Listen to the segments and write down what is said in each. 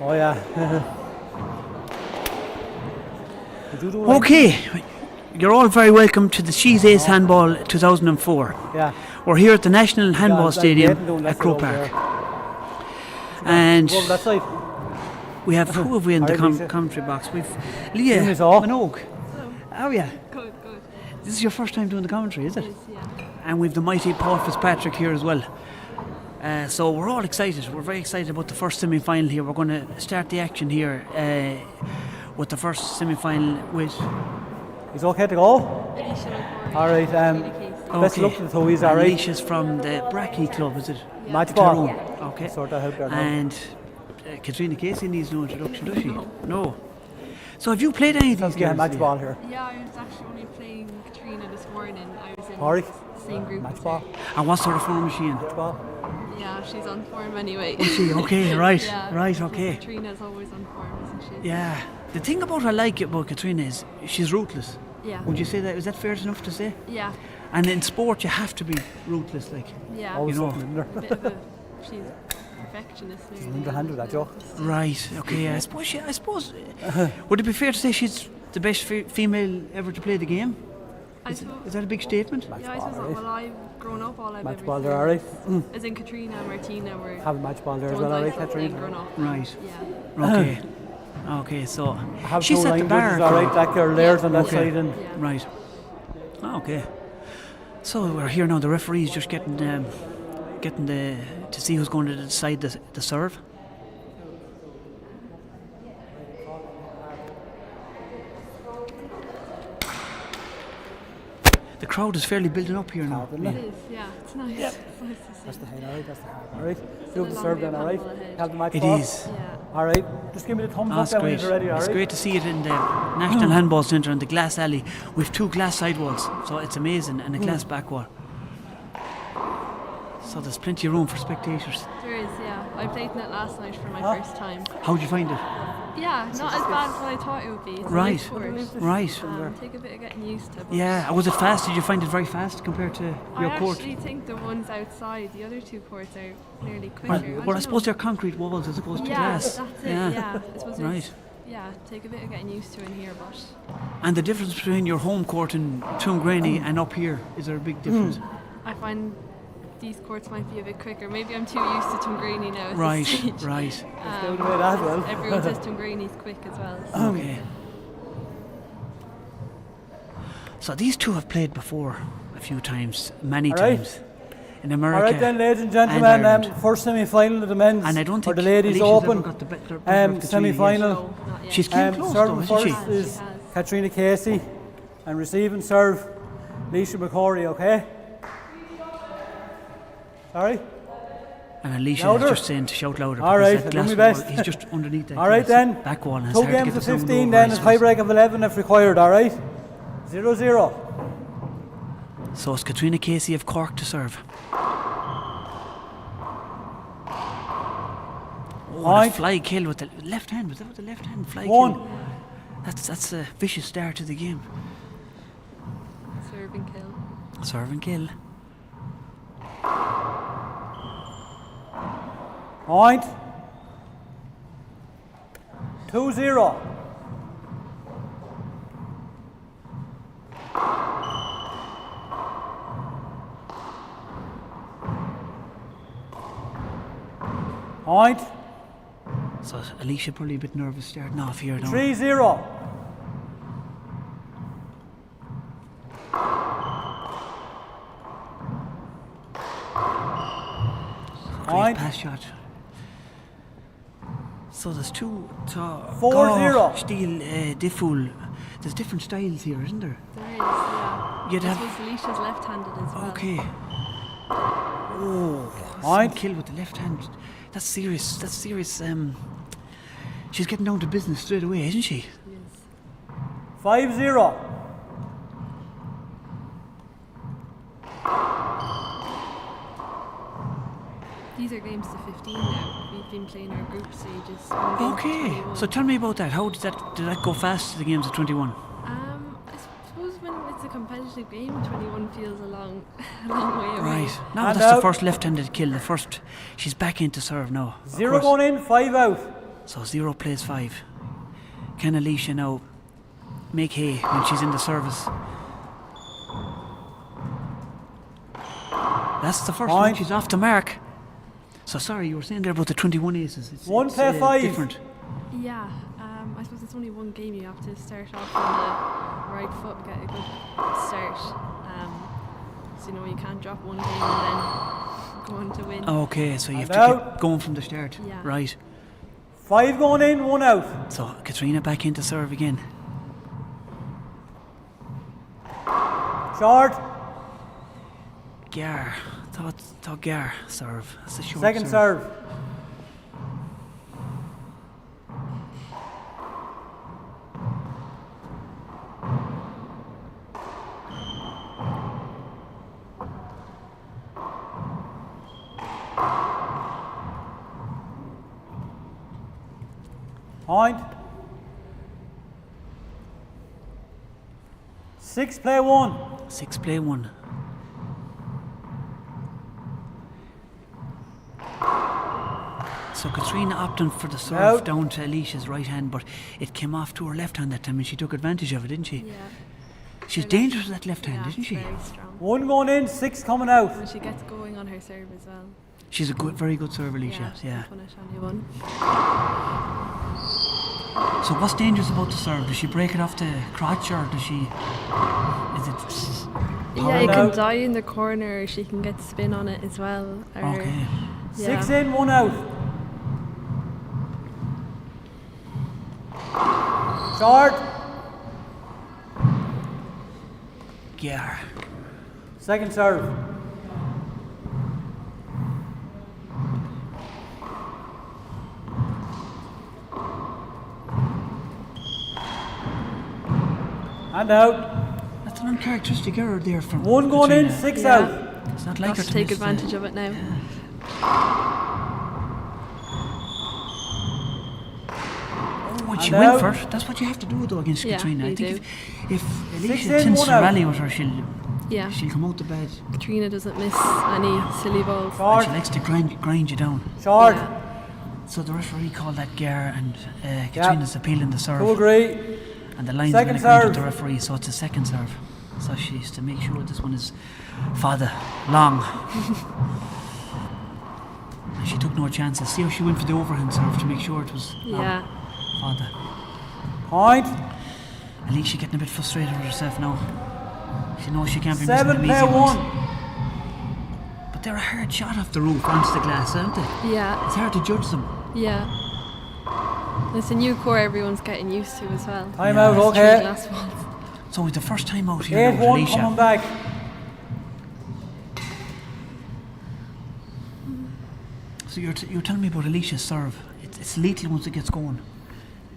Oh yeah. Okay, you're all very welcome to the Ceannais Handball 2004. Yeah. We're here at the National Handball Stadium at Croke Park. And that side. we have, who have we in the commentary box? We've Leah Minogue. How are you? Good, good. This is your first time doing the commentary, is it? It is, yeah. And we've the mighty Paul Fitzpatrick here as well. So we're all excited. We're very excited about the first semi-final here. We're going to start the action here with the first semi-final with... He's okay to go? All right. Best of luck to the Towies, all right? Alicia's from the Bracky Club, is it? Yeah. Match ball. Okay. Sort that out there now. And Katrina Casey needs no introduction, does she? No. So have you played any of these games? Match ball here. Yeah, I was actually only playing Katrina this morning. I was in Parry. the same group. Match ball. And what sort of form is she in? Match ball. Yeah, she's on form anyway. Is she? Okay, right. Yeah, right, okay. Katrina's always on form, isn't she? Yeah. The thing about I like about Katrina is she's ruthless. Yeah. Would you say that? Is that fair enough to say? Yeah. And in sport, you have to be ruthless, like. Yeah. Always You know. something in there. A bit of a, she's a perfectionist. She's underhanded that, Joe. Right. Okay. I suppose. Would it be fair to say she's the best female ever to play the game? Is that a big statement? Yeah, I suppose. Well, I've grown up all I've Match ever ball seen. there, all right? As in Katrina and Martina were Have a match ball there the as well, ones all I right, saw playing Catherine? growing up. Right. Yeah. Okay. Okay. So Have she's two at the line bar. judges, all right? That girl layers on that Okay. side and Yeah. Right. Okay. So we're here now. The referee's just getting to see who's going to decide the serve. The crowd is fairly building up here now. isn't It it? is, yeah. It's nice. It's nice to see. That's the head, all right? That's the head, all right? Do a the long serve way then, of all right? handball ahead. Have the match It ball. is. Yeah. All right. Just give me the thumbs up That's then when great. you're ready, all It's right? great to see it in the National Handball Centre and the glass alley. We've two glass side walls, so it's amazing, and a glass back wall. So there's plenty of room for spectators. There is, yeah. I played in it last night for my first time. How'd you find it? Yeah, not as bad as what I thought it would be. It's a Right. nice court. Right. Take a bit of getting used to. But Yeah. Was it fast? Did you find it very fast compared to I your court? actually think the ones outside, the other two courts are nearly quicker. Right. Well, I suppose they're concrete walls as opposed to yeah, glass. that's it. Yeah, I suppose Right. it's, yeah, take a bit of getting used to in here, but And the difference between your home court in Tuamgraney and up here, is there a big difference? I find these courts might be a bit quicker. Maybe I'm too used to Tuamgraney now. At Right. This stage. Right. Stay with that as well. Everyone says Tuamgraney's quick as well. So. Okay. So these two have played before a few times, many All right. times. In America. All right then, ladies and and gentlemen, Ireland. first semi-final of the men's And I don't or think the ladies Alicia's ever open. got the better of Katrina Semi-final. No, not yet. She's came close though, Serving isn't first she? She is has. Katrina Casey, and receiving serve, Leisha McCorry. Okay. Sorry. And Alicia Louder. is just saying to shout louder. All because right, that I'll do glass my best. wall, he's just underneath that All right glass then. back wall, and it's Two hard to games get of the sound 15 over, then, I a suppose. tiebreak of 11 if required. All right. 0-0. So it's Katrina Casey of Cork to serve. Oh, and a Point. fly kill with the left hand. Was that with the left hand fly One. kill? That's a vicious start to the game. Serve and kill. Serve and kill. Point. 2-0. Point. So Alicia probably a bit nervous starting off here now. 3-0. Great Point. pass shot. So there's two. 4-0. Steel, Difful. There's different styles here, isn't there? There is, yeah. You'd This have- was Alicia's left-handed as well. Okay. Oh, Point. some kill with the left hand. That's serious. That's serious. She's getting down to business straight away, isn't she? Yes. 5-0. These are games to 15 now. We've been playing our group stages. one game to Okay. 21. So tell me about that. How did that go fast to the games of 21? I suppose when it's a competitive game, 21 feels a long, a long way away. Right. Now And that's the out. first left-handed kill. The first. She's back into serve now. Of 0 course. going in, 5 out. So 0 plays 5. Can Alicia now make hay when she's in the service? That's the first one. She's off the mark. So sorry, you were saying there about the 21 aces. It's, One play 5. Different. Yeah, I suppose it's only one game. You have to start off on the right foot, get a good start. So you can't drop one game and then go on to win. Okay, so you have to keep going from the start. Yeah. Right. 5 going in, 1 out. So Katrina back into serve again. Short. Gar. Thought Gar serve. That's a short Second serve. Point. 6 play 1. 6 play 1. So Katrina opting for the serve down to Alicia's right hand, but it came off to her left hand that time and she took advantage of it, didn't she? Yeah. She's dangerous with that left hand, isn't she? Very strong. 1 going in, 6 coming out. When she gets going on her serve as well. She's a very good serve, Alicia. Yeah. Punish anyone. So what's dangerous about the serve? Does she break it off the crotch or does she? Is it? Yeah, you can die in the corner. Or she can get spin on it as well. Or, Okay. 6 in, 1 out. Short. Yeah. Second serve. And out. That's an uncharacteristic error there from 1 going in, Katrina. 6 Yeah. out. It's not like her Got to to take miss advantage of it now. When she And went out. for it, that's what you have to do though against Yeah, Katrina. I you think do. if 6 Alicia in, tends 1 to out. rally with her, Yeah. she'll come out the bed. Katrina doesn't miss any silly balls. And Short. she likes to grind you down. Short. Yeah. So the referee called that Gar and Katrina's appealing the serve. To agree. And the line's Second going to agree serve. with the referee, so it's a second serve. So she's to make sure this one is father long. And she took no chances. See how she went for the overhand serve to make sure it was Yeah. father. Point. Alicia getting a bit frustrated with herself now. She knows she can't be 7 missing play them easy 1. ones. But they're a hard shot off the roof onto the glass, aren't they? Yeah. It's hard to judge them. Yeah. It's a new core everyone's getting used to as well. Time Yeah. out, Three okay. glass balls. So it's the first time out here now with 8-1 coming Alicia. back. So you're telling me about Alicia's serve. It's lethal once it gets going.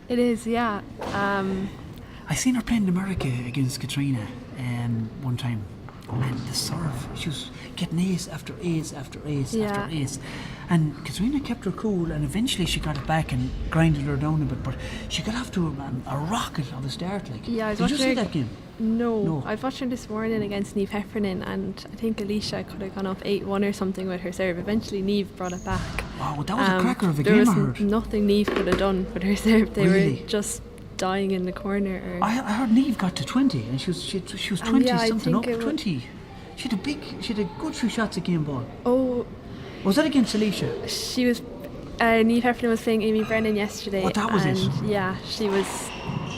It is, yeah. I seen her playing in America against Katrina one time, and the serve, she was getting ace after ace after ace after Yeah. ace, and Katrina kept her cool, and eventually she got it back and grinded her down a bit, but she got off to a rocket of a start. Like, Yeah, I was did you see watching that game? No, I was watching this morning against Niamh Heffernan, and I think Alicia could have gone up 8-1 or something with her serve. Eventually, Niamh brought it back. Wow, that was a cracker of a there game. was I heard. nothing Niamh could have done with her serve. They Really? were just dying in the corner. Or I heard Niamh got to 20, and she was 20 yeah, I something think up. it wa- 20. She had a good few shots at game ball. oh, Was that against Alicia? she was. Niamh Heffernan was playing Amy Brennan yesterday. Oh, that was it. and yeah, she was.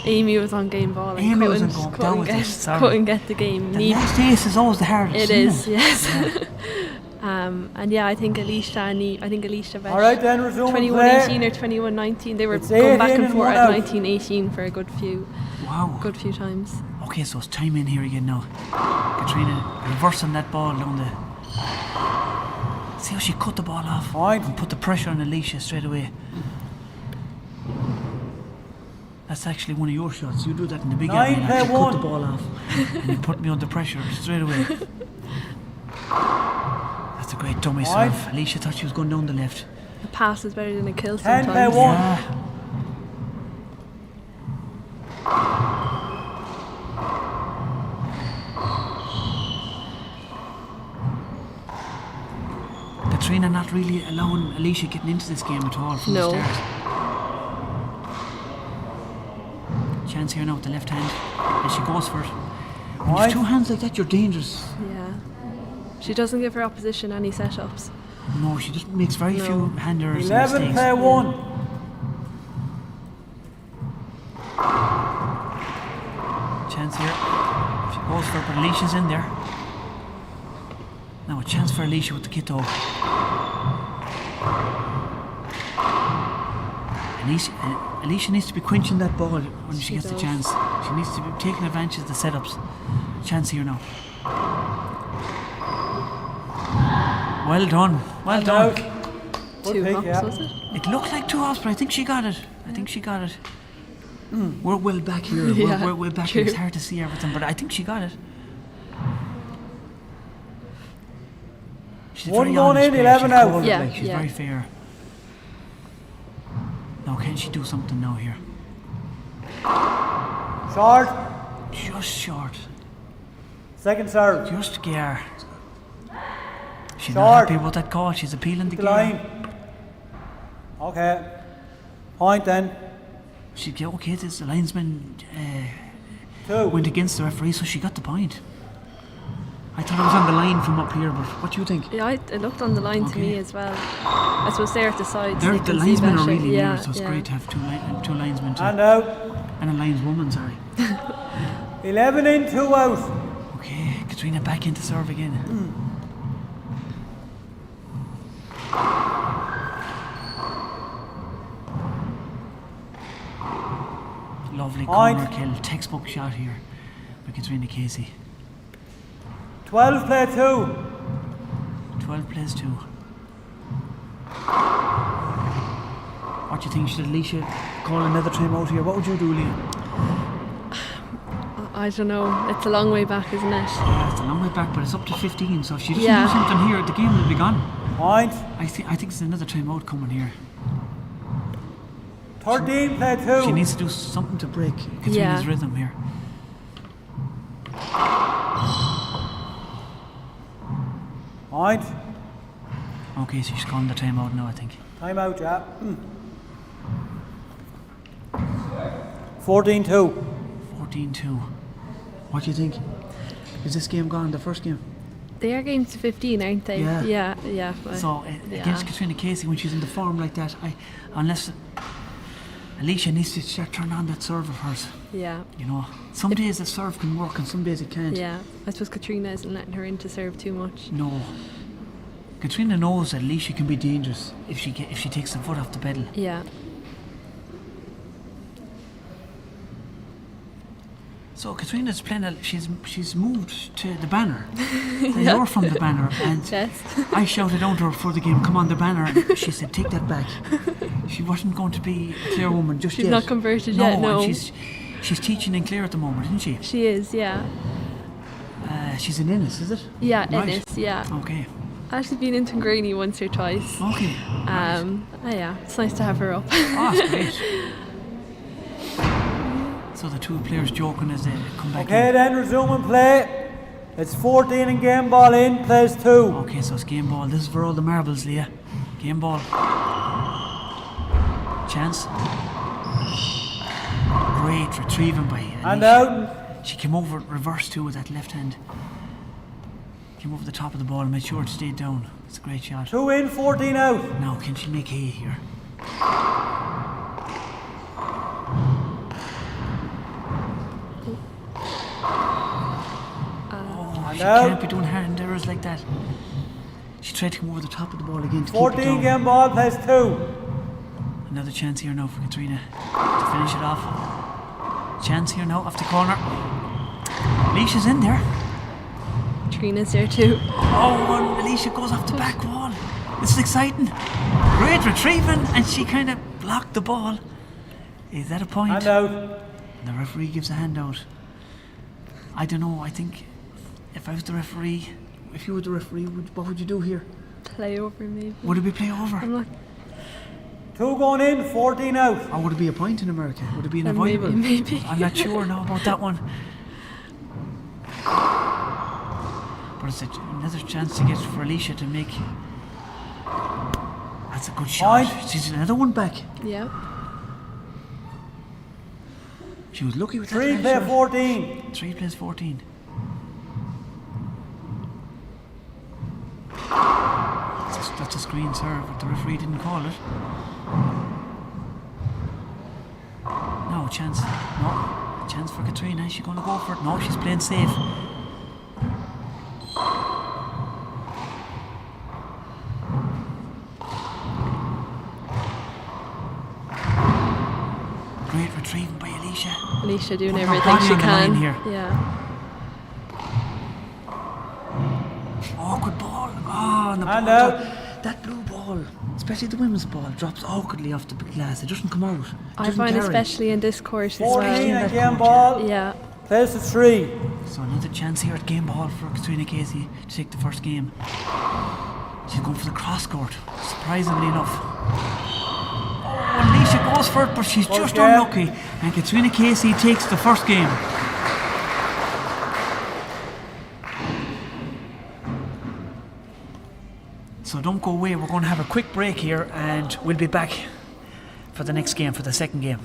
Amy was on game ball and Amy was on couldn't, goal. That couldn't, was it, get, sorry. couldn't get the game. The Niamh- last ace is always the hardest. It isn't is, it? yes. And yeah, I think Alicia bet All right, then resume 21-18 or 21-19. They were It's going back 18 and and forth one at out. 19-18 for a good few times. Okay, so it's time in here again now. Katrina reversing that ball down the. See how she cut the ball off Point. and put the pressure on Alicia straight away. That's actually one of your shots. You do that in the big 9 area. You play actually cut 1. the ball off and you put me under pressure straight away. That's a great dummy Point. serve. Alicia thought she was going down the left. A pass is better than a kill 10 sometimes. play 1. Yeah. Katrina not really allowing Alicia getting into this game at all from the No. start. Chance here now with the left hand. And she goes for it. When Right. you've two hands like that, you're dangerous. Yeah. She doesn't give her opposition any setups. No, she just makes very No. few hand errors and 11 mistakes. play 1. Chance here. She goes for it, but Alicia's in there. Now a chance for Alicia with the Kitto. Alicia needs to be quenching that ball when she gets the does. chance. She needs to be taking advantage of the setups. Chance here now. Well done. Well done. Out. Good 2 pick, hops, yeah. was it? It looked like 2 hops, but I think she got it. I think she got it. We're well back here. Yeah, We're back here. It's true. hard to see everything, but I think she got it. She's One very going honest in, player. 11 She's out. cold, Yeah, like, she's yeah. very fair. Now, can she do something now here? Short. Just short. Second serve. Just gear. She's Short. not happy about that call. She's appealing to The gear. line. Okay. Point then. She okay. This the linesman 2. went against the referee, so she got the point. I thought it was on the line from up here, but what do you think? Yeah, it looked on the line to Okay. me as well. I suppose they're at the side. So They're, you the can see linesmen are better. really yeah, near, so it's yeah. great to have two linesmen too. And out. And a lineswoman, sorry. 11 in, 2 out. Okay, Katrina back into serve again. Lovely Point. corner kill, textbook shot here by Katrina Casey. 12 play 2. 12 plays 2. What do you think? Should Alicia call another time out here? What would you do, Leah? I don't know. It's a long way back, isn't it? Yeah, it's a long way back, but it's up to 15, so if she doesn't Yeah. do something here, the game will be gone. Point. I think there's another time out coming here. 13 play 2. She needs to do something to break Katrina's Yeah. rhythm here. Point. Okay, so she's calling the time out now, I think. Time out, yeah. 14-2. 14-2. What do you think? Is this game gone, the first game? They are games to 15, aren't they? Yeah. Yeah. but- So yeah. against Katrina Casey, when she's in the form like that, unless Alicia needs to start turning on that serve of hers. Yeah. You know, some days the serve can work and some days it can't. Yeah. I suppose Katrina isn't letting her in to serve too much. No. Katrina knows that Alicia can be dangerous if she takes the foot off the pedal. Yeah. So Katrina's playing. She's moved to the banner. You're from the banner, and Yes. I shouted out to her before the game, "Come on, the banner!" And she said, "Take that back." She wasn't going to be a Clare woman just She's yet. not converted no, yet, no. And she's teaching in Clare at the moment, isn't she? She is, yeah. She's in Ennis, is it? Yeah, Right. Ennis, yeah. Okay. I've actually been into Graney once or twice. Okay. Yeah, it's nice to have her up. Oh, that's great. So the two players joking as they come back Okay, in. then resuming play. It's 14 and game ball in, plays 2. Okay, so it's game ball. This is for all the marbles, Leah. Game ball. Chance. Great retrieving by And Alicia. out. She came over reverse too with that left hand. Came over the top of the ball and made sure it stayed down. It's a great shot. 2 in, 14 out. Now, can she make hay here? She out. can't be doing hand errors like that. She tried to come over the top of the ball again to keep it 14 down. game ball, plays 2. Another chance here now for Katrina to finish it off. Chance here now off the corner. Alicia's in there. Katrina's there too. Oh, and Alicia goes off the back wall. This is exciting. Great retrieving, and she kind of blocked the ball. Is that a point? And out. The referee gives a handout. I don't know, I think if I was the referee, if you were the referee, what would you do here? Play over maybe. Would it be play over? I'm not. 2 going in, 14 out. Or would it be a point in America? Would it be an Maybe, avoidable? maybe. I'm not sure now about that one. But it's another chance to get for Alicia to make. That's a good shot. Point. She's another one back. Yeah. She was lucky with that. 3 play 14. 3 plays 14. That's a screen serve, but the referee didn't call it. No chance. No chance for Katrina. Is she going to go for it? No, she's playing safe. Great retrieving by Alicia. Alicia doing Putting her everything body she on the can. line here. Yeah. Awkward ball. Oh, and the And ball. out. That blue ball, especially the women's ball, drops awkwardly off the glass. It doesn't come out. It I doesn't find carry. especially in this course as 14 well. again ball. Yeah. Plays to 3. So another chance here at game ball for Katrina Casey to take the first game. She's going for the cross court, surprisingly enough. Oh, Alicia goes for it, but she's just game. unlucky. And Katrina Casey takes the first game. So don't go away, we're going to have a quick break here and we'll be back for the next game, for the second game.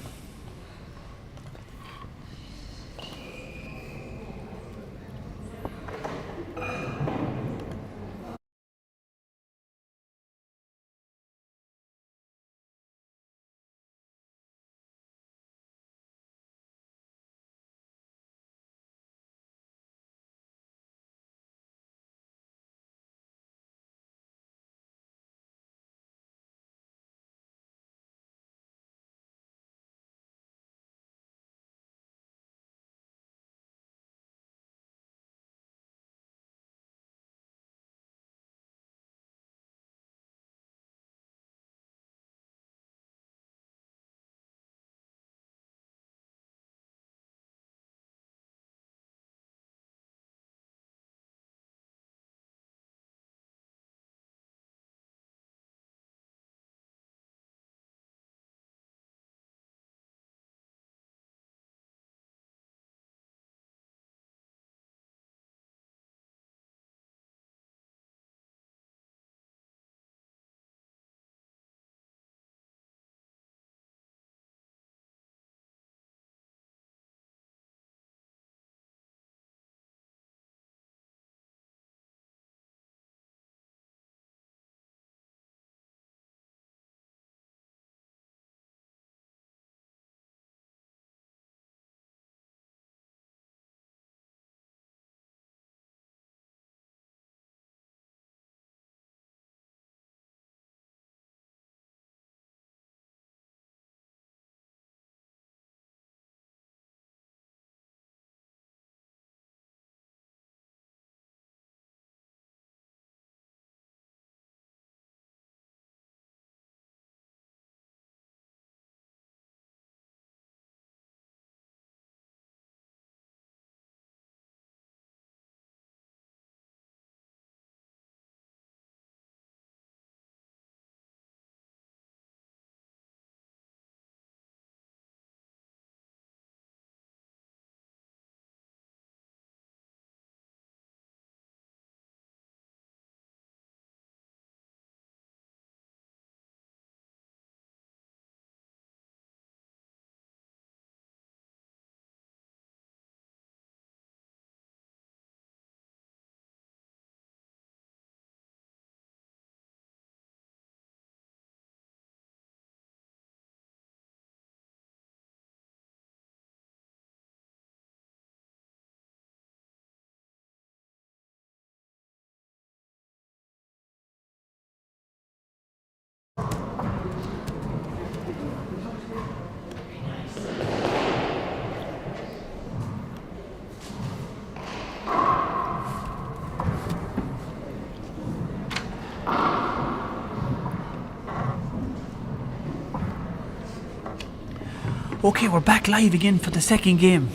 Okay, we're back live again for the second game.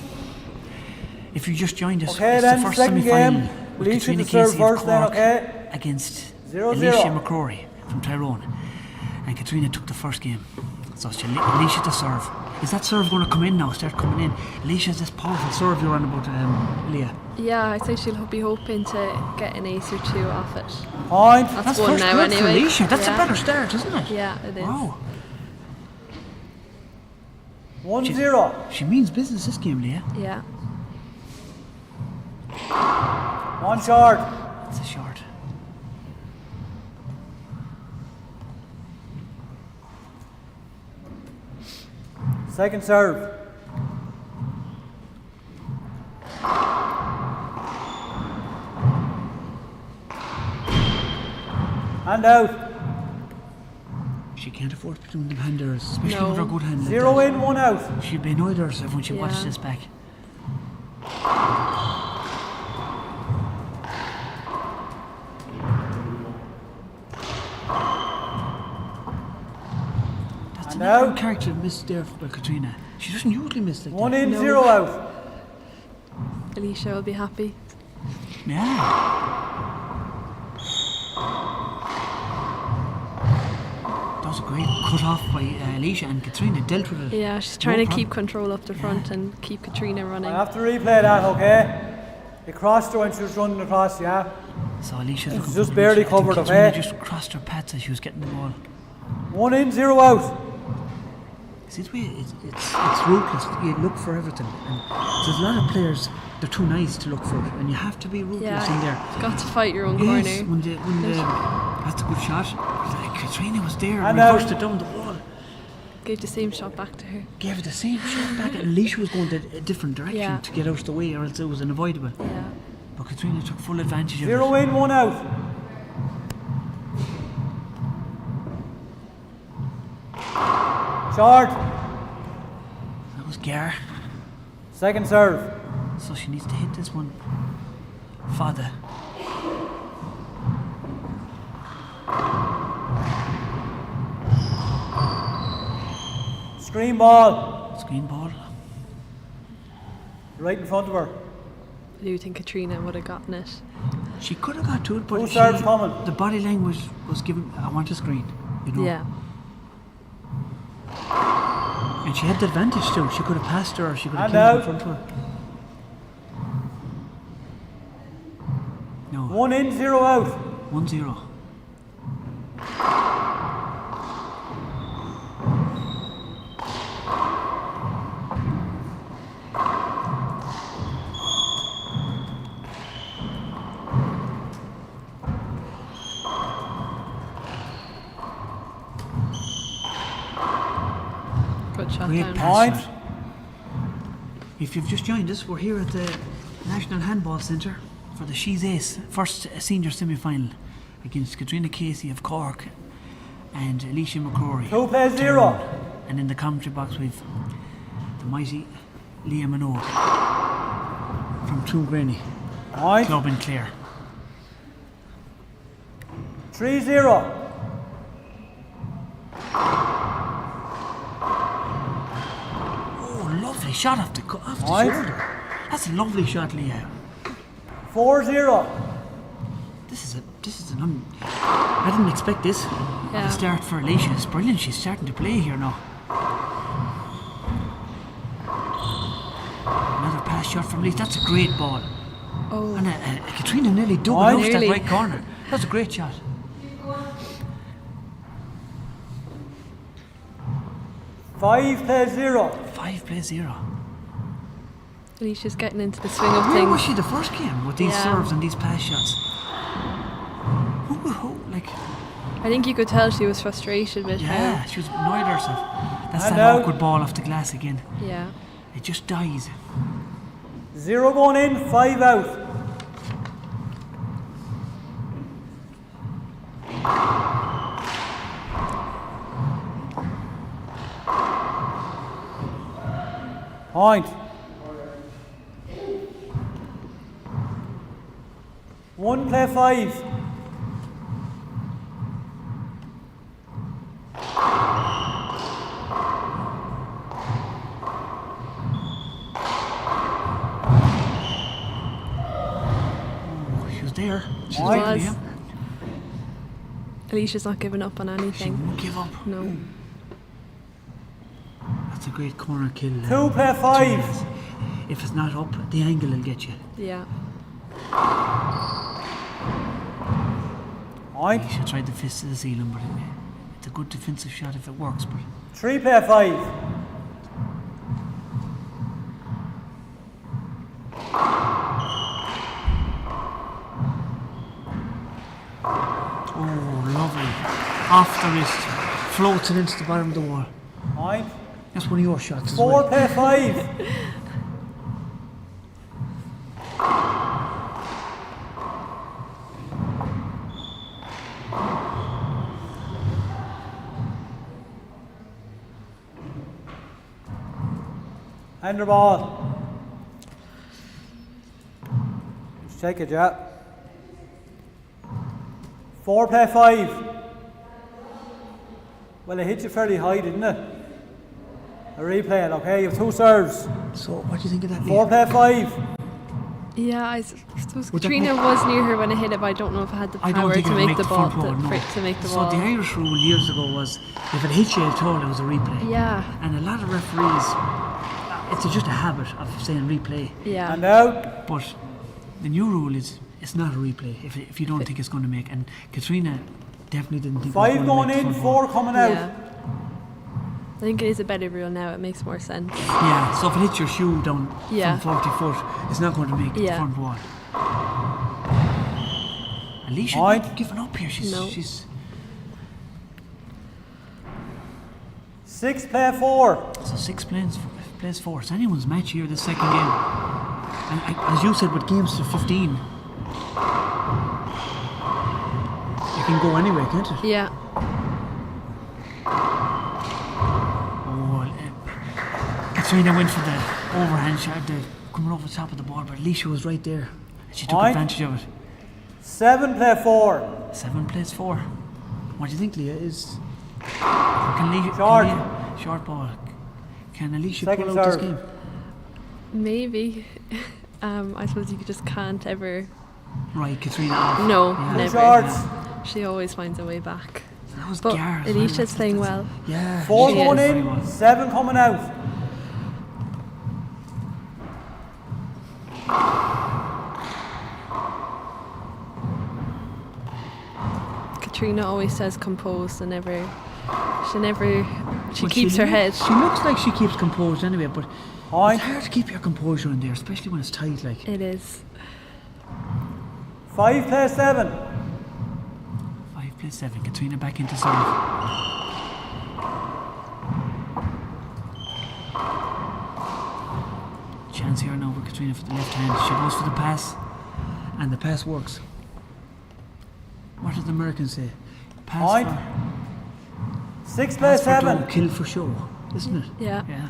If you just joined us, Okay, it's then, the first second semi-final game. with Alicia Katrina to serve Casey of first then, Cork okay? against 0-0. Alicia McCrory from Tyrone. And Katrina took the first game. So it's Alicia to serve. Is that serve going to come in now, start coming in? Alicia's this powerful serve you're on about, Leah. Yeah, I think she'll be hoping to get an ace or two off it. Point. That's That's one first now good for anyway. Alicia. That's Yeah. a better start, isn't it? Yeah, it is. Wow. 1-0. She means business this game, Leah. Yeah. 1 short. That's a short. Second serve. Hand out. She can't afford to do them handers, especially No. with her good hand. 0 in, 1 out. She'll be annoyed herself when she watches Yeah. this back. That's And another out. character missed there by Katrina. She doesn't usually miss like 1 that. in, No. 0 out. Alicia will be happy. Yeah. That was a great cut off by Alicia, and Katrina dealt with it. Yeah, she's No trying to problem. keep control up the front and keep Katrina running. I have to replay that, okay? It crossed her when she was running across, yeah? So Alicia's looking just for the barely lead. I think covered, Katrina okay? just crossed her pads as she was getting the ball. 1 in, 0 out. See, it's ruthless. You look for everything. And there's a lot of players, they're too nice to look for it. And you have to be ruthless in there. You've got to fight your own Yes, corner. when that's a good shot. Katrina was there and And out. reversed it down the wall. Gave the same shot back to her. Gave it the same shot back, and Alicia was going a different direction Yeah. to get out of the way, or else it was unavoidable. Yeah. But Katrina took full advantage of 0 it. in, 1 out. Short. That was Gar. Second serve. So she needs to hit this one. Father. Screen ball. Screen ball. Right in front of her. I do think Katrina would have gotten it. She could have got to it, but Who serves coming? the body language was given, I want a screen. You know? Yeah. And she had the advantage too. She could have passed her, or she could have And killed her in out. front of her. No. 1 in, 0 out. 1-0. Good shot Great down. pass. Point. shot. If you've just joined us, we're here at the National Handball Centre for the She's Ace first senior semi-final against Katrina Casey of Cork and Alicia McCrory. 2 plays 0. And in the commentary box we've the mighty Liam Minogue from Toongraney Point. Club in Clare. 3-0. Oh, lovely shot off the Right. shoulder. That's a lovely shot, Leah. 4-0. This is I didn't expect this. Yeah. The start for Alicia is brilliant. She's starting to play here now. Another pass shot from Leith. That's a great ball. Oh, And Katrina nearly dug Oh, it off that nearly. right corner. That's a great shot. 5 plays 0. 5 plays 0. Alicia's getting into the swing of Where was things. she the first game with these Yeah. serves and these pass shots? Like, I think you could tell she was frustrated with yeah, she was annoyed herself. That's And that out. awkward ball off the glass again. how. Yeah. It just dies. 0 going in, 5 out. Point. 1 play 5. She was there. She Right. there, Was. yeah. Alicia's not giving up on She anything. won't give up. No. That's a great corner kill. 2 play 5. If it's not up, the angle will get you. Yeah. Point. You should try the fist to the ceiling, but it's a good defensive shot if it works. But 3 play 5. off the wrist, floats it into the bottom of the wall. Point. That's one of your shots as 4 well. play 5. Hand the ball. Just take it, yeah. 4 play 5. Well, it hit you fairly high, didn't it? A replay it, okay? You have 2 serves. So, what do you think of that? 4 play 5. Yeah, I suppose Would that Katrina make- was near her when I hit it, but I don't know if I had the I don't power think to it would make the the ball. front row, no. To make the So ball. the Irish rule years ago was if it hit you at all, it was a replay. Yeah, And a lot of referees, it's just a habit of saying replay. yeah. And out. But the new rule is it's not a replay if you don't think it's going to make. And Katrina definitely didn't think 5 it was going make the in, front 4 row. coming out. Yeah. I think it is a better rule now. It makes more sense. Yeah, so if it hits your shoe down Yeah. from 40 foot, it's not going to make the Yeah. front wall. Alicia's Point. not giving up here. No. She's 6 play 4. so 6 plays 4. It's anyone's match here this second game. And as you said, with games to 15, it can go anyway, can't it? Yeah. Oh, Katrina went for the overhand shot, the coming over the top of the ball, but Alicia was right there. She took Point. advantage of it. 7 play 4. 7 plays 4. What do you think, Leah? Can Alicia, Short. Short ball. Can Alicia Second pull out serve. this game? Maybe. I suppose you just can't ever. Right, Katrina off. No, Yeah. never. Shorts. She always finds a way back. That was But Gar as well. Alicia's playing well. Yeah. 4 She going is. Very well. in, 7 coming out. Katrina always says composed and never. She But keeps her head. She looks like she keeps composed anyway, but Point. it's hard to keep your composure in there, especially when it's tight. Like It is. 5 play 7. 5 plays 7. Katrina back into serve. Chance here now for Katrina for the left hand. She goes for the pass, and the pass works. What did the Americans say? Pass Point. for 6 play pass for 7. dough, kill for show, isn't it? Yeah. Yeah.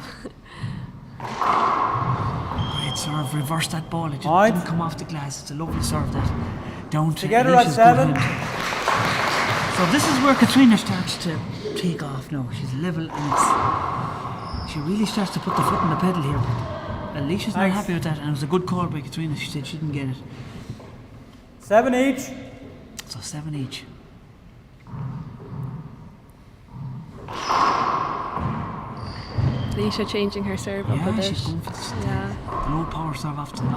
Great serve, reverse that ball. It just Point. didn't come off the glass. It's a lovely serve that down to Together at Alicia's 7. good hand. So this is where Katrina starts to take off now. She's level and she really starts to put the foot on the pedal here. But Alicia's not Thanks. happy with that, and it was a good call by Katrina. She said she didn't get it. 7 each. So 7 each. Alicia changing her serve up a Yeah, bit. she's going for the Yeah. low power serve off to the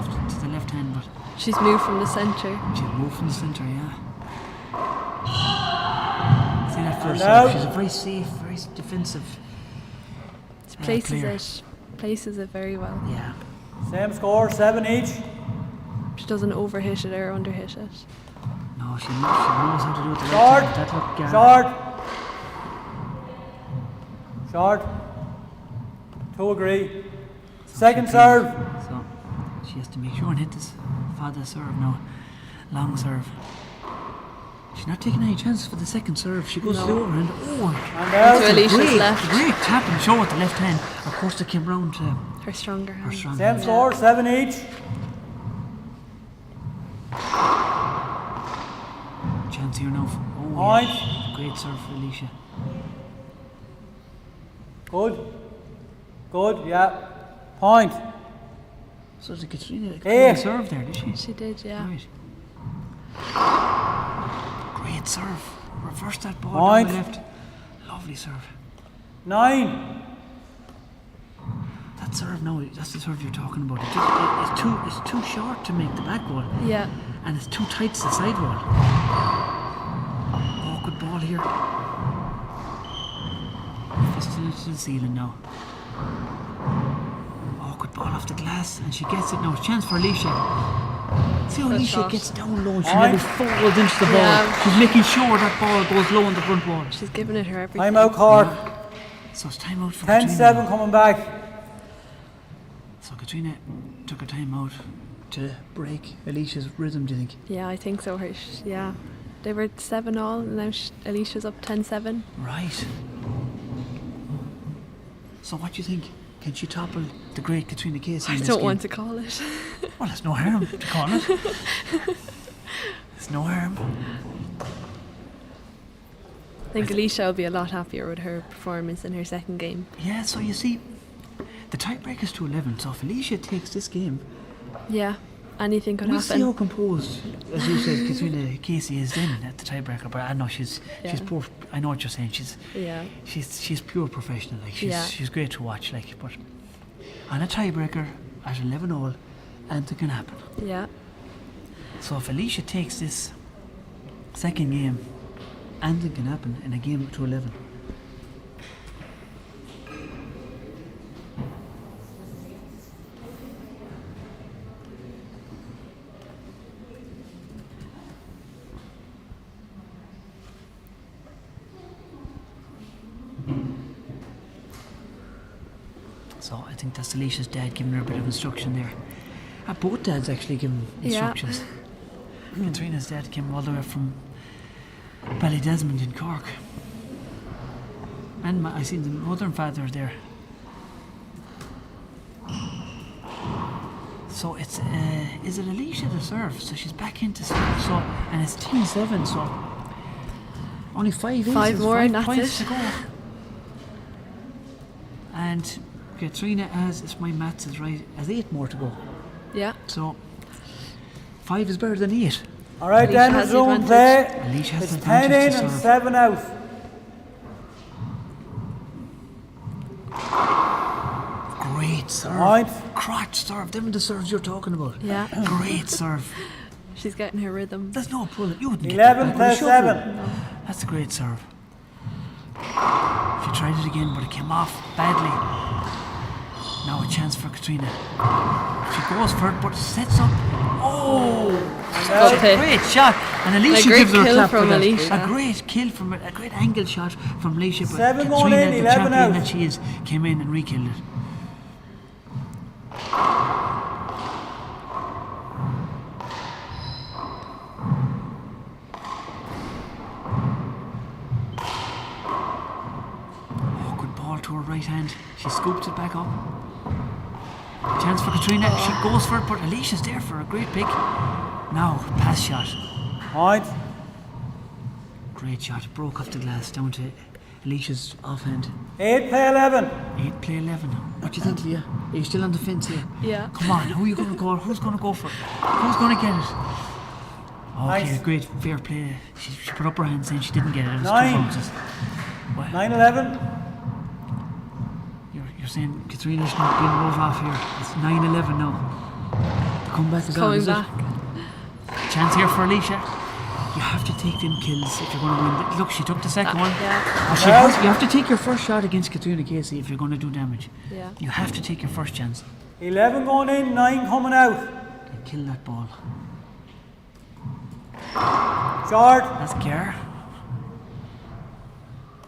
left hand, but She's moved from the centre. she'll move from the centre, yeah. See that first And out. serve? She's a very safe, very defensive. She places player. it. Places it very well. Yeah. Same score, 7 each. She doesn't overhit it or underhit it. No, she knows how to do it the right Short. time. That looked Gar. Short. Short. 2 agree. Second serve. So she has to make sure and hit this father serve now. Long serve. She's not taking any chances for the second serve. She goes No. to the overhand. Oh, And To out. Alicia's great, left. great tap and show with the left hand. Of course, they came round to Her stronger her hand. strong Same hand. score, 7 each. Chance here now. Oh, Point. yeah. Great serve for Alicia. Good. Good, yeah. Point. So did Katrina Hey. serve there, did she? She did, yeah. Right. Great serve. Reverse that ball Point. down the left. Lovely serve. 9. That serve now, that's the serve you're talking about. It's too short to make the back wall, Yeah. and it's too tight to the side wall. Oh, good ball here. Fisting it to the ceiling now. Oh, good ball off the glass, and she gets it now. Chance for Alicia. See how Good Alicia shot. gets down low and she Aye. nearly folds into the ball. Yeah. She's making sure that ball goes low on the front wall. She's giving it her everything. Time out, Cork. So it's time out for Katrina. 10-7 coming back. So Katrina took her time out to break Alicia's rhythm, do you think? Yeah, I think so. Yeah. They were 7-all, and now Alicia's up 10-7. Right. So what do you think? Can she topple the great Katrina Casey I in this don't game? want to call it. Well, there's no harm to call it. There's no harm. I think Alicia will be a lot happier with her performance in her second game. Yeah, so you see, the tiebreaker's to 11, so if Alicia takes this game, Yeah, anything could we'll see happen. how composed, as you said, Katrina Casey is then at the tiebreaker. But I know she's poor. I know what you're saying. Yeah. She's pure professional. Like Yeah. she's great to watch. Like, but on a tiebreaker at 11-all, anything can happen. Yeah. So if Alicia takes this second game, anything can happen in a game to 11. So I think that's Alicia's dad giving her a bit of instruction there. Both dads actually giving instructions. Katrina's dad came all the way from Ballydesmond in Cork. And I seen the mother and father there. So it's, is it Alicia to serve? So she's back into serve, so, and it's 10-7, so only 5 aces, 5 more, 5 and that's points it. to go. And Katrina has, if my maths is right, has 8 more to go. Yeah. So 5 is better than 8. All right, Alicia then has the resume advantage. play. Alicia has It's the 10 advantage in to and serve. 7 out. Great serve. Point. Crotch serve. Them are the serves you're talking about. Yeah. Great serve. She's getting her rhythm. There's no pulling. You wouldn't 11 get that back with a plus shovel. 7. That's a great serve. She tried it again, but it came off badly. Now a chance for Katrina. She goes for it, but sets up. Oh, Good such a pick. great shot. And Alicia great gives her a kill clap from for that. Alicia. A great kill from a great angle shot from Alicia. But 7 going Katrina, in, the 11 champion out. that she is, came in and re-killed it. Oh, good ball to her right hand. She scoops it back up. Chance for Katrina. She goes for it, but Alicia's there for a great pick. Now, pass shot. Point. Great shot. Broke off the glass down to Alicia's offhand. 8 play 11. 8 play 11. What do you think, Leah? Are you still on the fence here? Yeah. Come on, who are you going to go? Who's going to go for it? Who's going to get it? Okay, Nice. great, fair play. She put up her hand saying she didn't get it. It was 9. 2 bounces. Well, 9-11. you're saying Katrina's not being wrote off here. It's 9-11 now. The comeback is on, Coming is back. it? Chance here for Alicia. You have to take them kills if you're going to win. Look, she took the second one. Yeah. But you have to take your first shot against Katrina Casey if you're going to do damage. Yeah. You have to take your first chance 11 going in, 9 coming out. and kill that ball. Short. That's Gare.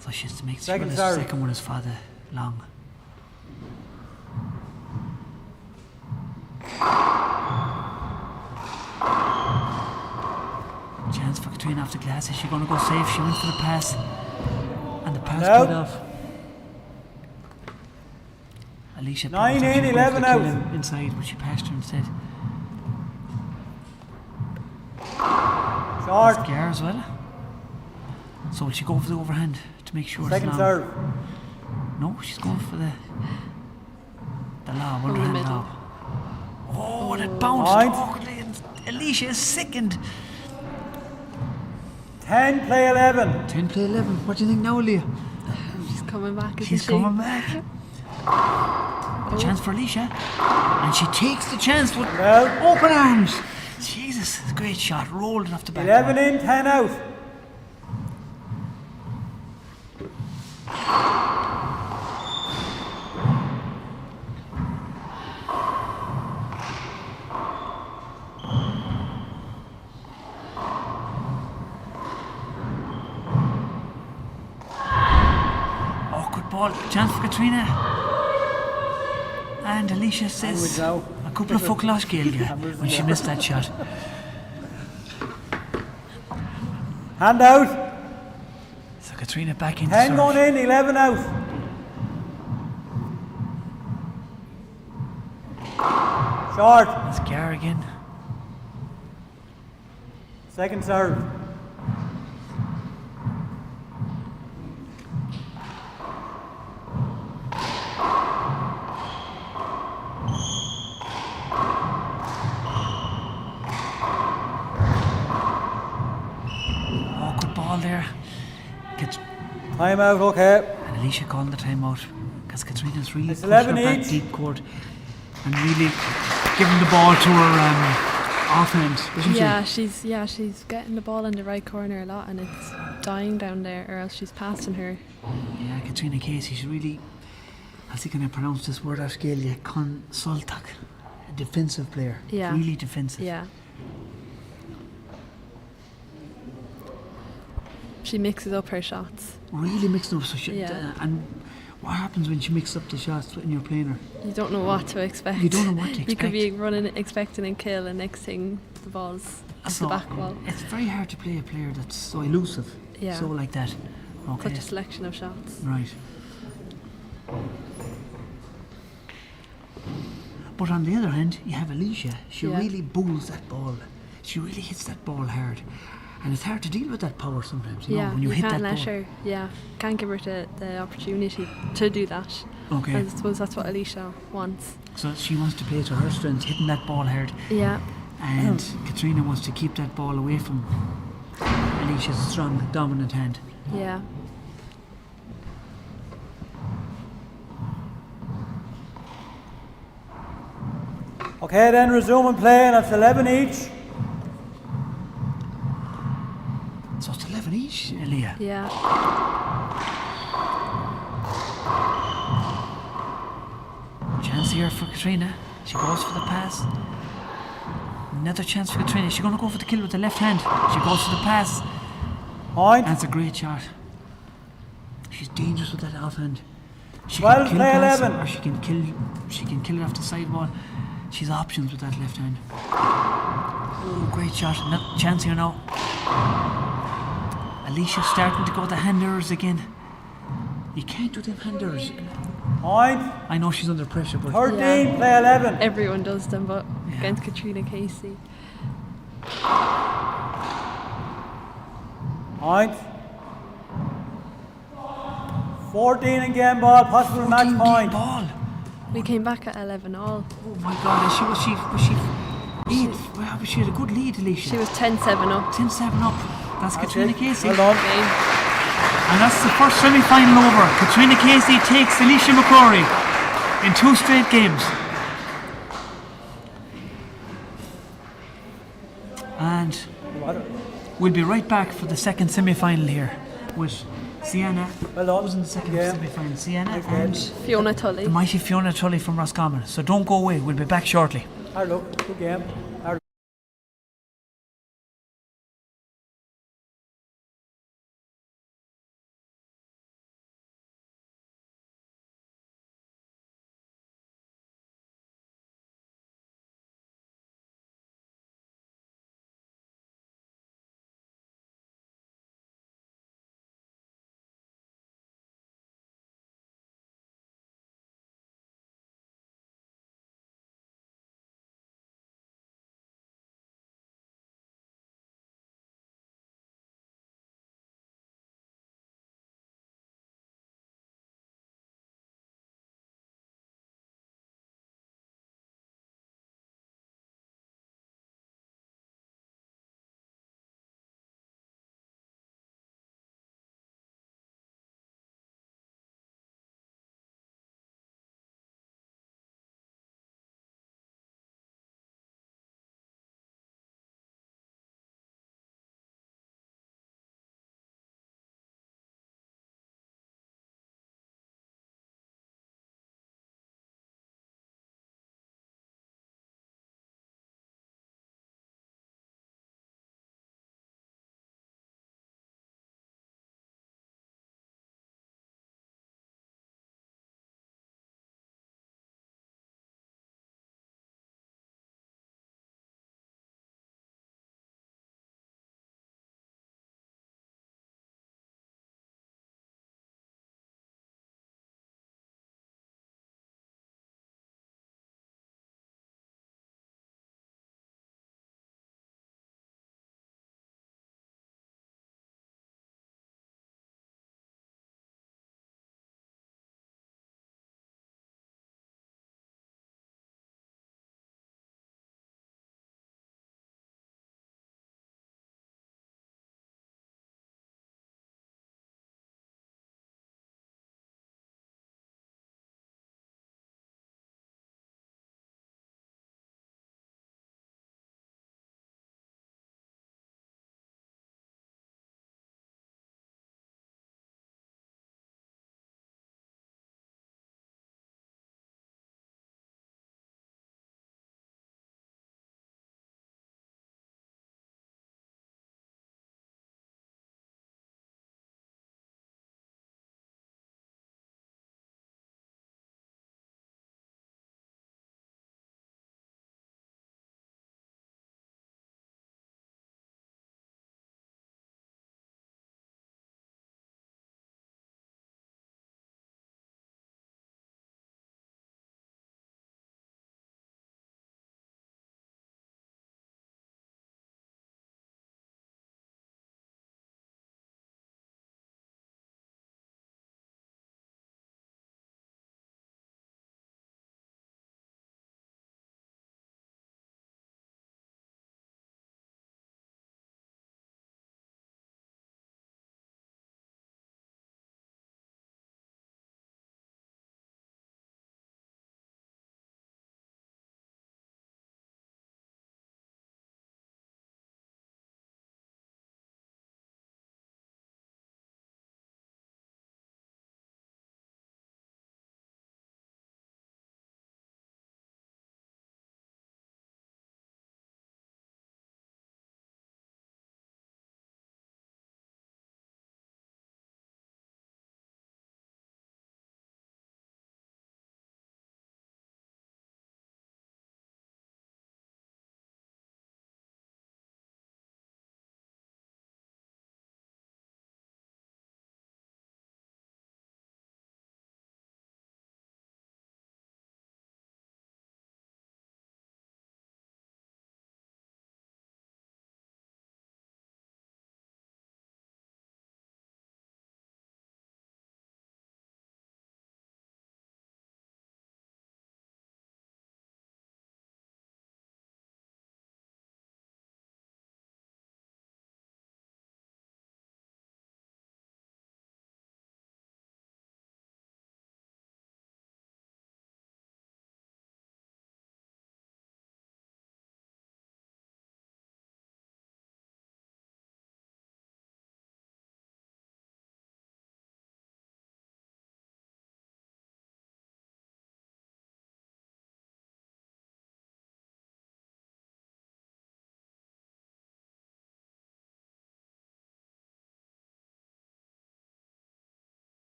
So she has to make sure Second the serve. second one is father long. Chance for Katrina off the glass. Is she going to go safe? She went for the pass. And the pass No. paid off. Alicia 9 thought she in, was going for 11 the kill out. inside, but she passed her instead. Short. Gare as well. So will she go for the overhand to make sure Second it's long? serve. No, she's going for the lob, the underhand middle. lob. Oh, that bounced Point. awkwardly, and Alicia is second. 10 play 11. 10 play 11. What do you think now, Leah? She's coming back, isn't She's she? coming back. A chance for Alicia. And she takes the chance with No. open arms. Jesus, great shot. Rolled it off the back. 11 in, 10 out. ball. Chance for Katrina. And Alicia says a couple of fucklash Gaeilge when she missed that shot. Hand out. So Katrina back in. 10 going in, 11 out. Short. That's Garrigan. Second serve. Oh, good ball there. Time out, okay. And Alicia calling the timeout because Katrina's really It's pushing her 11 back each. deep court and really giving the ball to her offhand, isn't she? She's getting the ball in the right corner a lot, and it's dying down there, or else she's passing her. Yeah, Katrina Casey, she's really, I think, can I pronounce this word out Gaeilge? Consultach, a defensive player. Yeah. Really defensive. Yeah. She mixes up her shots. Really mixing up. So she, Yeah. and what happens when she mixes up the shots when you're playing her? You don't know what to expect. You don't know what to expect. You could be running, expecting a kill, and next thing the ball's off the back wall. It's very hard to play a player that's so elusive. Yeah. So like that. Okay. Such a selection of shots. Right. But on the other hand, you have Alicia. She Yeah. really bowls that ball. She really hits that ball hard. And it's hard to deal with that power sometimes, you know, when you hit can't that let ball. her. Yeah, can't give her the opportunity to do that. Okay. I suppose that's what Alicia wants. So she wants to play to her strengths, hitting that ball hard. Yeah. And Katrina wants to keep that ball away from Alicia's strong, dominant hand. Yeah. Okay, then resuming play, and it's 11 each. So it's 11 each, Leah. Yeah. Chance here for Katrina. She goes for the pass. Another chance for Katrina. She's going to go for the kill with the left hand. She goes for the pass. Point. That's a great shot. She's dangerous with that offhand. She Well, can kill play pass, 11. or she can kill it off the sidewall. She's options with that left hand. Oh, great shot. Not chance here now. Alicia's starting to go the handers again. You can't do them handers. Point. I know she's under pressure, but 13, Yeah. play 11. Everyone does them, but Yeah. against Katrina Casey. Point. 14 again, ball, possible match 14 point. ball. We came back at 11 all. Oh my God! Was she eight? Well, she had a good lead, Alicia. She was 10-7 up. 10-7 up. That's Katrina it. Casey. Well done. Game. And that's the first semi-final over. Katrina Casey takes Alicia McCrory in 2 straight games. And we'll be right back for the second semi-final here with Ceannais. Well done. Who's in the second Yeah. semi-final? Ceannais Okay. and Fiona Tully. the mighty Fiona Tully from Roscommon. So don't go away. We'll be back shortly. Hello, good game.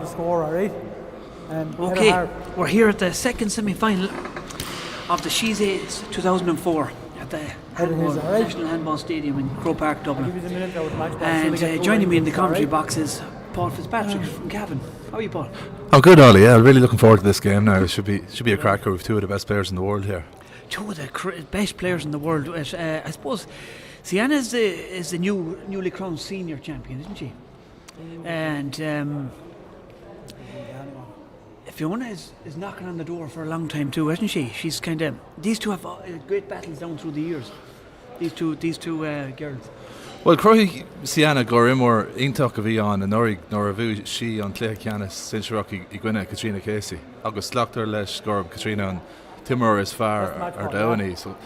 the score, all right? Okay, we're here at the second semi-final of the She's Ace 2004 at the National Handball Stadium in Croke Park, Dublin. And joining me in the commentary box is Paul Fitzpatrick from Cavan. How are you, Paul? Oh, good, Ollie. Yeah, really looking forward to this game now. It should be a cracker with two of the best players in the world here. Two of the best players in the world. I suppose Ceannais is the newly crowned senior champion, isn't she? And Fiona is knocking on the door for a long time too, isn't she? She's kind of, these two have great battles down through the years. These two girls. Well, Croy Sienna Gorimor Intach of Eon and Norig Noravu she on Leathcheannais Sincharock Iguina Katrina Casey. August Lochter Lesh Gorb Katrina and Timur is far or Downey. So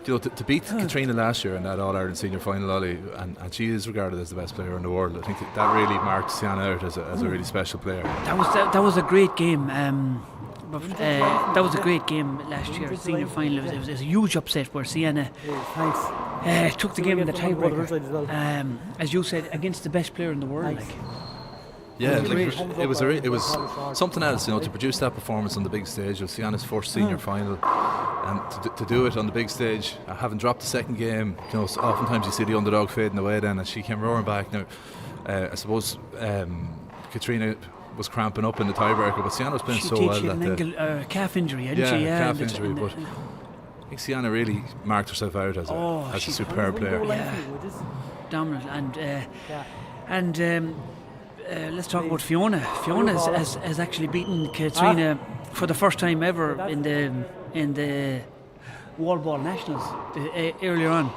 you know, to beat Katrina last year in that All-Ireland Senior Final, Ollie, and she is regarded as the best player in the world. I think that really marked Sienna out as a really special player. That was a great game. That was a great game last year, Senior Final. It was a huge upset where Sienna took the game in the tiebreaker. As you said, against the best player in the world. Yeah, it was something else, you know, to produce that performance on the big stage of Sienna's first senior final, and to do it on the big stage, having dropped the second game. You know, so oftentimes you see the underdog fading away then, and she came roaring back. Now, I suppose Katrina was cramping up in the tiebreaker, but Sienna was playing so well. She had an calf injury, hadn't she? Yeah, calf injury, but I think Sienna really marked herself out as a superb player. Yeah, dominant, and let's talk about Fiona. Fiona has actually beaten Katrina for the first time ever in the Wall Ball Nationals earlier on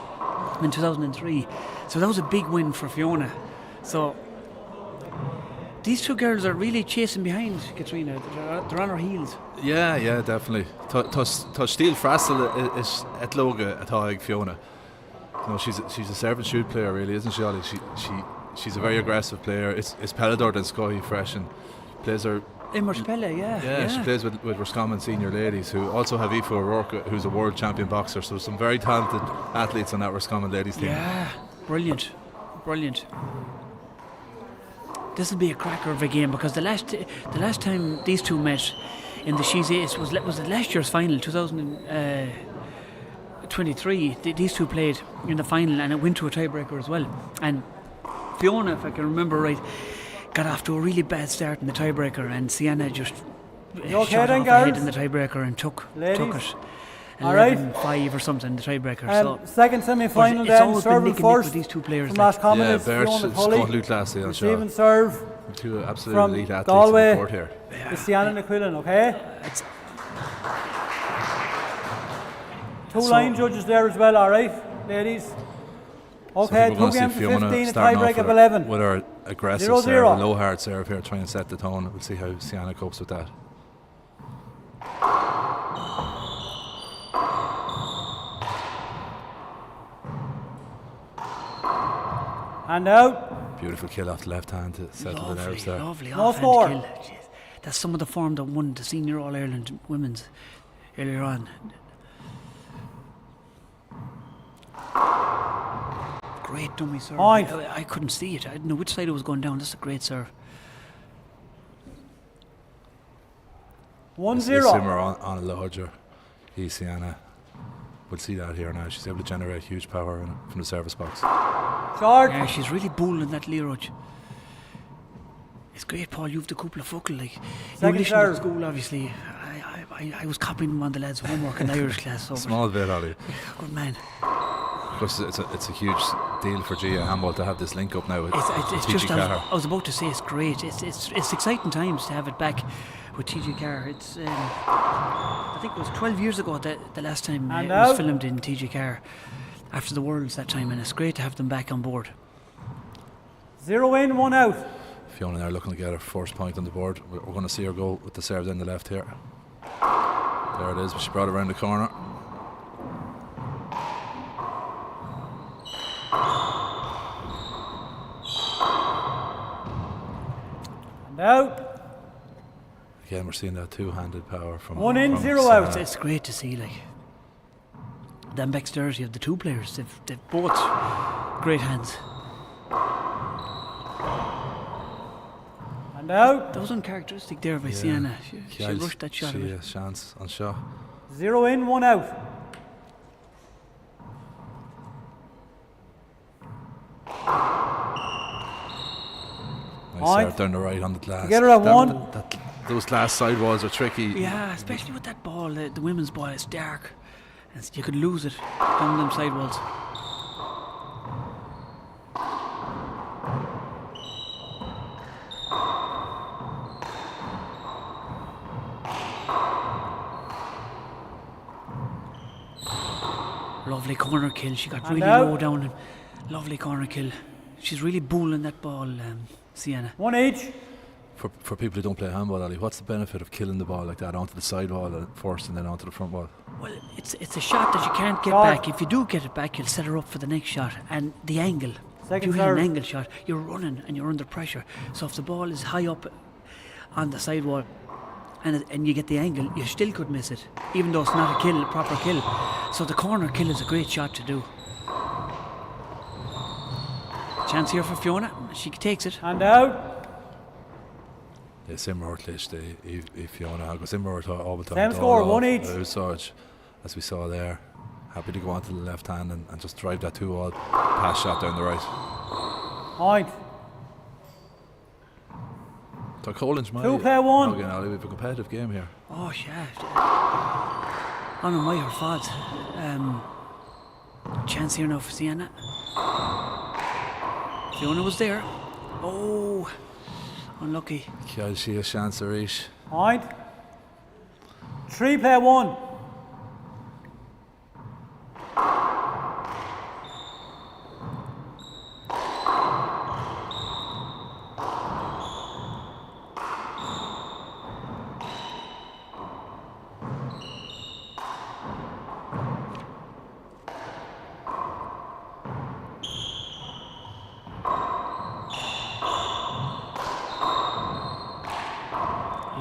in 2003. So that was a big win for Fiona. So these two girls are really chasing behind Katrina. They're on her heels. Yeah, definitely. Touch steel frastal is at loga at Fiona. You know, she's a serve and shoot player, really, isn't she, Ollie? She's a very aggressive player. It's Pellador than Scoy fresh, and plays her. Pelle, yeah. She plays with Roscommon senior ladies, who also have Aoife O'Rourke, who's a world champion boxer. So some very talented athletes on that Roscommon ladies team. Yeah, brilliant. This will be a cracker of a game, because the last time these two met in the She's Ace was last year's final, 2023. These two played in the final, and it went to a tiebreaker as well. And Fiona, if I can remember right, got off to a really bad start in the tiebreaker, and Sienna just shot off ahead in the tiebreaker and took it 11-5 or something in the tiebreaker. So second semi-final then, serving first with these two players. Bert's Scotland Classy, I'm sure. Receiving serve Two absolute from elite athletes Galway in the court here. is Sienna Quillen, okay? Two line judges there as well, alright, ladies? Okay, 2 games to 15, a tiebreak of 11. With our aggressive 0-0. serve, a low hard serve here, trying to set the tone. We'll see how Sienna copes with that. Hand out. Beautiful kill off the left hand to settle the nerves there. Lovely No offhand score. kill. Jeez. That's some of the form that won the Senior All-Ireland Women's earlier on. Great dummy serve. I couldn't see it. I didn't know which side it was going down. That's a great serve. 1-0. Simmer on a larger. Sienna. We'll see that here now. She's able to generate huge power from the service box. Short. Yeah, she's really bullying that Liathróid. It's great, Paul. You've the couple of focal. Like, you listen to school, obviously. I was copying them on the lads' homework in the Irish class. Small bit, Ollie. Good man. Of course, it's a huge deal for Gia Handball to have this link up now with It's TG just, Carr. I was about to say, it's great. It's exciting times to have it back with TG Carr. It's I think it was 12 years ago the last time it was filmed in TG Carr after the Worlds that time, and it's great to have them back on board. 0 in, 1 out. Fiona now looking to get her first point on the board. We're going to see her go with the serve down the left here. There it is. She brought it around the corner. And out. Again, we're seeing that two-handed power from 1 in, from 0 Sarah. out. It's great to see, like, them dexterity of the two players. They've both great hands. And And out. That was uncharacteristic there by Ceannais. She rushed that shot a bit. Chance on shot. 0 in, 1 out. Nice start down the right on the glass. Together at 1. Those glass sidewalls are tricky. Yeah, especially with that ball, the women's ball, it's dark. And you could lose it down them sidewalls. Lovely corner kill. She got really low down. And lovely corner kill. She's really bowling that ball, Ceannais. 1 each. For people who don't play handball, Ali, what's the benefit of killing the ball like that onto the sidewall first and then onto the front wall? Well, it's a shot that you can't get back. If you do get it back, you'll set her up for the next shot. And the angle. If you hit an angle shot, you're running and you're under pressure. So if the ball is high up on the sidewall and you get the angle, you still could miss it, even though it's not a kill, a proper kill. So the corner kill is a great shot to do. Chance here for Fiona. She takes it. And out. Det er Simmer i Fiona Hago. Simmer all the time. Same score, 1 each. Sarge, as we saw there. Happy to go onto the left hand and just drive that 2-all pass shot down the right. Point. So Colin's my 2 play 1. again, Ali, we have a competitive game here. Oh, yeah. On my her fault. Chance here now for Ceannais. Fiona was there. Oh, unlucky. Kiel she a chance to reach. Point. 3 play 1.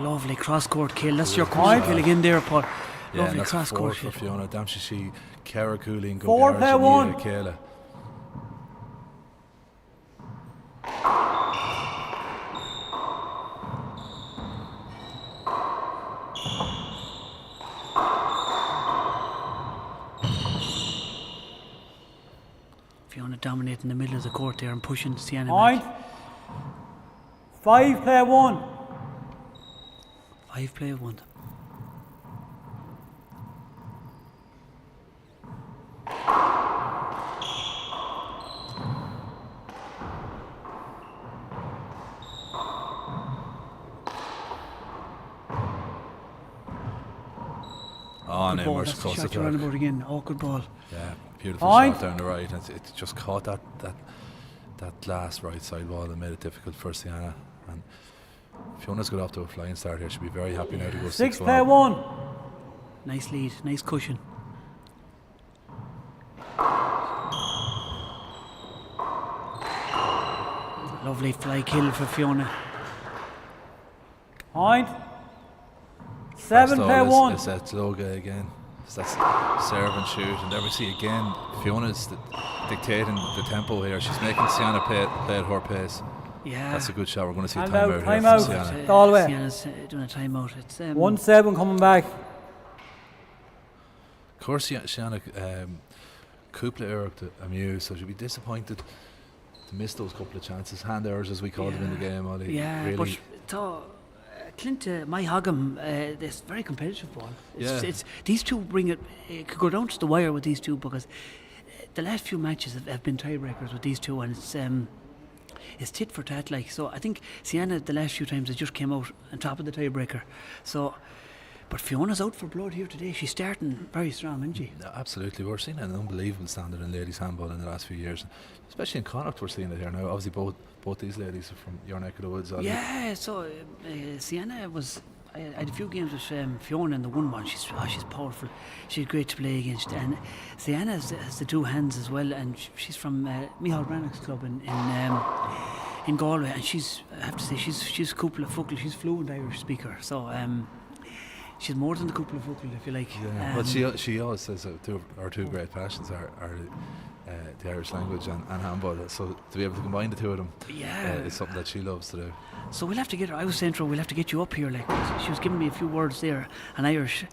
Lovely cross-court kill. That's your corner kill again there, Paul. Yeah, Lovely that's cross-court for kill. Fiona. Damn, she Cara Cooling, 4 play 1. Kayla. Fiona dominating the middle of the court there and pushing Ceannais Point. back. 5 play 1. 5 play 1. Oh, Good no, ball. we're That's the close shot to you're on that. about again. Oh, good ball. Yeah, beautiful Point. shot down the right. And it just caught that last right side wall and made it difficult for Ceannais. And Fiona's got off to a flying start here. She'll be very happy now to go 6 6-1. play 1. Nice lead. Nice cushion. Lovely fly kill for Fiona. Point. 7 play 1. It's that Loga again. It's that serve and shoot. And there we see again, Fiona's dictating the tempo here. She's making Ceannais play at her pace. Yeah. That's a good shot. We're going to see a Timeout, timeout here timeout. from Ceannais. Galway. Ceannais doing a timeout. It's 1-7 coming back. Of course, Ceannais couple error to Amuse, so she'll be disappointed to miss those couple of chances. Hand errors, as we call them in the game, Ollie. Yeah, really. but Clint, my Hogham, this very competitive ball. It's these two bring it. It could go down to the wire with these two because the last few matches have been tiebreakers with these two, and it's tit for tat. Like, so, I think Ceannais the last few times has just came out on top of the tiebreaker. So, but Fiona's out for blood here today. She's starting very strong, isn't she? No, absolutely. We're seeing an unbelievable standard in ladies handball in the last few years, especially in Connacht. We're seeing it here now. Obviously, both these ladies are from your neck of the woods, Ollie. Yeah, so Ceannais was. I had a few games with Fiona in the 1-1. She's powerful. She's great to play against. And Ceannais has the two hands as well. And she's from Micheál Brannock's club in Galway. And I have to say, she's Cúpla Focal. She's fluent Irish speaker. So she's more than the Cúpla Focal, if you like. Yeah, but she always says that her two great passions are the Irish language and handball. So to be able to combine the two of them Yeah. is something that she loves to do. So we'll have to get her. I was saying to her, we'll have to get you up here. Like, she was giving me a few words there, in Irish.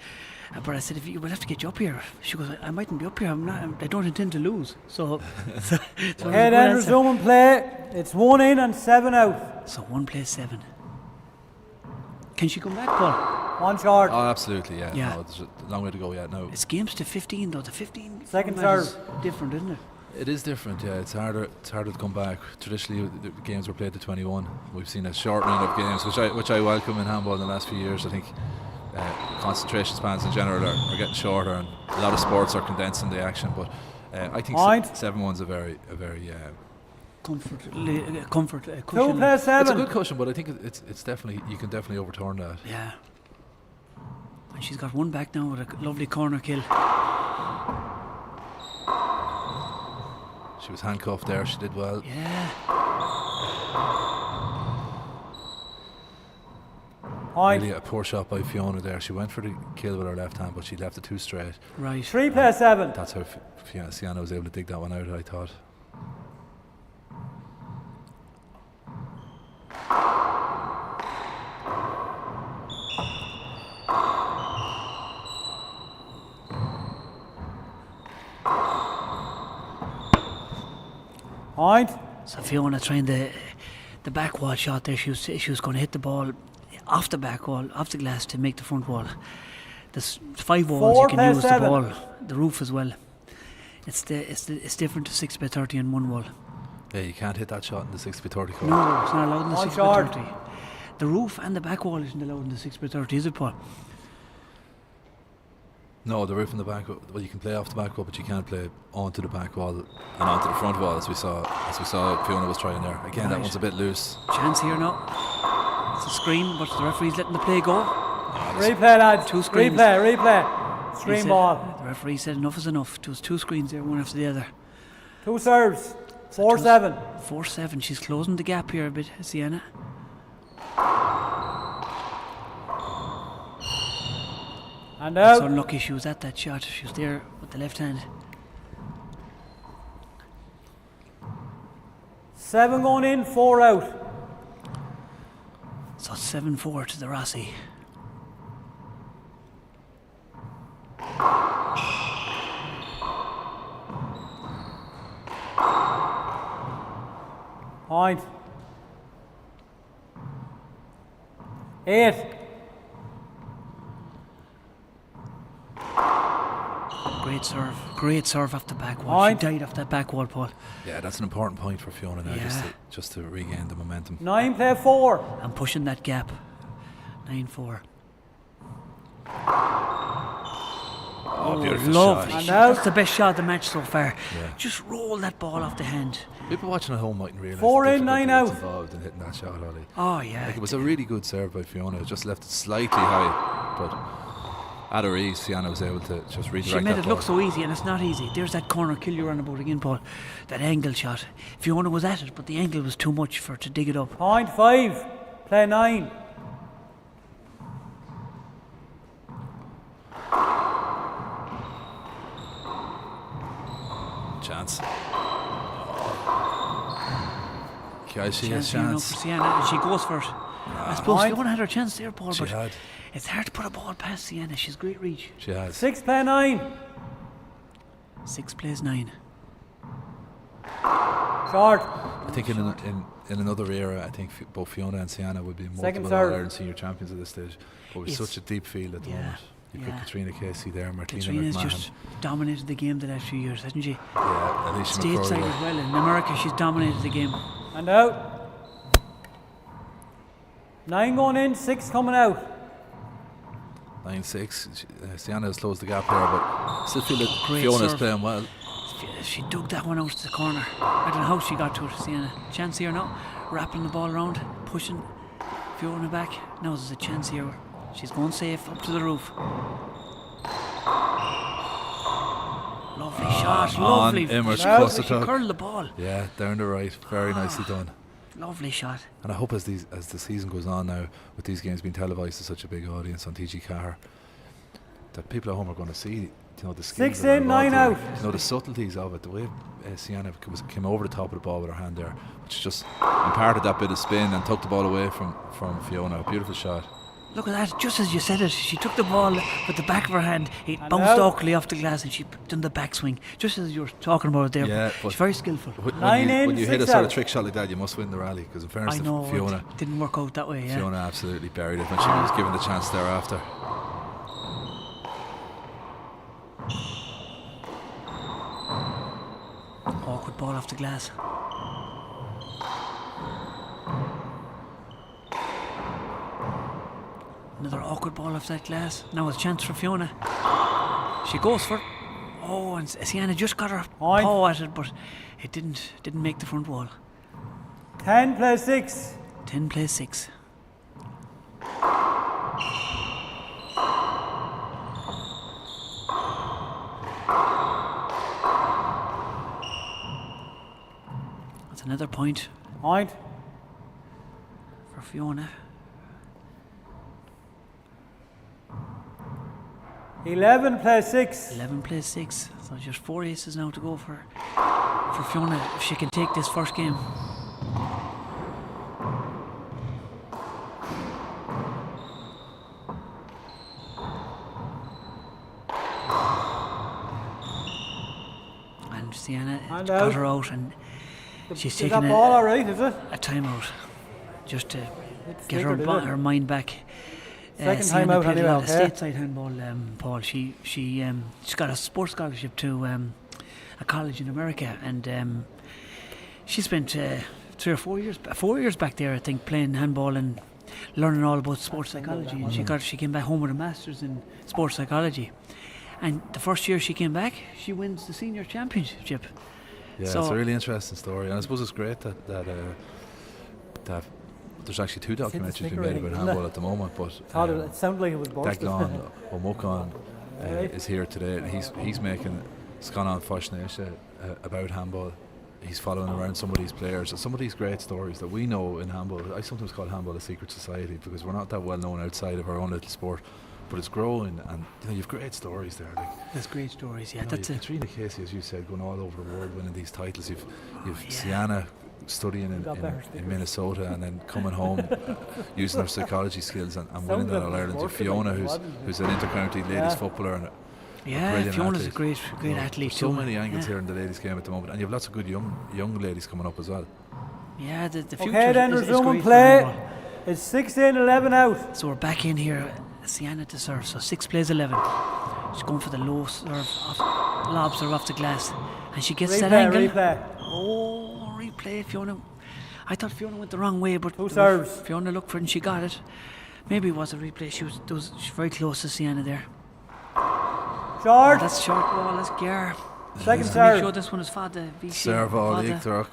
But I said, we'll have to get you up here. She goes, I mightn't be up here. I don't intend to lose. So Okay, then resume and play. It's 1 in and 7 out. So 1 plays 7. Can she come back, Paul? 1 short. Oh, absolutely, yeah. Yeah. No, there's a long way to go yet. No, It's games to 15, though. The 15 Second format is serve. different, isn't it? it is different. Yeah, it's harder. It's harder to come back. Traditionally, the games were played to 21. We've seen a shortening of games, which I welcome in handball in the last few years. I think concentration spans in general are getting shorter, and a lot of sports are condensing the action. But I think Point. 7-1's a very Comfort Two cushion. plays it's a 7. good cushion, but I think it's definitely, you can definitely overturn that. Yeah. And she's got one back now with a lovely corner kill. She was handcuffed there. She did well. Yeah. Point. Really a poor shot by Fiona there. She went for the kill with her left hand, but she left it too straight. Right. 3 plays 7. That's how Ceannais was able to dig that one out, I thought. Point. So Fiona trying the back wall shot there. She was going to hit the ball off the back wall, off the glass to make the front wall. There's 5 walls 4 you can plays use the 7. ball, the roof as well. It's different to 6x30 and 1 wall. Yeah, you can't hit that shot in the 6x30 court. No, it's not allowed in the One 6x30. The roof and the back wall isn't allowed in the 6x30, is it, Paul? No, the roof and the back. Well, you can play off the back wall, but you can't play onto the back wall and onto the front wall, as we saw Fiona was trying there. Again, that Right. one's a bit loose. Chance here now. It's a screen, but the referee's letting the play go. Replay, lads. 2 screens. Replay. He Screen said- ball. The referee said enough is enough. There was 2 screens there, one after the other. 2 serves. 4-7. 4-7. She's closing the gap here a bit, Sienna. And It's out. unlucky she was at that shot. She was there with the left hand. 7 going in, 4 out. So 7-4 to the Rossi. Point. 8. Great serve off the back wall. Point. She died off that back wall, Paul. Yeah, that's an important point for Fiona now, Yeah. just to regain the momentum. 9 play 4. And pushing that gap. 9-4. Oh, beautiful Lovely. shot. And out. That's the best shot of the match so far. Yeah. Just roll that ball off the hand. People watching at home mightn't realise 4 the in, 9 difficulty that's out. involved in hitting that shot, Ollie. Oh, yeah. Like, it was a really good serve by Fiona. It just left it slightly high, but at her ease, Fiona was able to just redirect She made that it look ball. so easy, and it's not easy. There's that corner kill you're on about again, Paul. That angle shot. Fiona was at it, but the angle was too much for her to dig it up. Point 5. Play 9. Chance. Okay, she has Chance here now chance. for Sienna, and she goes for it. I suppose Point. Fiona had her chance there, Paul, She but had. it's hard to put a ball past Sienna. She's great reach. She has. 6 play 9. 6 plays 9. Short. I think in another era, I think both Fiona and Sienna would be Second multiple serve. All-Ireland senior champions at this stage. But with It's- such a deep field at the yeah, moment. You put yeah. Katrina Casey there, Martina Katrina's McMahon. just dominated the game the last few years, hasn't she? Yeah, Alicia Stateside McCrory. as well. In America, she's dominated the game. And out. 9 going in, 6 coming out. 9-6. Sienna has closed the gap here, but I still feel that Great Fiona's serve. playing well. She dug that one out to the corner. I don't know how she got to it, Sienna. Chance here now. Wrapping the ball around, pushing Fiona back. Now there's a chance here. She's going safe up to the roof. Lovely shot, lovely. Immer's She cluster she tuck. curled the ball. Yeah, down the right. Very nicely done. Lovely shot. And I hope as the season goes on now, with these games being televised to such a big audience on TG Car, that people at home are going to see the skills 6 that are in, 9 involved out. here. The subtleties of it, the way Ceannais came over the top of the ball with her hand there, which just imparted that bit of spin and took the ball away from Fiona. A beautiful shot. Look at that, just as you said it, she took the ball with the back of her hand, it And bounced out. awkwardly off the glass and she done the backswing, just as you were talking about it there. Yeah, but She's very skillful. Nine in, when you hit a 6 sort of out. trick shot like that, you must win the rally, because in fairness I to know, Fiona, it didn't work out that way, yeah. Fiona absolutely buried it when she was given the chance thereafter. Awkward ball off the glass. Another awkward ball off that glass. Now a chance for Fiona. She goes for it. Oh, and Ceannais just got her Point. paw at it, but it didn't make the front wall. 10 plays 6. 10 plays 6. That's another point Point. for Fiona. 11 plays 6. 11 plays 6. So just 4 aces now to go for Fiona if she can take this first game. And Ceannais And got out. her out, and she's Is taking that ball a alright, is it? timeout just to It's get stickered, is it? her mind back. Second Ceannais time out played anyway, a lot of okay. stateside handball, Paul. She's got a sports scholarship to a college in America, and she spent 3 or 4 years, 4 years back there, I think, playing handball and learning all about sports psychology. And she came back home with a master's in sports psychology. And the first year she came back, she wins the senior championship. Yeah, So- it's a really interesting story, and I suppose it's great that there's actually 2 documentaries being sticker made ring, about isn't handball it? at the moment. But Thought it sounded like it was bursted. Daglan O'Muchan Right. is here today, and he's making Scanán Fascination about handball. He's following around some of these players, some of these great stories that we know in handball. I sometimes call handball a secret society because we're not that well known outside of our own little sport, but it's growing, and you've great stories there. Like, That's great stories, yeah. you know, That's you've it. Katrina Casey, as you said, going all over the world winning these titles. You've yeah. Ceannais studying Got better in stickers. Minnesota and then coming home using her psychology skills and winning Sounds that like All Ireland. it You've was Fiona, working, who's wasn't it? who's an intercounty ladies Yeah. footballer and Yeah, brilliant Fiona's a athlete. great You know, athlete there's so too. many angles Yeah. here in the ladies' game at the moment, and you have lots of good young ladies coming up as well. Yeah, the future Okay, then is resuming great for play. handball. It's 6 in, 11 out. So we're back in here. Ceannais to serve. So 6 plays 11. She's going for the low serve, lob serve off the glass, and she gets that angle. Replay. Oh, replay. Fiona. I thought Fiona went the wrong way, but Who serves? Fiona looked for it and she got it. Maybe it was a replay. She's very close to Ceannais there. Short. That's short ball. That's Gar. Second Make serve. sure this one is Fada. Serve all Liathróid.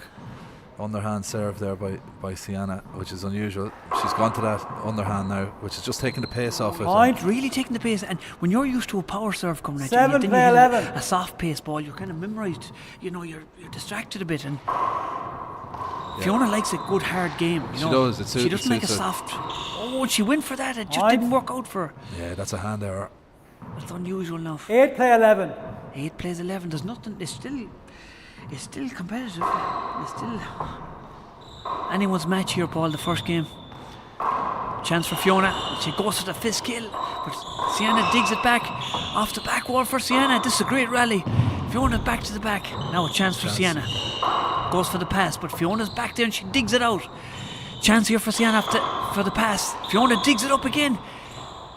Underhand serve there by Ceannais, which is unusual. She's gone to that underhand now, which is just taking the pace off it. Point. Really taking the pace, and when you're used to a power serve coming at you, 7 then play you hit 11. a soft pace ball, you're kind of memorised. You know, you're distracted a bit, and Fiona likes a good hard game. You She know? does, She it doesn't like a suits her. soft. Oh, and she went for that. It just Point. didn't work out for her. Yeah, that's a hand error. It's unusual enough. 8 play 11. 8 plays 11. There's nothing. It's still competitive. It's still anyone's match here, Paul. The first game. Chance for Fiona. She goes for the fist kill, but Ceannais digs it back off the back wall for Ceannais. This is a great rally. Fiona back to the back. Now a chance for Ceannais. Goes for the pass, but Fiona's back there and she digs it out. Chance here for Ceannais for the pass. Fiona digs it up again.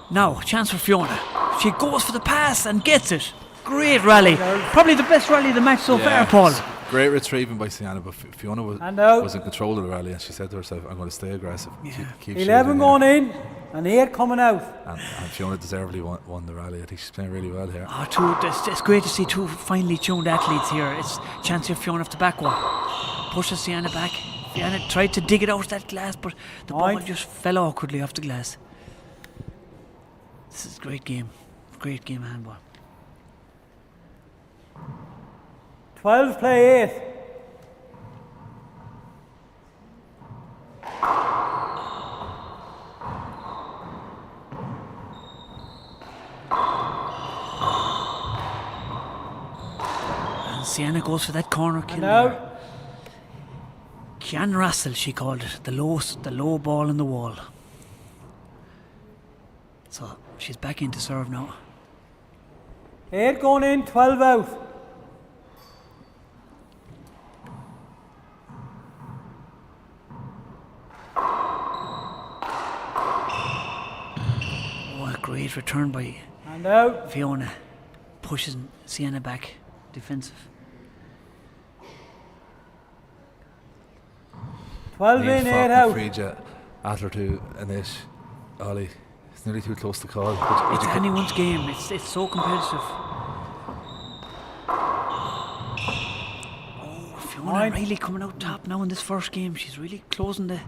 Now chance for Fiona. She goes for the pass and gets it. Great rally. Probably the best rally of the match so far, Paul. Great retrieving by Ceannais, but Fiona And out. was in control of the rally, and she said to herself, "I'm going to stay aggressive. Yeah. Keep 11 shooting going here." in and 8 coming out. And Fiona deservedly won the rally. I think she's playing really well here. It's great to see 2 finely tuned athletes here. It's chance here Fiona off the back wall. Pushes Ceannais back. Ceannais tried to dig it out of that glass, but the ball Point. just fell awkwardly off the glass. This is a great game. Great game of handball. 12 play 8. Sienna goes for that corner kill. And there. out. Ceannais, she called it, the low ball in the wall. So she's back into serve now. 8 going in, 12 out. Oh, a great return by And out. Fiona. Pushes Sienna back, defensive. 12 in, 8 out. Frida, Atler to Anish, Ollie. It's nearly too close to call. It's anyone's game. It's so competitive. Oh, Fiona Right. really coming out top now in this first game. She's really closing the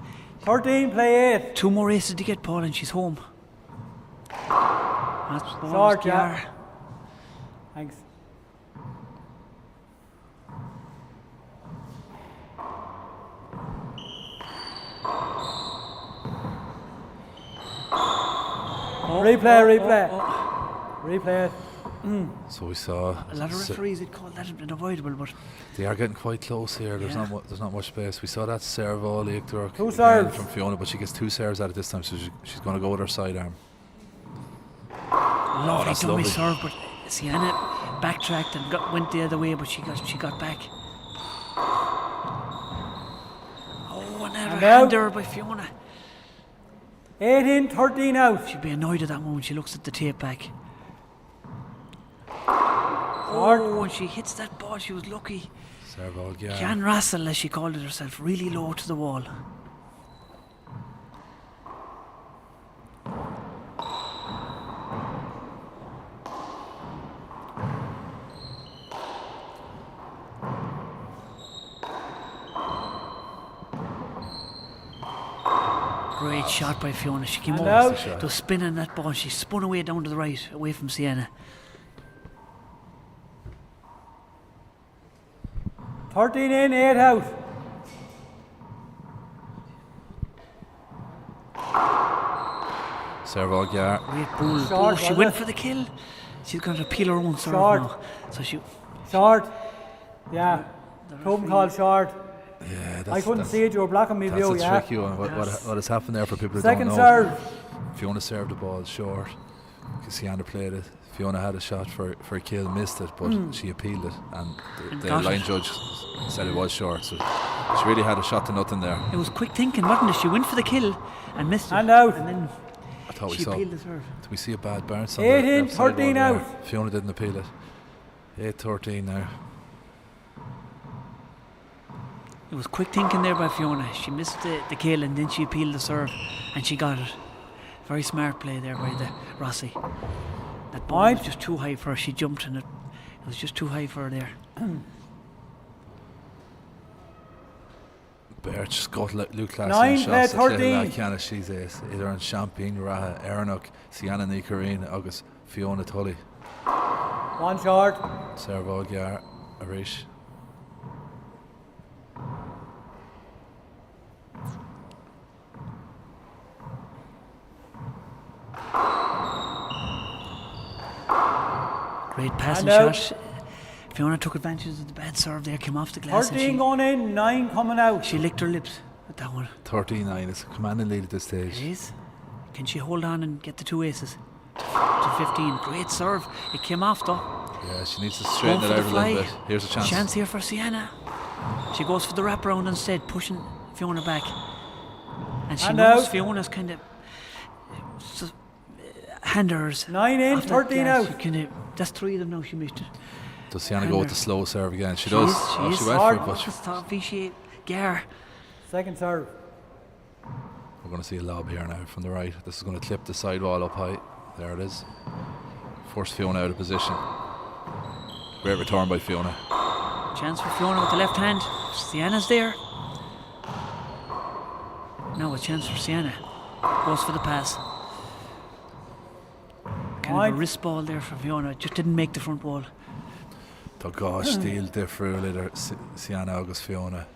13, play 8. 2 more races to get, Paul, and she's home. That's the Short, one, yeah. Thanks. Replay. Replay it. So we saw. A lot of referees would call that unavoidable, but They are getting quite close here. There's Yeah. there's not much space. We saw that serve all Liathróid Two serves. from Fiona, but she gets 2 serves out of this time, so she's going to go with her sidearm. lovely that's dummy lovely. serve. But Sienna backtracked and went the other way, but she got back. Oh, another And out. hander by Fiona. 8 in, 13 out. She'd be annoyed at that moment. She looks at the tape back. Short. Oh, and she hits that ball. She was lucky. Serve all, yeah. Ceannais, as she called it herself, really low to the wall. Great shot by Fiona. She came And over. out. There was spin on that ball. She spun away down to the right, away from Sienna. 13 in, 8 out. Serve all, yeah. Great bull. Short, Oh, she was went it? for the kill. She's going to peel her own serve Short. now. So she. Short. Yeah. Token called short. Yeah, I couldn't see it, you were blocking me That's view, a yeah. tricky one. What has happened there for people who Second don't know? serve. Fiona served the ball short. Sienna played it. Fiona had a shot for a kill, missed it, but she appealed it, and the got line it. judge said it was short. So she really had a shot to nothing there. It was quick thinking, wasn't it? She went for the kill and missed it. And out. And then I thought we she saw. appealed the serve. Did we see a bad bounce on 8 the in, left side 13 wall there? out. Fiona didn't appeal it. 8-13 now. It was quick thinking there by Fiona. She missed the kill and then she appealed the serve and she got it. Very smart play there by the Rossi. That ball was just too high for her. She jumped and it was just too high for her there. Birch, got Luke Class 9 shots. play 13. Ceannais, she's either in Champagne, Raha, Erenach, Sienna Nicarine, August, Fiona Tully. 1 short. Serve all, yeah. Arish. Great passing And out. shot. Fiona took advantage of the bad serve there, came off the glass. 13 And going in, 9 coming out. she licked her lips with that one. 39. It's a commanding lead at this It stage. is. Can she hold on and get the 2 aces? To 15. Great serve. It came off though. Yeah, she needs to straighten Going it for out the a little fly. bit. Here's a chance. Chance here for Sienna. She goes for the wraparound instead, pushing Fiona back. And she And knows out. Fiona's kind of handers. 9 in, off that 13 glass. out. She kinda, that's 3 of them now. She missed it. Does Sienna go with the slow serve again? She does. She Oh, is. she went for it, but Just thought she Gar. Second serve. we're going to see a lob here now from the right. This is going to clip the sidewall up high. There it is. Force Fiona out of position. Great return by Fiona. Chance for Fiona with the left hand. Sienna's there. Now a chance for Sienna. Goes for the pass. Kind of Right. a wrist ball there for Fiona. Just didn't make the front wall. Oh gosh, steal different leader Sienna August Fiona.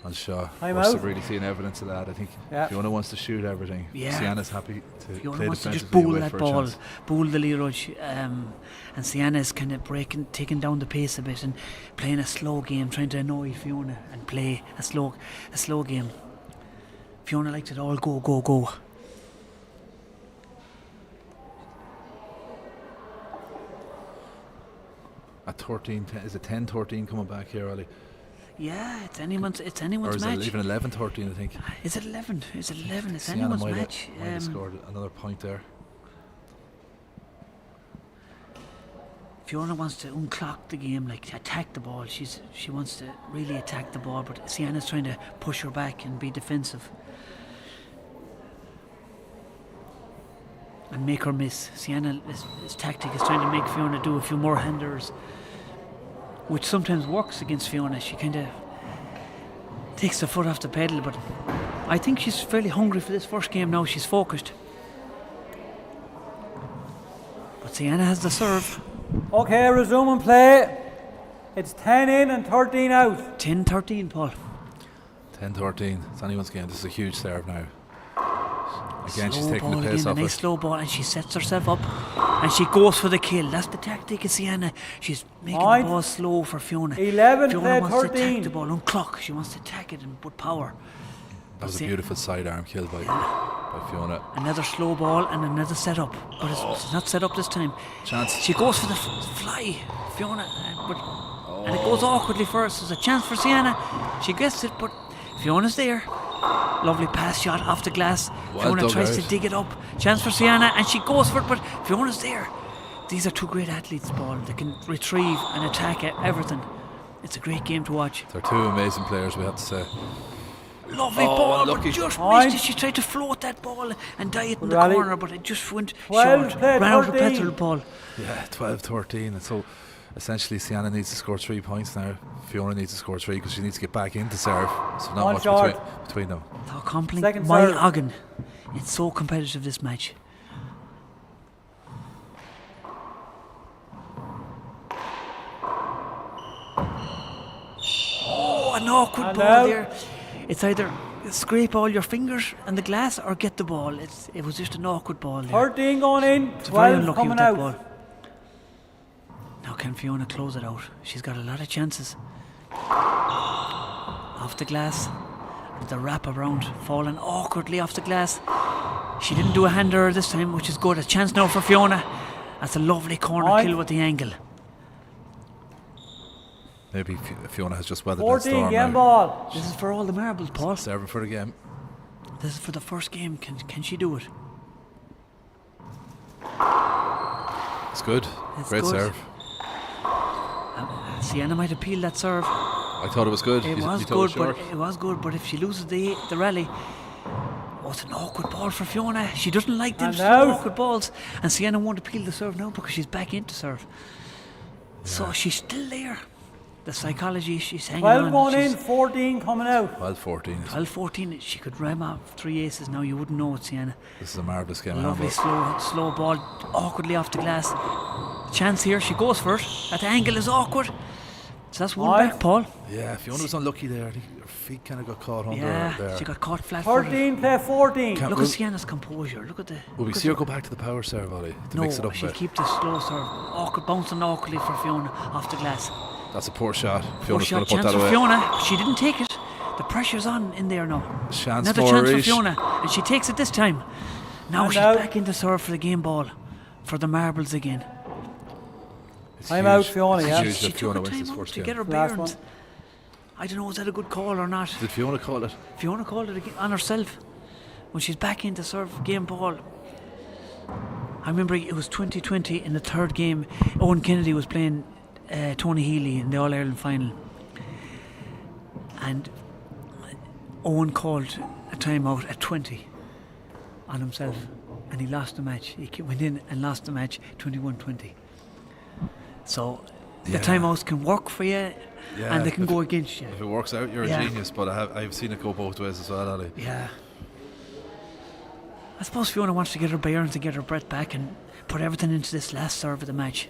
on Shaw. I'm We're out. still really seeing evidence of that. I think Yeah. Fiona wants to shoot everything. Yeah. Ceannais happy to Fiona play wants to just defensively bowl and wait that for a ball, chance. bowl the Liathróid, and Ceannais kind of taking down the pace a bit and playing a slow game, trying to annoy Fiona and play a slow game. Fiona likes it all go, go, go. At 13, is it 10-13 coming back here, Ollie? Yeah, it's anyone's Or is match. it even 11-13, I think? Is it 11? Is it 11? It's Ceannais anyone's might match. have scored another point there. Fiona wants to unclock the game, like attack the ball. She wants to really attack the ball, but Ceannais trying to push her back and be defensive and make her miss. Ceannais' tactic is trying to make Fiona do a few more handers, which sometimes works against Fiona. She kind of takes the foot off the pedal, but I think she's fairly hungry for this first game now. She's focused. But Ceannais has the serve. Okay, resuming play. It's 10 in and 13 out. 10-13, Paul. 10-13. It's anyone's game. This is a huge serve now. Again, she's Slow taking ball the pace again, off a nice it. slow ball, and she sets herself up and she goes for the kill. That's the tactic of Ceannais. She's making Point. the ball slow for Fiona. 11 Fiona play wants to 13. attack the ball, unclock. She wants to attack it and put power. That was a See- beautiful sidearm kill by Fiona. Another slow ball and another setup, but it's not set up this time. Chance. She goes for the fly, Fiona, and it goes awkwardly first. There's a chance for Ceannais. She gets it, but Fiona's there. Lovely pass shot off the glass. Well Fiona dug tries out. to dig it up. Chance for Ceannais, and she goes for it, but Fiona's there. These are two great athletes, Paul. They can retrieve and attack everything. It's a great game to watch. They're two amazing players, we have to say. Lovely Oh, ball, but unlucky. just Point. missed it. She tried to float that ball and die it in the Rally. corner, but it just went 12 short. play Ran out of 13. petrol, Paul. Yeah, 12-13. And so essentially Ceannais needs to score 3 points now. Fiona needs to score 3 because she needs to get back into serve. So not One much short. between them. Tá complete Second my serve. agin. It's so competitive, this match. Oh, an awkward And ball now- there. It's either scrape all your fingers and the glass or get the ball. It was just an awkward ball there. 13 going in, It's very 12 unlucky coming with that out. ball. Now can Fiona close it out? She's got a lot of chances. Off the glass. The wrap around, falling awkwardly off the glass. She didn't do a hander this time, which is good. A chance now for Fiona. That's a lovely corner Point. kill with the angle. Maybe Fiona has just weathered that 14 storm game now. ball. This is for all the marbles, Paul. Serving for the game. This is for the first game. Can she do it? It's good. It's Great good. serve. Sienna might appeal that serve. I thought it was good. It You was thought good, short? but it was good. But if she loses the rally, oh, it's an awkward ball for Fiona. She doesn't like them And slow, out. awkward balls. And Sienna won't appeal the serve now because she's back into serve. So she's still there. The psychology, she's hanging 12 on. going She's in, 14 coming out. 12-14. 12-14. She could ram off 3 aces now. You wouldn't know it, Sienna. This is a marvellous game. of Lovely handball. slow ball, awkwardly off the glass. Chance here. She goes for it. That angle is awkward. So that's one Right. back, Paul. Yeah, Fiona was unlucky there. I think her feet kind of got caught under Yeah, there. she got caught flat-footed. 13 play 14. Can't- Look will- at Sienna's composure. Look at the. Will we look at see her the- go back to the power serve, Ollie, to No, mix it up a she'll bit? keep the slow serve. Awkward, bouncing awkwardly for Fiona off the glass. That's a poor shot. Poor Fiona's going shot, to put chance that for away. Fiona. She didn't take it. The pressure's on in there now. Chance Another for chance for Rish. Fiona, and she takes it this time. Now And she's out. back into serve for the game ball, for the marbles again. It's I'm huge. out, Fiona, It's yeah. huge She that took Fiona her wins this time out first to game. get her Last bearings. one. I don't know, is that a good call or not? Did Fiona call it? Fiona called it again on herself when she's back into serve game ball. I remember it was 2020 in the third game. Owen Kennedy was playing Tony Healy in the All Ireland final, and Owen called a timeout at 20 on himself, and he lost the match. He went in and lost the match 21-20. So the Yeah. timeouts can work for you, Yeah, and they can if go against you. If it works out, you're Yeah. a genius, but I've seen it go both ways as well, Ollie. Yeah. I suppose Fiona wants to get her bearings and get her breath back and put everything into this last serve of the match.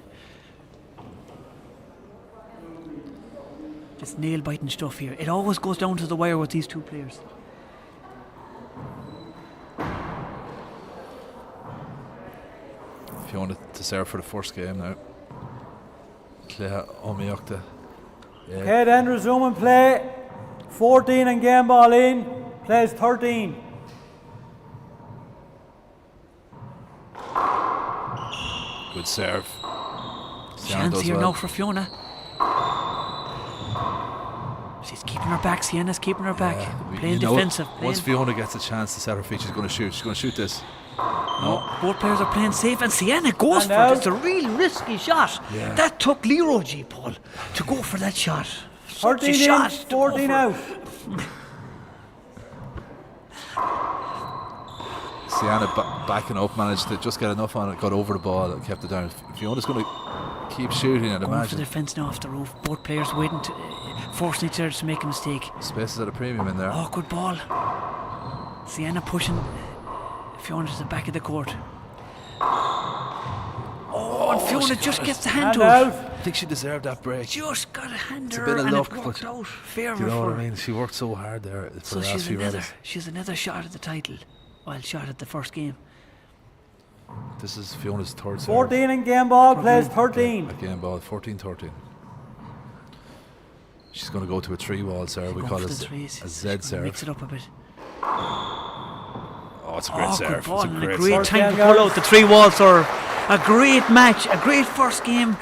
It's nail-biting stuff here. It always goes down to the wire with these two players. Fiona to serve for the first game now. Cluiche Omiocta. Okay, then resuming play. 14 and game ball in. Plays 13. Good serve. Chance here now for Fiona. She's keeping her back. Sienna's keeping her back. Playing defensive. Once Fiona gets a chance to set her feet, she's going to shoot. She's going to shoot this. No, both players are playing safe, and Sienna goes for it. It's a real risky shot. Yeah. That took Leroy G. Paul to go for that shot. 13 in, 14 out. Sienna backing up, managed to just get enough on it, got over the ball and kept it down. Fiona's going to keep shooting, I'd Going for imagine. the defence now off the roof. Both players waiting to forcing each other to make a mistake. Space is at a premium in there. Oh, good ball. Sienna pushing Fiona to the back of the court. Oh, and Fiona just gets the hand to her. I think she deserved that break. Just got a hand to a her bit of and luck, it worked but out. Fair Do you know for what I her. mean? She worked so hard there for So the last few rounds. she's another shot at the title. Well, shot at the first game. This is Fiona's third serve. 14 in game ball. Plays 13. Again, ball 14-13. She's going to go to a 3-wall serve. We Going call for it the a threes. Z She's gonna serve. Mix it up a bit. Oh, it's a great serve. Good ball It's a and great a great serve. time to pull out the 3-wall serve. A great match, a great first game,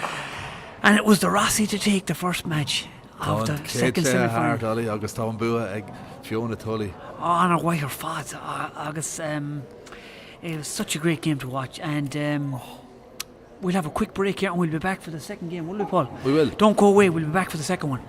and it was the Rossi to take the first match of the second semi-final. Ollie, August Tom Bua, Fiona Tully. Oh, and a whiter fought. August, it was such a great game to watch, and we'll have a quick break here, and we'll be back for the second game, will we, Paul? We will. Don't go away. We'll be back for the second one.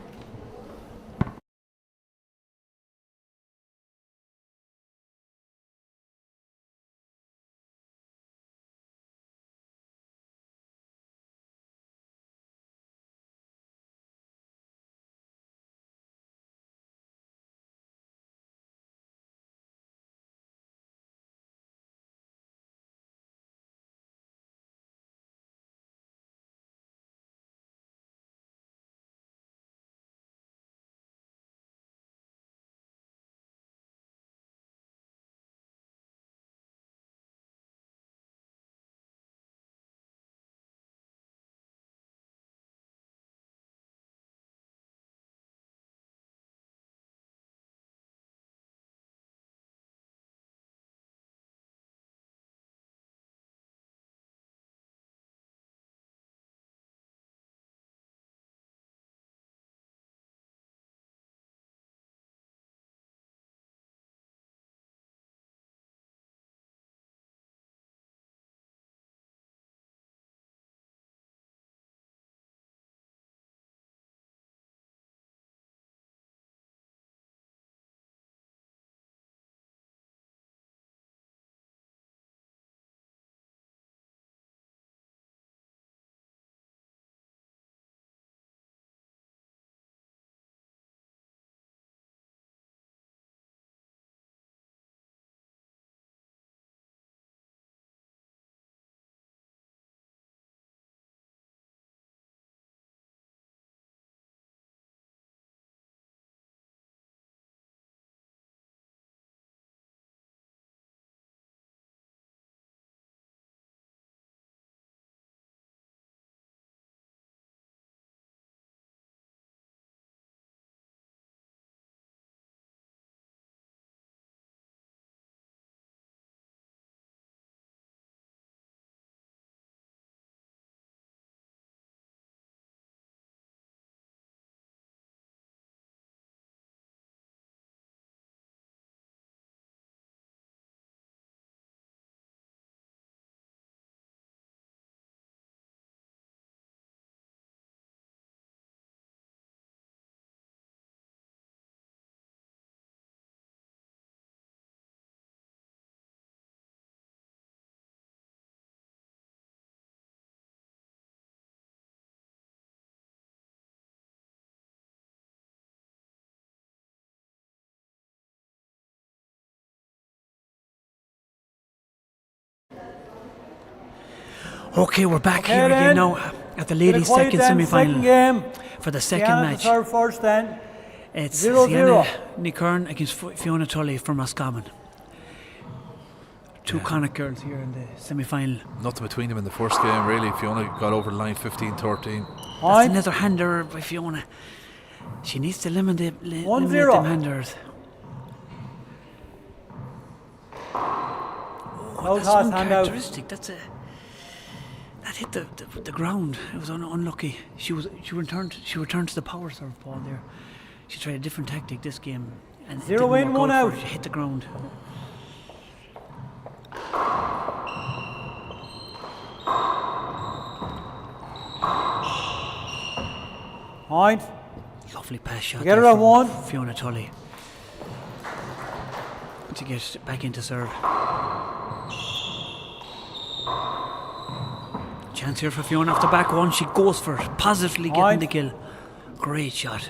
Okay, we're back here again now. At the ladies' second Second semi-final game. for the second Ceannais to match. serve first then. It's 0-0. Sienna Nicurn against Fiona Tully from Roscommon. Two Connacht girls here in the semi-final. Nothing between them in the first game, really. Fiona got over the line 15-13. That's another hander by Fiona. She needs to eliminate them 1-0. handers. No That's toss, hand out. uncharacteristic. That hit the ground. It was unlucky. She returned to the power serve ball there. She tried a different tactic this game, and it 0 didn't in, work 1 out for out. her. She hit the ground. Point. Lovely pass shot. Get her there at from 1. Fiona Tully to get back into serve. Chance here for Fiona off the back one. She goes for it, positively getting Point. the kill. Great shot.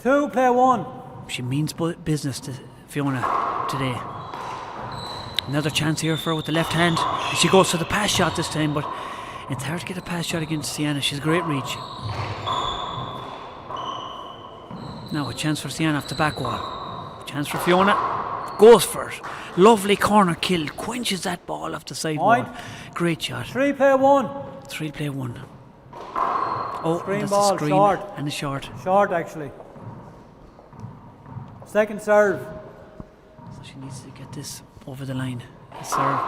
2, play 1. She means business to Fiona today. Another chance here for her with the left hand. She goes for the pass shot this time, but it's hard to get a pass shot against Sienna. She's a great reach. Now a chance for Sienna off the back wall. Chance for Fiona. Goes for it. Lovely corner kill. Quenches that ball off the side wall. Great shot. 3, play 1. 3 play 1. Oh, Screen that's ball, a screen short. and a short. Short actually. Second serve. So she needs to get this over the line. The serve.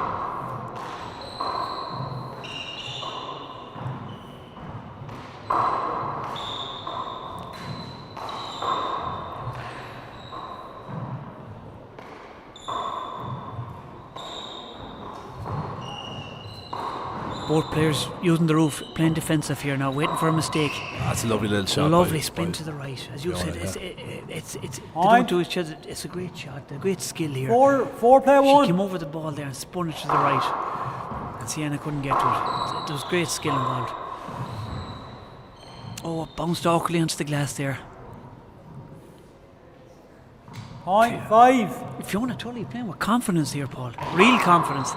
Both players using the roof, playing defensive here now, waiting for a mistake. That's a lovely little shot. Lovely spin to the right, as you said. It's they don't do each other. It's a great shot, a great skill here. 4, play 1. She came over the ball there and spun it to the right, and Sienna couldn't get to it. There was great skill involved. Oh, it bounced awkwardly onto the glass there. Point 5. Fiona Tully playing with confidence here, Paul. Real confidence.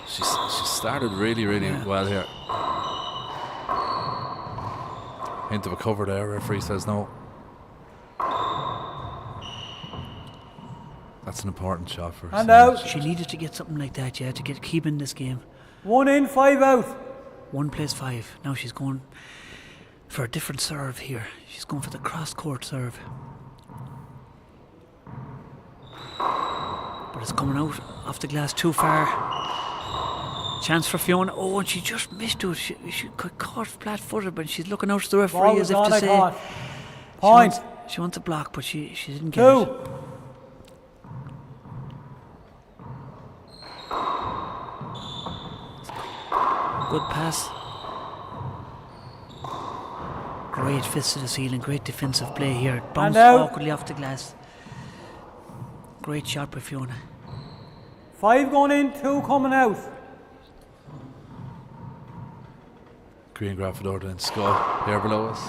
She started really well here. Hint of a cover there, referee says no. That's an important shot for her. And out. She needed to get something like that, yeah, to keep in this game. 1 in, 5 out. 1 plays 5. Now she's going for a different serve here. She's going for the cross-court serve. But it's coming out off the glass too far. Chance for Fiona. Oh, and she just missed it. She got caught flat-footed, but she's looking out to the referee Ball as was if on, to I say thought. Point. she wants a block, but she didn't get 2. it. Good pass. Great fist to the ceiling. Great defensive play here. It bounced out. awkwardly off the glass. Great shot by Fiona. 5 going in, 2 coming out. Green Graffador and Scott here below us.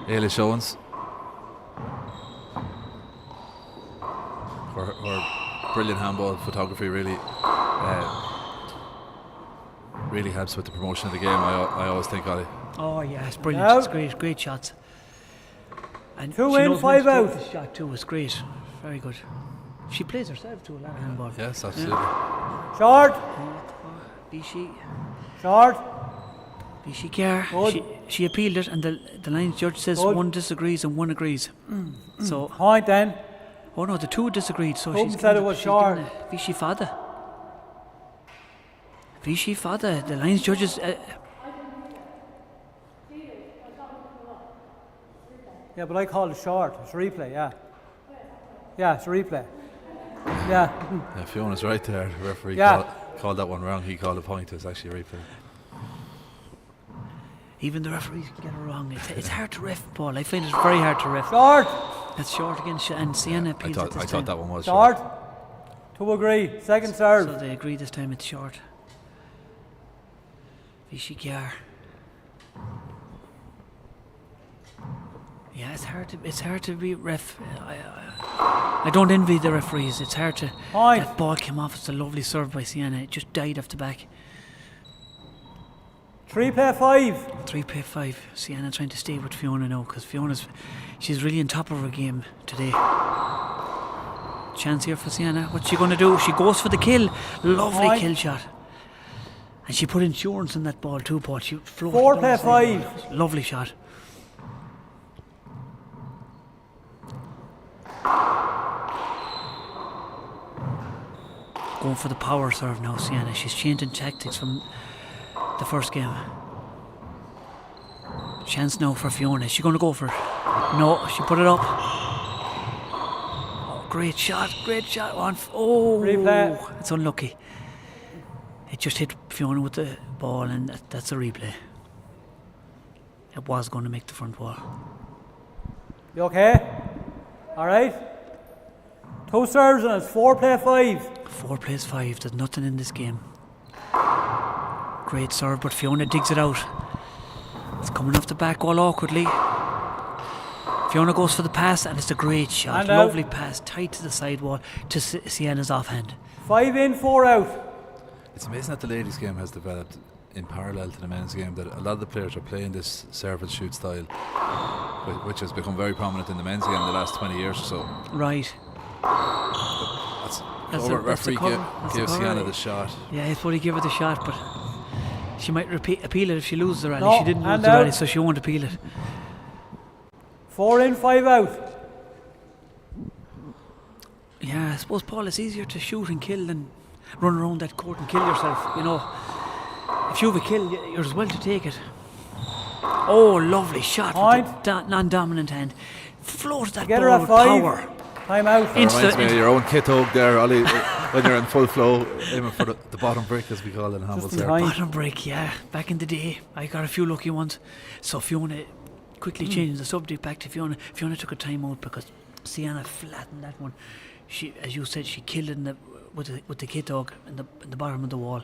Ailish Owens. Her brilliant handball photography really helps with the promotion of the game. I always think, Ollie. Oh yeah, it's brilliant. Out. It's great, great shots. And 2 she in, knows 5 when to take out. the shot too. It's great, very good. She plays herself to a lot of handball. Yes, absolutely. Short. Vichy Short. Care. Good. She appealed it, and the line judge says Good. 1 disagrees and 1 agrees. So, Point then. oh no, the 2 disagreed. So Hogan she's said given it was she's short. given a Vichy Fada. Vichy Fada. The lines judges. Yeah, but I called it short. It's replay, yeah. Yeah, it's replay. Yeah. Yeah, Fiona's right there. The referee Yeah. called that one wrong. He called a point. It was actually a replay. Even the referees can get it wrong. It's hard to ref, Paul. I find it very hard to ref. Short. That's short again, and Sienna I appeals thought it this I time. thought that one was Short. To agree. Second serve. So they agree this time it's short. Vichy Care. Yeah, it's hard to be ref. I don't envy the referees. It's hard to. Point. That ball came off. It's a lovely serve by Sienna. It just died off the back. 3 play 5. 3 play 5. Ceannais trying to stay with Fiona now because she's really on top of her game today. Chance here for Ceannais. What's she going to do? She goes for the kill. Lovely kill shot. And she put insurance in that ball too, Paul. She floated 4 down play the side. 5. Lovely shot. Going for the power serve now, Ceannais. She's changing tactics from the first game. Chance now for Fiona. Is she going to go for it? No, she put it up. Oh, great shot, great shot. Replay. It's unlucky. It just hit Fiona with the ball, and that's a replay. It was going to make the front wall. You okay? Alright. 2 serves and it's 4 play 5. 4 plays 5. There's nothing in this game. Great serve, but Fiona digs it out. It's coming off the back wall awkwardly. Fiona goes for the pass, and it's a great shot. And lovely pass, tight to the side wall to Ceannais' offhand. 5 in, 4 out. It's amazing that the ladies' game has developed in parallel to the men's game, that a lot of the players are playing this serve and shoot style, which has become very prominent in the men's game in the last 20 years or so. Right. That's the referee gave Ceannais the shot. Yeah, he's probably give her the shot, but she might appeal it if she loses the rally. No, she didn't lose and the rally, out. so she won't appeal it. 4 in, 5 out. Yeah, I suppose, Paul, it's easier to shoot and kill than run around that court and kill yourself. You know, if you have a kill, you're as well to take it. Oh, lovely shot with the non-dominant hand. Floated that Get her ball at with 5. power. Time out. It reminds me of your own kit hug there, Ollie, when you're in full flow, aiming for the bottom brick, as we call it in handball. Bottom break, yeah. Back in the day, I got a few lucky ones. So Fiona quickly changed the subject back to Fiona. Fiona took a time out because Ceannais flattened that one. She, as you said, she killed it with the kit hug in the bottom of the wall.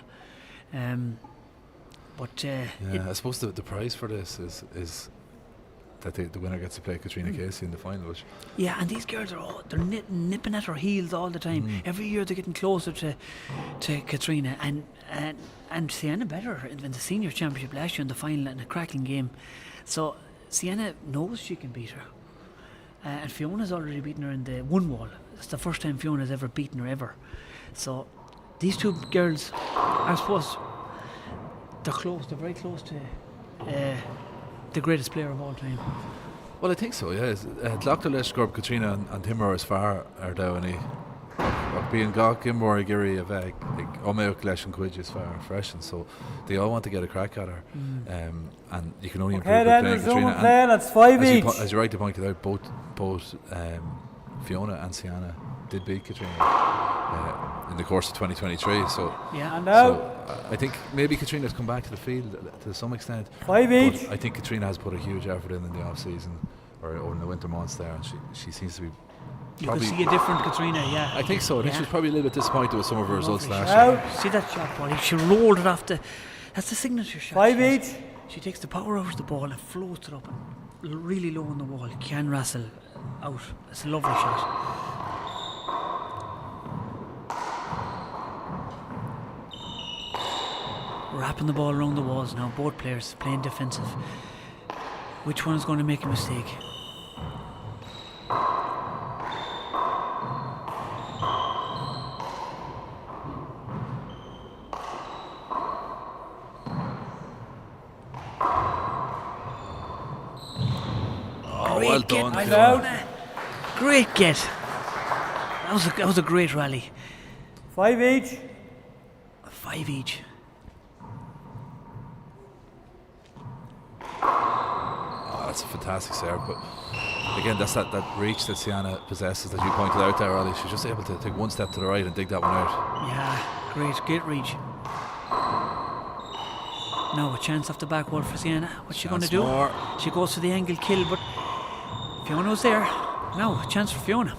I suppose the prize for this is that the winner gets to play Katrina Casey in the final. Yeah, and these girls they're nipping at her heels all the time. Every year they're getting closer to Katrina, and Ceannais better in the senior championship last year in the final in a cracking game. So Ceannais knows she can beat her, and Fiona's already beaten her in the one wall. It's the first time Fiona's ever beaten her ever. So these two girls, I suppose, they're close. They're very close to the greatest player of all time. Well, I think so, yeah. Dr. Leathcheannais, Katrina and Timor as far are down any being Gawk, Gimor, Giri, Aveg, Omeok, Lesh and Cluiche is far fresh, and so they all want to get a crack at her. And you can only improve by playing Katrina. And that's 5 each. As you rightly pointed out, both Fiona and Ceannais did beat Katrina in the course of 2023. So yeah, so I think maybe Katrina's come back to the field to some extent. 5 each. I think Katrina has put a huge effort in the off season or in the winter months there, and she seems to be. You can see a different Katrina, yeah. I think so. I think she was probably a little bit disappointed with some of her results last year. See that shot, Paul? She rolled it off that's the signature shot. 5 each. She takes the power out of the ball and floats it up and really low on the wall. Can wrestle out. It's a lovely shot. Wrapping the ball around the walls now. Both players playing defensive. Which one is going to make a mistake? Well done, Fiona. Great get. That was a great rally. 5 each. 5 each. Oh, that's a fantastic serve, but again, that's that reach that Ceannais possesses that you pointed out there, Ollie. She's just able to take one step to the right and dig that one out. Yeah, great reach. Now a chance off the back wall for Ceannais. What's she going to do? More. She goes for the angle kill, but Fiona was there. Now a chance for Fiona.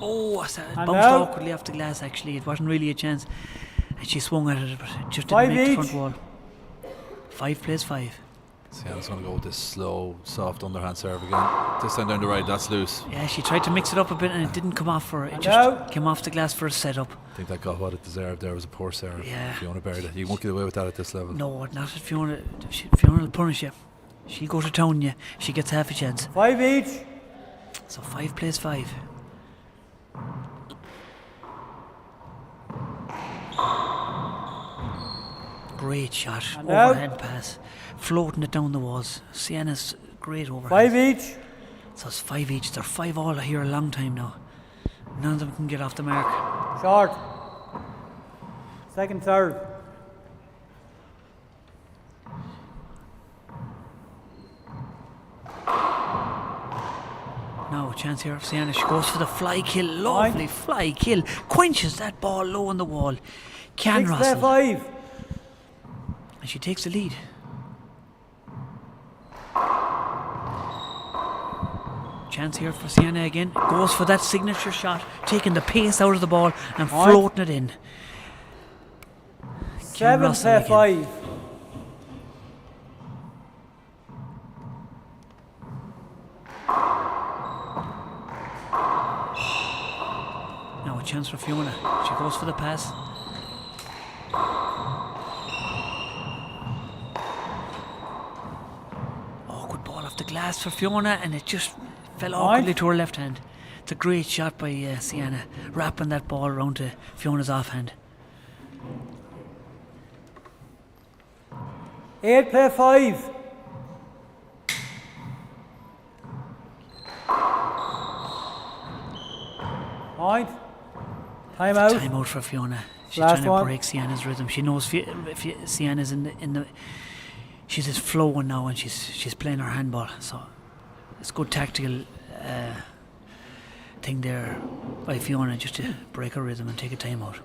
Oh, it bounced awkwardly off the glass. Actually, it wasn't really a chance, and she swung at it, but it just didn't make the front wall. 5 plays 5. Sienna's going to go with this slow, soft underhand serve again. This time down the right, that's loose. Yeah, she tried to mix it up a bit and it didn't come off for her. It And just out. came off the glass for a setup. I think that got what it deserved. There was a poor serve. Yeah. Fiona buried it. You won't get away with that at this level. No, not if Fiona. Fiona will punish you. She'll go to town you. She gets half a chance. 5 each. So 5 plays 5. Great shot. And out. Overhand pass. Floating it down the walls. Sienna's great overhand. 5 each. So it's 5 each. They're 5 all here a long time now. None of them can get off the mark. Short. Second serve. Now a chance here of Sienna. She goes for the fly kill. Lovely fly kill. Quenches that ball low on the wall. 6 Can play Russell. 5. And she takes the lead. Chance here for Sienna again. Goes for that signature shot, taking the pace out of the ball and floating it in. 7 Russell play again. 5. Now a chance for Fiona. She goes for the pass. Oh, good ball off the glass for Fiona, and it just fell awkwardly to her left hand. It's a great shot by Sienna, wrapping that ball around to Fiona's offhand. 8 play 5. Point. Time out. Time out for Fiona. She's Last trying to one. break Sienna's rhythm. She knows Sienna's in the. She's just flowing now, and she's playing her handball. So it's good tactical thing there by Fiona just to break her rhythm and take a time out.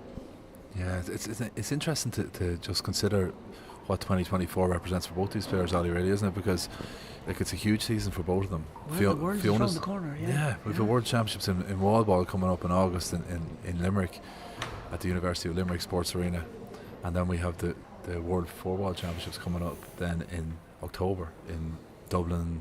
Yeah, it's interesting to just consider what 2024 represents for both these players, Ollie, really, isn't it? Because like it's a huge season for both of them. Well, the world is around the corner, yeah. We've the World Championships in wall ball coming up in August in Limerick at the University of Limerick Sports Arena, and then we have the World Four Ball Championships coming up then in October in Dublin,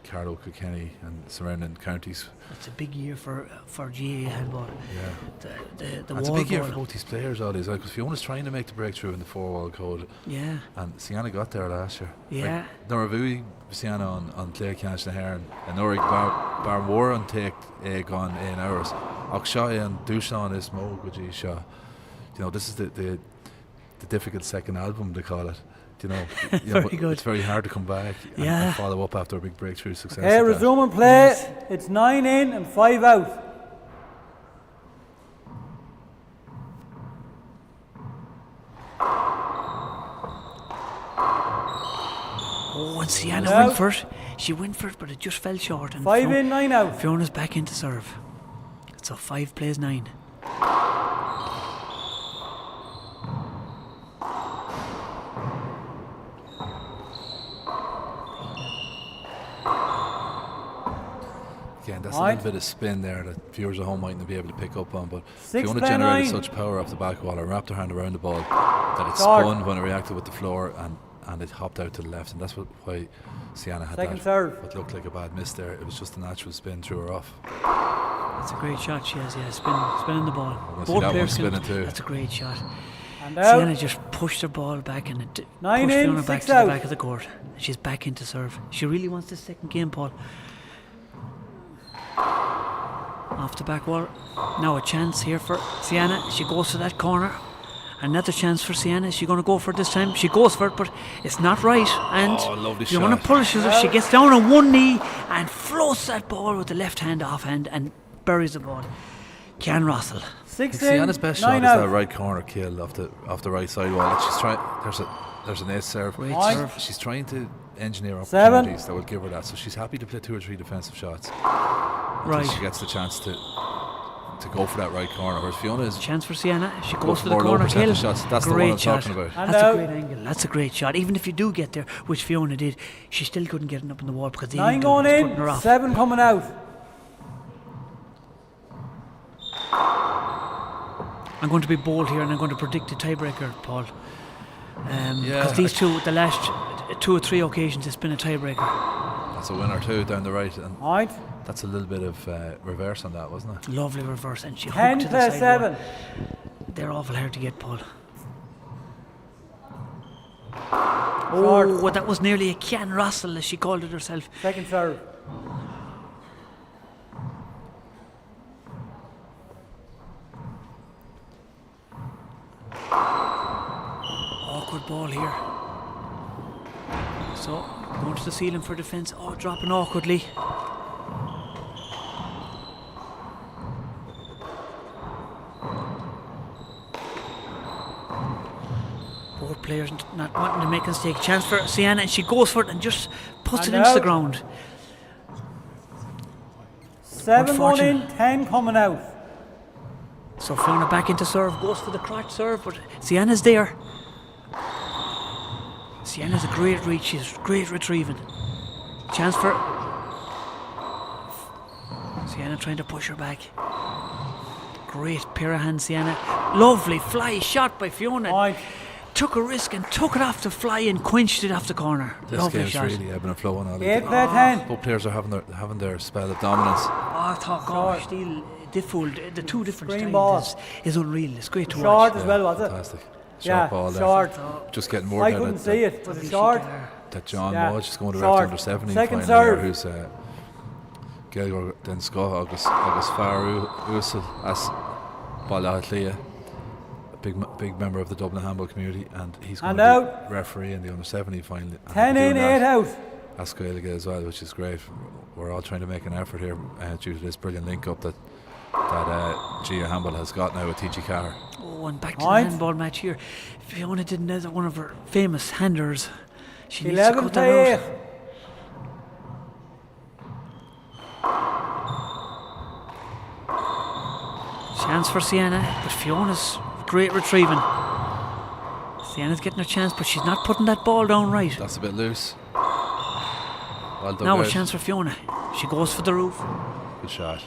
Carlow, Kilkenny and surrounding counties. It's a big year for GAA handball. Yeah. The It's a wall big year ball. for both these players, Ollie, because Fiona's trying to make the breakthrough in the four-wall code, Yeah. and Sienna got there last year. Yeah. Noravui Sienna on Leathcheannais na Hair and Norig Bar War on take gone in hours. Oscailte and Dushan is Mo Guji Shah. You know, this is the difficult second album, they call it. You know, Very but good. it's very hard to come back and follow up after a big breakthrough success. Okay, like that. resume and play. It's 9 in and 5 out. Oh, and Sienna Yeah. went for it. She went for it, but it just fell short. And 5 in, 9 out. Fiona's back into serve. So 5 plays 9. Again, that's a Right. little bit of spin there that viewers at home mightn't be able to pick up on, but 6 Fiona play generated 9. such power off the back wall and wrapped her hand around the ball that it Short. spun when it reacted with the floor and it hopped out to the left, and that's why Sienna had Second that serve. what looked like a bad miss there. It was just a natural spin through her off. That's a great shot she has, yeah. Spinning the ball. wanna see that one players spinning too. That's a great shot. And Sienna out. just pushed her ball back and it 9 pushed in, Fiona back 6 to the out. back of the court. She's back into serve. She really wants this second game, Paul. Off the back wall. Now a chance here for Sienna. She goes to that corner. Another chance for Sienna. Is she going to go for it this time? She goes for it, but it's not right. And Oh, lovely Fiona shot. punishes her. She gets down on one knee and floats that ball with the left hand offhand and buries the ball. Cian Russell. 6 in, Sienna's best 9 shot is out. that right corner kill off the right side wall. She's trying. There's an ace serve. Great Right. serve. She's trying to engineer 7. opportunities that will give her that. So she's happy to play 2 or 3 defensive shots until Right. she gets the chance to go for that right corner. Whereas Fiona is Chance for Sienna. She Go goes for for the more low corner percentage kill. shots. That's the great one I'm shot. talking about. And That's out. a great angle. That's a great shot. Even if you do get there, which Fiona did, she still couldn't get it up on the wall because the 9 angle going was putting her in, off. 7 coming out. I'm going to be bold here and I'm going to predict a tiebreaker, Paul. Yeah, Because these two, the last 2 or 3 occasions it's been a tiebreaker. That's a winner too down the right, and Point. that's a little bit of reverse on that, wasn't it? Lovely reverse, and she 10 hooked to the play side. 7. They're awful hard to get, Paul. Short. Oh, that was nearly a can wrestle, as she called it herself. Second serve. Awkward ball here. So, going to the ceiling for defence. Oh, dropping awkwardly. Both players not wanting to make a mistake. Chance for Ceannais, and she goes for it and just puts And it into the out. ground. 7 going in, Unfortunate. 10 coming out. So Fiona back into serve, goes for the crotch serve, but Ceannais there. Ceannais a great reach, she's great retrieving. Chance for Ceannais trying to push her back. Great pair of hands, Ceannais. Lovely fly shot by Fiona. Point. Took a risk and took it off the fly and quenched it off the corner. This Lovely game's shot. really ebbing and flowing. 8 play 10. Both players are having their spell of dominance. Oh, I thought, gosh, the two different Screen styles ball. is unreal. It's great to Short watch. as well, was it? Fantastic. Short Yeah, ball there. short. Just getting more I down couldn't at see it. Was it Probably short? she there. that John Yeah. Mudge is going to Short. direct under 17 Second final serve. here, who's Gaeilgeoir den Sco agus Fear Uasal as Liathróid, a big member of the Dublin handball community, and he's going And to out. be referee in the under 17 final. 10 in, 8 out. Oscailte as well, which is great. We're all trying to make an effort here due to this brilliant link up that Gia Handball has got now with TG Carr. Oh, and back to Point. the handball match here. Fiona did another one of her famous handers. She needs to 11 cut play that 8. out. Chance for Ceannais, but Fiona's great retrieving. Ceannais getting her chance, but she's not putting that ball down right. That's a bit loose. Well done, Now a guys. chance for Fiona. She goes for the roof. Good shot.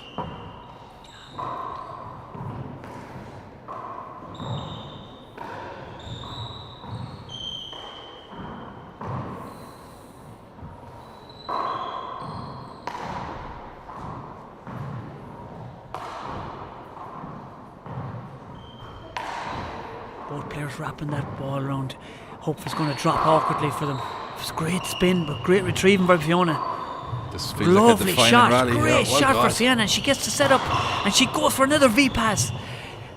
Both players wrapping that ball around. Hope it's going to drop awkwardly for them. It's great spin, but great retrieving by Fiona. This feels like a Lovely defining shot, rally here. great Well shot done. for Ceannais, and she gets the set up and she goes for another V pass.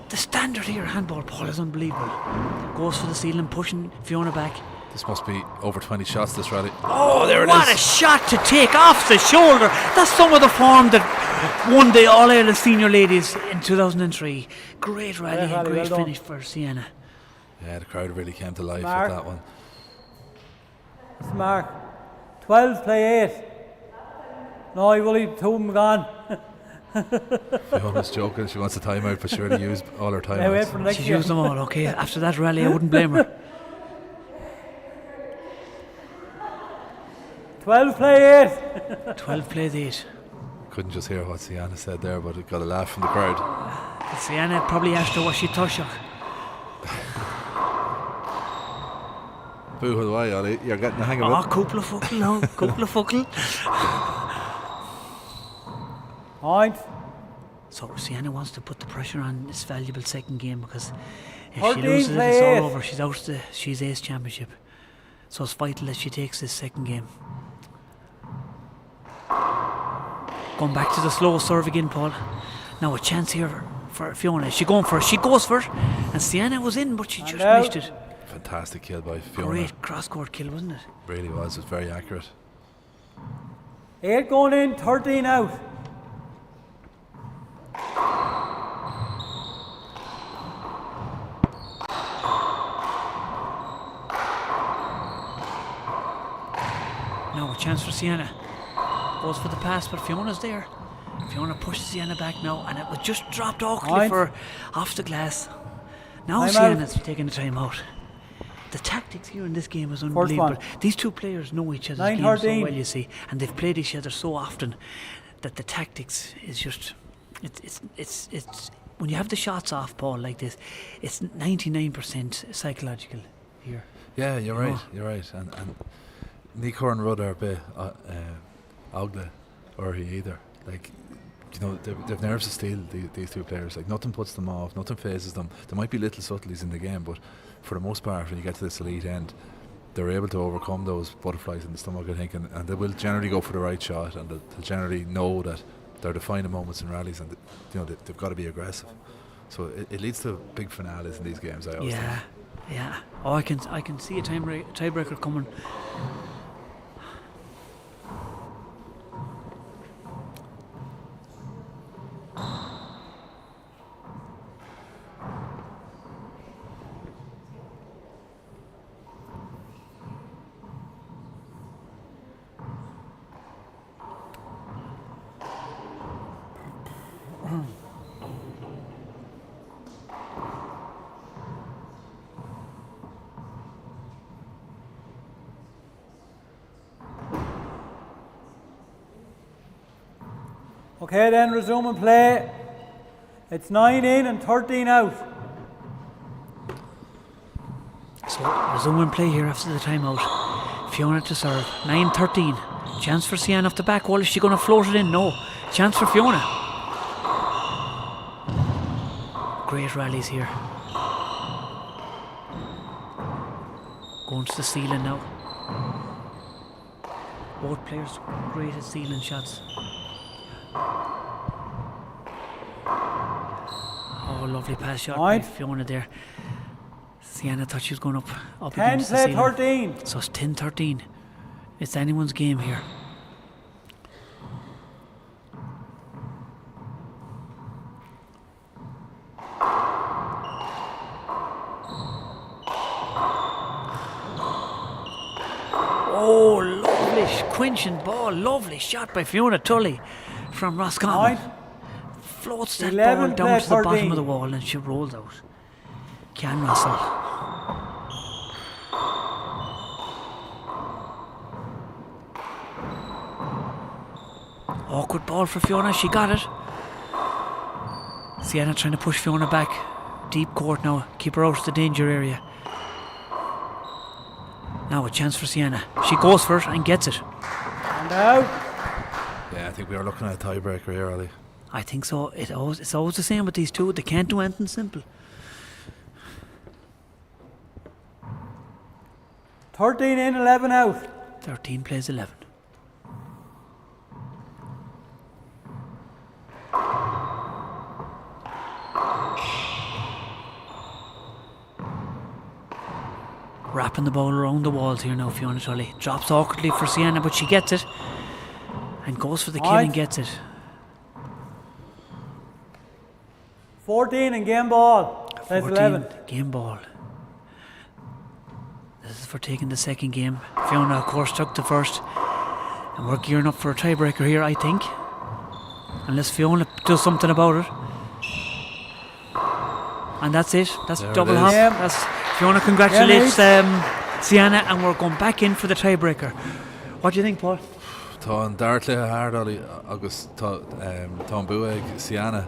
The standard here, handball, Paul, is unbelievable. Goes for the ceiling, pushing Fiona back. This must be over 20 shots this rally. Oh, there it what is. a shot to take off the shoulder. That's some of the form that won the All Ireland Senior Ladies in 2003. Great rally and rally, great well done. finish for Ceannais. Yeah, the crowd really came to life Mark. with that one. Smart. 12 play 8. No, I've only 2 of them gone. Fiona's joking, she wants a timeout, but she already used all her Now wait timeouts. for the next She's year. used them all, okay. After that rally, I wouldn't blame her. 12 play 8. 12 plays 8. Couldn't just hear what Ceannais said there, but it got a laugh from the crowd. Ceannais probably asked her what she thought of. Boo, why, Ollie? You're getting the hang of Oh, it. couple of fuckle now, couple of fuckle. Point. So Ceannais wants to put the pressure on this valuable second game, because if 13 she loses it, play it's all 8. over. She's out of the She's Ace Championship. So it's vital that she takes this second game. Going back to the slow serve again, Paul. Now a chance here for Fiona. Is she going for it? She goes for it. And Ceannais was in, but she just out. missed it. Fantastic kill by Fiona. Great cross-court kill, wasn't it? Really was. It was very accurate. 8 going in, 13 out. Now a chance for Ceannais. Goes for the pass, but Fiona's there. Fiona pushes Ceannais back now, and it was just dropped awkwardly Right. for her off the glass. Now Time Ceannais out. taking the time out. The tactics here in this game is one. unbelievable. These two players know each other's 9, games so 13. well, you see, and they've played each other so often that the tactics is just it's when you have the shots off, Paul, like this, it's 99% psychological here. Yeah, you're You right. know. You're right. And ní chun rud ar bit agla or he either. Like, you know, they've nerves of steel, these two players. Like, nothing puts them off, nothing phases them. There might be little subtleties in the game, but for the most part, when you get to this elite end, they're able to overcome those butterflies in the stomach, I think, and they will generally go for the right shot, and they'll generally know that they're defining moments in rallies, and you know they've got to be aggressive. So it leads to big finales in these games. I always think. Yeah. Oh, I can see a tiebreaker coming. Okay, then resuming play. It's 9 in and 13 out. So resuming play here after the timeout. Fiona to serve. 9-13. Chance for Ceannais off the back wall. Is she going to float it in? No. Chance for Fiona. Great rallies here. Going to the ceiling now. Both players great at ceiling shots. Oh, lovely pass shot by Fiona there. Ceannais thought she was going up 10 against the play ceiling. 13. So it's 10-13. It's anyone's game here. Oh, lovely quenching ball. Lovely shot by Fiona Tully from Roscommon. Floats that 11 ball down to the 13. bottom of the wall and she rolls out. Can Russell. Awkward ball for Fiona. She got it. Ceannais trying to push Fiona back. Deep court now. Keep her out of the danger area. Now a chance for Ceannais. She goes for it and gets it. And out. Yeah, I think we are looking at a tiebreaker here, Ali. I think so. It's always the same with these two. They can't do anything simple. 13 in, 11 out. 13 plays 11. Wrapping the ball around the walls here now, Fiona Tully. Drops awkwardly for Ceannais, but she gets it. And goes for the kill and gets it. 14 in game ball. Plays 11. Game ball. This is for taking the second game. Fiona, of course, took the first. And we're gearing up for a tiebreaker here, I think. Unless Fiona does something about it. And that's it. That's There double it hop. is. Yeah. That's Fiona congratulates Ceannais, and we're going back in for the tiebreaker. What do you think, Paul? Tá an dart le hard Ali agus tá buag Ceannais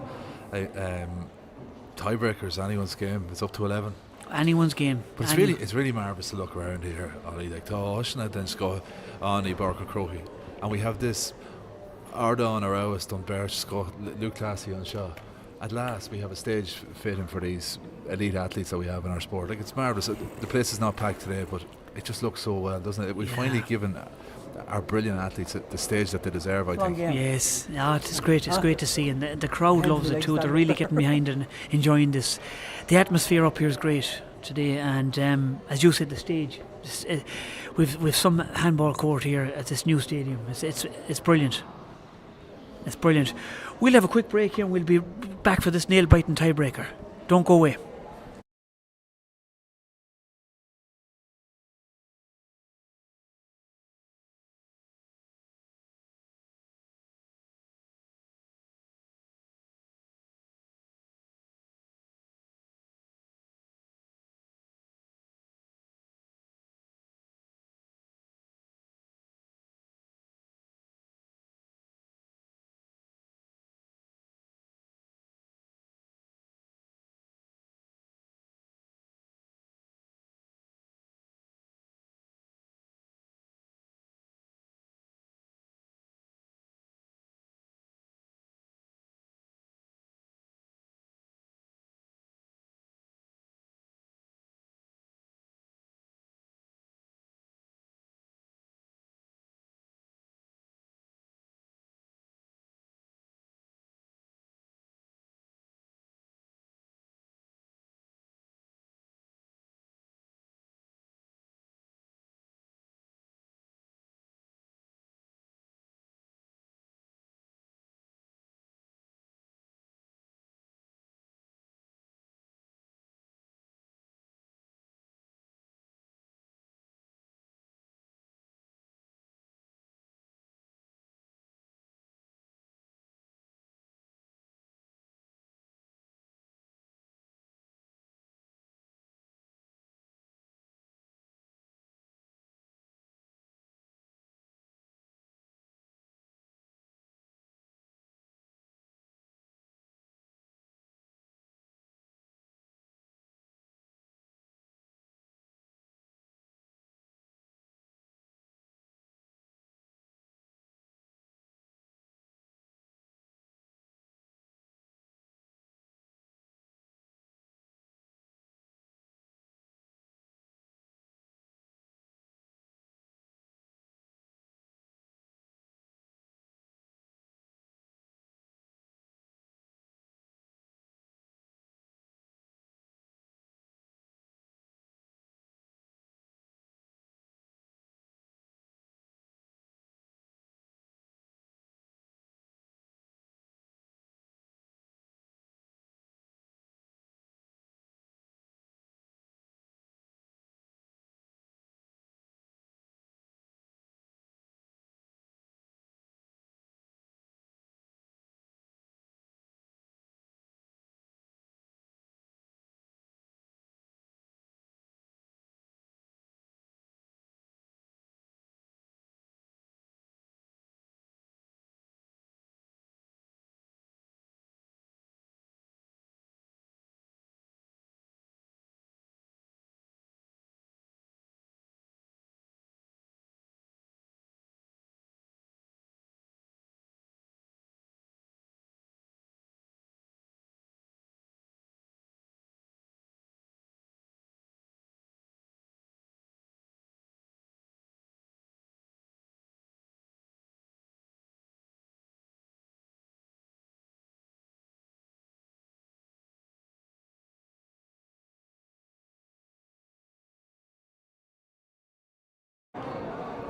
tiebreakers anyone's game. It's up to 11. Anyone's game. But it's really marvellous to look around here, Ali. Like tá Oscailte den sco on I Barker Crohi, and we have this Ardán Arawas done Berch sco Luke Classy on Shaw. At last, we have a stage fitting for these elite athletes that we have in our sport. Like, it's marvellous. The place is not packed today, but it just looks so well, doesn't it? We've finally given our brilliant athletes the stage that they deserve, I think. Yes, it's great. It's great to see, and the crowd loves it too. They're really getting behind it and enjoying this. The atmosphere up here is great today, and as you said, the stage. We've some handball court here at this new stadium. It's brilliant. It's brilliant. We'll have a quick break here and we'll be back for this nail-biting tiebreaker. Don't go away.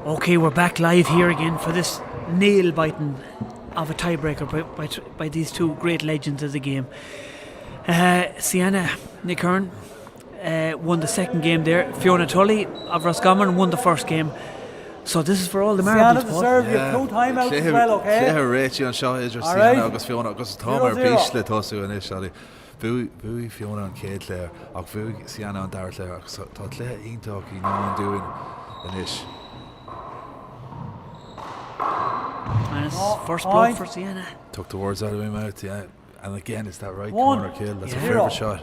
Okay, we're back live here again for this nail-biting of a tiebreaker by these two great legends of the game. Ceannais, Nick Hearn, won the second game there. Fiona Tully of Roscommon won the first game. So this is for all the marbles, Ceannais Paul. serve, you have 2 timeouts as well, okay? Cléir Rachel an seo idir All Ceannais right. agus Fiona agus Tomar 0-0. bís le tosú in Italy. Bhuaí Fiona an céad Cléir ach bhuaí Ceannais an dair Cléir agus tá Cléir iontóg í ná an dúin in ish. And it's first point. blood for Ceannais. Took the words out of my mouth, yeah. And again, it's that right 1. corner kill. That's a Yeah. favourite shot.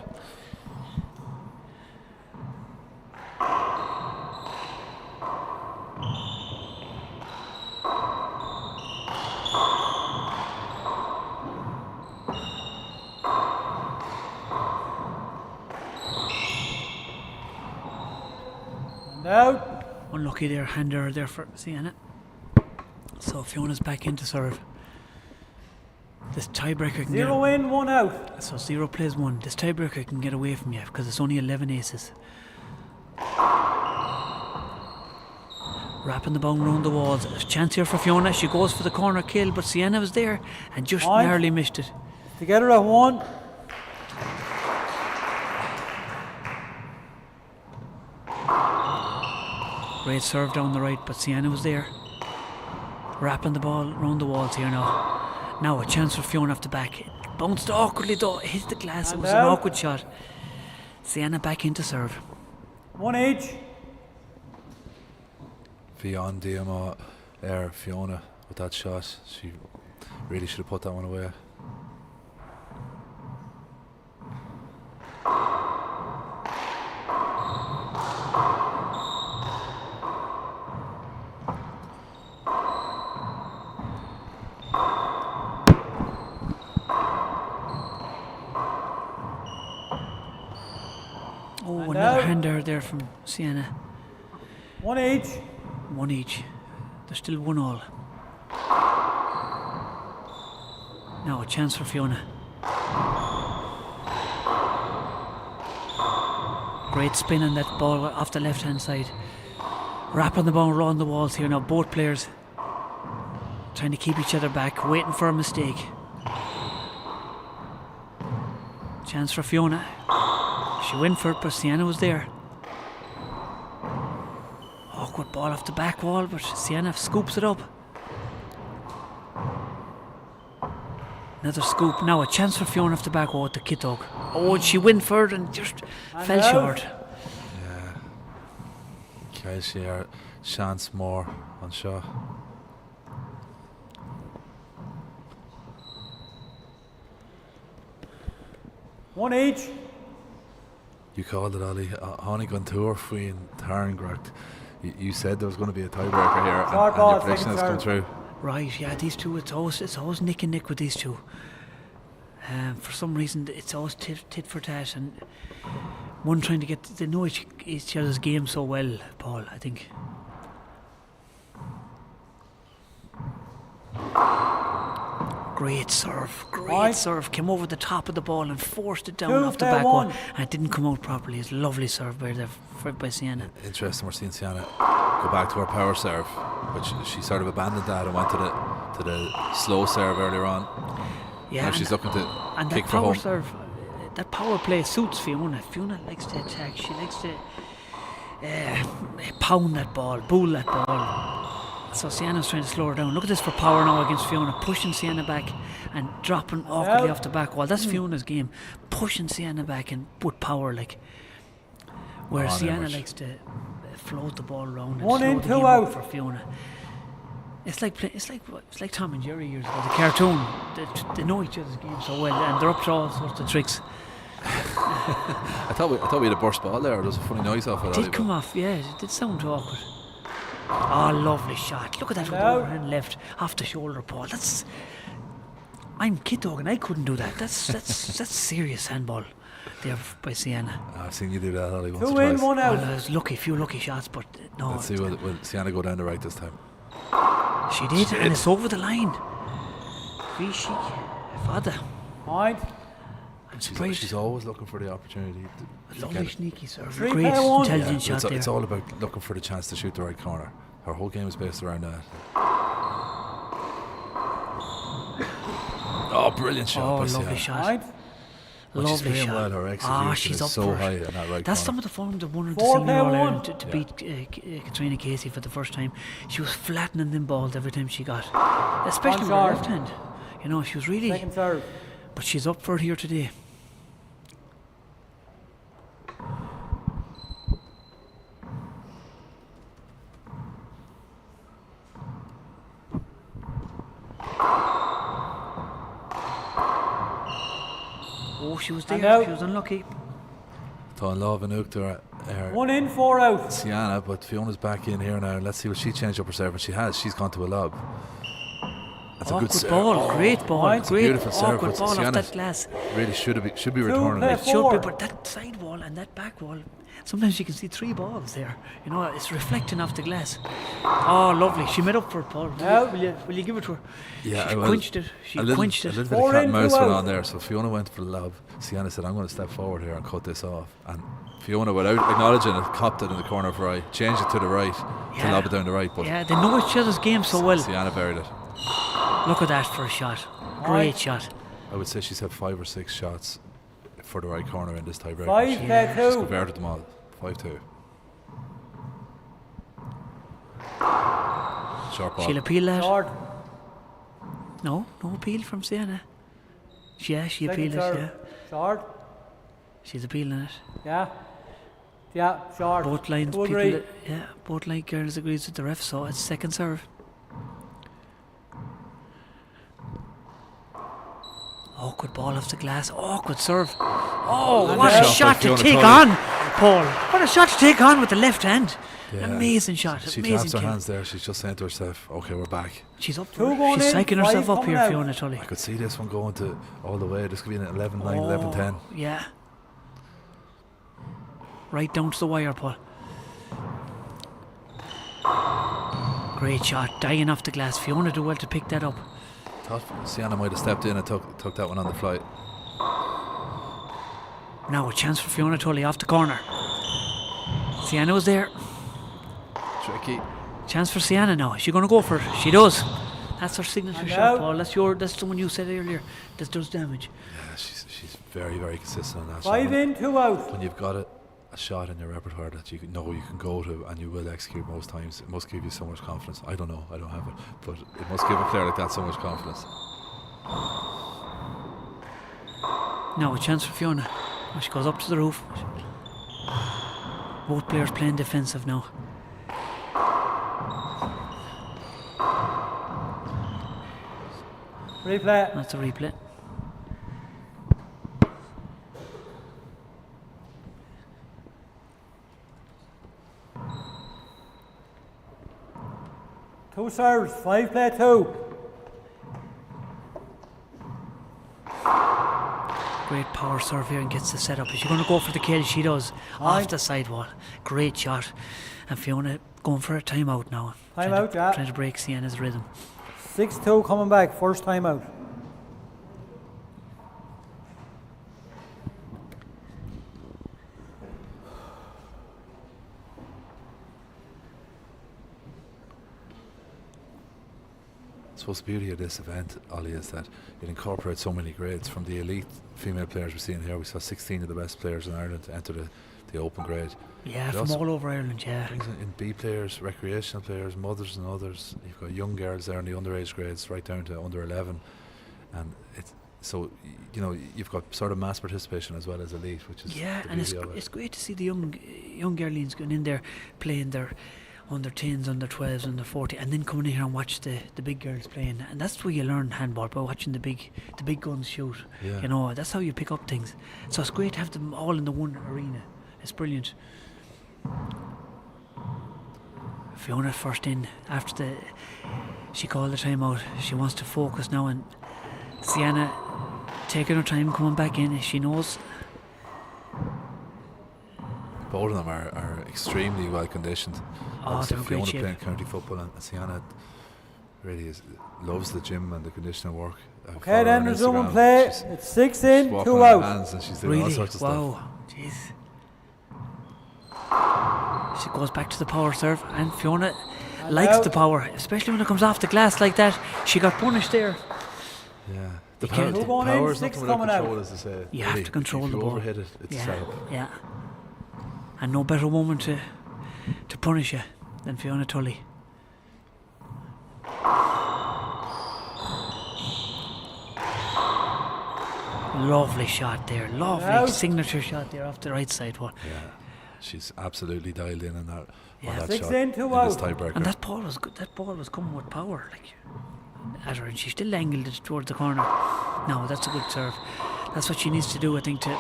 And out. Unlucky there, hander there for Ceannais. So Fiona's back in to serve. This tiebreaker can 0 in, 1 out. So 0 plays 1. This tiebreaker can get away from you because it's only 11 aces. Wrapping the ball round the walls. There's a chance here for Fiona. She goes for the corner kill, but Ceannais was there and just Point. narrowly missed it. Together at 1. Great serve down the right, but Ceannais was there. Wrapping the ball round the walls here now. Now a chance for Fiona off the back. It bounced awkwardly though. It hit the glass. It And was an out. awkward shot. Ceannais back in to serve. 1 each. Fiona Diama, Fiona with that shot. She really should have put that one away. Oh, And another out. hander there from Ceannais. 1 each. 1 each. There's still 1 all. Now a chance for Fiona. Great spin on that ball off the left hand side. Wrapping the ball around the walls here now. Both players trying to keep each other back, waiting for a mistake. Chance for Fiona. She went for it, but Ceannais was there. Awkward ball off the back wall, but Ceannais scoops it up. Another scoop. Now a chance for Fiona off the back wall with the Kitog. Oh, she went for it and just fell out. short. Yeah. Ceannais chance more on shot. One each. You called it, Ollie. Honey on tour Fuin Tarngracht. You said there was going to be a tiebreaker here, Short and ball, your prediction second has come serve. true. Right, yeah, these two, it's always nick and nick with these two. For some reason, it's always tit for tat, and one trying to they know each other's game so well, Paul, I think. Great serve, came over the top of the ball and forced it down 2 off the play back 1. wall, and it didn't come out properly. It's a lovely serve by Ceannais. Interesting, we're seeing Ceannais go back to her power serve, which she sort of abandoned that and went to the slow serve earlier on. Yeah, Now and she's looking to and kick that for power home. serve, that power play suits Fiona. Fiona likes to attack. She likes to pound that ball, bull that ball. So Ceannais trying to slow her down. Look at this for power now against Fiona, pushing Ceannais back and dropping awkwardly off the back wall. That's Fiona's game, pushing Ceannais back and with power, like. Whereas On Ceannais average. likes to float the ball around and 1 slow in, the 2 game out. up for Fiona. It's like Tom and Jerry years ago, the cartoon. They know each other's game so well, and they're up to all sorts of tricks. I thought we had a burst ball there. There was a funny noise off it. It Ollie, did come off, yeah, it did sound awkward. Oh, lovely shot. Look at that with the Hello. overhand left, off the shoulder, Paul. I'm kid dog and I couldn't do that. That's serious handball there by Ceannais. I've seen you do that, Ollie, once 2 or in, twice. 1 Well, out. there's few lucky shots, but no. Let's see, will Ceannais go down the right this time? She did, and it's over the line. Vichy, father. Point. I'm surprised. She's always looking for the opportunity to Lovely get it. sneaky serve. 3 Great play 1. intelligent Yeah, shot there. it's all about looking for the chance to shoot the right corner. Her whole game is based around that. Oh, brilliant shot by lovely Ceannais. shot. Right. Well, she's Lovely playing shot. well. Her execution she's is up so for it. high in that right That's some corner. of the form that won her the Four senior player All one. Ireland to beat Katrina Casey for the first time. She was flattening them balls every time she got, especially with her On left hand. You know, she was really. Second serve. But she's up for it here today. Oh, she was And there. out. She was unlucky. Tá an lábh an uachtar 1 in, 4 out. Ceannais, but Fiona's back in here now. Let's see what she changed up her serve, and she has. She's gone to a lob. That's a good serve. ball, great ball, Right. great Beautiful serve, awkward but ball off Ceannais that glass. really should be Two returning play it. Should be, four. but that side wall and that back wall, sometimes you can see 3 balls there. You know, it's reflecting off the glass. Oh, lovely. She made up for it, Paul. Out. Will you give it to her? Yeah, she well, quenched it. She a little, quenched a it. little bit of 4 cat in, and mouse 2 went out. on there, so Fiona went for the lob. Ceannais said, I'm going to step forward here and cut this off. And Fiona, without acknowledging it, copped it in the corner of her eye, changed it to the right, to lob it down the right, but Yeah, they know each other's game so well. Ceannais buried it. Look at that for a shot. Great shot. I would say she's had 5 or 6 shots for the right corner in this tiebreak. 5 She's play 2. converted them all. 5-2. Sharp ball. She'll appeal that. Short. No appeal from Ceannais. Yeah, she Second appealed it, serve. yeah. Short. She's appealing it. Yeah. Yeah, short. Both lines, Two people, agree. both line girls agrees with the ref, so it's second serve. Awkward ball off the glass. Awkward serve. Oh, And what a out. shot to Fiona take Tully. on, Paul. What a shot to take on with the left hand. Yeah. Amazing shot. She amazing claps her kill. hands there. She's just saying to herself, okay, we're back. She's up Two for it. going She's in, psyching 5 herself up coming here, out. Fiona Tully. I could see this one going to all the way. This could be an 11-9, 11-10. Yeah. Right down to the wire, Paul. Great shot. Dying off the glass. Fiona do well to pick that up. Thought Ceannais might have stepped in and took that one on the flight. Now a chance for Fiona Tully off the corner. Ceannais was there. Tricky. Chance for Ceannais now. Is she going to go for it? She does. That's her signature And shot, out. Paul. That's the one you said earlier. That does damage. Yeah, she's very, very consistent on that 5 shot. in, 2 out. When you've got a shot in your repertoire that you know you can go to and you will execute most times, it must give you so much confidence. I don't know, I don't have it, but it must give a player like that so much confidence. Now a chance for Fiona. Oh, she goes up to the roof. Both players playing defensive now. Replay. That's a replay. Two serves. 5 play 2. Great power serve here and gets the setup. Is she going to go for the kill? She does. Off Aye. the sidewall. Great shot. And Fiona going for a timeout now. Timeout, yeah. Trying to break Ceannais' rhythm. 6-2 coming back. First time out. I suppose the beauty of this event, Ollie, is that it incorporates so many grades. From the elite female players we're seeing here, we saw 16 of the best players in Ireland to enter the open grade. Yeah, It from also all over Ireland, yeah. brings in B players, recreational players, mothers and others. You've got young girls there in the underage grades, right down to under 11, and it's so you've got sort of mass participation as well as elite, which is Yeah, the and beauty of it. it's great to see the young girlings going in there playing their under 10s, under 12s, under 40, and then coming in here and watch the big girls playing. And that's where you learn handball, by watching the big guns shoot. Yeah. You know, that's how you pick up things. So it's great to have them all in the one arena. It's brilliant. Fiona first in after she called the timeout. She wants to focus now, and Ceannais taking her time coming back in. She knows. Both of them are extremely well conditioned. Oh, Obviously they're in great Fiona shape. playing county football, and Ceannais really loves the gym and the conditioning work. I Okay, follow her then on resuming Instagram. play. She's It's 6 in, walking 2 on her out. hands and she's doing all Really? sorts of stuff. Wow. Jeez. She goes back to the power serve, and Fiona likes out. the power, especially when it comes off the glass like that. She got punished there. Yeah. The can't- power, Two going in, power is six nothing without coming out. control, as they say. You have to control if the you ball. overhit it, it's a Yeah, setup. yeah. And no better woman to punish you than Fiona Tully. Lovely shot there, lovely Out. signature shot there off the right side wall. Yeah. She's absolutely dialed in on that, Yeah. on that 6 shot in, 2 in this out. tiebreaker. And that ball was good. That ball was coming with power, like at her, and she still angled it towards the corner. No, that's a good serve. That's what she needs to do, I think, to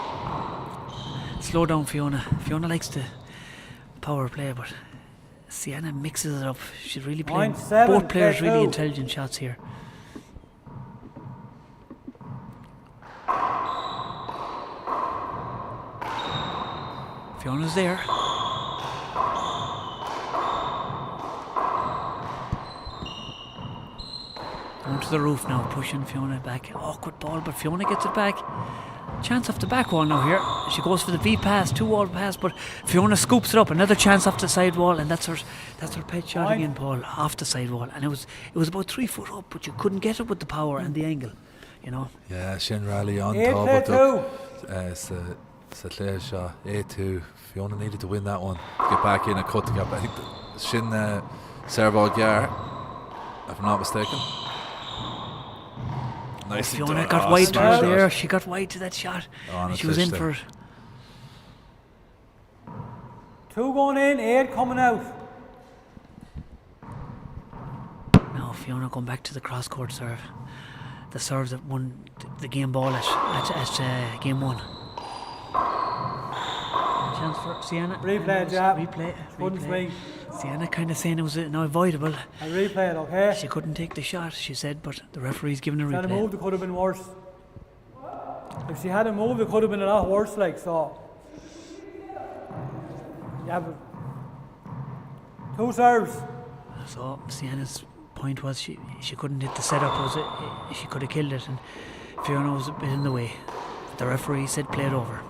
slow down Fiona. Fiona likes the power play, but Ceannais mixes it up. She's really playing. 0.7, Both players play really two. intelligent shots here. Fiona's there. Going to the roof now, pushing Fiona back. Awkward ball, but Fiona gets it back. Chance off the back wall now here. She goes for the V pass, 2-wall pass, but Fiona scoops it up. Another chance off the side wall, and that's her pet shot Right. again, Paul, off the side wall. And it was about 3 foot up, but you couldn't get it with the power and the angle, you know. Yeah, Shin Rally on 8 top play of 2. the Cluiche shot, 8-2. Fiona needed to win that one. Get back in and cut the gap. I think Shin Servo Gar, if I'm not mistaken. Nicely Fiona done. got Oh, wide to her smart there. shot. She got wide to that shot. On And a she was touch in there. for it. 2 going in, 8 coming out. Now Fiona going back to the cross court serve. The serve that won the game ball at game 1. Chance for Ceannais. Replay, Jab. Replay. Wouldn't swing. Ceannais kind of saying it was unavoidable. I replay it, okay? She couldn't take the shot, she said, but the referee's giving a If she had replay. moved, it could have been worse. If she hadn't moved, it could have been a lot worse, like, so. Yeah, but 2 serves. So Ceannais' point was she couldn't hit the setup. She could have killed it, and Fiona was a bit in the way. The referee said play it over.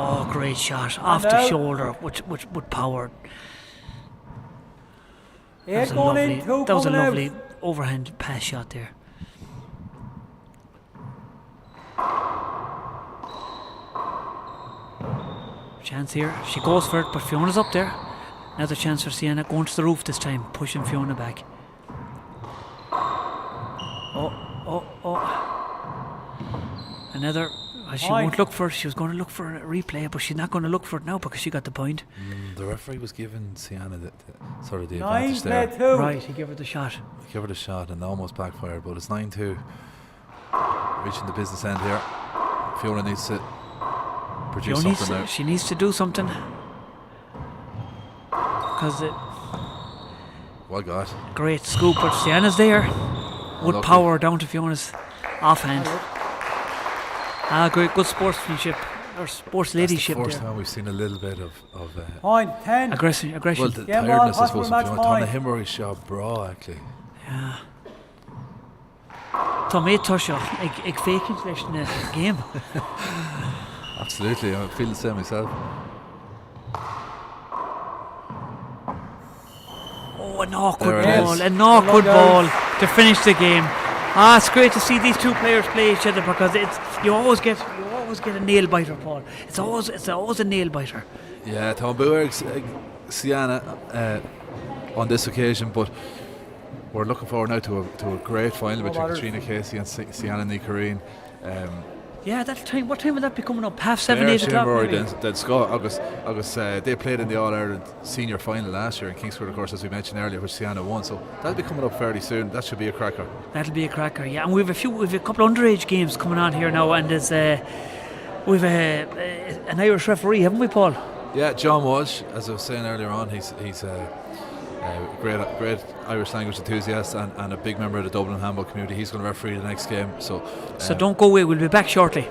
Oh, great shot off the out. shoulder, which with power. 8 going in, 2 That was a coming lovely out. overhand pass shot there. Chance here. She goes for it, but Fiona's up there. Another chance for Ceannais, going to the roof this time, pushing Fiona back. Another. She Point. won't look for it. She was going to look for a replay, but she's not going to look for it now because she got the point. The referee was giving Ceannais sort of the 9 advantage play there. 2. Right, he gave her the shot. Give it a shot and almost backfired, but it's 9-2. Reaching the business end here. Fiona needs to produce something now. She needs to do something. Because Well got. great scoop, but Ceannais there with Lucky. power down to Fiona's offhand. Great, good sportsmanship or sports That's ladyship the first there. time we've seen a little bit of Point 10. Aggression. well, the Game tiredness, ball, I suppose, possible of Fiona. match Tana point. Himmery shot bra, actually. Yeah. Tá mé tosio ag fécinn leis na game. Absolutely, I feel the same myself. Oh, an awkward There it ball, is. an awkward Look ball out. to finish the game. It's great to see these two players play each other because you always get a nail biter, Paul. It's always a nail biter. Yeah, Tom Boer, Ceannais on this occasion, but we're looking forward now to a great final between matters. Katrina Casey and Ceannais Ní Yeah, that time. What time would that be coming up? 7:30, 8 o'clock. maybe? Then Scott August they played in the All-Ireland senior final last year in Kingscourt, of course, as we mentioned earlier, which Ceannais won, so that'll be coming up fairly soon. That should be a cracker. That'll be a cracker, yeah. And we've a couple underage games coming on here now, and we've an Irish referee, haven't we, Paul? Yeah, John Walsh, as I was saying earlier on, he's a great Irish language enthusiast and a big member of the Dublin handball community. He's going to referee the next game, so Don't go away. We'll be back shortly.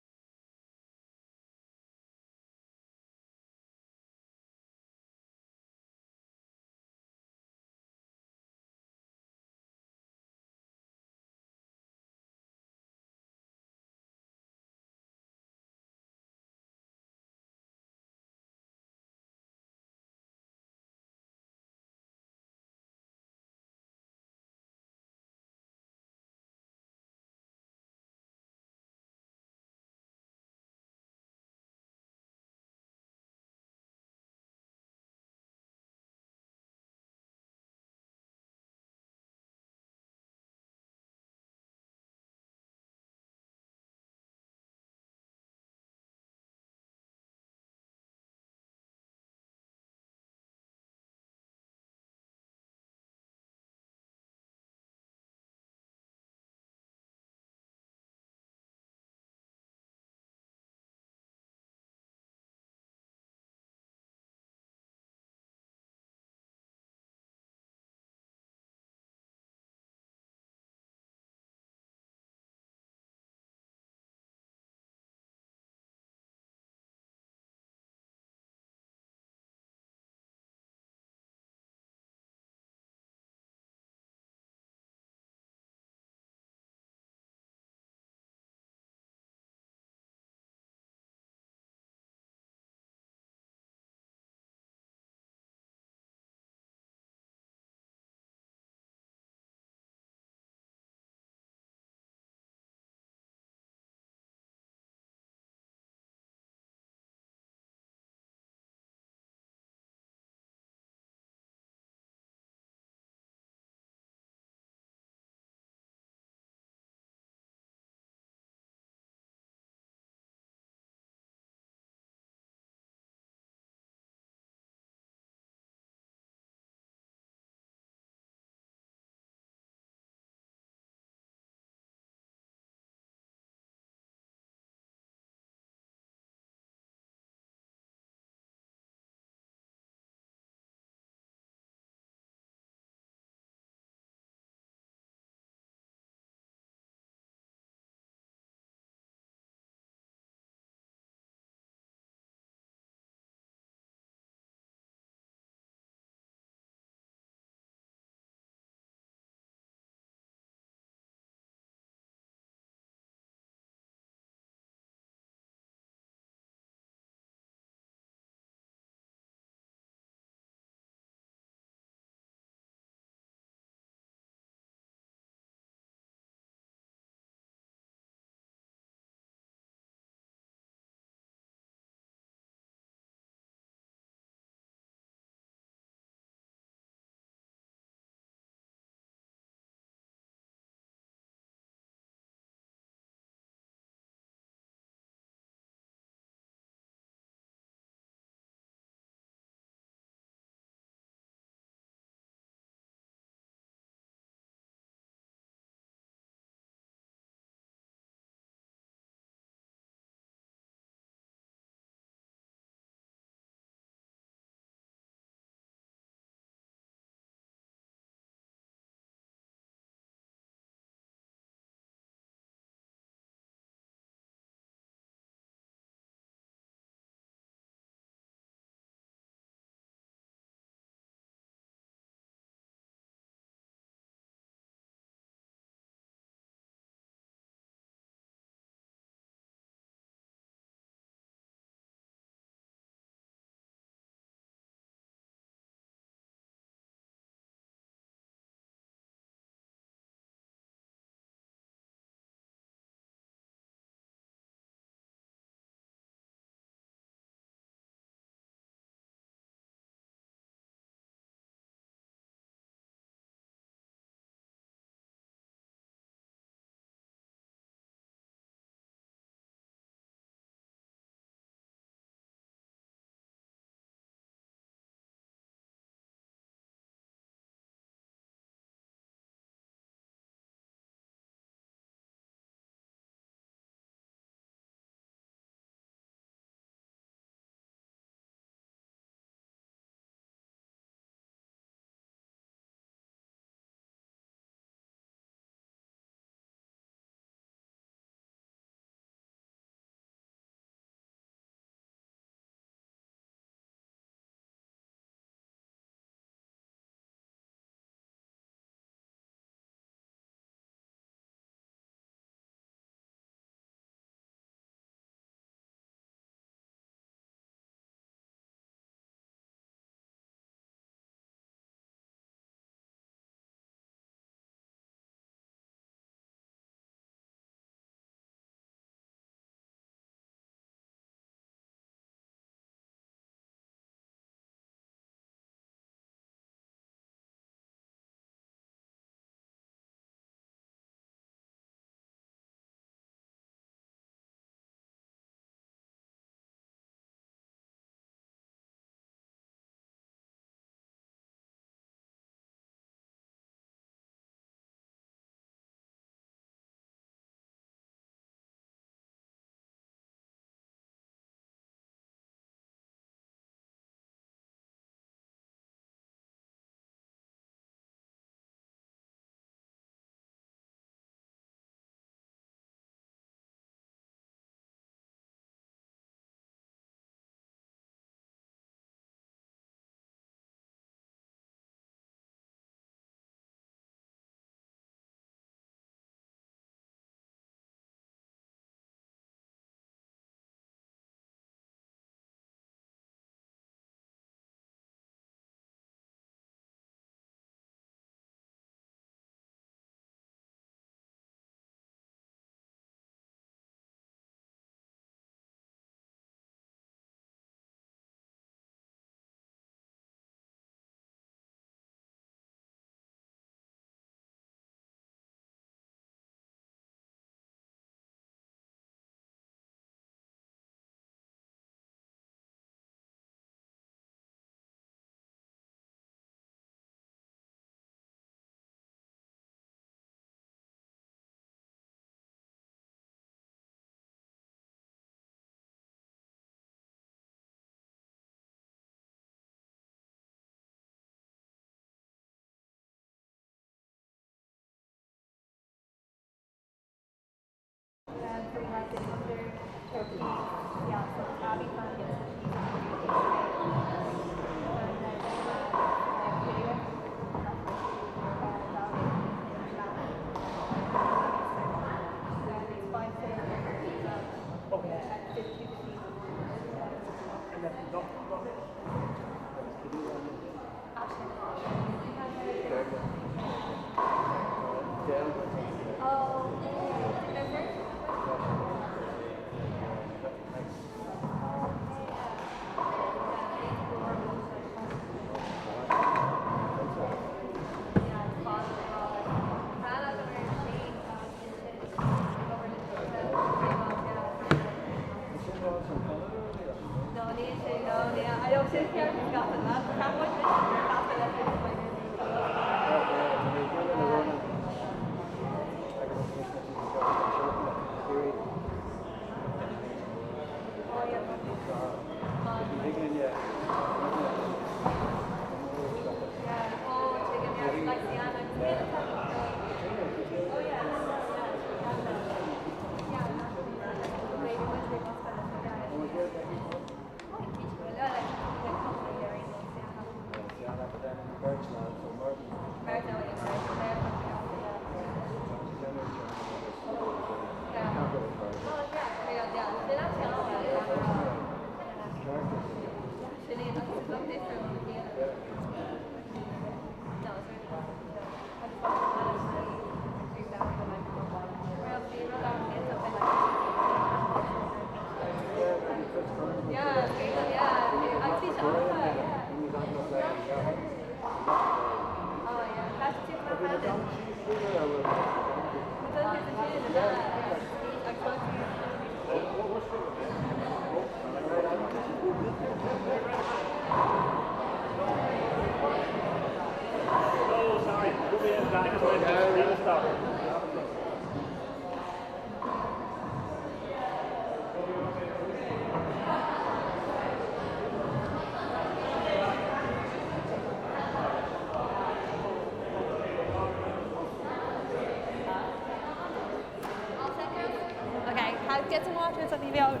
Get some water so leave out.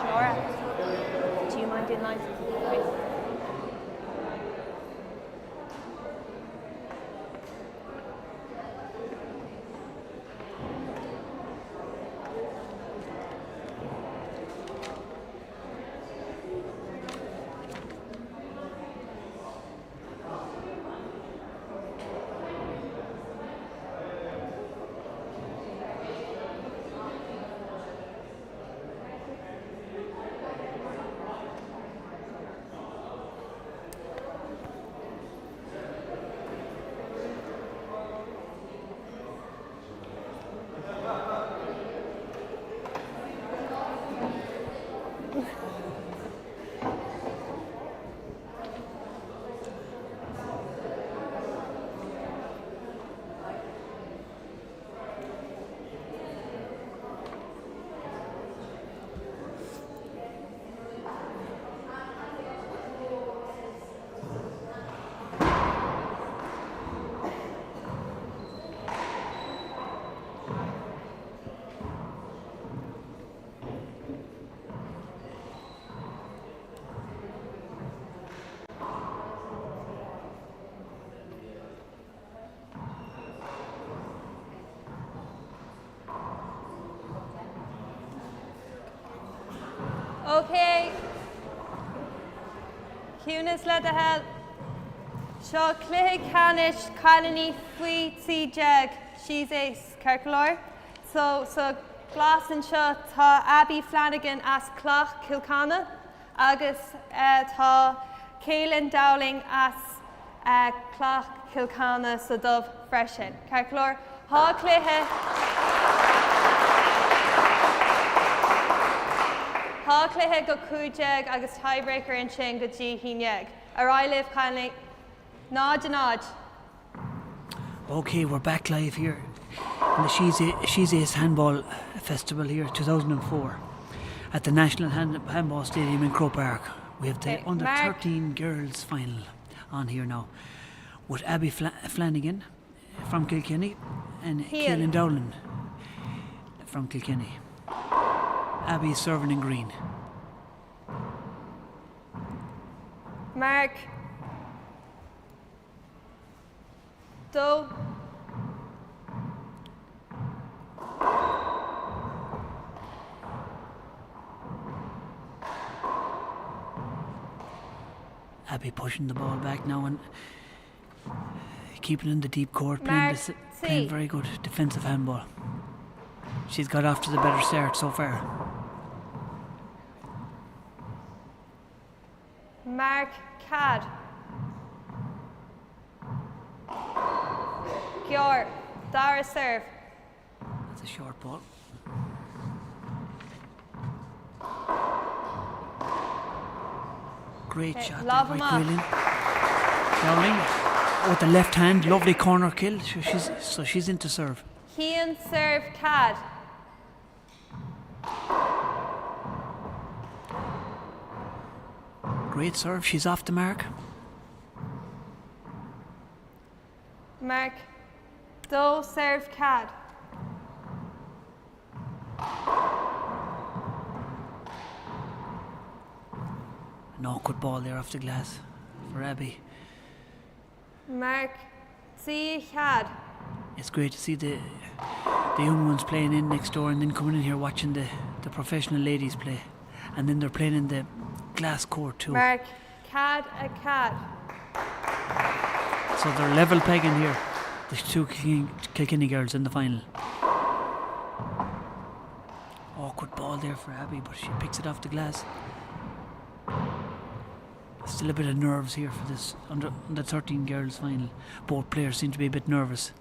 Nora, do you mind doing lines? Okay. Ceannais le hel. Seo Leathcheannais Ceannais faoi jag she's ace Carcolor. So glas an seo tá Abby Flanagan as Cluiche Kilcanna agus tá Caelan Dowling as Cluiche Kilcanna so dubh freisin. Carcolor há Cluiche Tá Cluiche go cúideag agus tiebreaker in sin go dtí híneag. I live Ceannais. Nod. Okay, we're back live here in the She's Ace Handball Festival here, 2004, at the National Handball Stadium in Croke Park. We have the under 13 girls final on here now, with Abby Flanagan from Kilkenny, and Cian. Keelan Dowling from Kilkenny. Abby serving in green. Mark. Doe. Abby pushing the ball back now and keeping in the deep court, playing, Mark playing C. very good defensive handball. She's got off to the better start so far. Mark Cad. Gior. Dara serve. That's a short ball. Great Okay, shot lob there him by off. Quillen. Dowling with the left hand, lovely corner kill. So she's into serve. Cian serve Cad. Great serve, she's off the mark. Mark. Doe serve Cad. An awkward ball there off the glass for Abby. Mark C. Cad. It's great to see the young ones playing in next door and then coming in here watching the professional ladies play. And then they're playing in the glass court too. Mark Cad a Cad. So they're level pegging here. The two Kilkenny girls in the final. Awkward ball there for Abby, but she picks it off the glass. Still a bit of nerves here for this under 13 girls final. Both players seem to be a bit nervous.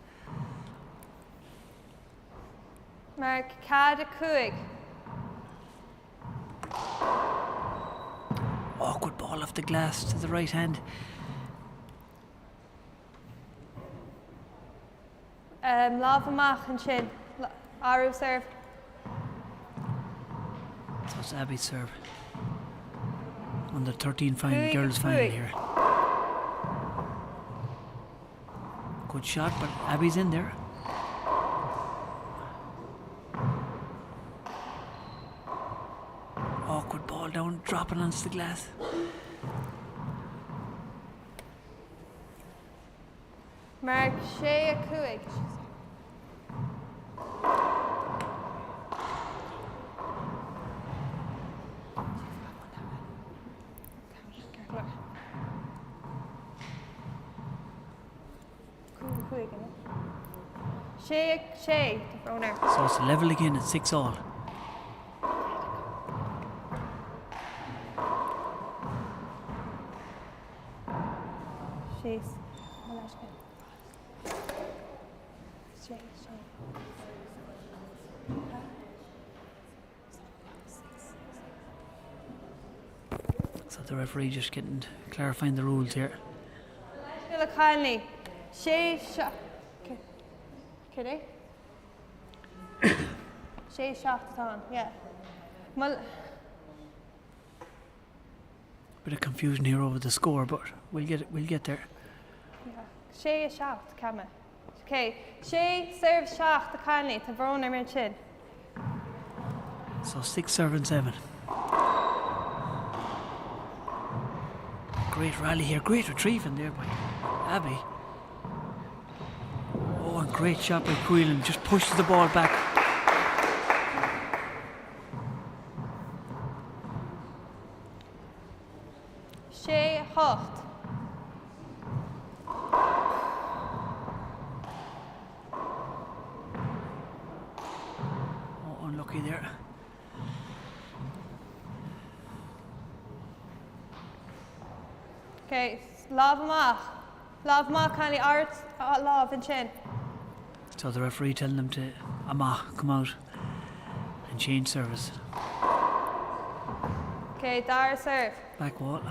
Mark Cad a Cuig. Awkward ball off the glass to the right hand. Lavamach and Chin. Aru serve. So it's Abby's serve. Under 13 final, Cuig, girls final Cuig. here. Good shot, but Abby's in there. Awkward ball down, dropping onto the glass. Mark Shea a Cuig. Shea, the thrower. So it's level again at 6-all. She's. So the referee just clarifying the rules here. Look kindly. Shea shot. Kitty? Shea shot is on, yeah. Well, Bit of confusion here over the score, but we'll get there. Shea a shot, Kama. Okay, Shea serves shot the kindly to Verona Mirchin. So 6-7. Great rally here, great retrieving there by Abby. Oh, and great shot by Quillen, just pushes the ball back. Shea Hocht. Oh, unlucky there. Okay, Lavamach kindly art love and chin. So the referee telling them to come out and change service. Okay, Dara serve. Back wall.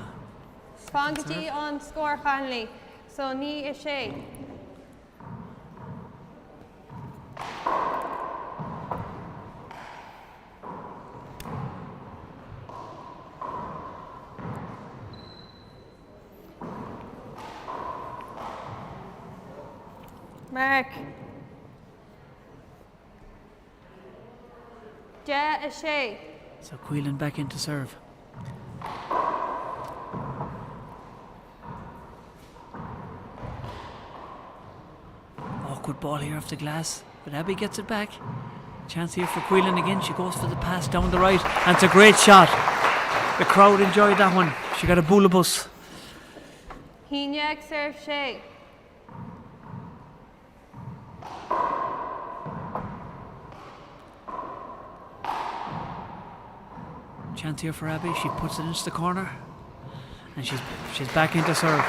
Fangati on score kindly. So ni is Shea. Mark. Ja a sé. So Quillen back into serve. Awkward ball here off the glass, but Abby gets it back. Chance here for Quillen again. She goes for the pass down the right, and it's a great shot. The crowd enjoyed that one. She got a boolabus. Híneag serve sé. Chance here for Abby. She puts it into the corner, and she's back into serve.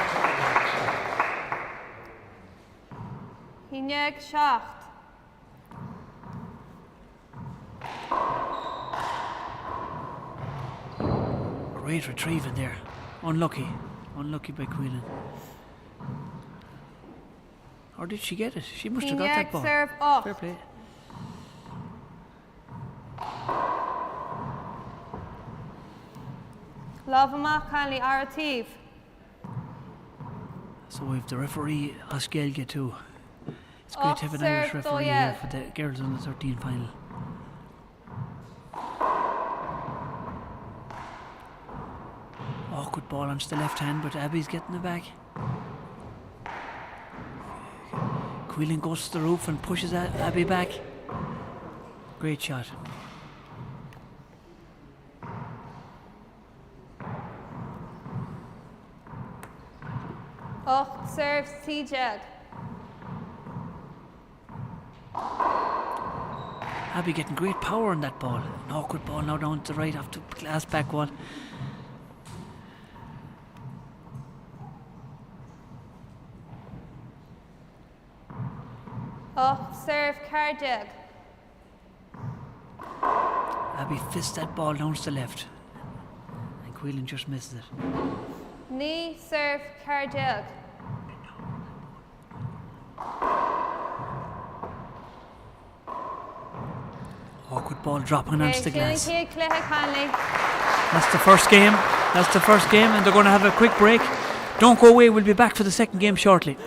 Híneag seacht. Great retrieving there. Unlucky by Quillen. Or did she get it? She must have got that Híneag ball. serve off. Fair play. Love amach Conley Arativ. So we've the referee Oscailte too. It's great to have an Irish Serve referee Doyle. here for the girls under 13 final. Awkward ball onto the left hand, but Abby's getting it back. Quillen goes to the roof and pushes Abby back. Great shot. Och serves Tijad. Abby getting great power on that ball. An awkward ball now down to the right off the glass back wall. Och serve Cardiag. Abby fists that ball down to the left. And Quillen just misses it. Ní serve Cardiag. Awkward ball dropping onto the glass. Cluiche Conley. That's the first game. And they're going to have a quick break. Don't go away. We'll be back for the second game shortly.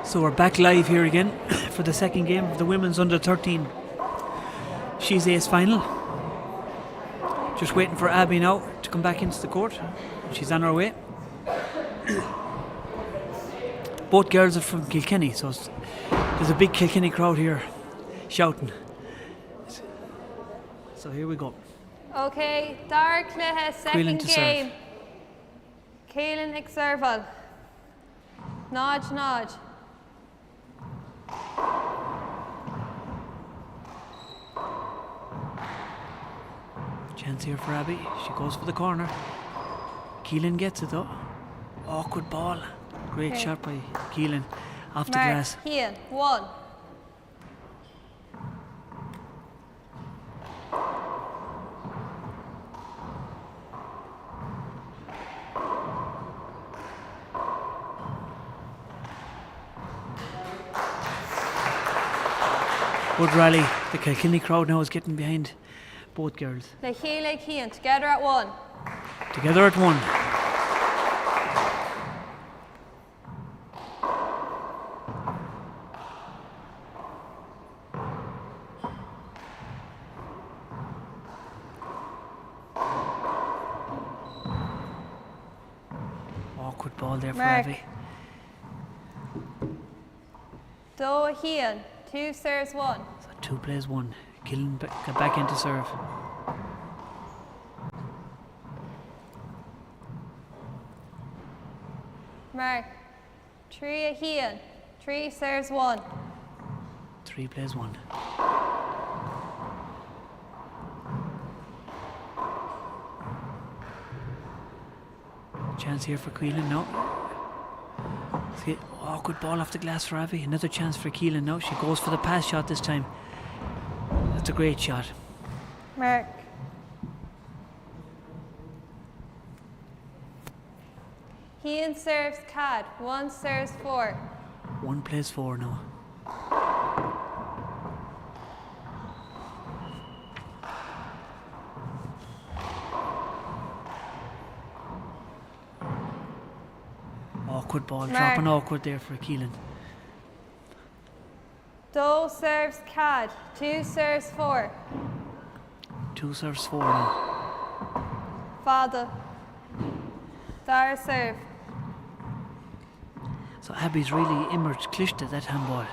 So we're back live here again for the second game of the women's under 13 She's Ace final. Just waiting for Abby now to come back into the court. She's on her way. Both girls are from Kilkenny, so there's a big Kilkenny crowd here shouting. So here we go. Okay, Dar Cluiche, second game. Caelan ag serval. Nod. Chance here for Abby. She goes for the corner. Keelan gets it though. Awkward ball. Great shot by Keelan off the glass. Cian, 1. Good rally. The Kilkenny crowd now is getting behind both girls. Le Chéile Cian, together at 1. Together at 1. Awkward ball there for Abby. Do Cian, 2 serves 1. So 2 plays 1. Keelan got back into serve. Mark, 3 Cian, 3 serves 1. 3 plays 1. Chance here for Keelan now. See, awkward ball off the glass for Abby. Another chance for Keelan now. She goes for the pass shot this time. That's a great shot. Mark. Cian serves Cad, 1 serves 4. 1 plays 4 now. Awkward ball, dropping awkward there for Keelan. Do serves Cad, 2 serves 4. 2 serves 4 now. Fada. Dar serve. So Abby's really emerged Cluiche at that handball.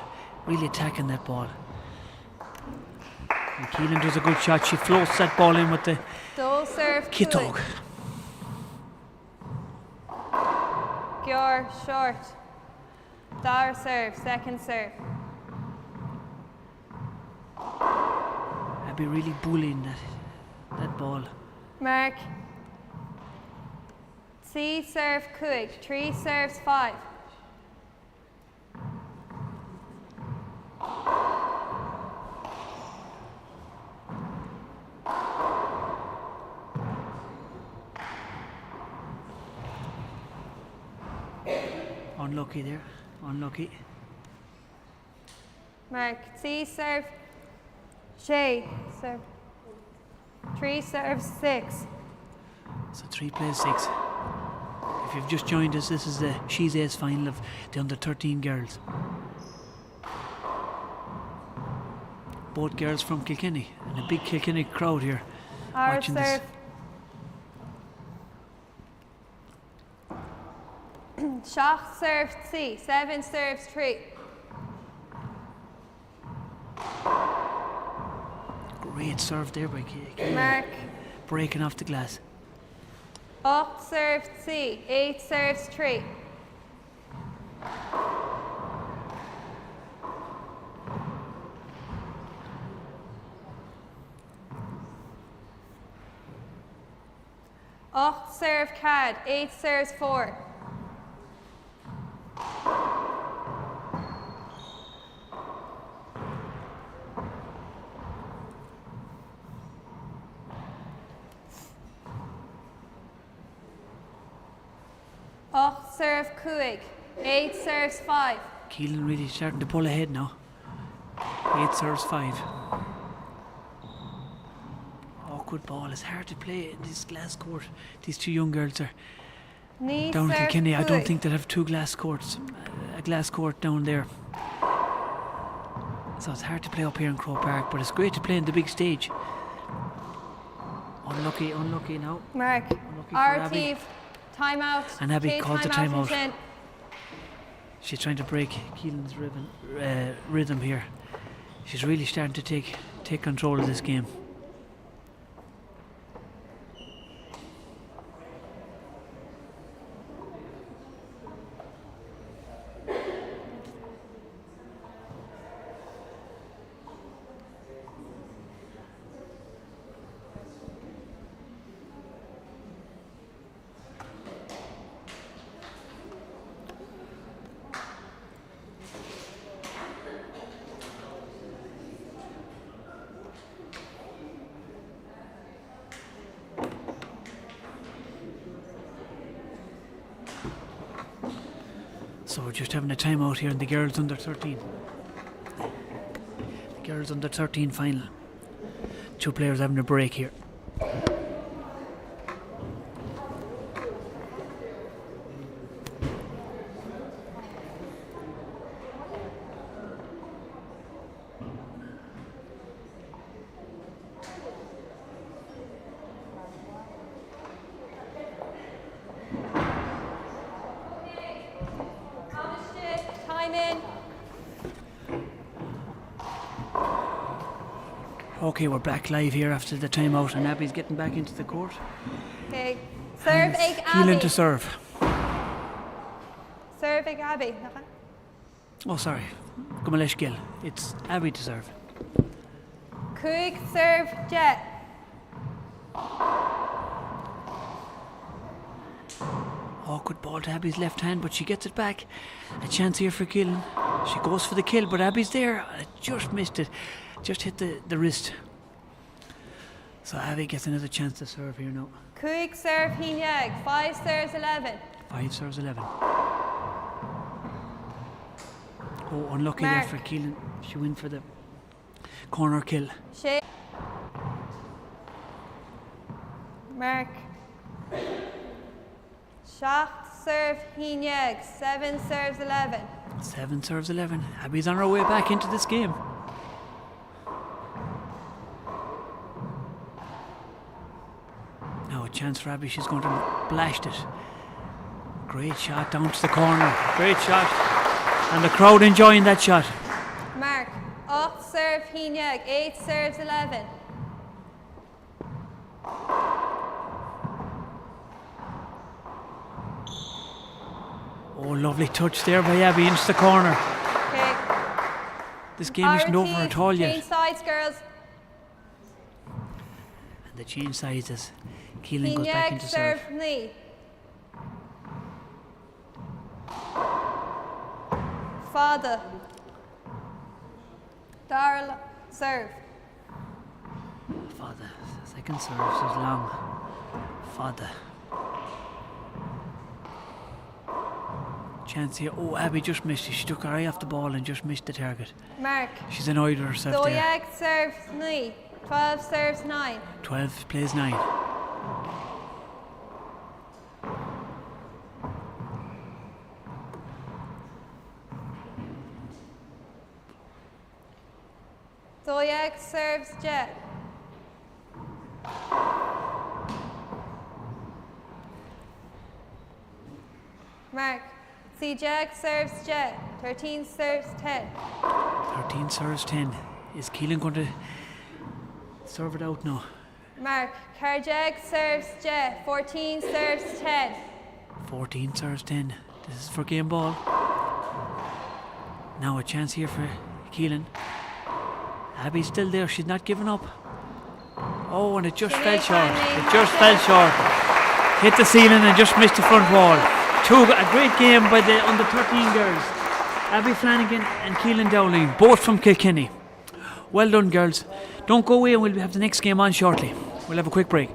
Really attacking that ball. And Keelan does a good shot. She floats that ball in with the Do serve Kitog. Gjor short. Dar serve, second serve. Abby really bullying that ball. Mark. C serve Cuig, 3 serves 5. Unlucky there. Unlucky. Mark, C serve Shay, serve 3 serves 6. So 3 plays 6. If you've just joined us, this is the She's Ace final of the under 13 girls. Both girls from Kilkenny, and a big Kilkenny crowd here R watching serve. Shach serves C, 7 serves 3. Great serve there by Keelan. Mark. Breaking off the glass. 8 serves C, 8 serves 3. Serve Cad, 8 serves 4. Serve Cuig, 8 serves 5. Keelan really starting to pull ahead now. 8 serves 5. Awkward ball. It's hard to play in this glass court. These two young girls are down in Kilkenny. I don't think they'll have 2 glass courts. A glass court down there. So it's hard to play up here in Croke Park, but it's great to play on the big stage. Unlucky now. Mark, Unlucky for Abby. Timeout. And Abby called the timeout. She's trying to break Keelan's rhythm here. She's really starting to take control of this game. So we're just having a timeout here in the girls under 13. The girls under 13 final. 2 players having a break here. Okay, we're back live here after the timeout, and Abby's getting back into the court. Okay, serve ag Keelan Abby. to serve. Serve ag Abby. Oh, sorry. Gumalesh Gill. It's Abby to serve. Cúig serve Jet. Oh, good ball to Abby's left hand, but she gets it back. A chance here for Keelan. She goes for the kill, but Abby's there. Just missed it. Just hit the wrist. So Abby gets another chance to serve here now. Cúig serve Hineag. 5 serves 11. 5 serves 11. Oh, unlucky there Mark. for Keelan. She went for the corner kill. Shay. Mark. Shacht serve Hineag. 7 serves 11. 7 serves 11. Abby's on her way back into this game. Now a chance for Abby. She's going to blast it. Great shot down to the corner. Great shot. And the crowd enjoying that shot. Mark. 8 serve Hineag. 8 serves 11. Oh, lovely touch there by Abby into the corner. Okay. This game isn't over at all yet. Change sides, girls. And the change sides as Keelan goes back Hineag into serve. serve Lee. Father. Darla serve. Father. Second serve is long. Father. Chance here. Oh, Abby just missed it. She took her eye off the ball and just missed the target. Mark. She's annoyed with herself there. Doyag serves Lee. 12 serves 9. 12 plays 9. Doyag serves Jet. Mark. Cjag serves Jet. 13 serves 10. 13 serves 10. Is Keelan going to serve it out now? Mark. Karjag serves Jet. 14 serves 10. 14 serves 10. This is for game ball. Now a chance here for Keelan. Abby's still there. She's not giving up. Oh, and it just fell short. It just fell short. Hit the ceiling and just missed the front wall. A great game by the under 13 girls. Abby Flanagan and Keelan Dowling, both from Kilkenny. Well done, girls. Don't go away, and we'll have the next game on shortly. We'll have a quick break.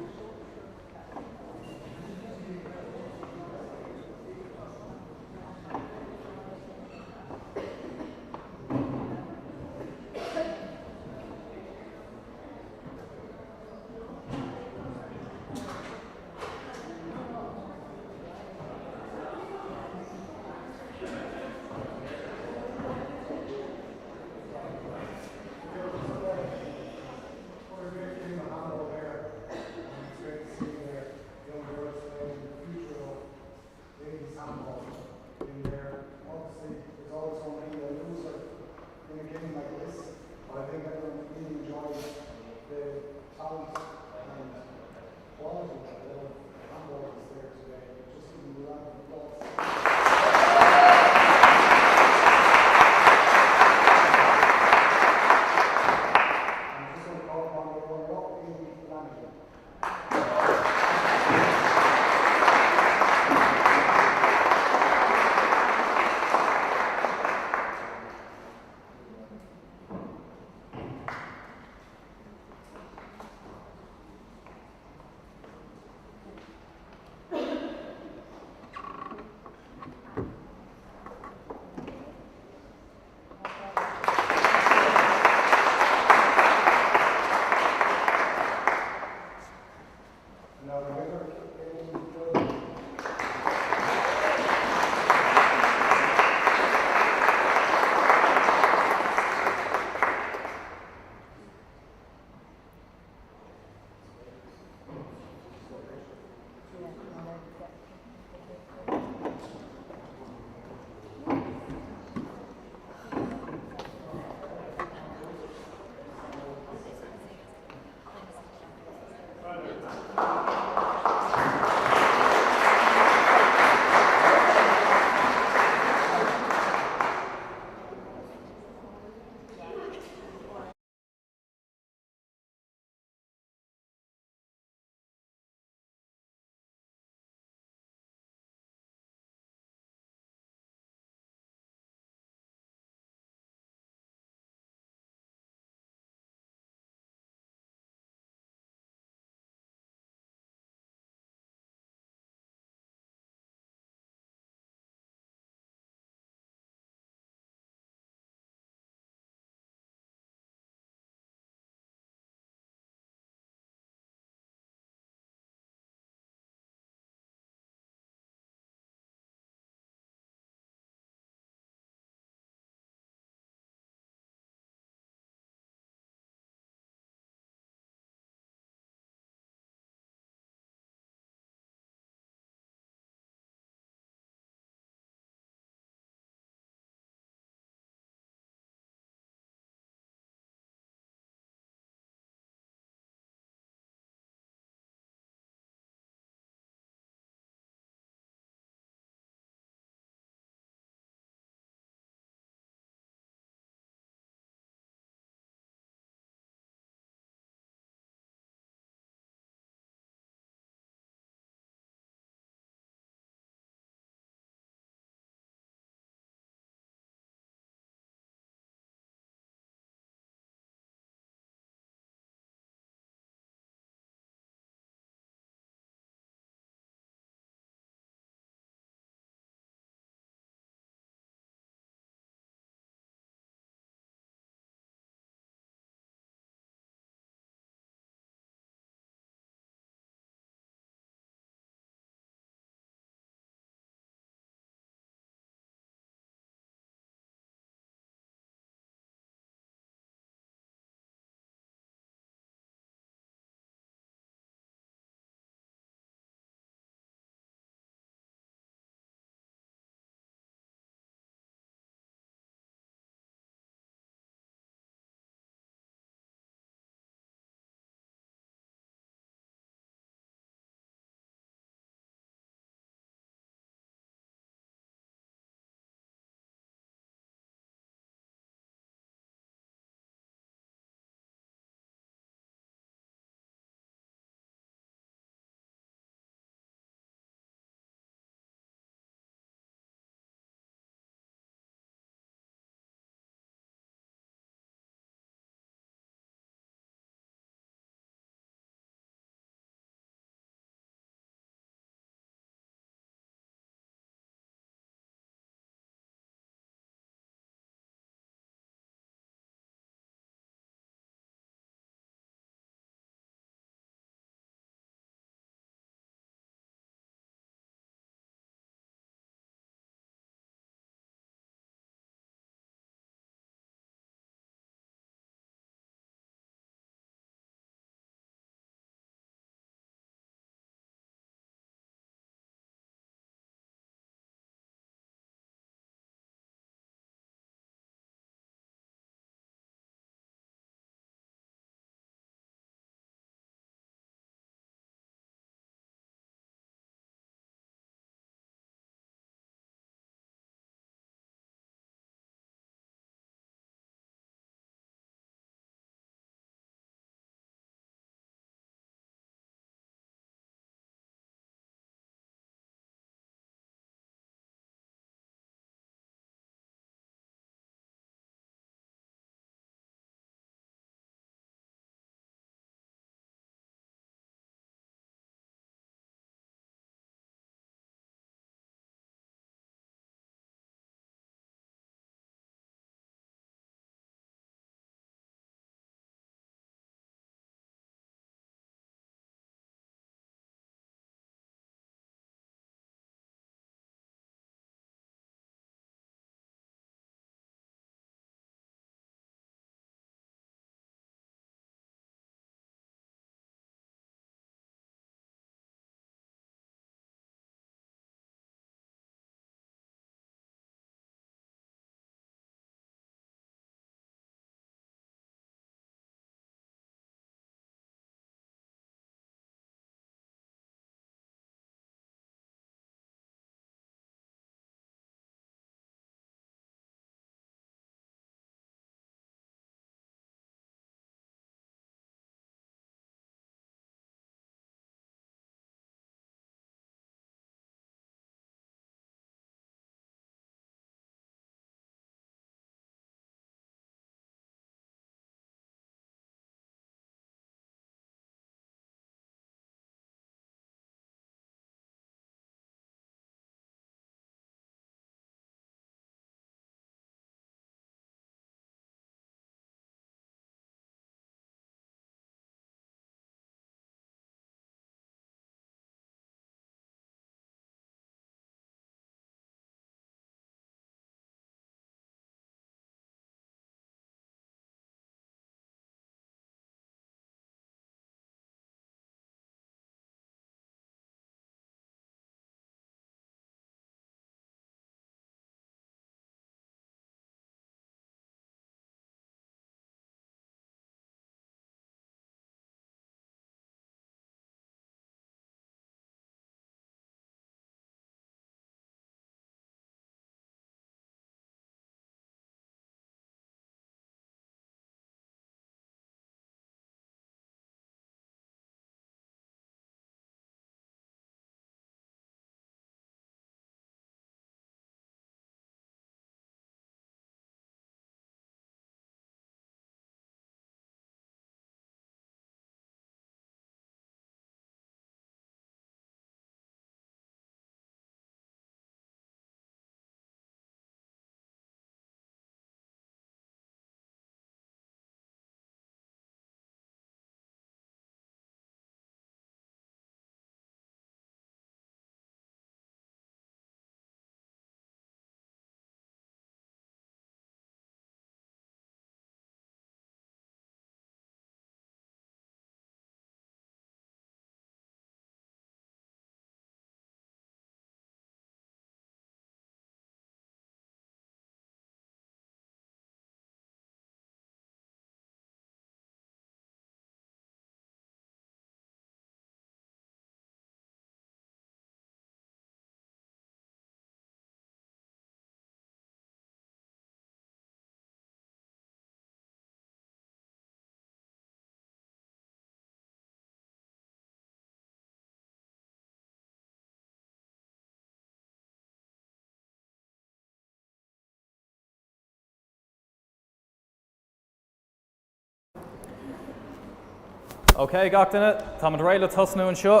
Okay, got in it. Tá an réile tosnú an seo.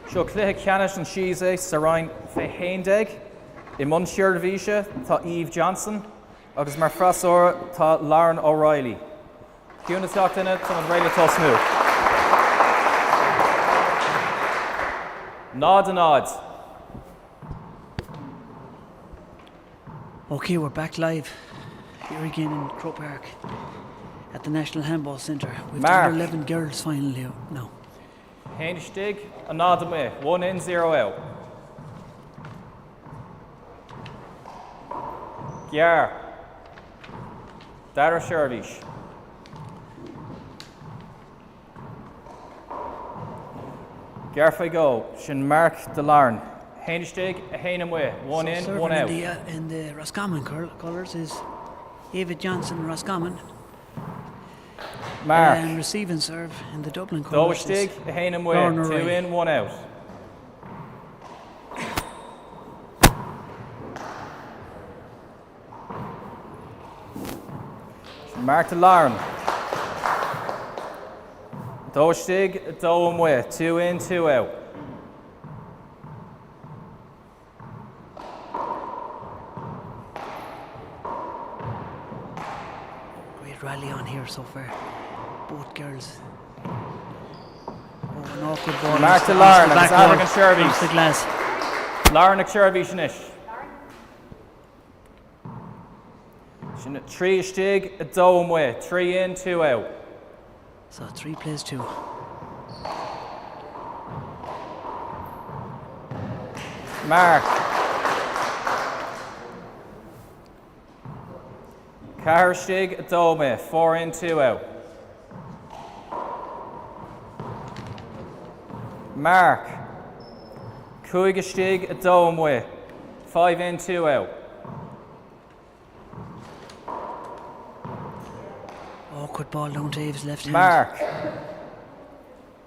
Seo Cluiche Ceannais an Cheese sa rain fé héindeg. I mun siar víse tá Eve Johnson. Agus mar frasóra tá Lauren O'Reilly. Ciúna got in it. Tá an réile tosnú. Nod and nod. Okay, we're back live here again in Croke Park at the National Handball Centre. We've Mark. done 11 girls final here now. Héindeg a nod am way. 1 in, 0 out. Gear. Dara Shervish. Garfa go. Shin Mark de Larn. Héindeg a Hainham way. 1 in, Serving 1 out. in the Roscommon colours is Ava Johnson Roscommon. Mark. And receiving serve in the Dublin colours Doistig a Hainham way. Lauren 2 O'Reilly. in, 1 out. Mark de Larn. Doistig, Doan way. 2 in, 2 out. Great rally on here so far. Both girls. Oh, an awkward ball. Mark de onto Larn, the agus back wall, African Shervies. onto the glass. Lauren Chervish. Sin 3 stig a Doan way. 3 in, 2 out. So 3 plays 2. Mark. Carstig a Dome, 4 in, 2 out. Mark. Kuigastig a Dome, 5 in, 2 out. Awkward ball down to Eve's left hand. Mark.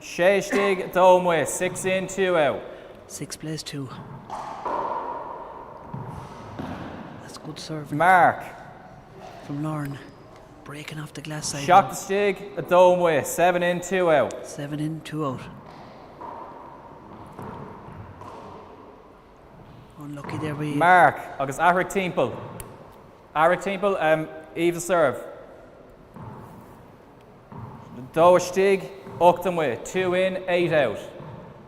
Sheistig a Dome, 6 in, 2 out. 6 plays 2. That's good serve Mark. from Lauren. Breaking off the glass side. Shock the Stig a Dome, 7 in, 2 out. 7 in, 2 out. Unlucky there by Mark, agus Aric Temple. Aric Temple, Eva serve. Doa Stig, Octum way, 2 in, 8 out.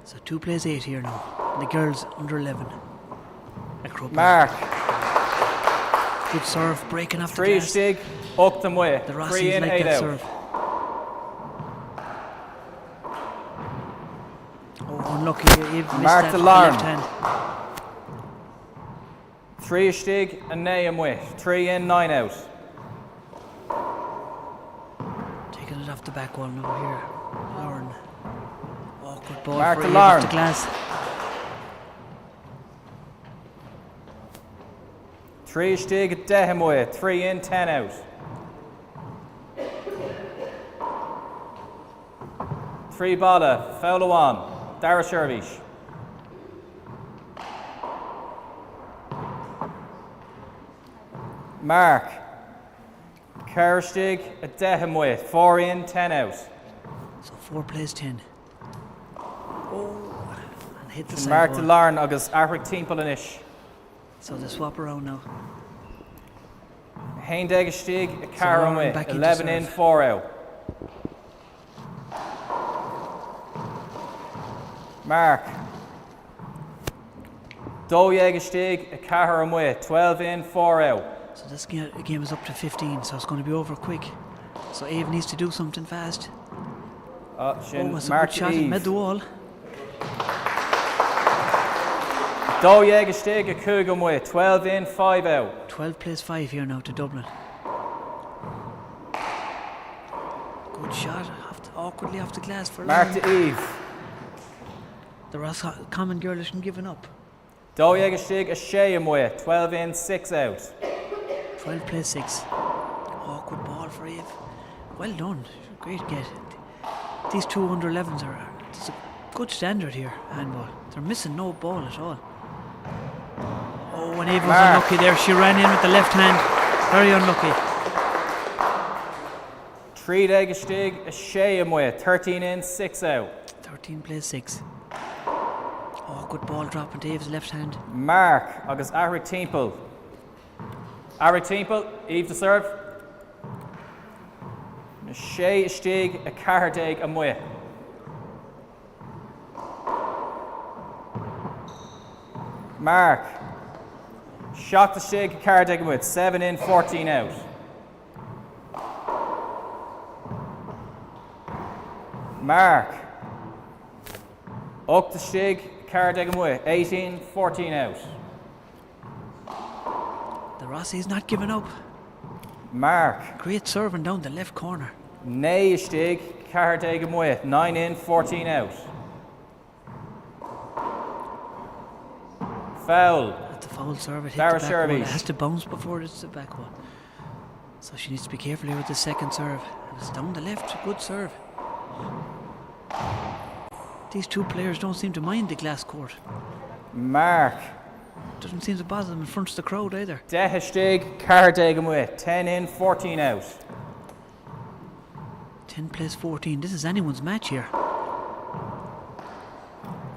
So 2 plays 8 here now. The girls under 11. At Croke Park. Mark, Good serve, breaking off the 3 glass. Stig, Octum way, The 3 Rossies in, like 8 that out. serve. Oh, unlucky. Eve missed Mark that the with Larn. left hand. 3 Stig and Nahum way, 3 in, 9 out. Taking it off the back wall now here. Lauren. Awkward ball Mark for the Eve Larn. off the glass. 3 Stig, Deham way, 3 in, 10 out. 3 Bala, foul one, Dara Shervish. Mark, Kerstig, a Deham way, 4 in, 10 out. So 4 plays 10. Oh, and hit the side Mark wall. de Larn agus Aric Temple inish. So they swap around now. Héindeg a Stig, a Lauren Karen way, back into 11 in, serve. 4 out. Mark. Doeg a Stig, a Karen way, 12 in, 4 out. So this game is up to 15, so it's going to be over quick. So Eve needs to do something fast. Sin Oh, it's a Mark good shot in mid Eve. the wall. Doeg a Stig, a Coogan way, 12 in, 5 out. 12 plays 5 here now to Dublin. Good shot, awkwardly off the glass for Mark Lauren. to Eve. The Roscommon girl isn't giving up. Doeg a Stig, a Shayham way, 12 in, 6 out. 12 plays 6. Awkward ball for Eve. Well done, great get. These two under 11s are it's a good standard here, handball. They're missing no ball at all. Oh, and Eve was Mark. unlucky there. She ran in with the left hand. Very unlucky. Tríd ag stig a sé amwe, 13 in, 6 out. 13 plays 6. Oh, good ball drop on Dave's left hand. Mark agus Aric Temple. Aric Temple, Eve to serve. A sé stig a Cardeg amwe. Mark. Shot the stig a Cardeg amwe, 7 in, 14 out. Mark. Up the stig, Cardeg amwe, 18, 14 out. The Rossi's not giving up. Mark. Great serving down the left corner. Nay stig, Cardeg amwe, 9 in, 14 out. Foul. That's a foul serve. It hit Dara the back wall. It Shervish. has to bounce before it's the back wall. So she needs to be careful here with the second serve. It's down the left. Good serve. These two players don't seem to mind the glass court. Mark. Doesn't seem to bother them in front of the crowd either. Dehe stig, Cardeg amwe, 10 in, 14 out. 10 plays 14. This is anyone's match here.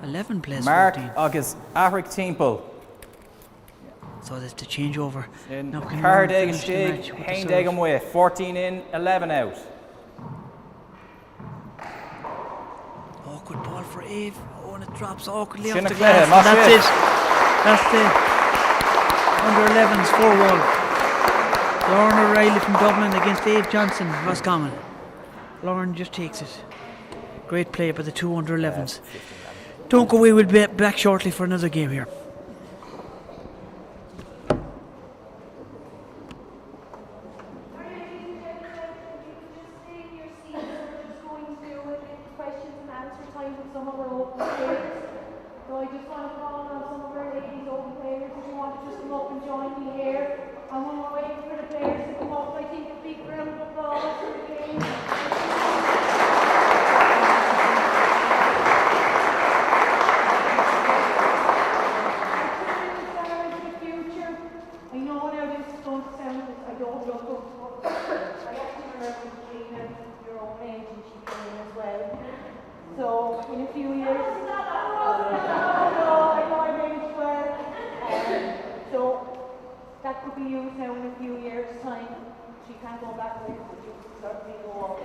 11 plays Mark 14. agus Aric Temple. So that's the change over. In Now can Cardeg finish the stig, match with the Haindeg serve. amwe, 14 in, 11 out. Oh, good ball for Ave. Oh, and it drops awkwardly off Sinna the Clare, glass. not And that's it. it. That's the under 11s 4-1. Lauren O'Reilly from Dublin against Dave Johnson, Roscommon. Lauren just takes it. Great play by the two under 11s. Don't go away, we'll be back shortly for another game here. Questions and answer time with some of our open players. So I just want to call on some of our ladies open players if you want to just come up and join me here. And when we're waiting for the players to come up, I think a big round of applause for the game. I know now this is going to sound, I don't look up, but I actually remember Gina, your own age, and she's playing as well. So, in a few years, I know I'm aged well. So, that could be used now in a few years' time. She can't go back with it, but you can certainly go up.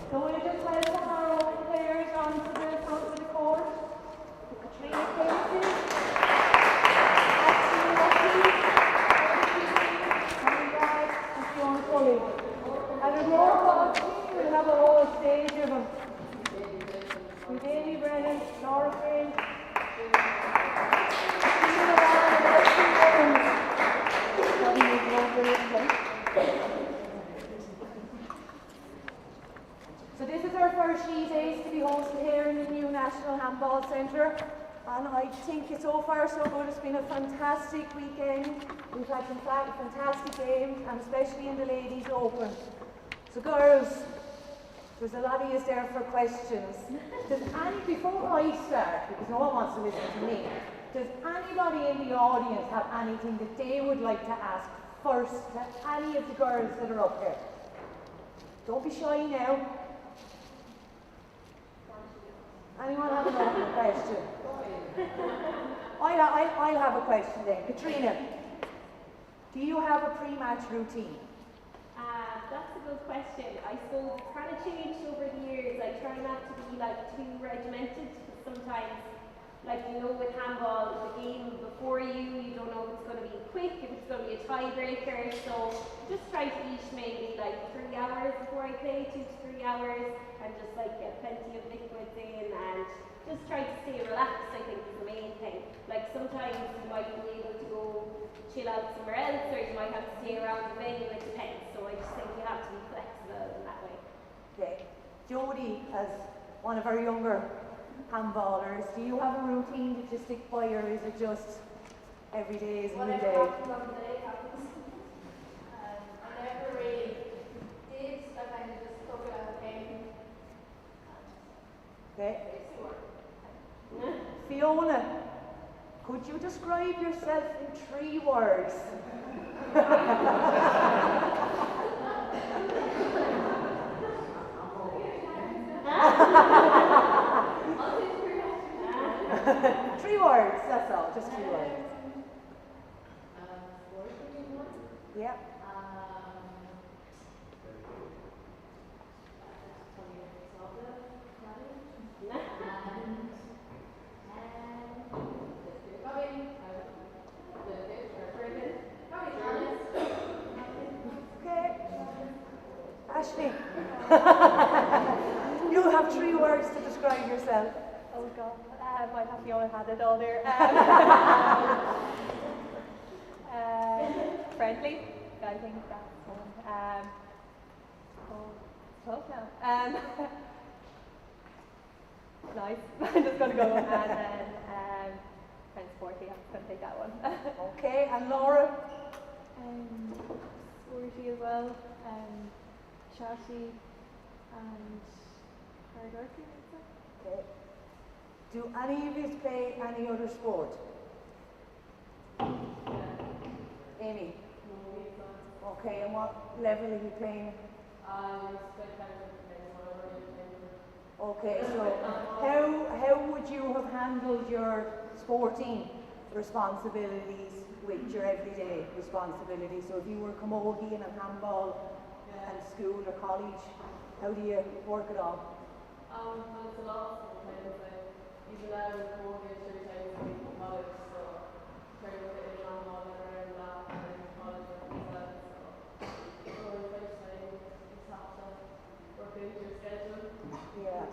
So, we'll just welcome our own players onto the front of the court. The Katrina Casey. And a roll call, we'll have a whole stage of them. With Amy Brennan, Laura Green, so this is our first She Days to be hosted here in the new National Handball Centre. And I think so far so good. It's been a fantastic weekend. We've had some fantastic games, and especially in the Ladies Open. So girls, there's a lot of you there for questions. Before I start, because no one wants to listen to me, does anybody in the audience have anything that they would like to ask first to any of the girls that are up here? Don't be shy now. Anyone have another question? I'll have a question then. Katrina, do you have a pre-match routine? That's a good question. I suppose it's kind of changed over the years. I try not to be too regimented, because sometimes, with handball, the game before you don't know if it's going to be quick, if it's going to be a tiebreaker. So just try to eat maybe 3 hours before I play, 2 to 3 hours, and just get plenty of liquids in, and just try to stay relaxed. I think is the main thing. Sometimes you might be able to go chill out somewhere else, or you might have to stay around the venue. It depends. So I just think you have to be flexible in that way. Okay. Jodie, as one of our younger handballers, do you have a routine that you stick by, or is it just every day is a new day? Whatever happens on the day happens. I never really did. I kind of just took it as a game. Okay. Fiona, could you describe yourself in 3 words? that's all, just 2 words. Yeah. Okay. Ashley. You have 3 words to describe yourself. Oh God, might have Fiona had it all there. Friendly, I think that's one. Tough now. Nice. I'm just gonna go and then kind of sporty. I'm gonna take that one. Okay, and Laura? Sporty as well. Chatty and hardworking, I'd say. Okay. Do any of you play any other sport? Amy? Okay, and what level are you playing? Okay, so how would you have handled your sporting responsibilities with your everyday responsibilities? So if you were camogie and handball and school or college, how do you work it all? It's a lot sometimes. Even though camogie 3 times a week in college, so trying to fit in on all around that and then college as well. So it's like time, you just have to work into your schedule. Yeah.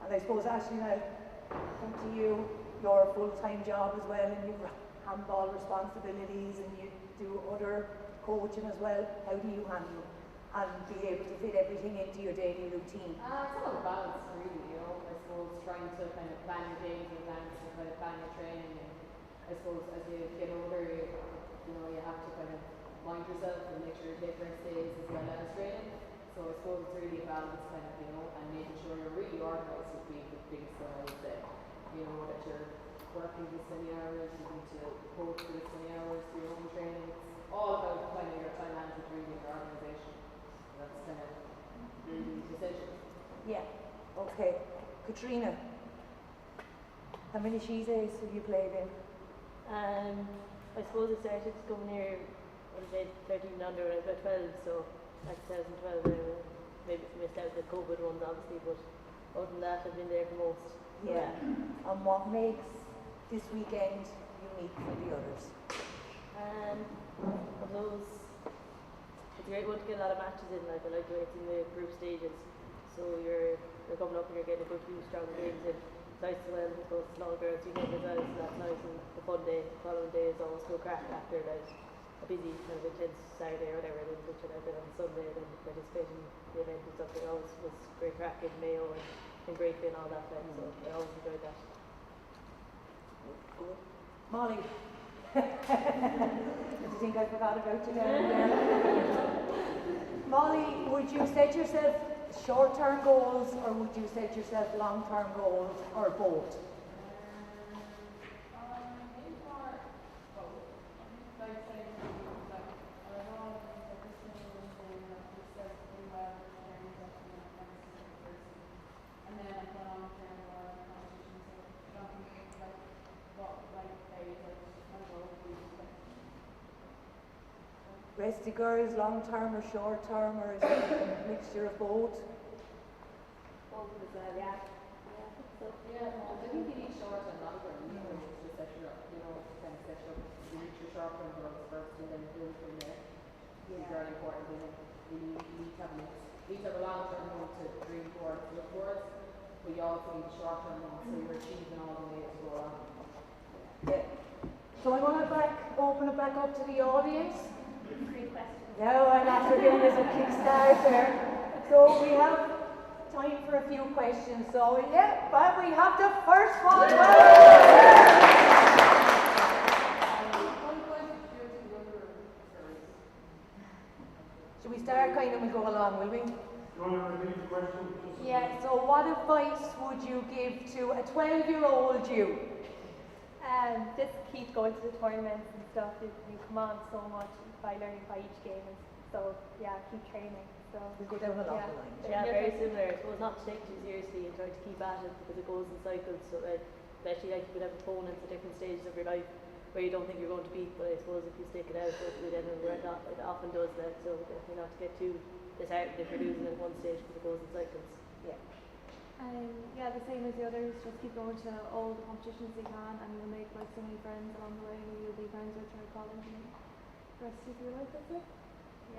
And I suppose, Ashley, now come to you, your full-time job as well, and you've handball responsibilities, and you do other coaching as well. How do you handle and be able to fit everything into your daily routine? It's all a balance, really, you know. I suppose trying to kind of plan your days in advance and kind of plan your training. And I suppose as you get older, you have to kind of mind yourself and make sure you take rest days as well as training. So I suppose it's really a balance, kind of, and making sure you're really organised would be the biggest one, I would say. That you're working this many hours, you need to coach for this many hours for your own training. It's all about kind of your time management, really, and your organisation. That's kind of really essential. Yeah. Okay. Katrina, how many she's days have you played in? I suppose I started coming here when I played 13 under when I was about 12, so like 2012 maybe missed out the COVID ones obviously, but other than that I've been there for most. Yeah. And what makes this weekend unique from the others? Of those, it's a great one to get a lot of matches in. Like I like the way it's in the group stages, so you're coming up and you're getting a good few strong games in. It's nice as well, I suppose it's all girls weekend as well, so that's nice. And the fun day, the following day is always go crack after a busy kind of intense Saturday or whatever. Then switching out on Sunday and then participating in the event and stuff. It always was great crack in Mayo and great and all that time, so I always enjoyed that. Good. Molly, did you think I forgot about you there? Molly, would you set yourself short-term goals or would you set yourself long-term goals or both? Resty girls, long term or short term, or is it a mixture of both? Both as well, yeah. I think you need short and long term. To set you up, kind of set you up. You need your short term goals first and then build from there. It's very important. You need to have a mix. You need to have a long term goal to dream towards, look towards, but you also need a short term goal so you're achieving all the way to go along. Yeah. So I want to open it back up to the audience. Great question. No, I'm after doing this a kickstarter. So we have time for a few questions. So yeah, but we have the first one. Should we start kind of and go along, will we? You want to repeat the question? Yeah, so what advice would you give to a 12-year-old you? Just keep going to the tournaments and stuff. You come on so much by learning by each game. And so yeah, keep training. So we go down along the line. Yeah, very similar. I suppose not to take it too seriously and try to keep at it because it goes in cycles. So especially like you could have opponents at different stages of your life where you don't think you're going to beat, but I suppose if you stick it out, hopefully then it often does that, so definitely not to get too disheartened if you're losing at one stage because it goes in cycles. Yeah. Yeah, the same as the others, just keep going to all the competitions you can and you'll make like so many friends along the way who you'll be friends with or call into the rest of your life, that's it.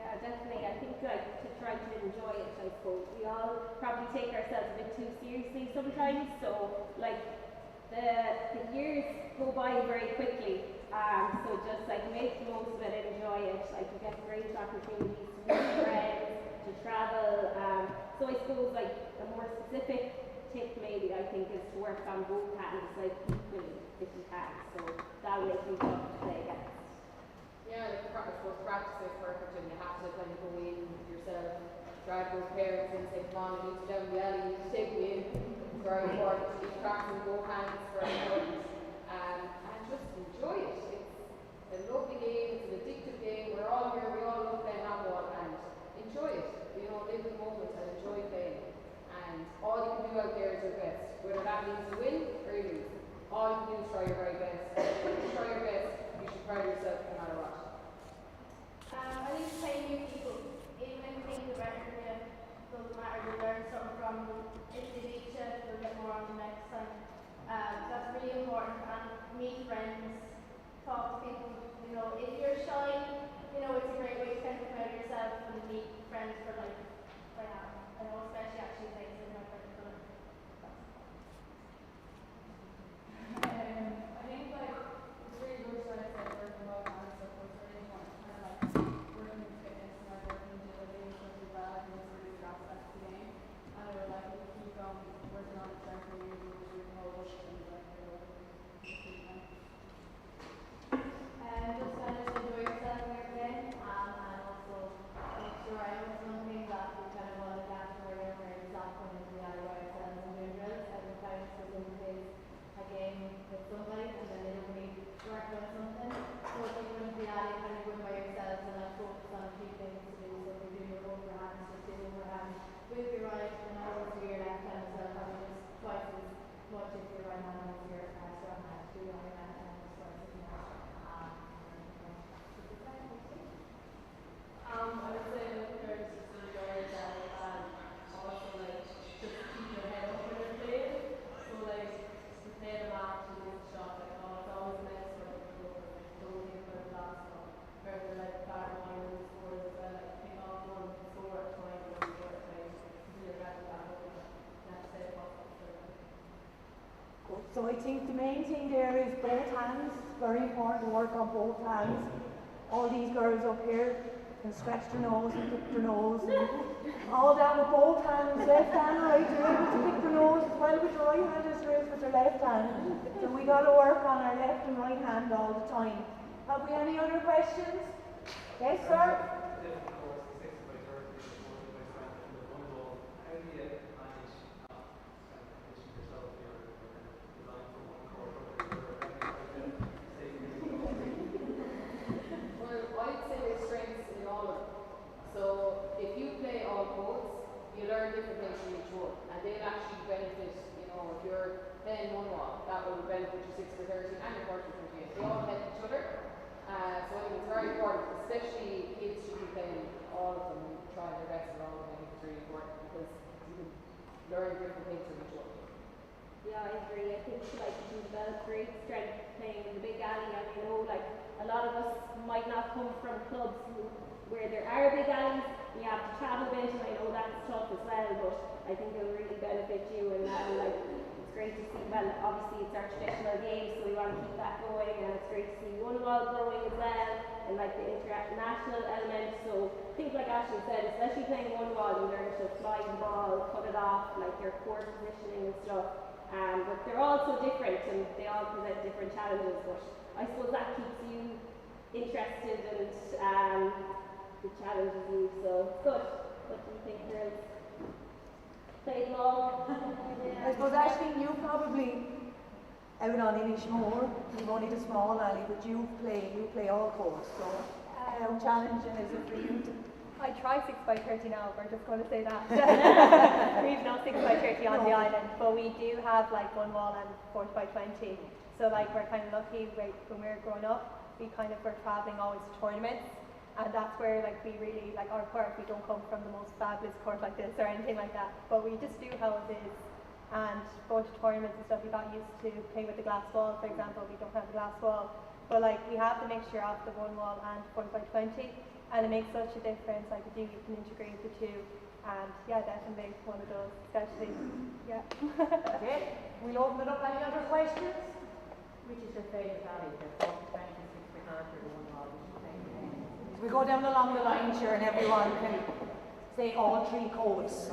Yeah, definitely. I think like to try to enjoy it, I suppose. We all probably take ourselves a bit too seriously sometimes, so like the years go by very quickly. So just like make the most of it and enjoy it. Like you get great opportunities to meet friends, to travel. So I suppose like a more specific tip maybe I think is to work on both hands like equally if you can. So that'll make you tough to play against. Yeah, like I suppose practice is perfect and you have to kind of go in yourself, drag those parents in, say, come on, I need to down the alley, you need to take me in. It's very important to be practicing both hands, very important. And just enjoy it. It's a lovely game, it's an addictive game, we're all here, we all love playing handball and enjoy it. You know, live the moment and enjoy playing. And all you can do out there is your best. Whether that means you win or you lose. All you can do is try your very best. If you try your best, you should pride yourself no matter what. I think playing new people, even if things are better for you, doesn't matter, you'll learn something from them. If they beat you, you'll get more on the next time. That's really important, and meet friends, talk to people. You know, if you're shy, you know, it's a great way to kind of come out of yourself and meet friends for life. I know, especially actually things in my friends. I think like it's really good to like working about and stuff, but it's really important to kind of like working with fitness and like working with agility and stuff as well. I think it's really good aspect of the game. And I would like to keep working on it for years and doing all those things like Just kind of enjoy yourself every day, and also make sure I know something that we kind of want to adapt to where we're not going into the alley by ourselves and doing drills. Every time someone plays a game with somebody and then they don't really work on something. So if you go into the alley, kind of going by yourselves and like focus on a few things to do. So if you're doing your overhand, just do overhand with your right and over to your left hand as well, probably just twice as much if your right hand as your strong hand. Do your right hand and just twice as much. I would say with her just enjoy that also like just keep your head up when you're playing. So like to play the match and this shot like it's always nice for the goal, like don't think about the last one. Rather like back line and score as well, like pick off one, score at time and then score at time. Do your best back up and that's it possible. So I think the main thing there is both hands. Very important to work on both hands. All these girls up here can scratch their nose and pick their nose and all that with both hands, left and right. They're able to pick their nose as well with their right hand as there is with their left hand. So we got to work on our left and right hand all the time. Have we any other questions? Yes, sir? So if you play all codes, you learn different things from each one, and they'll actually benefit, you know, if you're playing one wall, that will benefit your 6 for 13 and your 40 for 28. They all help each other. So I think it's very important, especially kids should be playing all of them and trying their best at all of them. It's really important because you can learn different things from each one. Yeah, I agree. I think like you can develop great strength playing in the big alley, and you know, like a lot of us might not come from clubs where there are big alleys. You have to travel a bit, and I know that's tough as well, but I think it'll really benefit you, and like it's great to see. Well, obviously it's our traditional game, so we want to keep that going, and it's great to see one wall growing as well, and like the international element. So I think, like Ashley said, especially playing one wall, you learn to fly the ball, cut it off, like your court positioning and stuff. But they're all so different, and they all present different challenges. But I suppose that keeps you interested and the challenges you. So good. What do you think, girls? Played long? I suppose Ashley, you probably out on Inishmore, you've only the small alley, but you play all courts. So how challenging is it for you to I try 6x30 now, we're just going to say that. We've no 6x30 on the island, but we do have like one wall and 40x20. So like we're kind of lucky when we were growing up, we kind of were travelling always to tournaments, and that's where like we really like our court. We don't come from the most fabulous court like this or anything like that, but we just do how it is. And going to tournaments and stuff, we got used to playing with the glass wall, for example. We don't have the glass wall, but like we have the mixture of the one wall and 40x20, and it makes such a difference. Like you can integrate the two, and yeah, definitely one of those, especially. Yeah. Okay, we'll open it up. Any other questions? Which is your favourite alley? The 40, 20, 6 or the one wall? We go down along the line here and everyone can say all three codes.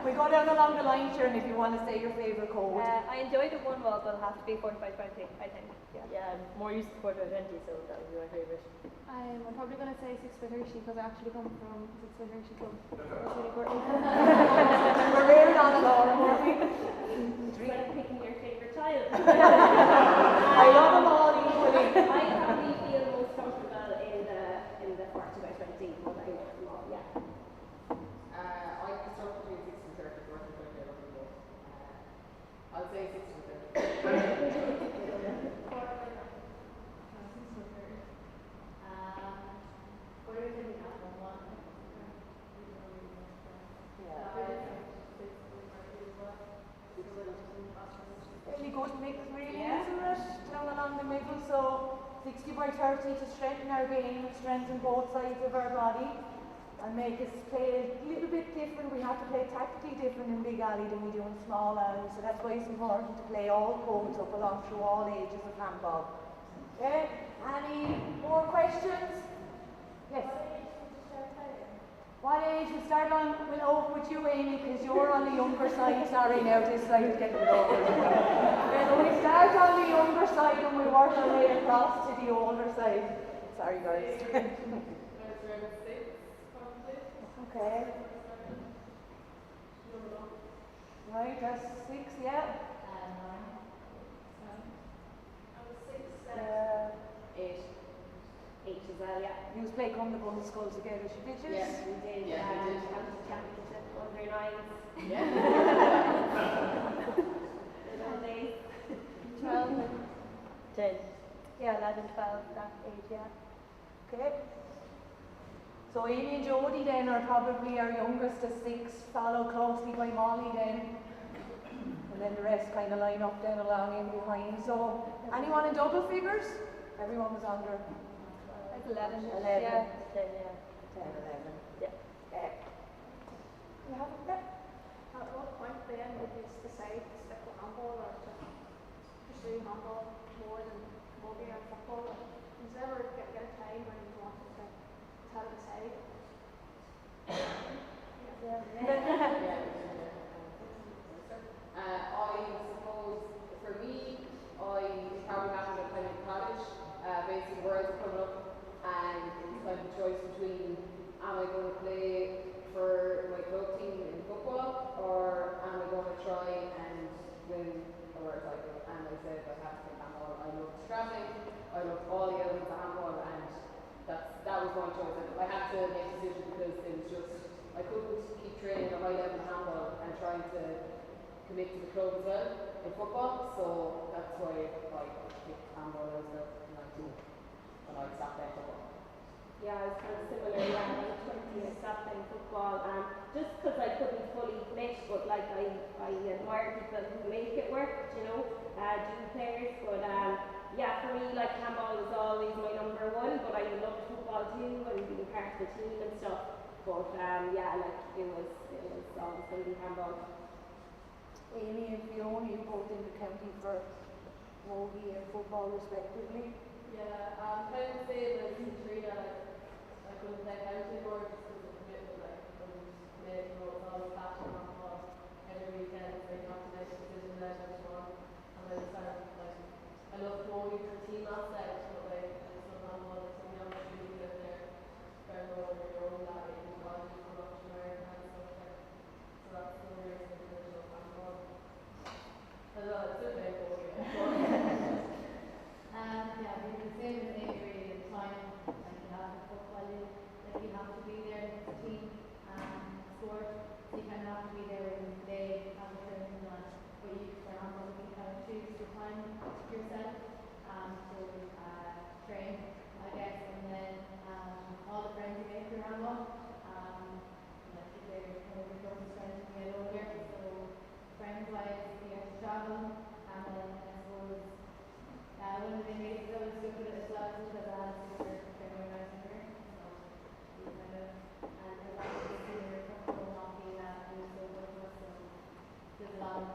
We go down along the line here and if you want to say your favourite code. I enjoy the one wall, but it'll have to be 40x20, I think. Yeah, I'm more used to 40x20, so that would be my favourite. I'm probably going to say 6x30 because I actually come from 6x30 club. It's really important. We're rearing on it all, aren't we? It's like picking your favourite child. I love them all equally. I probably feel most comfortable in the 40x20, but I love them all, yeah. I can start between 6 and 30, 40 and 20, I love them both. I'll say 6 and 30. Really good mix, really, isn't it? Down along the middle, so 60x30 to strengthen our game, strengthen both sides of our body, and make us play a little bit different. We have to play tactically different in big alley than we do in small alley, so that's why it's important to play all codes up along through all ages of handball. Okay, any more questions? Yes. What age? We'll start on, we'll over with you, Amy, because you're on the younger side. Sorry now, this side's getting it over. We'll start on the younger side and we'll work our way across to the older side. Sorry, guys. Okay. Right, that's 6, yeah. 8. 8 as well, yeah. You play come the bun skulls together, did you? Yes, we did. Yeah, we did. County championship under 9s. Yeah. Little days. 12 and 10. yeah, 11, 12, that age, yeah. Okay. So Amy and Jodie then are probably our youngest of 6, followed closely by Molly then. And then the rest kind of line up then along in behind. So anyone in double figures? Everyone was under 11. 11. Yeah. 10, yeah. 10, 11. Yeah. You have it there? At what point then would you decide to stick with handball or to pursue handball more than rugby and football? Did you ever get a time when you wanted to tell the side? I suppose for me, it probably happened at kind of college. Basically, the worlds are coming up, and it's kind of a choice between am I going to play for my club team in football, or am I going to try and win a world title? And I said I have to pick handball. I love travelling, I love all the elements of handball, and that was my choice. I had to make a decision because it was just I couldn't keep training at a high level in handball and trying to commit to the club as well in football. So that's why I picked handball as well. And I stopped playing football. Yeah, I was kind of similar. Yeah, I was 20 and stopped playing football, and just because I couldn't fully commit, but like I admire people who make it work, you know, dream players. But yeah, for me, like handball was always my number one. But I loved football too, and being part of the team and stuff. But yeah, like it was always going to be handball. Amy and Fiona, you both in the county for rugby and football respectively. Yeah, kind of the same as Trina. I couldn't play county more just because of commitment. Like, I couldn't commit, you know, it's always passion on football. Every weekend, so you have to make a decision that I want. And I just kind of, like, I love going for a team aspect, but like, it's not handball, it's something else you do get there. Kind of over your own that you can go out and go up to America and stuff like. So that's the only reason I love handball. I don't know, it's a bit cool, Yeah, we can say the same really the time like you have in football league. sport, so you kind of have to be there within the day, have the training and that. But you, for handball, you can kind of choose the time yourself to train, I guess, and then all the friends you make for handball. Like they're kind of your closest friends when you get older, so friends-wise, you have to travel, and then I suppose one of the main reasons I was stuck with it as well is because I had a sister very nice in here, so we kind of, and as I was senior comfortable not being that it was so good for us, so there's a lot of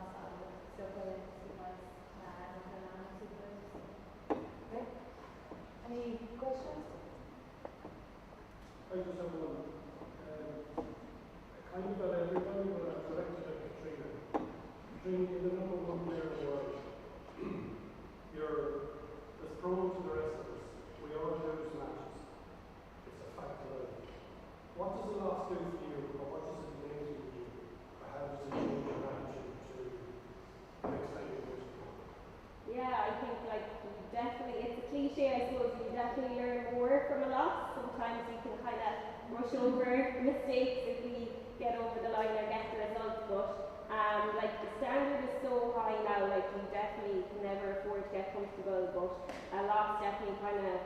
stuff with it because I'm kind of honest with it. Okay. Any questions? I just have one. Kind of got everybody, but I'd like to get Katrina. Katrina, you're the number one player in the world. You're as prone to the rest of us. We all lose matches. It's a fact of life. What does the loss do for you, or what does it mean to you? Or how does it change your attitude to next time you lose? Yeah, I think like you definitely, it's a cliche I suppose, you definitely learn more from a loss. Sometimes you can kind of rush over mistakes if we get over the line or get the result, but like the standard is so high now, like you definitely can never afford to get comfortable, but a loss definitely kind of,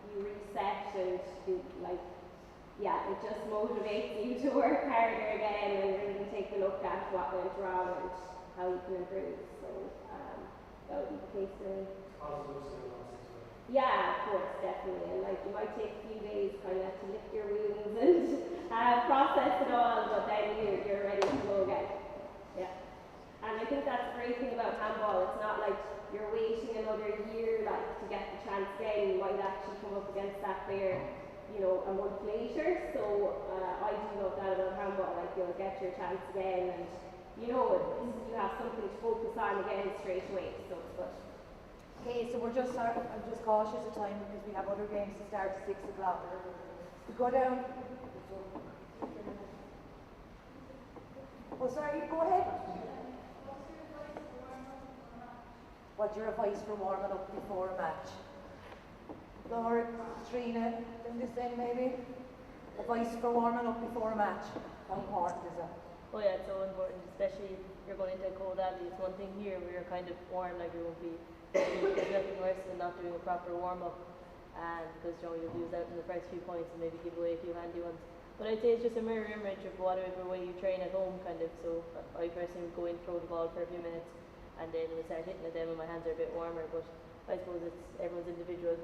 you reset and you, like, yeah, it just motivates you to work harder again and really take a look at what went wrong and how you can improve. So that would be the case for me. Positives and losses. Yeah, of course, definitely. And like you might take a few days kind of to lick your wounds and process it all, but then you're ready to go again. Yeah. And I think that's the great thing about handball. It's not like you're waiting another year like to get the chance again. You might actually come up against that player, you know, a month later. So I do love that about handball. Like you'll get your chance again, and you know you have something to focus on again straight away. So it's good. Okay, so I'm just cautious of time because we have other games to start at 6 o'clock. We go down. Oh, sorry, go ahead. What's your advice for warming up before a match? Laura, Katrina, doing this then maybe? Advice for warming up before a match. How important is that? Oh yeah, it's so important, especially if you're going into a cold alley. It's one thing here where you're kind of warm, like you won't be. There's nothing worse than not doing a proper warm up, and because you'll lose out in the first few points and maybe give away a few handy ones. But I'd say it's just a mirror image of whatever way you train at home, kind of. So I personally would go in, throw the ball for a few minutes, and then we'll start hitting it then when my hands are a bit warmer. But I suppose it's everyone's individual.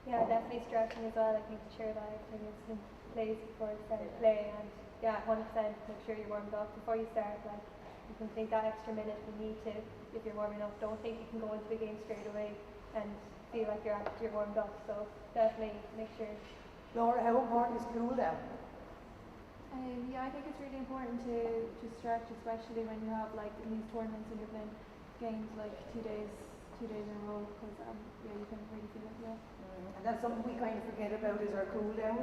Yeah, definitely stretching as well. I think the chair bag thing is in place before you start play, and yeah, 100% make sure you're warmed up before you start. Like you can take that extra minute if you need to if you're warming up. Don't think you can go into the game straight away and feel like you're warmed up. So definitely make sure. Laura, how important is cool down? Yeah, I think it's really important to stretch, especially when you have like in these tournaments and you're playing games like 2 days in a row, because yeah, you can really feel it. Yeah. And that's something we kind of forget about is our cool down.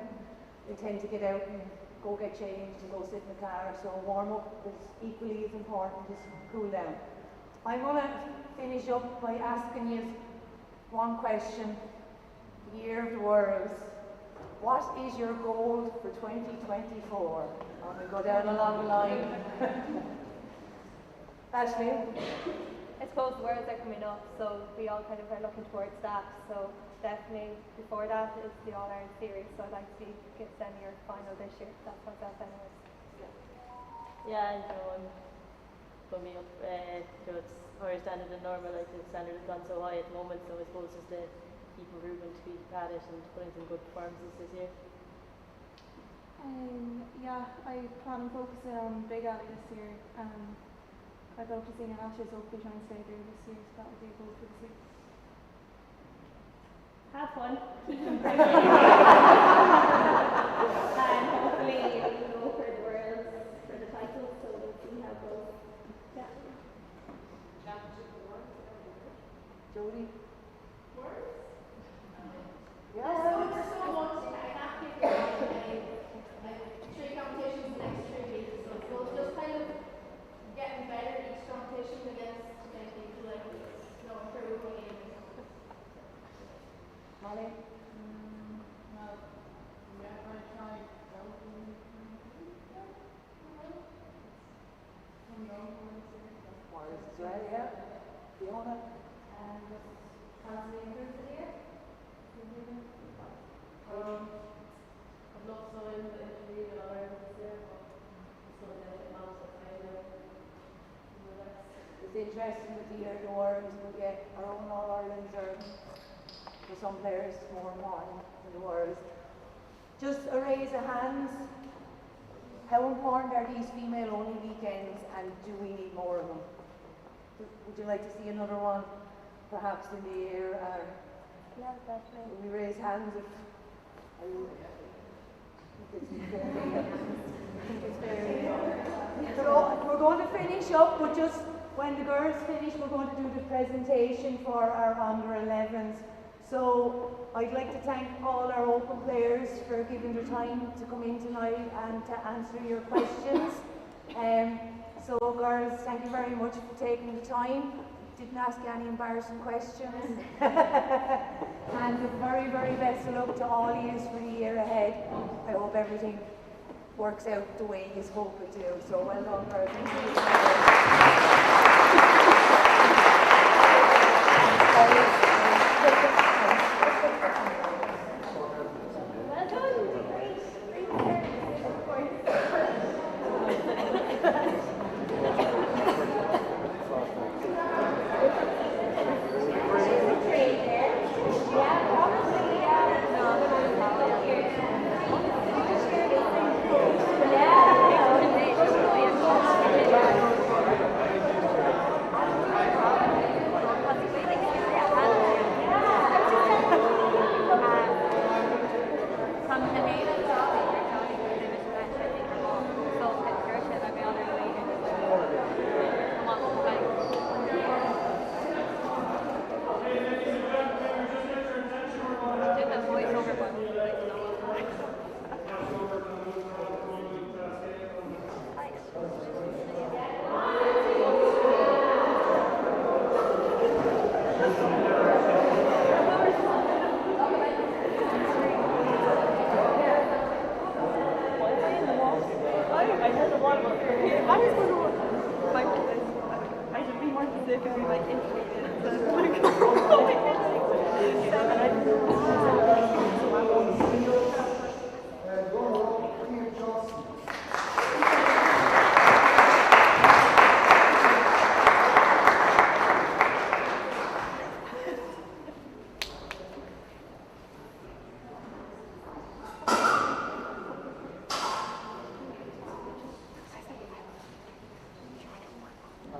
We tend to get out and go get changed and go sit in the car, so warm up is equally as important as cool down. I'm going to finish up by asking you one question. The year of the world. What is your goal for 2024? And we go down along the line. Ashley? I suppose the Worlds are coming up, so we all kind of are looking towards that. So definitely before that is the All-Ireland Series, so I'd like to get semi or final this year. That's what that anyways. Yeah, I'm going to be up. It's higher standard than normal. Like the standard has gone so high at the moment, so I suppose just to keep improving to be at it and putting some good performances this year. Yeah, I plan on focusing on Big Alley this year. I'd love to see an Ashes hopefully try and stay there this year, so that would be a goal for this year. Have fun. Keep improving. And hopefully we'll go for the Worlds for the title, so we'll see how it goes. Yeah. Jodie? Words? Yeah. There's so much. I have to figure out like 3 competitions the next 3 weeks. So it's just kind of getting better each competition against maybe like improving. Molly? well, yeah. Fiona? Constantly improve the year. I'd love to in the league and all Ireland this year, but it's going to get out of the It's interesting with the year awards, we get our own All-Ireland journey for some players tomorrow morning in the world. Just a raise of hands. How important are these female-only weekends, and do we need more of them? Would you like to see another one, perhaps in the year? Yeah, definitely. Will we raise hands if So we're going to finish up, but just when the girls finish, we're going to do the presentation for our under-11s. So I'd like to thank all our open players for giving their time to come in tonight and to answer your questions. So girls, thank you very much for taking the time. Didn't ask you any embarrassing questions. And the very, very best of luck to all of you for the year ahead. I hope everything works out the way you hope it to. So well done, girls.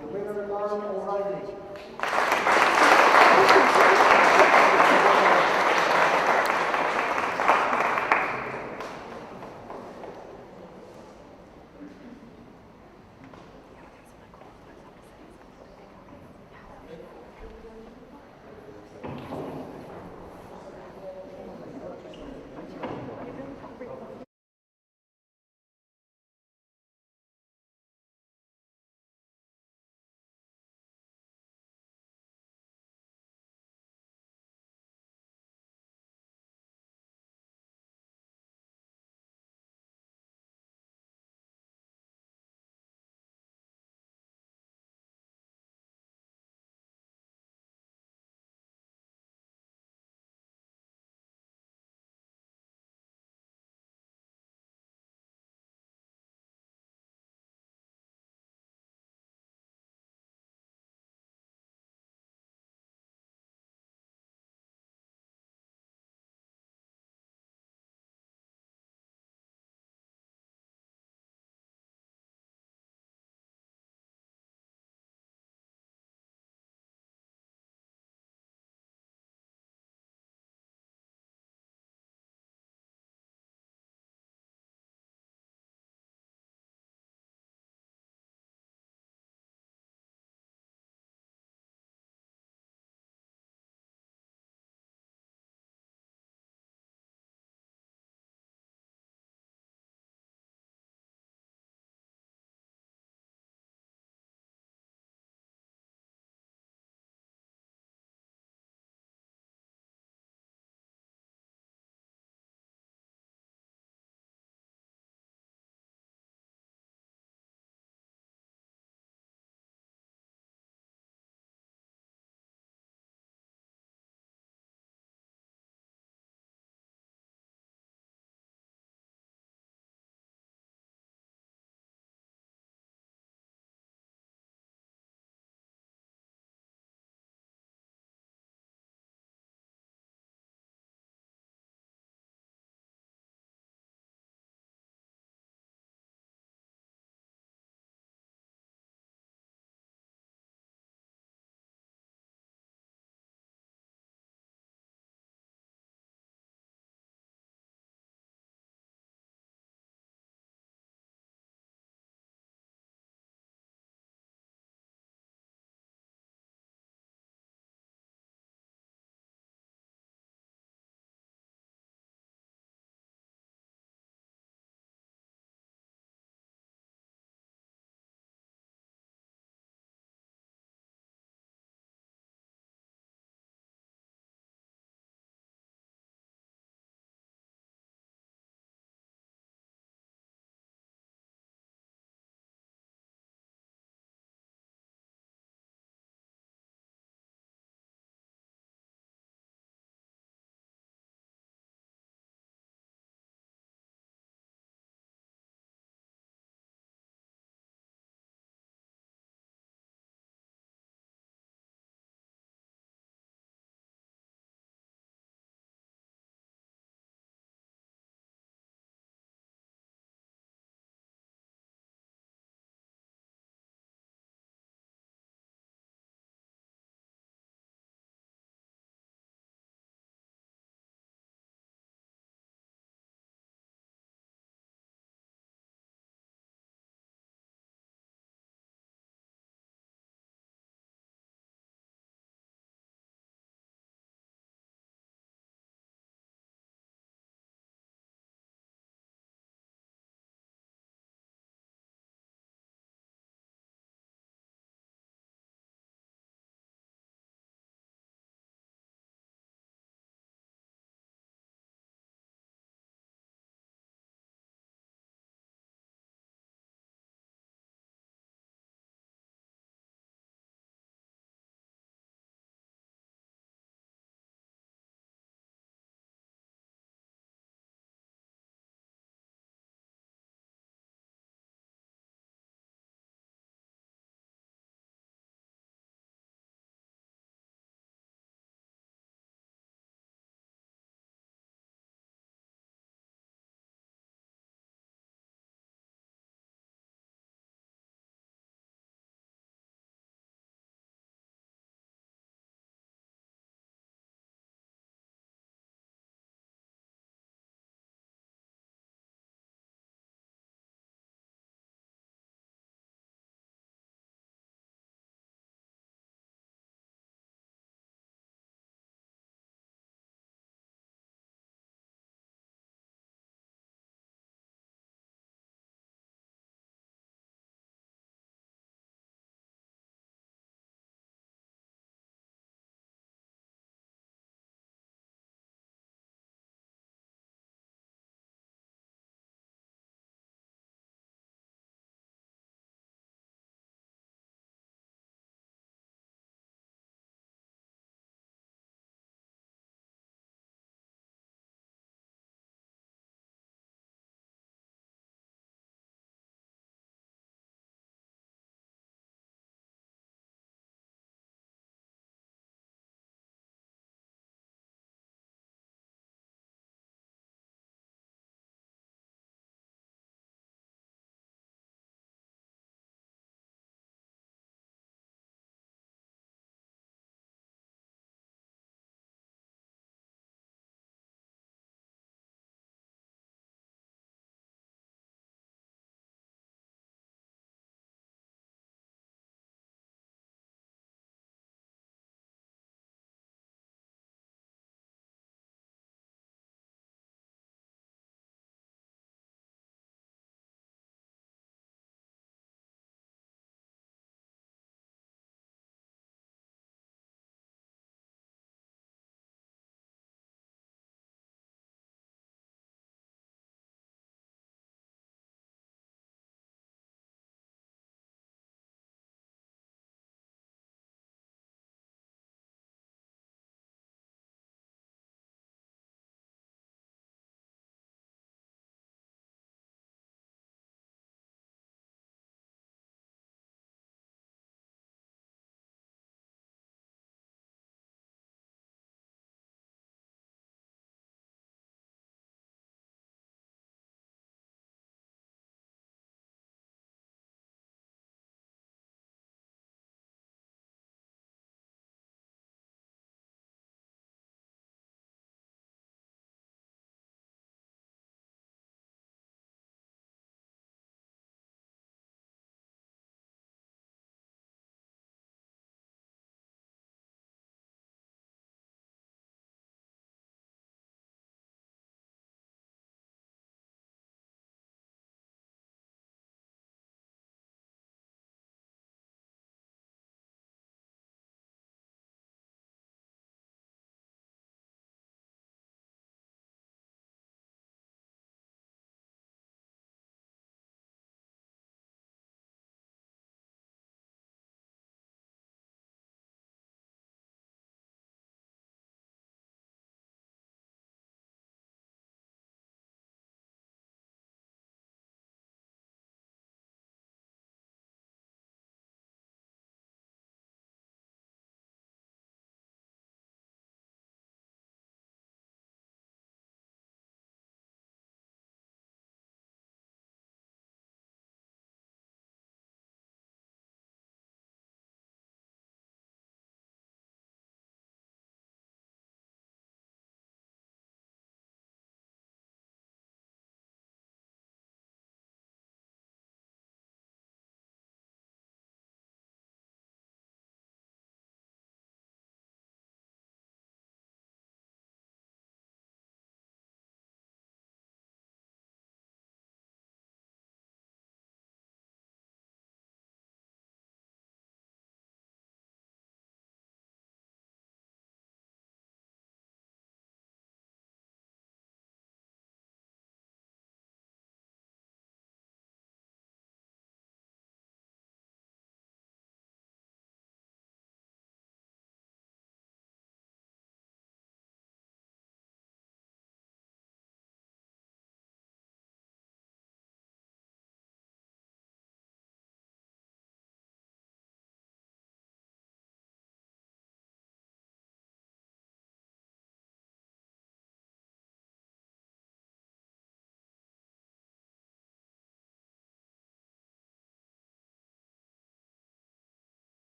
The winner, Lauren O'Reilly.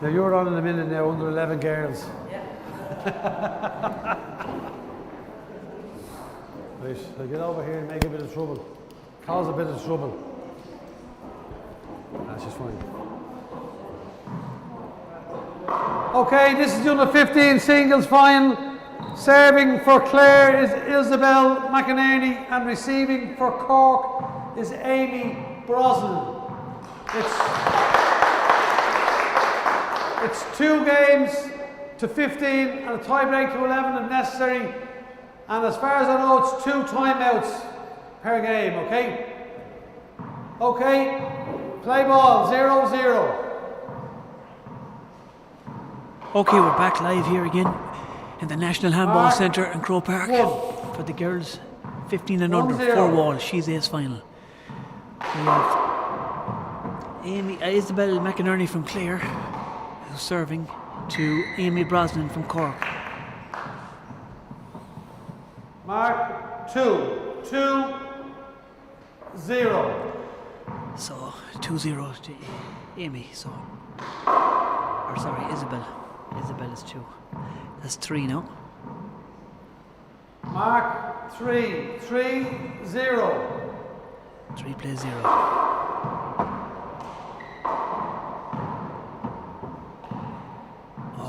Now you're on in a minute now, under 11 girls. Yeah. Right, I'll get over here and make a bit of trouble. Cause a bit of trouble. That's just fine. Okay, this is the under 15 singles final. Serving for Clare is Isabel McInerney and receiving for Cork is Amy Brosnan. It's 2 games to 15 and a tie-break to 11 if necessary. And as far as I know, it's 2 timeouts per game, okay? Okay, play ball, 0-0. Okay, we're back live here again in the National Handball Centre in Croke Park for the girls 15 and under, 4-wall, She's Ace final. We have Isabel McInerney from Clare, who's serving to Amy Brosnan from Cork. Mark 2-0. So 2-0 to Amy. Isabel. Isabel is 2. That's 3 now. Mark 3-0. 3 plays 0.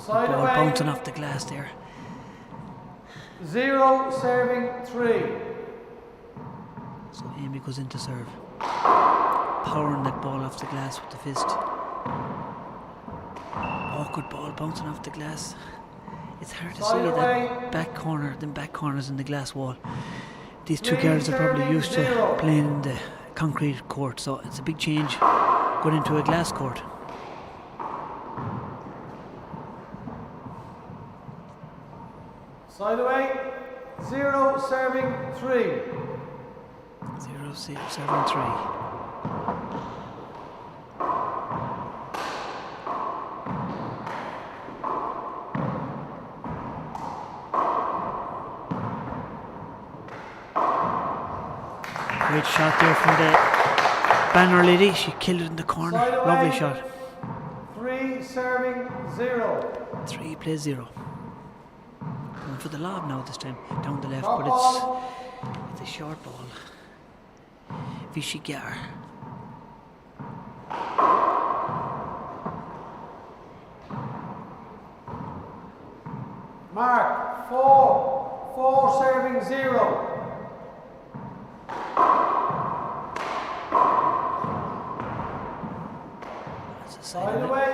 Ball bouncing off the glass there. 0 serving 3. So Amy goes in to serve. Powering that ball off the glass with the fist. Awkward ball bouncing off the glass. It's hard to see that back corner, them back corners in the glass wall. These 2 girls are probably used to playing in the concrete court, so it's a big change going into a glass court. Side away, 0 serving 3. 0 serving 3. Great shot there from the banner lady. She killed it in the corner. Lovely shot. 3 serving 0. 3 plays 0. Going for the lob now this time, down the left, but it's a short ball. Vishigar. Mark 4 serving 0. Side away.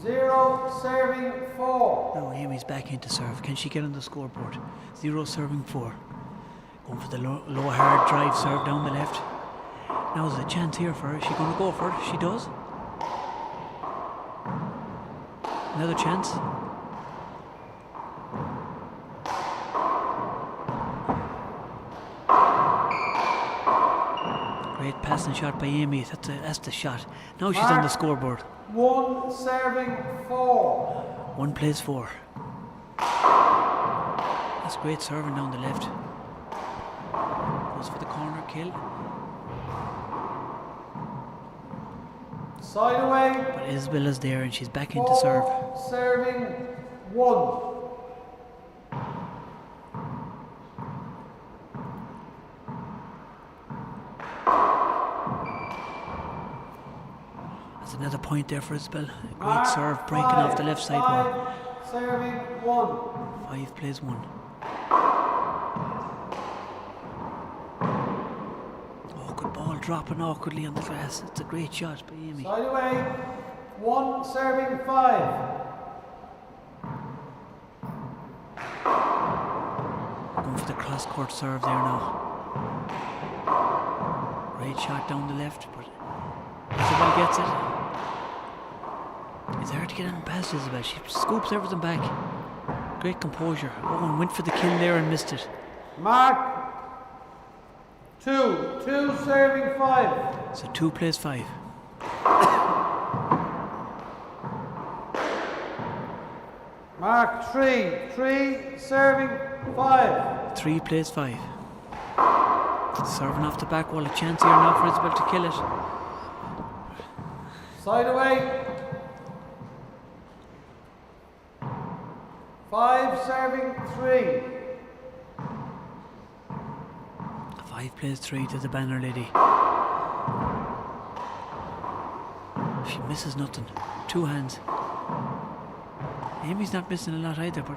0 serving 4. Now Amy's back into serve. Can she get on the scoreboard? 0 serving 4. Going for the low hard drive serve down the left. Now there's a chance here for her. Is she going to go for it? She does. Another chance. Great passing shot by Amy. That's the shot. Now she's on the scoreboard. 1 serving 4. 1 plays 4. That's great serving down the left. Goes for the corner kill. Side away. But Isabel is there and she's back into serve. Serving 1. That's another point there for Isabel. Great serve breaking off the left side wall. Serving 1. 5 plays 1. Awkward ball dropping awkwardly on the grass. It's a great shot by Amy. Side away. 1 serving 5. Going for the cross court serve there now. Great shot down the left, but Isabel gets it. It's hard to get on past Isabel. She scoops everything back. Great composure. Owen went for the kill there and missed it. Mark 2 serving 5. So 2 plays 5. Mark 3 serving 5. 3 plays 5. Serving off the back wall. A chance here now for Isabel to kill it. Side away. 5 serving 3. 5 plays 3 to the banner lady. She misses nothing. 2 hands. Amy's not missing a lot either, but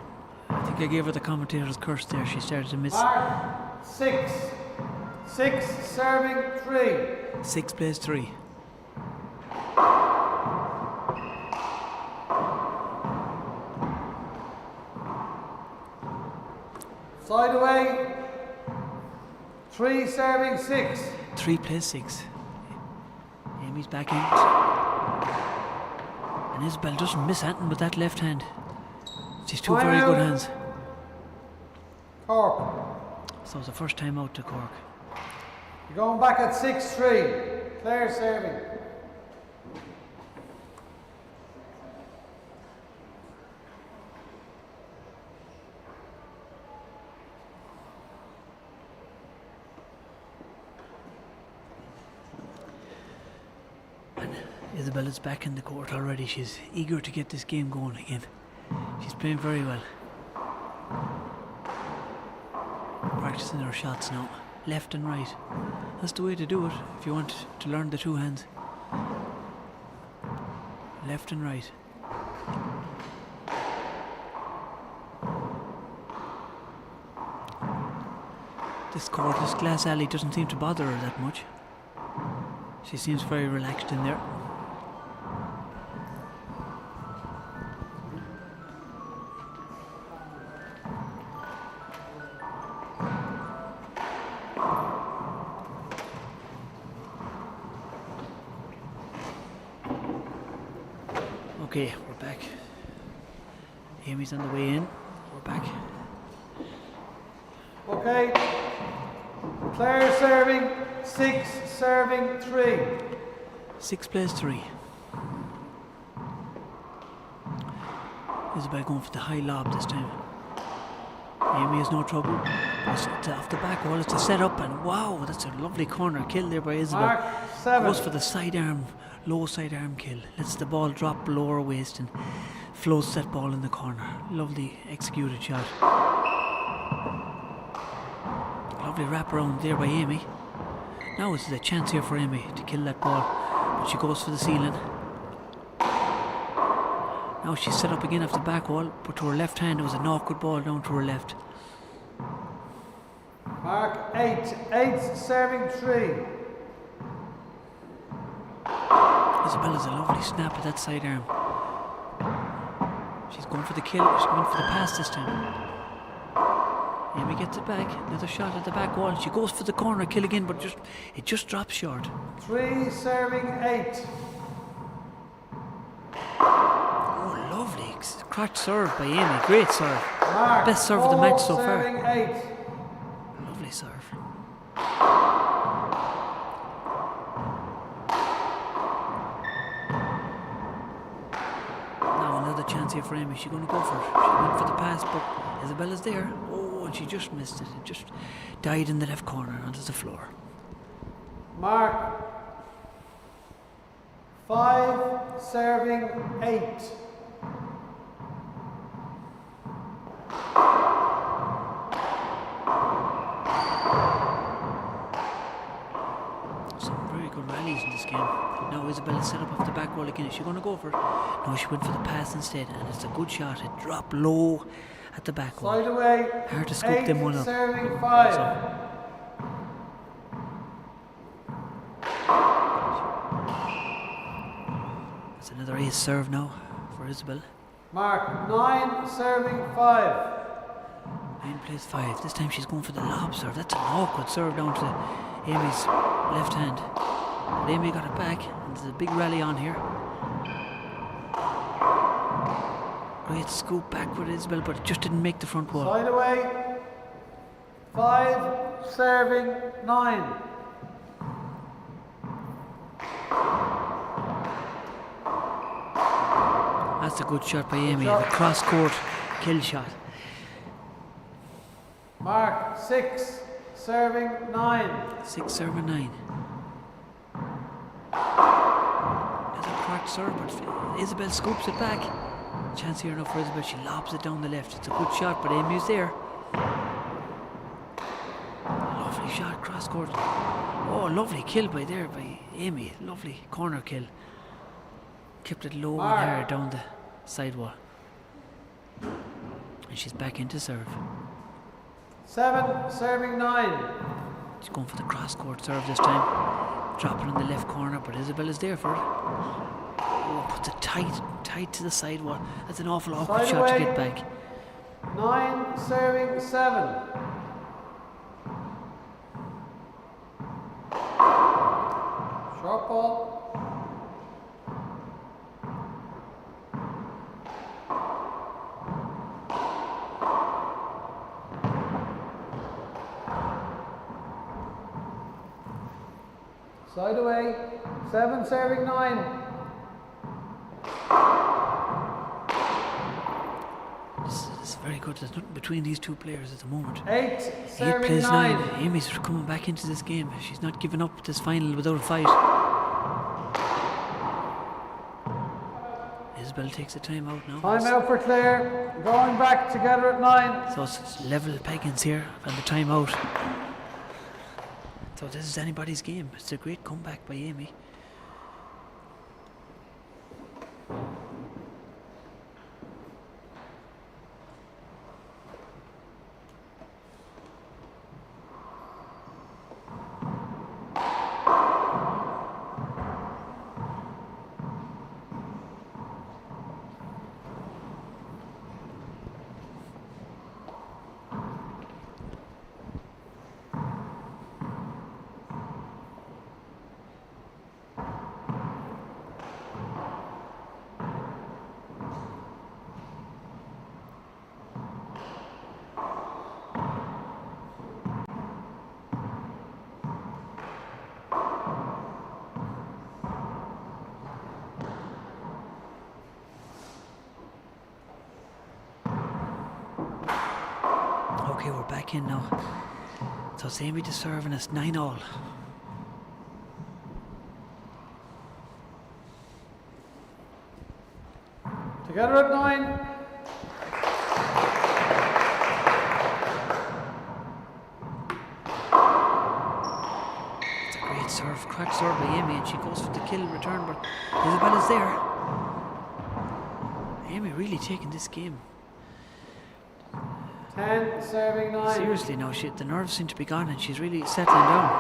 I think I gave her the commentator's curse there. She started to miss. Mark 6. 6 serving 3. 6 plays 3. Side away. 3 serving 6. 3 plays 6. Amy's back in. And Isabel doesn't miss anything with that left hand. She's 2 very good hands. Cork. So it's the first time out to Cork. You're going back at 6-3. Claire serving. Isabel is back in the court already. She's eager to get this game going again. She's playing very well. Practicing her shots now, left and right. That's the way to do it if you want to learn the 2 hands. Left and right. This court, this glass alley doesn't seem to bother her that much. She seems very relaxed in there. Okay, we're back. Amy's on the way in. We're back. Okay. Claire serving 6 serving 3. 6 plays 3. Isabel going for the high lob this time. Amy has no trouble. It's off the back wall. It's a set up, and wow, that's a lovely corner kill there by Isabel. Mark 7. Goes for the sidearm, low sidearm kill. Lets the ball drop below her waist and floats that ball in the corner. Lovely executed shot. Lovely wrap around there by Amy. Now it's a chance here for Amy to kill that ball, but she goes for the ceiling. Now she's set up again off the back wall, but to her left hand it was an awkward ball down to her left. Mark 8. 8 serving 3. Isabella's a lovely snap at that sidearm. She's going for the kill, she's going for the pass this time. Amy gets it back, another shot at the back wall. She goes for the corner kill again, but it just drops short. 3 serving 8. Oh, lovely. Cracked serve by Amy. Great serve. Mark Best serve of the match so serving far. 8. Lovely serve. Now another chance here for Amy. She's going to go for it. She went for the pass, but Isabella's there. Oh, and she just missed it. It just died in the left corner onto the floor. Mark 5 serving 8. Some very good rallies in this game. Now Isabella's set up off the back wall again. Is she going to go for it? No, she went for the pass instead, and it's a good shot. It dropped low at the back wall. Side away. Hard to scoop them one up. Serving 5. So, it's another ace serve now for Isabel. Mark 9 serving 5. 9 plays 5. This time she's going for the lob serve. That's an awkward serve down to Amy's left hand. But Amy got it back, and there's a big rally on here. Great scoop back with Isabel, but it just didn't make the front wall. Side away. 5 serving 9. That's a good shot by Amy. The cross court kill shot. Mark 6 serving 9. 6 serving 9. There's a cracked correct serve, but Isabel scoops it back. Chance here enough for Isabel. She lobs it down the left. It's a good shot, but Amy's there. Lovely shot, cross court. Oh, lovely kill by Amy. Lovely corner kill. Kept it low and hard down the sidewall. And she's back into serve. 7, serving 9. She's going for the cross court serve this time. Dropping in the left corner, but Isabel is there for it. Oh, puts it tight to the sidewall. That's an awful awkward Side shot away. to get back. 9, serving 7. Short ball. Side away. 7, serving 9. This is very good. There's nothing between these two players at the moment. 8, 8 serving plays 9. 9. Amy's coming back into this game. She's not giving up this final without a fight. Isabel takes a time out now. Time out for Clare. Going back together at 9. So it's level peggings here and the time out. So this is anybody's game. It's a great comeback by Amy. Okay, we're back in now. So it's Amy to serve and it's 9-all. Together at 9. It's a great serve, crack serve by Amy, and she goes for the kill return, but Isabel is there. Amy really taking this game. 10, serving 9. Seriously now, the nerves seem to be gone and she's really settling down.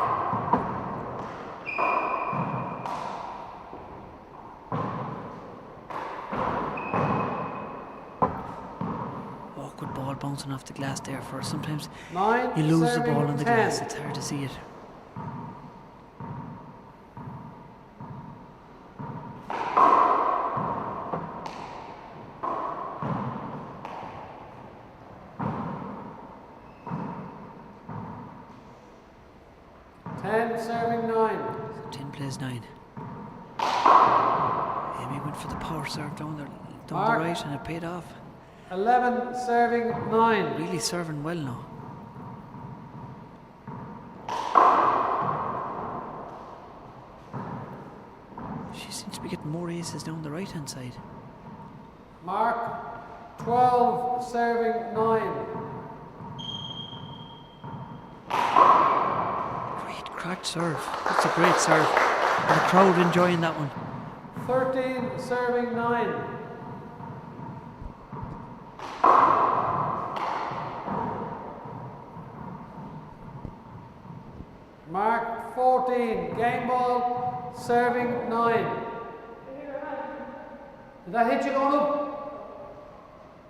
Oh, good ball bouncing off the glass there for her. Sometimes 9, you lose the serving ball on the 10. glass, it's hard to see it. Serving 9. So 10 plays 9. Amy went for the power serve down the right and it paid off. 11, serving 9. Really serving well now. She seems to be getting more aces down the right hand side. Mark, 12, serving 9. Cracked serve. That's a great serve. And the crowd enjoying that one. 13, serving 9. Mark, 14, game ball, serving 9. Did that hit you going up?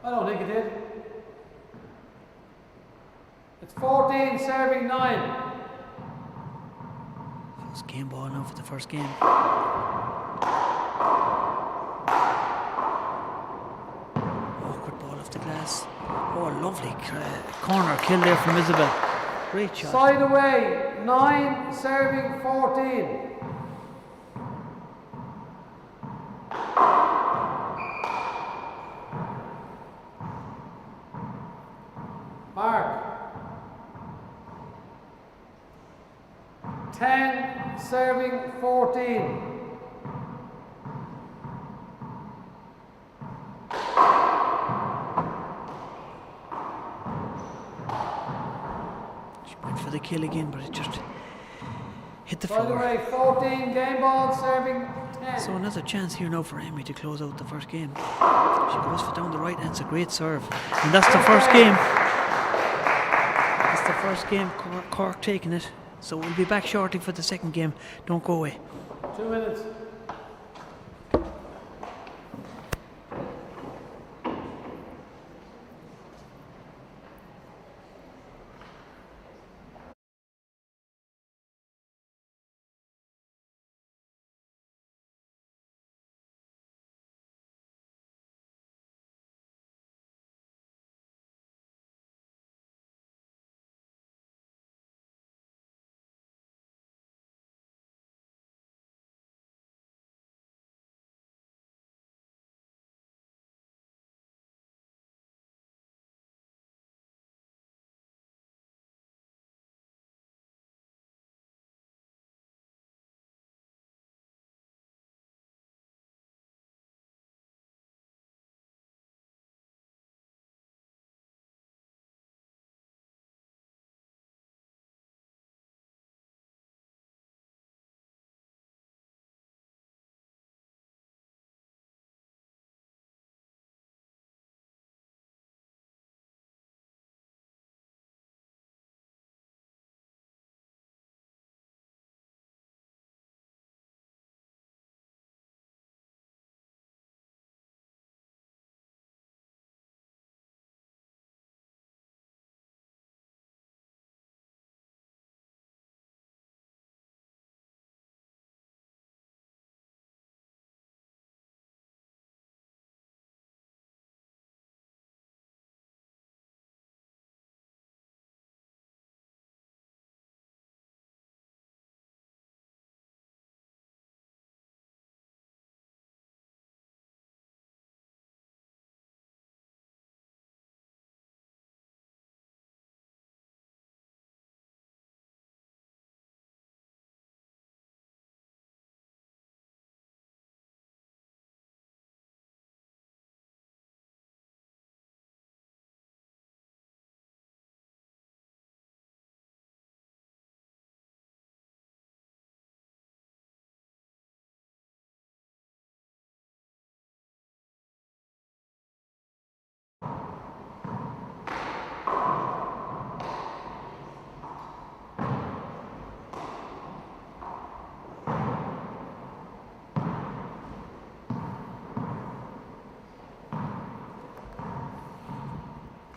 I don't think it did. It's 14, serving 9. Game ball now for the first game. Oh, good ball off the glass. Oh, lovely corner kill there from Isabel. Great shot. Side away, 9, serving 14. Mark. 10, serving 14. kill again, but it just hit the By the floor. way, 14 game ball, serving 10. So another chance here now for Amy to close out the first game. She goes for down the right and it's a great serve. And that's the first game. That's the first game, Cork taking it. So we'll be back shortly for the second game. Don't go away. 2 minutes.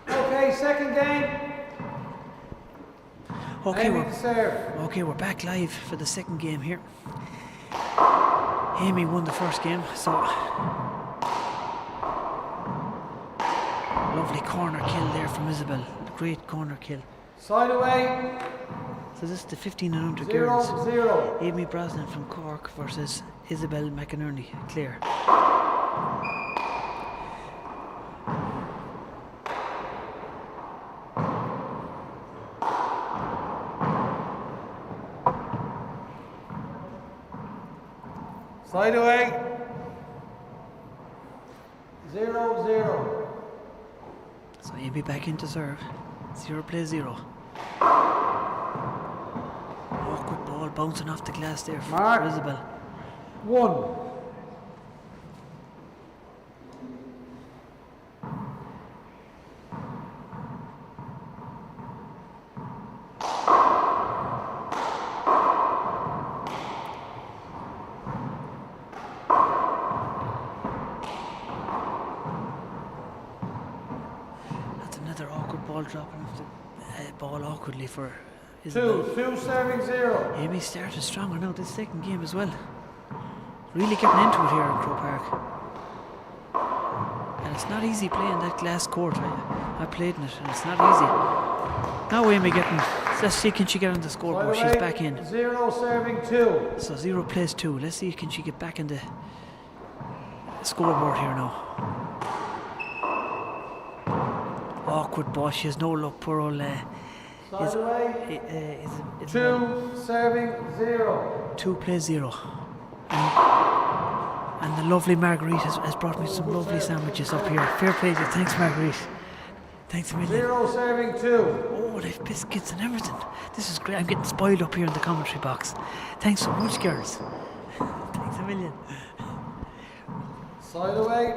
Okay, second game. Okay, Amy to serve. we're back live for the second game here. Amy won the first game, so lovely corner kill there from Isabel. Great corner kill. Side away. So this is the 15 and under 0-0. girls. Amy Brosnan from Cork versus Isabel McInerney, Clare. Side away. 0-0. So Amy back into serve. 0-0. Awkward ball bouncing off the glass there for Isabel. 1. Dropping off the ball awkwardly for Isabel. 2 serving 0. Amy started stronger now this second game as well. Really getting into it here in Croke Park. And it's not easy playing that glass court. I played in it and it's not easy. Now Amy getting, let's see can she get on the scoreboard. She's back in. 0 serving 2. So 0 plays 2. Let's see can she get back in the scoreboard here now. Awkward ball, she has no luck, poor old 2 serving 0. 2 plays 0. And the lovely Marguerite has brought me some lovely sandwiches up here. Fair play to you. Thanks, Marguerite. Thanks a million. 0 serving 2. Oh, Oh, they've biscuits and everything. This is great. I'm getting spoiled up here in the commentary box. Thanks so much, girls. Thanks a million. Side away.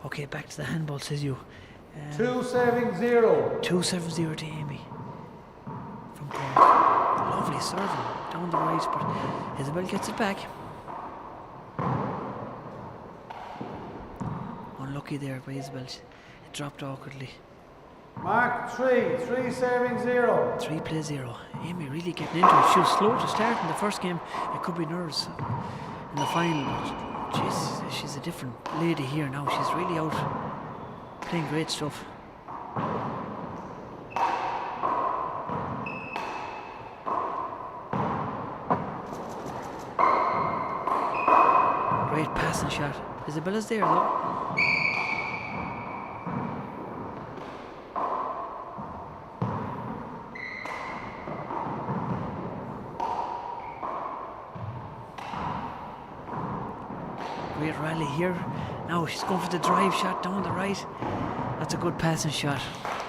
Okay, back to the handball, says you. 2-0. 2-0 to Amy. From Cork. Lovely serving down the right, but Isabel gets it back. Unlucky there by Isabel. It dropped awkwardly. Mark 3 serving 0. 3 plays 0. Amy really getting into it. She was slow to start in the first game. It could be nerves in the final, but jeez, she's a different lady here now. She's really out playing great stuff. Great passing shot. Isabella's there though. Great rally here. Now she's going for the drive shot down the right. That's a good passing shot.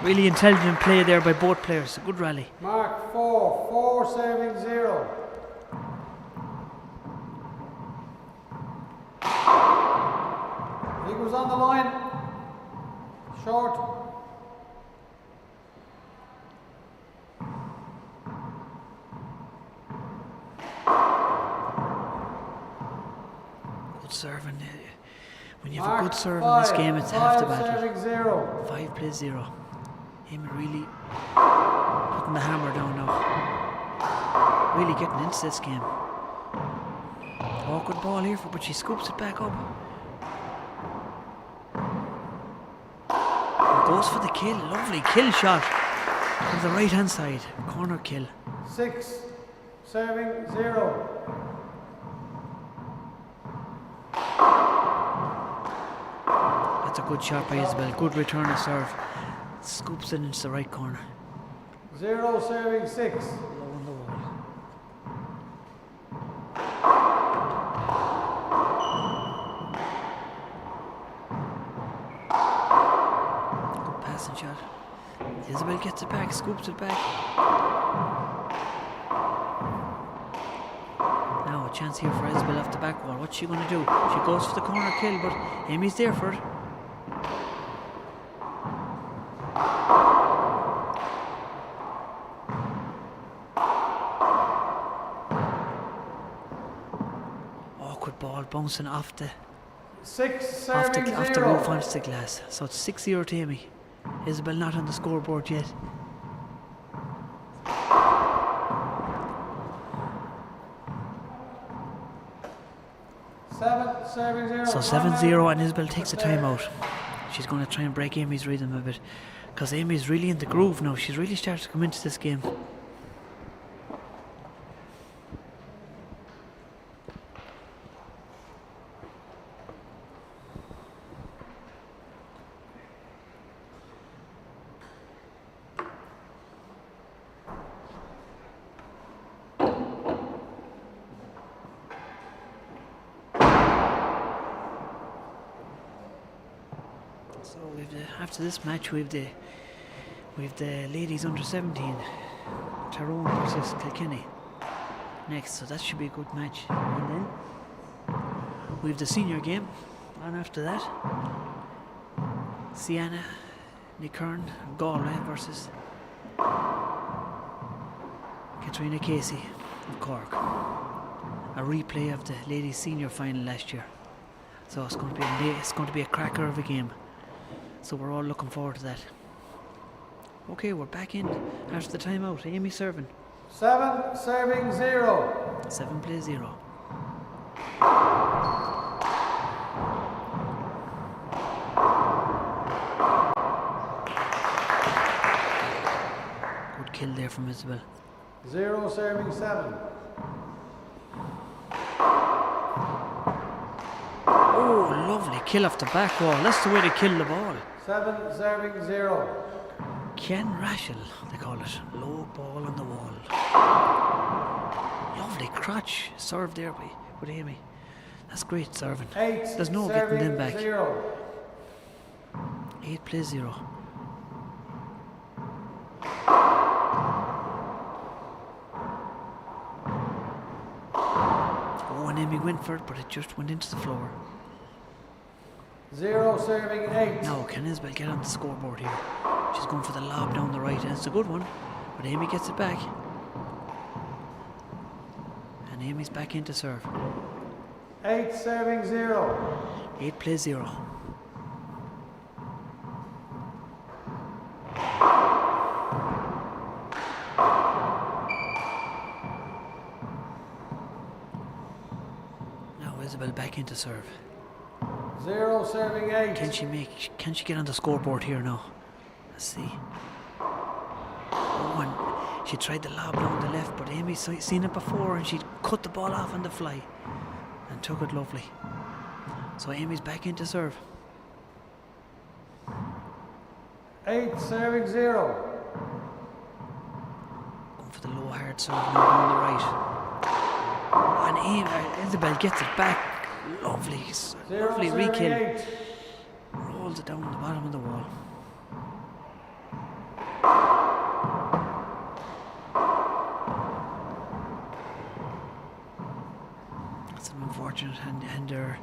Really intelligent play there by both players. A good rally. Mark 4 serving 0. He goes on the line. Short. Serving. When you have a good serve in this game, it's half the battle. 0. 5 plays 0. Him really putting the hammer down now. Really getting into this game. Awkward ball here, but she scoops it back up. And goes for the kill. Lovely kill shot from the right hand side. Corner kill. 6 serving 0. That's a good shot by Isabel. Good return of serve. Scoops it into the right corner. 0 serving 6. Low on the wall. Good passing shot. Isabel gets it back, scoops it back. Now a chance here for Isabel off the back wall. What's she going to do? She goes for the corner kill, but Amy's there for it. Awkward ball bouncing off the 6 serving 0. off the roof onto the glass. So it's 6-0 to Amy. Isabel not on the scoreboard yet. Serving 0. So 7-0 and Isabel takes a timeout. She's going to try and break Amy's rhythm a bit, because Amy's really in the groove now. She's really started to come into this game. So after this match, we've the ladies under 17, Tyrone versus Kilkenny next. So that should be a good match. And then we've the senior game on after that. Ceannais, Nickern, Galway versus Katrina Casey of Cork. A replay of the ladies senior final last year. So it's going to be a cracker of a game. So we're all looking forward to that. Okay, we're back in after the timeout. Amy serving. 7 serving 0. 7 plays 0. Good kill there from Isabel. 0 serving 7. Oh, lovely kill off the back wall. That's the way to kill the ball. 7 serving 0. Ken Rashel, they call it. Low ball on the wall. Lovely crotch serve there with Amy. That's great serving. 8 There's no getting serving them back. 0. 8 plays 0. Amy went for it, but it just went into the floor. 0 serving 8. Now can Isabel get on the scoreboard here? She's going for the lob down the right, and it's a good one, but Amy gets it back. And Amy's back in to serve. 8 serving 0. 8 plays 0. Now Isabel back in to serve. 0 serving 8. Can she get on the scoreboard here now? Let's see. Oh, and she tried the lob down the left, but Amy's seen it before and she cut the ball off on the fly and took it lovely. So Amy's back in to serve. 8 serving 0. Going for the low hard serve now down the right. And Isabel gets it back. Lovely, lovely re-kill. 8. Rolls it down the bottom of the wall. That's an unfortunate hander.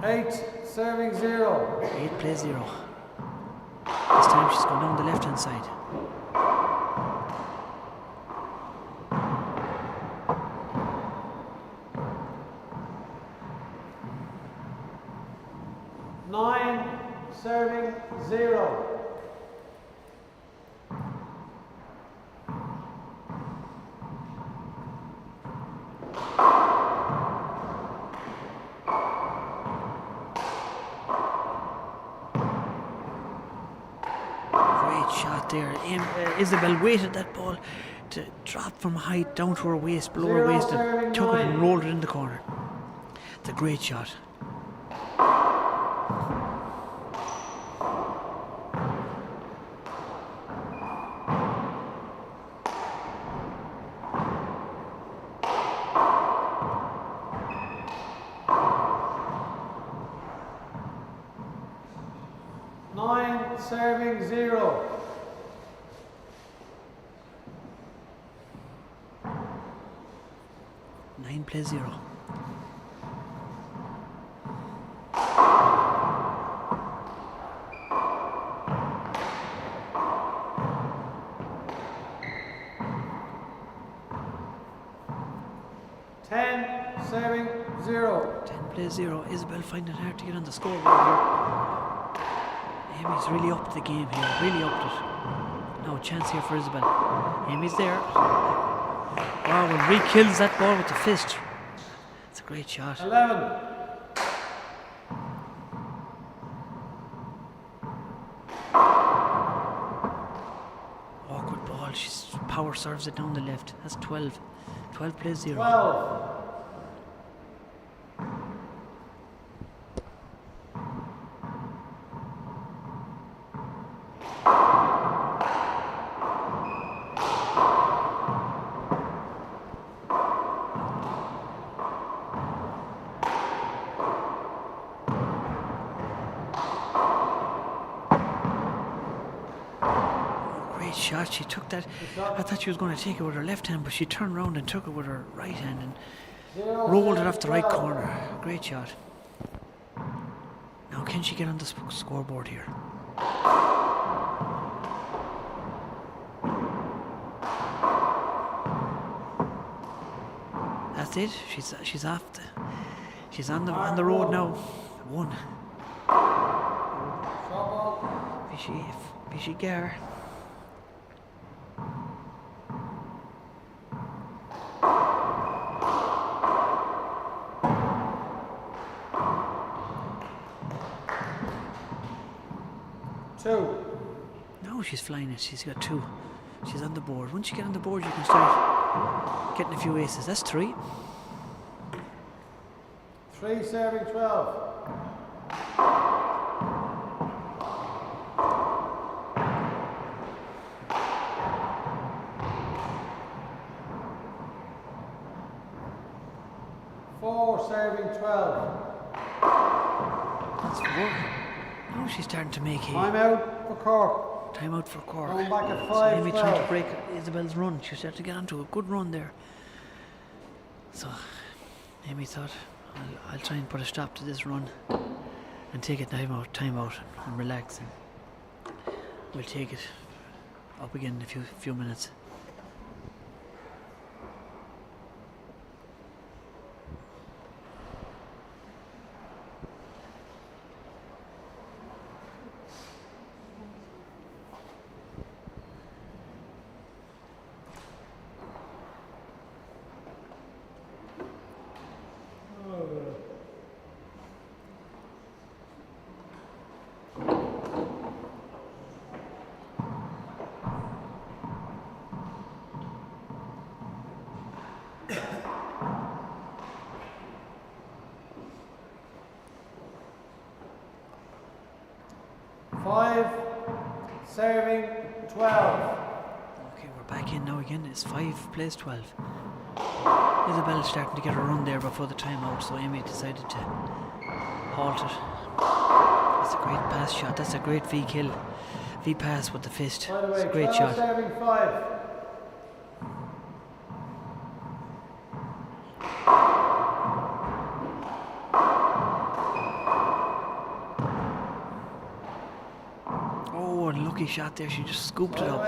8 serving 0. 8 plays 0. This time she's going down the left hand side. Serving 0. Great shot there. Isabel waited that ball to drop from height down to her waist, below her waist, and took it and rolled it in the corner. It's a great shot. Serving 0. 9 plays 0. Serving 0. 10 plays 0. Isabel finding it hard to get on the scoreboard here. Amy's really upped the game here, really upped it. Now a chance here for Isabel. Amy's there. Wow, and re-kills that ball with the fist. It's a great shot. 11. Awkward ball. She's power serves it down the left. That's 12. 12 plays 0. 12. Shot. She took that. I thought she was going to take it with her left hand, but she turned around and took it with her right hand and rolled it off the right corner. Great shot. Now can she get on the scoreboard here? That's it. She's off. She's on the road now. 1. Fishy Gar. She's flying it. She's got 2. She's on the board. Once you get on the board, you can start getting a few aces. That's 3. 3 serving 12. Serving 12. That's 4. Now she's starting to make hay. Time out for Cork. Time out for Cork. Going back at 5. So Amy trying to break Isabel's run. She started to get onto a good run there. So Amy thought, I'll try and put a stop to this run and take a time out and relax. And we'll take it up again in a few minutes. Serving 12. Okay, we're back in now again. It's 5 plays 12. Isabel's starting to get a run there before the timeout, so Amy decided to halt it. That's a great pass shot. That's a great V pass with the fist. By the way, It's a great 12 shot. serving 5. Oh, unlucky shot there. She just scooped it up.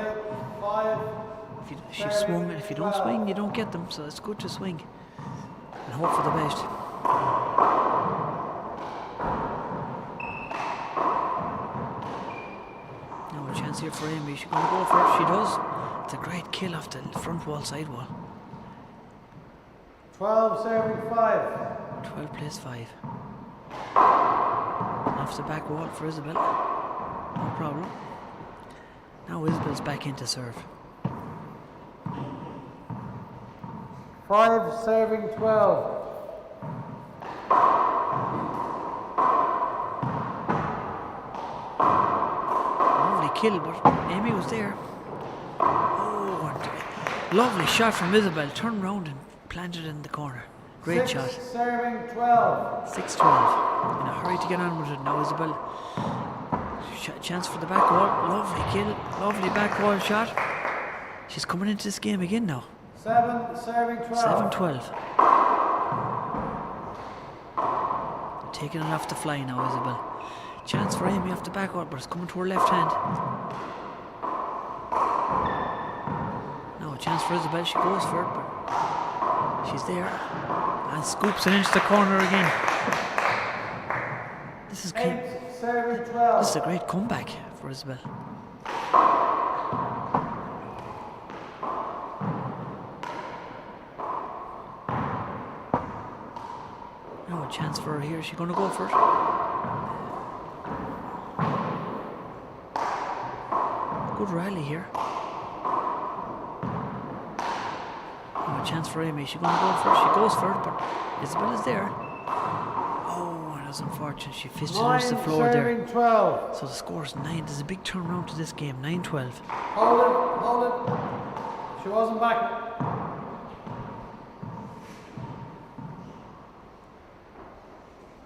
5. She swung, and if you don't swing, you don't get them. So it's good to swing and hope for the best. Now a chance here for Amy. She's going to go for it. She does. It's a great kill off the front wall, side wall. 12 serving 5. 12 plays 5. Off the back wall for Isabel. No problem. Now Isabel's back into serve. 5 serving 12. Lovely kill, but Amy was there. Oh, and lovely shot from Isabel. Turned round and planted in the corner. Great 6 shot. serving 12. 6-12. In a hurry to get on with it now, Isabel. Chance for the back wall. Lovely kill. Lovely back wall shot. She's coming into this game again now. 7 serving 12. 7-12. Taking it off the fly now, Isabel. Chance for Amy off the back wall, but it's coming to her left hand. Now a chance for Isabel. She goes for it, but she's there and scoops it into the corner again. This is 8 serving 12. This is a great comeback for Isabel. Now a chance for her here. Is she going to go for it? Good rally here. Now a chance for Amy. Is she going to go for it? She goes for it, but Isabel is there. Oh, that's unfortunate. She fisted into the floor there. 12. So the score is 9. There's a big turnaround to this game. 9-12. Hold it. She wasn't back.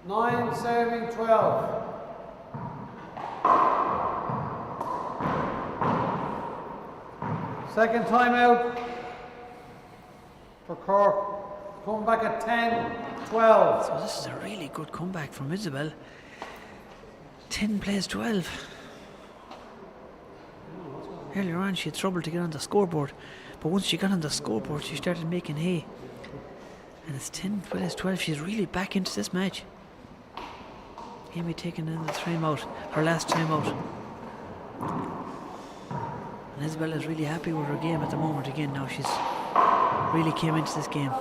Nine serving 12. Second timeout for Cork. Coming back at 10-12. So this is a really good comeback from Isabel. 10 plays 12. Earlier on she had trouble to get on the scoreboard, but once she got on the scoreboard she started making hay. And it's 10 plays 12. She's really back into this match. Amy taking in the timeout, her last timeout. And Isabel is really happy with her game at the moment again now. She's really came into this game.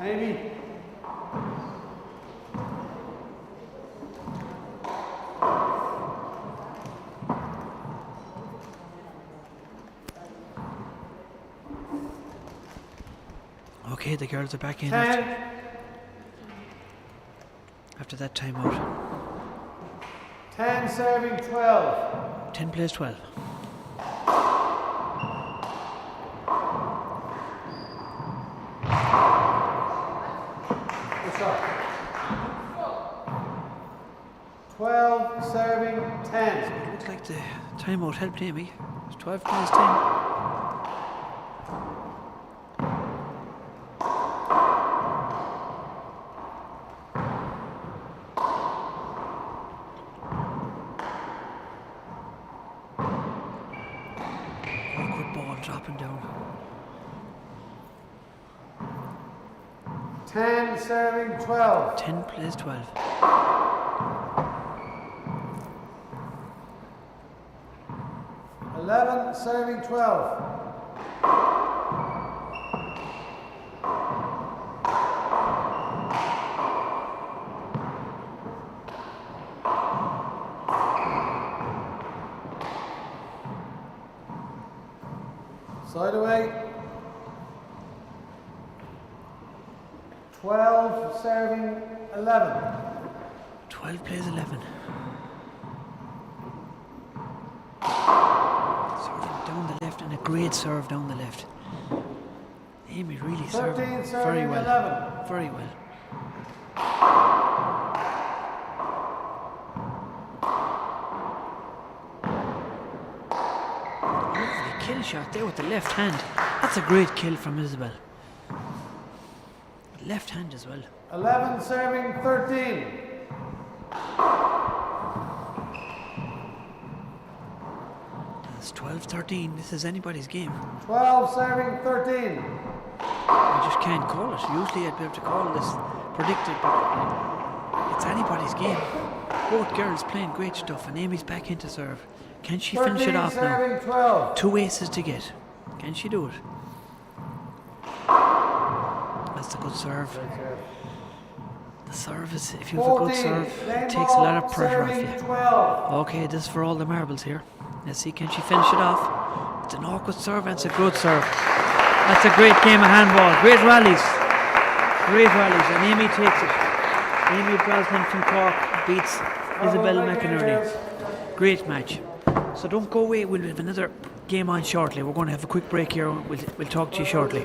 Amy. Okay, the girls are back in 10. after that timeout. 10 serving 12. 10 plays 12. What's up? 12 serving 10. So it looks like the timeout helped Amy. It's 12 plays 10. Dropping down. 10 serving 12. 10 plays 12. Serving 12. Side away. 12 serving 11. 12 plays 11. Serving down the left and a great serve down the left. Amy really served very well. 11. Very well. Lovely kill shot there with the left hand. That's a great kill from Isabel. Left hand as well. 11 serving 13. That's 12-13. This is anybody's game. 12 serving 13. I just can't call it. Usually I'd be able to call this, predict it, but it's anybody's game. Both girls playing great stuff, and Amy's back into serve. Can she finish it off now? 12. 2 aces to get. Can she do it? That's a good serve. The serve is, if you have a good serve, it takes a lot of pressure off you. 12. Okay, this is for all the marbles here. Let's see, can she finish it off? It's an awkward serve and it's a good serve. That's a great game of handball. Great rallies. Great rallies, and Amy takes it. Amy Brosnan from Cork beats Isabel McInerney. Great match. So don't go away, we'll have another game on shortly. We're going to have a quick break here. We'll talk to you shortly.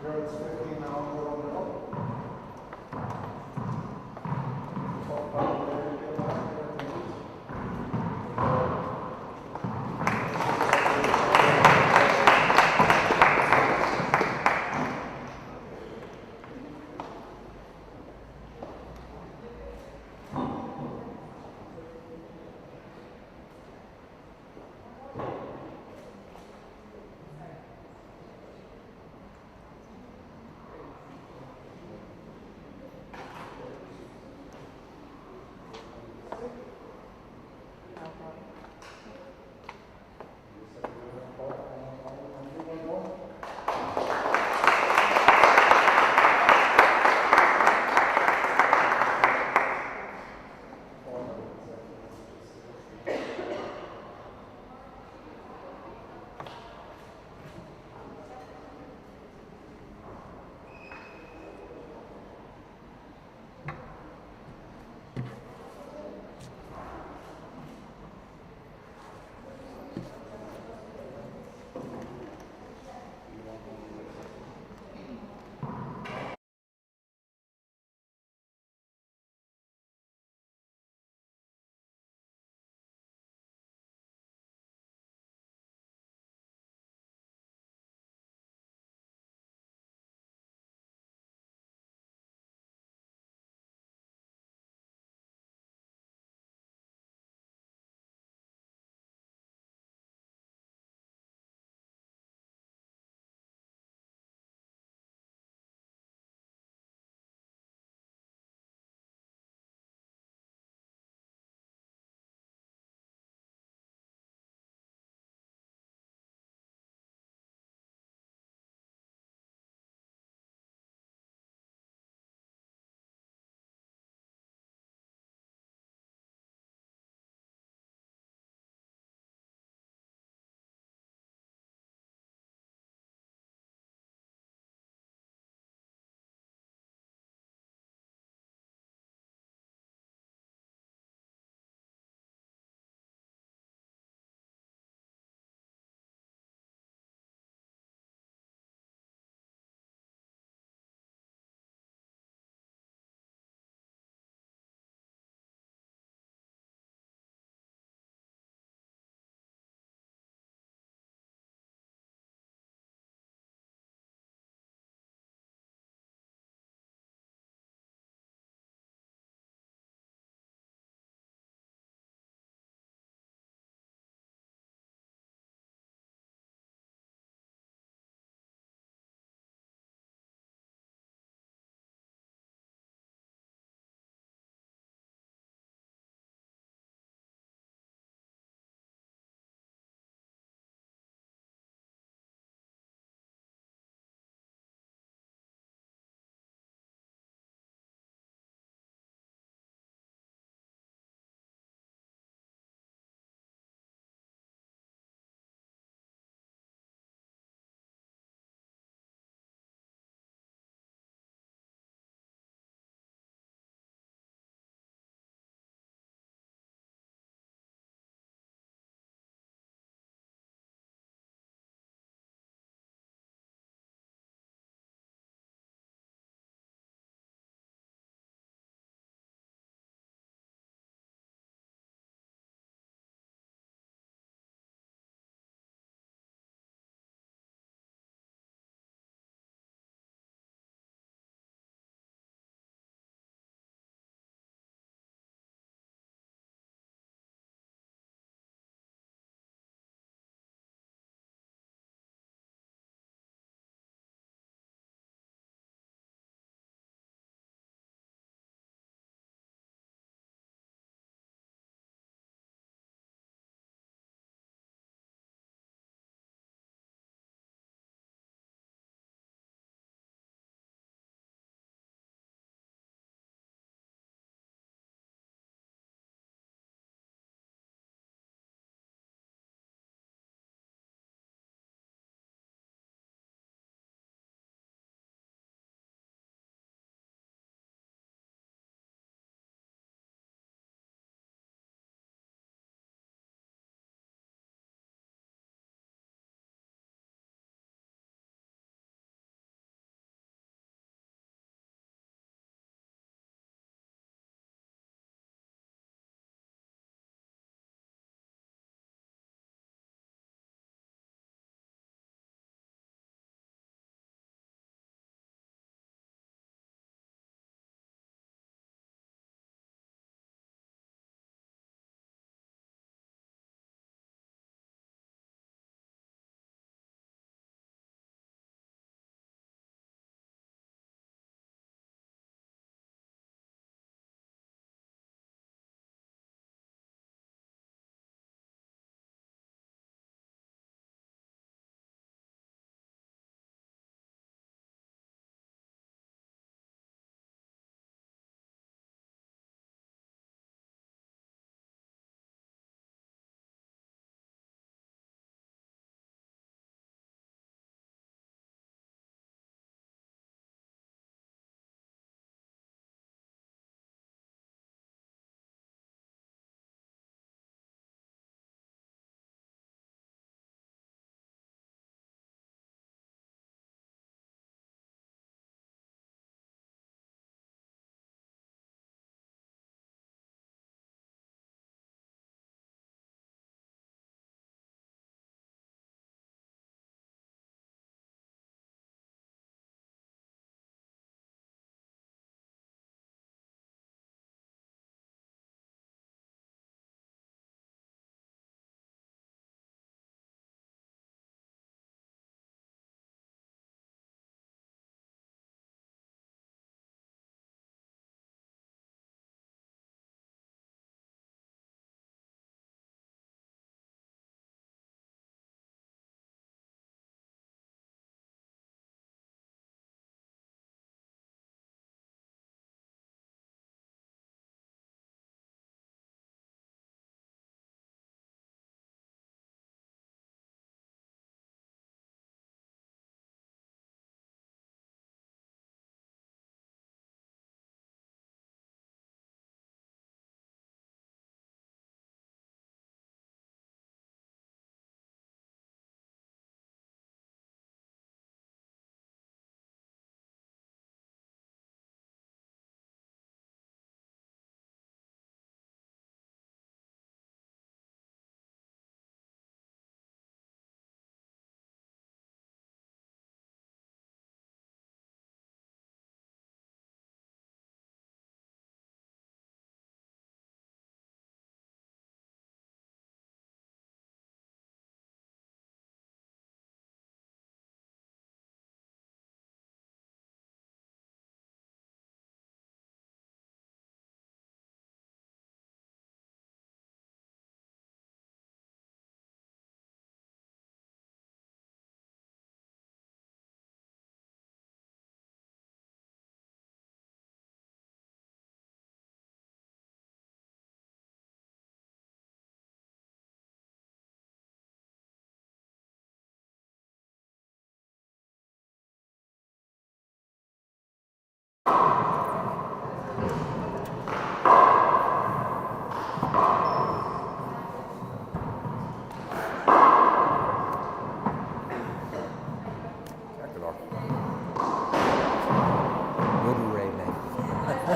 Girls 15 now, we're on their own. Talk about where you get back, where they meet.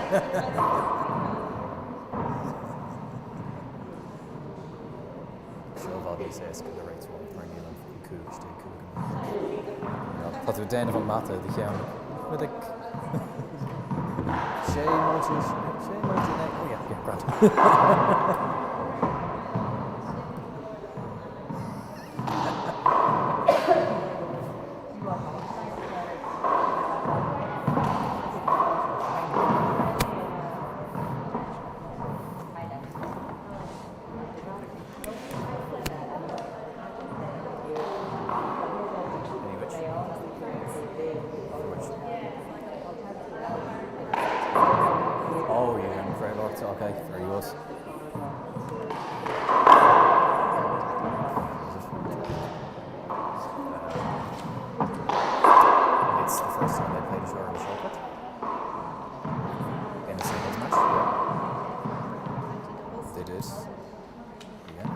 Sure, all these days, the rates won't bring in on Cluiche, Tá tú déanamh an mata the cheann. Muidig. Sé multi, oh yeah, grand. Oh, you're in very low. Okay, very good. It's the first time they played each other in the short put. In a singles match. Yeah. They did. Yeah.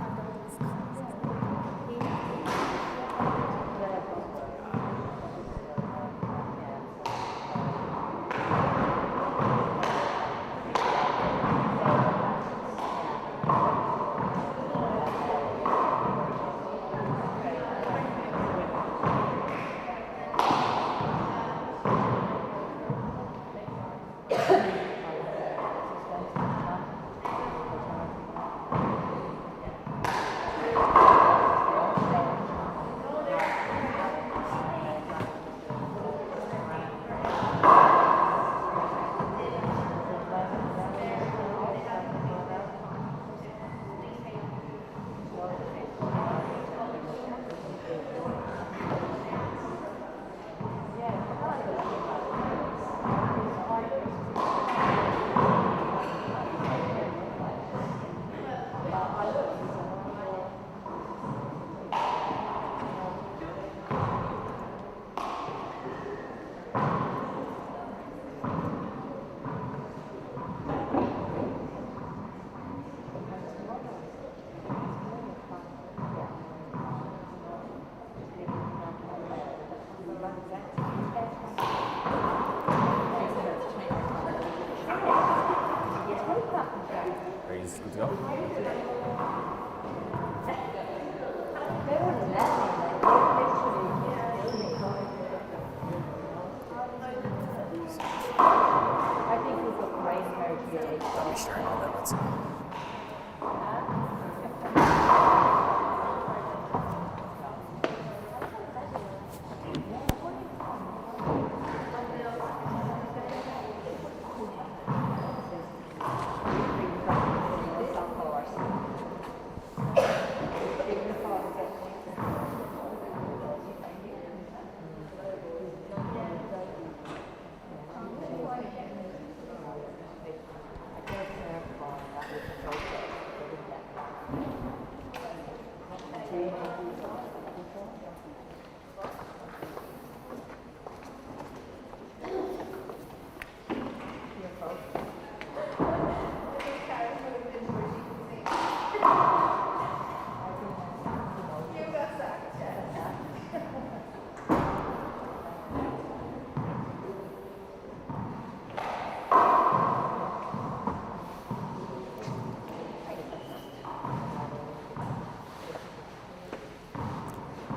Are you good to go? Don't be sure on that, let's see.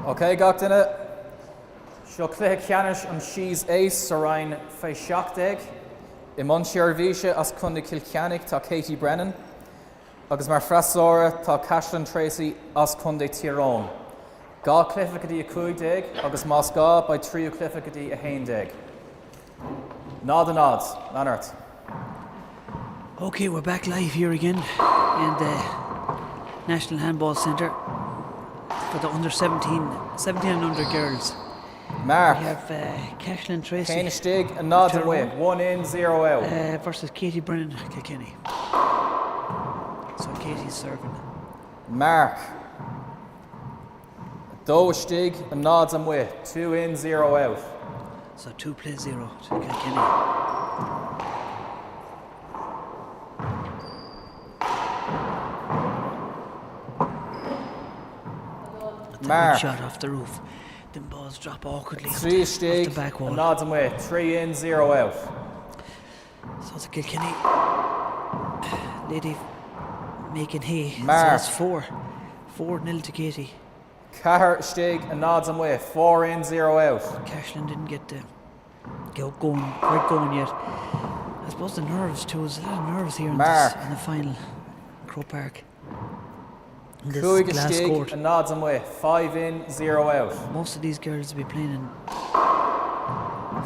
Okay, got in it. Seo Cluiche Ceannais an Shees Ace Sarain Fé Seachteg. I Monsiar Visha as Cunda Kilcannic tá Katie Brennan. Agus mar Frasora tá Cashlan Tracy as Cunda Tyrone. Gá Cliffacadí a Cuigdeg agus Mas Gá by Trio Cliffacadí a Haindeg. Nod and nods, Lanart. Okay, we're back live here again in the National Handball Centre for the under 17 and under girls. Mark. We have Cashlan Tracy. Kane Stig and nod and win. 1 in, 0 out. Versus Katie Brennan Kilkenny. So Katie's serving. Mark. Do Stig and nods and win. 2 in, 0 out. So 2-0 to Kilkenny. Mark. Shot off the roof. Them balls drop awkwardly 3 off the back wall. and nods and way. 3 in, 0 out. So it's a Kilkenny lady making hay. Mark. So it's 4-0 to Katie. Cahir Stig and nods and way. 4 in, 0 out. Cashlin didn't get quite going yet. I suppose the nerves too. There's a lot of nerves here in the final. Crow Park. In this Cluiche glass Stig court. and nods and way. 5 in, 0 out. Most of these girls will be playing in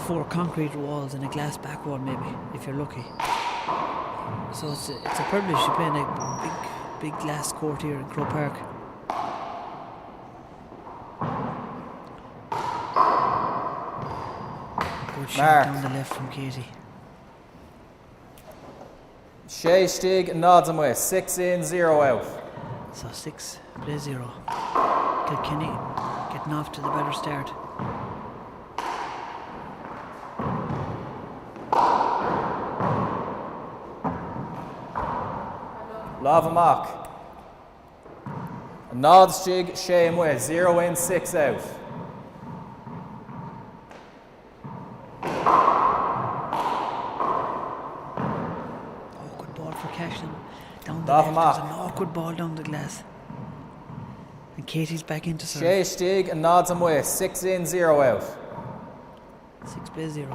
4 concrete walls and a glass back wall, maybe, if you're lucky. So it's a privilege to play in a big glass court here in Crow Park. Good shot down the left from Katie. Shay Stig and nods and way. 6 in, 0 out. So 6 play 0. Kilkenny getting off to the better start. Lava Mock. Nod Stig, Shay and way. 0 in, 6 out. Down the left, there's an awkward ball down the glass. And Katie's back into serve. Shay Stig and nods and way. 6 in, 0 out. 6 play 0.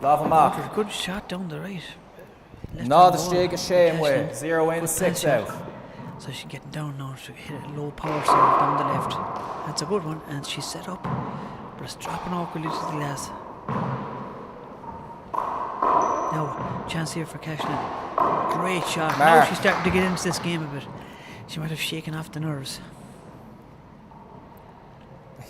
Lava Mock. Good shot down the right. Nod Stig and Shay and way. 0 in, 6 out. So she's getting down now to hit a low power serve down the left. That's a good one, and she's set up, but it's dropping awkwardly to the glass. Now, chance here for Cashlin. Great shot. Now she's starting to get into this game a bit. She might have shaken off the nerves.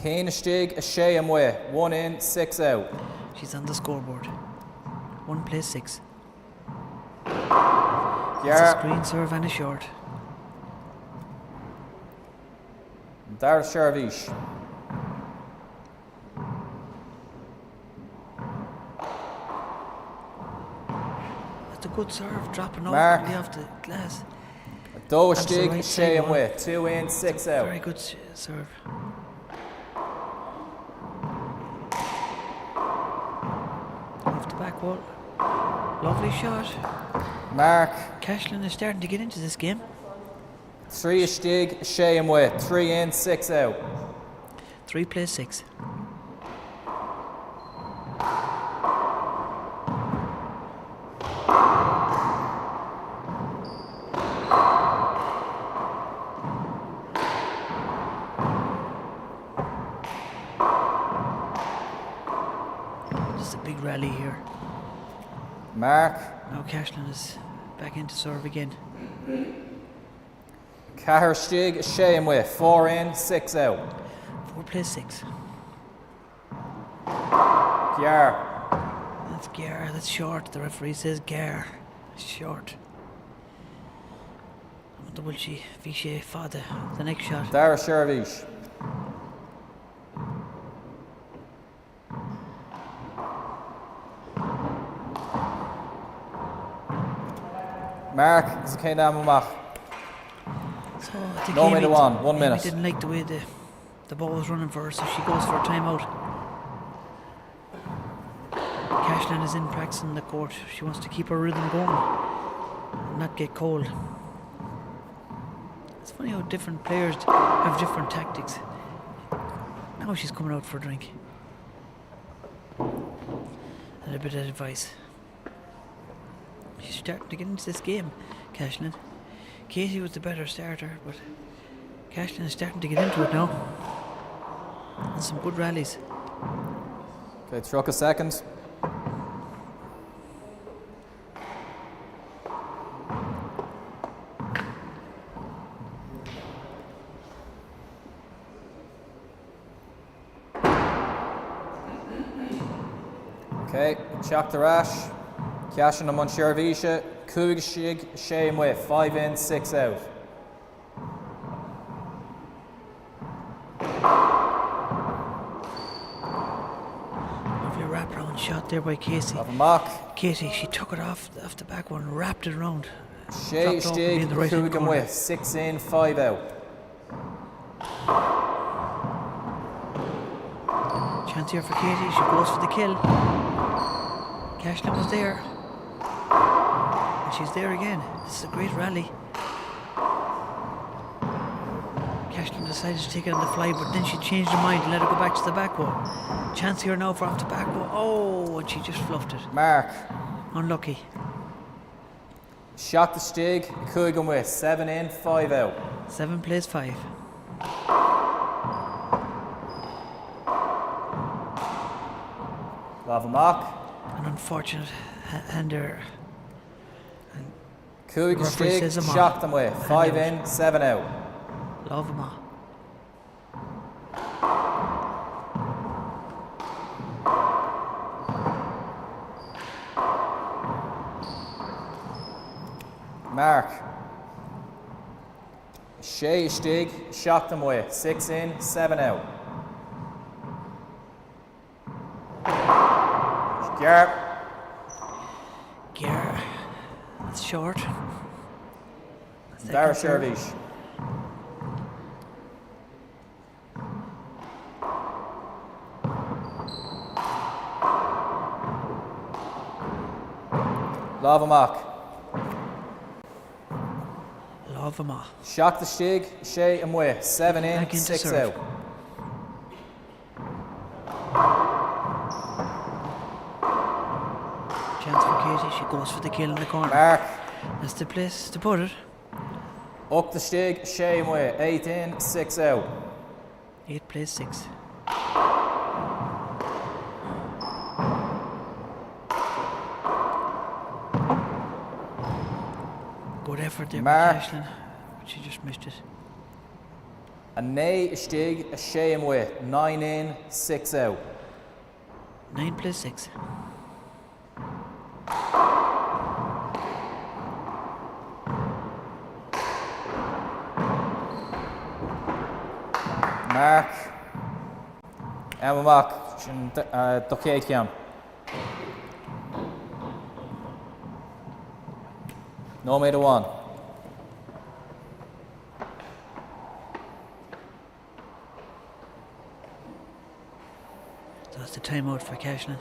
Hain Stig, Shay and way. 1 in, 6 out. She's on the scoreboard. 1 play 6. Yeah. It's a screen serve and a short. Dar Sharvish. That's a good serve, dropping off the glass. Do Stig, Shay and way. 2 in, 6 out. Very good serve. Off the back wall. Lovely shot. Mark. Cashlin is starting to get into this game. 3 Stig, Shay and way. 3 in, 6 out. 3 play 6. Just a big rally here. Mark. Now Cashlin is back into serve again. Cahir Stig, Shay and way. 4 in, 6 out. 4 play 6. Gyar. That's Gyar, that's short. The referee says Gyar. Short. Double G, Vichy, Fada. The next shot. Dara Sharvish. Mark Zakendamamach. So I think No minute one, 1 Amy minute. didn't like the way the ball was running for her, so she goes for a timeout. Cashlin is in practicing the court. She wants to keep her rhythm going and not get cold. It's funny how different players have different tactics. Now she's coming out for a drink. And a bit of advice. She's starting to get into this game, Cashlin. Katie was the better starter, but Cashlin is starting to get into it now. And some good rallies. Okay, truck a second. Okay, Chuck the Rash. Cashin and Monchervisha. Kug Shig, Shame with 5 in, 6 out. Lovely wraparound shot there by Casey. Have a mock. Casey, she took it off the back one, wrapped it around. Shay Dropped off Stig, in the right hand Kug corner. with 6 in, 5 out. Chance here for Katie. She goes for the kill. Cashlin was there. And she's there again. This is a great rally. Cashlin decided to take it on the fly, but then she changed her mind and let her go back to the back row. Chance here now for off the back row. Oh, and she just fluffed it. Mark. Unlucky. Shot the stig. Coogan with 7 in, 5 out. 7 plays 5. Lava mock. An unfortunate hander. Coogan stig. Shot them with 5 in, 7 out. Love him. Mark. Shay Stig, shocked them away. 6 in, 7 out. Garp. That's short. Dara Shervish. Lavamak. Shock the Stig, Shay and Way. 7 in, 6 out. Chance for Katie, she goes for the kill in the corner. Mark. That's the place to put it. Up the Stig, Shay and Way. 8 in, 6 out. 8 plays 6. Good effort there by Cashlin, but she just missed it. A Nay, a Stig, a Shay and Way. 9 in, 6 out. 9 plays 6. Mark. Emma Mark. Duchéiciam. No made a 1. So that's the timeout for Cashlin.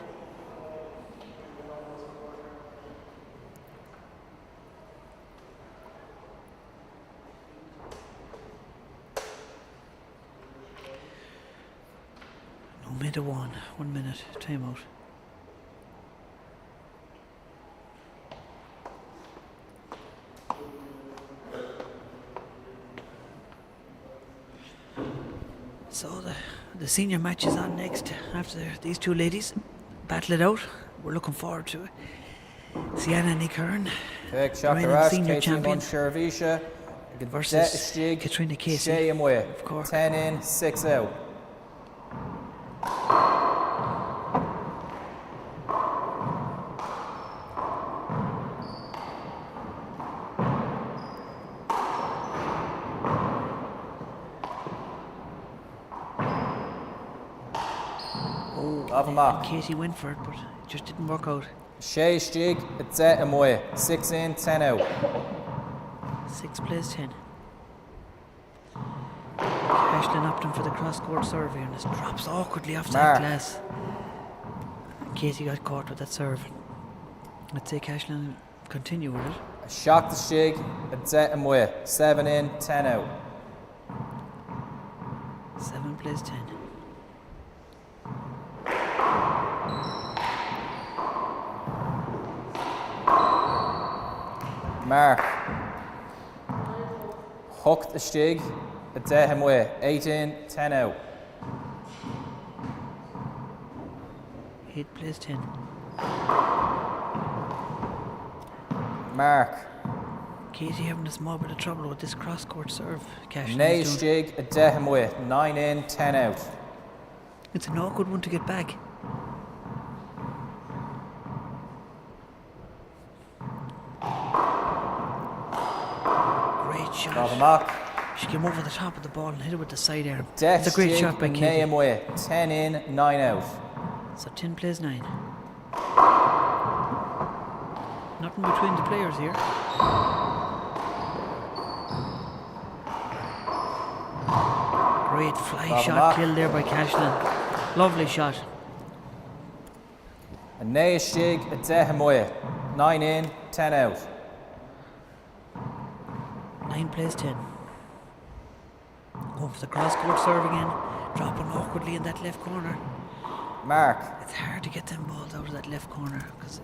No made a 1. 1 minute timeout. So the senior match is on next after these two ladies battle it out. We're looking forward to it. Sienna Nickern, reigning senior champion, versus Katrina Casey, of course. 10 in, 6 out. Casey went for it, but it just didn't work out. Shay Stig, it's and Way. 6 in, 10 out. 6 plays 10. Cashlin opting for the cross-court serve here, and it drops awkwardly off that glass. Casey got caught with that serve. Let's say Cashlin continue with it. Shock the Stig, it's and Way. 7 in, 10 out. 7 plays 10. Mark. Hooked the Stig, it's him way. 8 in, 10 out. 8 plays 10. Mark. Casey having a small bit of trouble with this cross-court serve. Nay Stig, it's him way. 9 in, 10 out. It's an awkward one to get back. Shot. She came over the top of the ball and hit it with the side arm. It's a great shot by Katie. Way. 10 in, 9 out. So 10 plays 9. Nothing between the players here. Great fly shot kill there by Cashlin. Lovely shot. A Nea Shig, a Dehamoya. 9 in, 10 out. 9 plays 10. Going for the cross-court serve again. Dropping awkwardly in that left corner. Mark. It's hard to get them balls out of that left corner because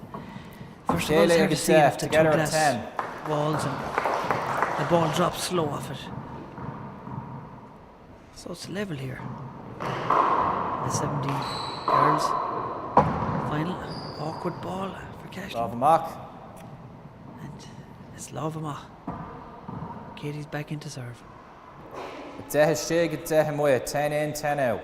first of all it's hard to see Def, off the two together at glass 10. walls and the ball drops slow off it. So it's level here. The 17 girls. Final awkward ball for Cashel. Lavamach. And it's Lavamach. Katie's back into serve. A Deha Shig, a Dehamoya. 10 in, 10 out.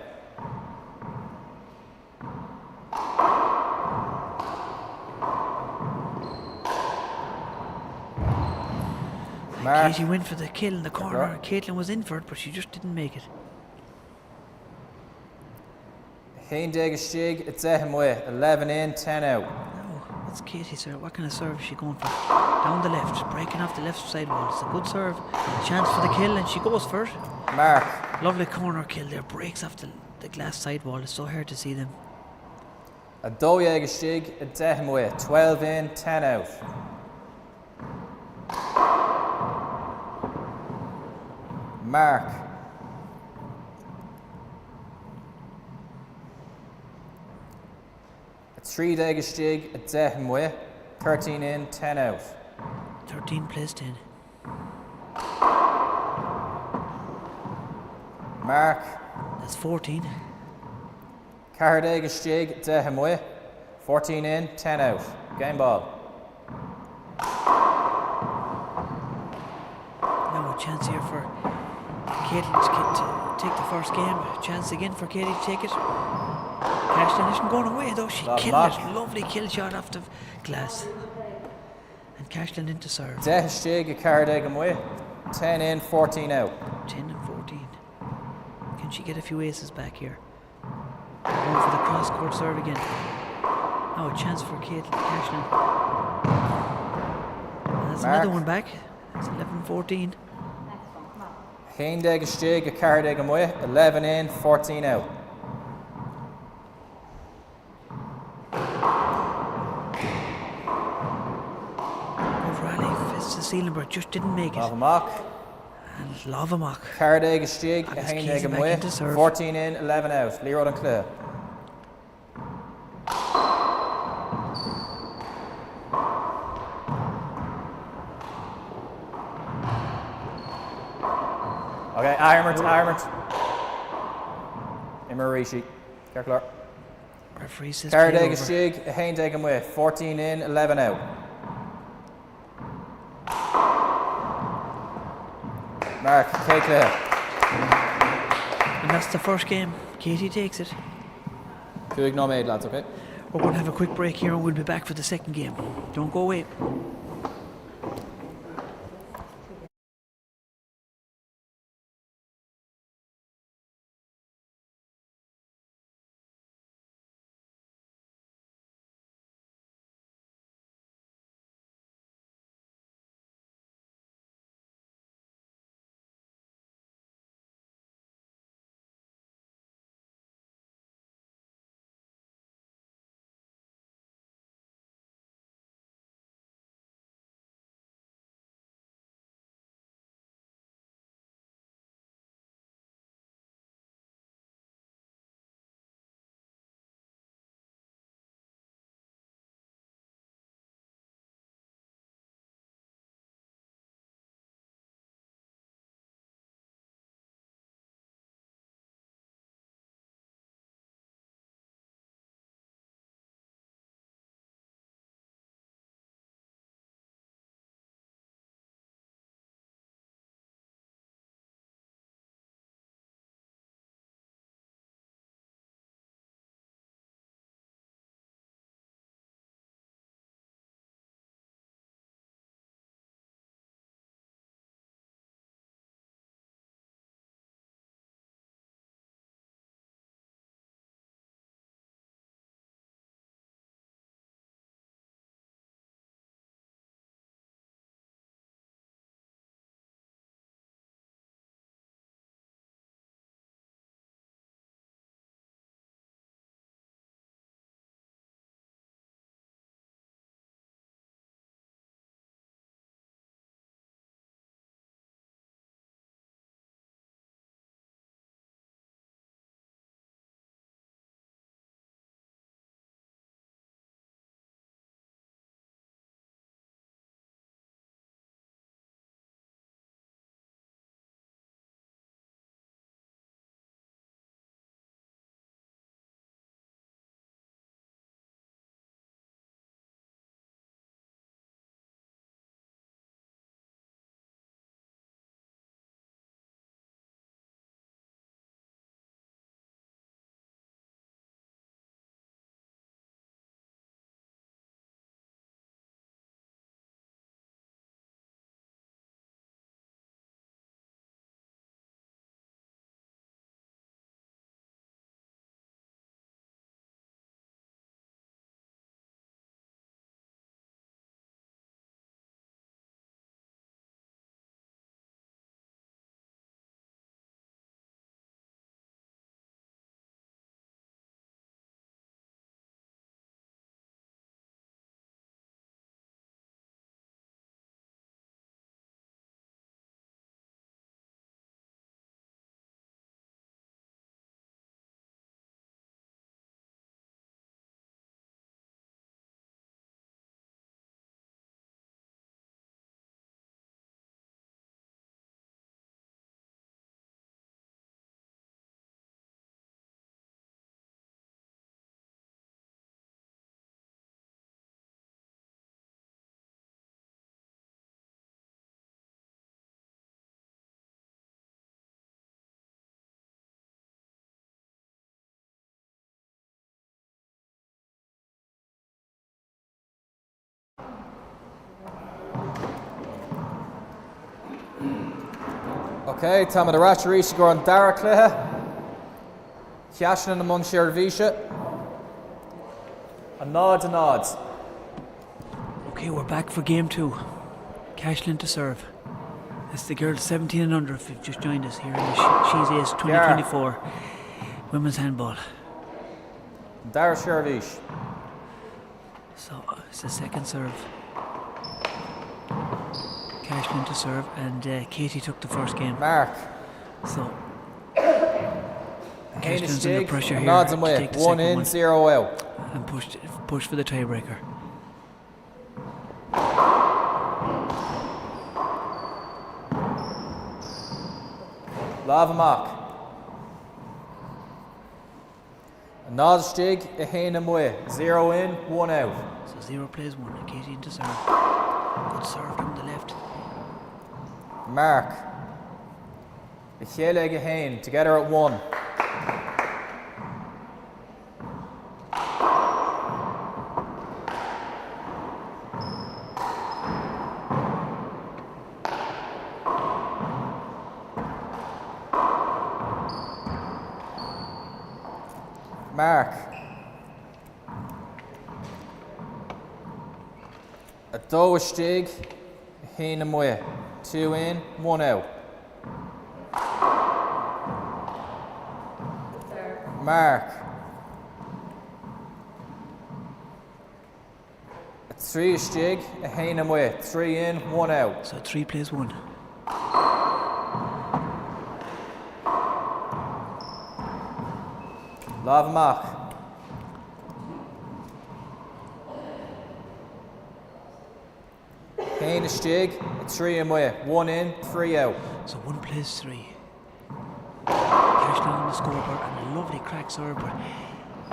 Mark. Katie went for the kill in the corner. Caitlin was in for it, but she just didn't make it. Haindeg a Shig, a Dehamoya. 11 in, 10 out. No, that's Katie, sir. What kind of serve is she going for? Down the left, breaking off the left side wall. It's a good serve. Chance for the kill, and she goes for it. Mark. Lovely corner kill there. Breaks off the glass side wall. It's so hard to see them. A Doyeg a Shig, a Dehamoya. 12 in, 10 out. Mark. A 3 Deg a Shig, a Dehamoya. 13 in, 10 out. 13 plays 10. Mark. That's 14. Cardeg a Shig, Dehamoya. 14 in, 10 out. Game ball. Now a chance here for Caitlin to take the first game. Chance again for Katie to take it. Cashlin isn't going away though. She killed it. Lovely kill shot off the glass. And Cashlin into serve. Deha Shig, a Cardeg away. 10 in, 14 out. 10 and 14. Can she get a few aces back here? Going for the cross-court serve again. Now a chance for Caitlin Cashlin. And that's another one back. It's 11-14. Haindeg a Shig, a Cardeg away. 11 in, 14 out. Good rally. Fists to ceiling, but just didn't make it. Lavamach. And Lavamach. Cardeg a Shig, a Haindeg away. 14 in, 11 out. Liathróid and Cluiche. Okay, armoured. Imarishi. Careful. Referee says Cardeg a Shig, a Haindeg away. 14 in, 11 out. Mark, Kate Cluiche. And that's the first game. Katie takes it. Good no made, lads, okay? We're going to have a quick break here and we'll be back for the second game. Don't go away. Okay, Táma de Ratcharí go an Dara Cluiche. Ceannais na mun Shéirvíse. A nod. Okay, we're back for game 2. Cashlin to serve. It's the girls 17 and under if you've just joined us here in the She's Ace 2024 women's handball. Dara Shéirvíse. So it's the second serve. Cashlin to serve, and Katie took the first game. Mark. So Hamish Cashlin's under Jig, pressure here. nods and to way. take the 1 second in, one 0 out. and push for the tiebreaker. Lavamach. Nods Jig, a Hainham way. 0 in, 1 out. So 0 plays 1, and Katie into serve. Good serve from the left. Mark. A Chéile a Hain, together at 1. Mark. A Dóistig, Hainham way. 2 in, 1 out. Mark. A 3-stig, a Hainham way. 3 in, 1 out. So 3 plays 1. Lavamach. Hainham-stig, a 3 in way. 1 in, 3 out. So 1 plays 3. Cashlin on the scoreboard and a lovely crack serve, but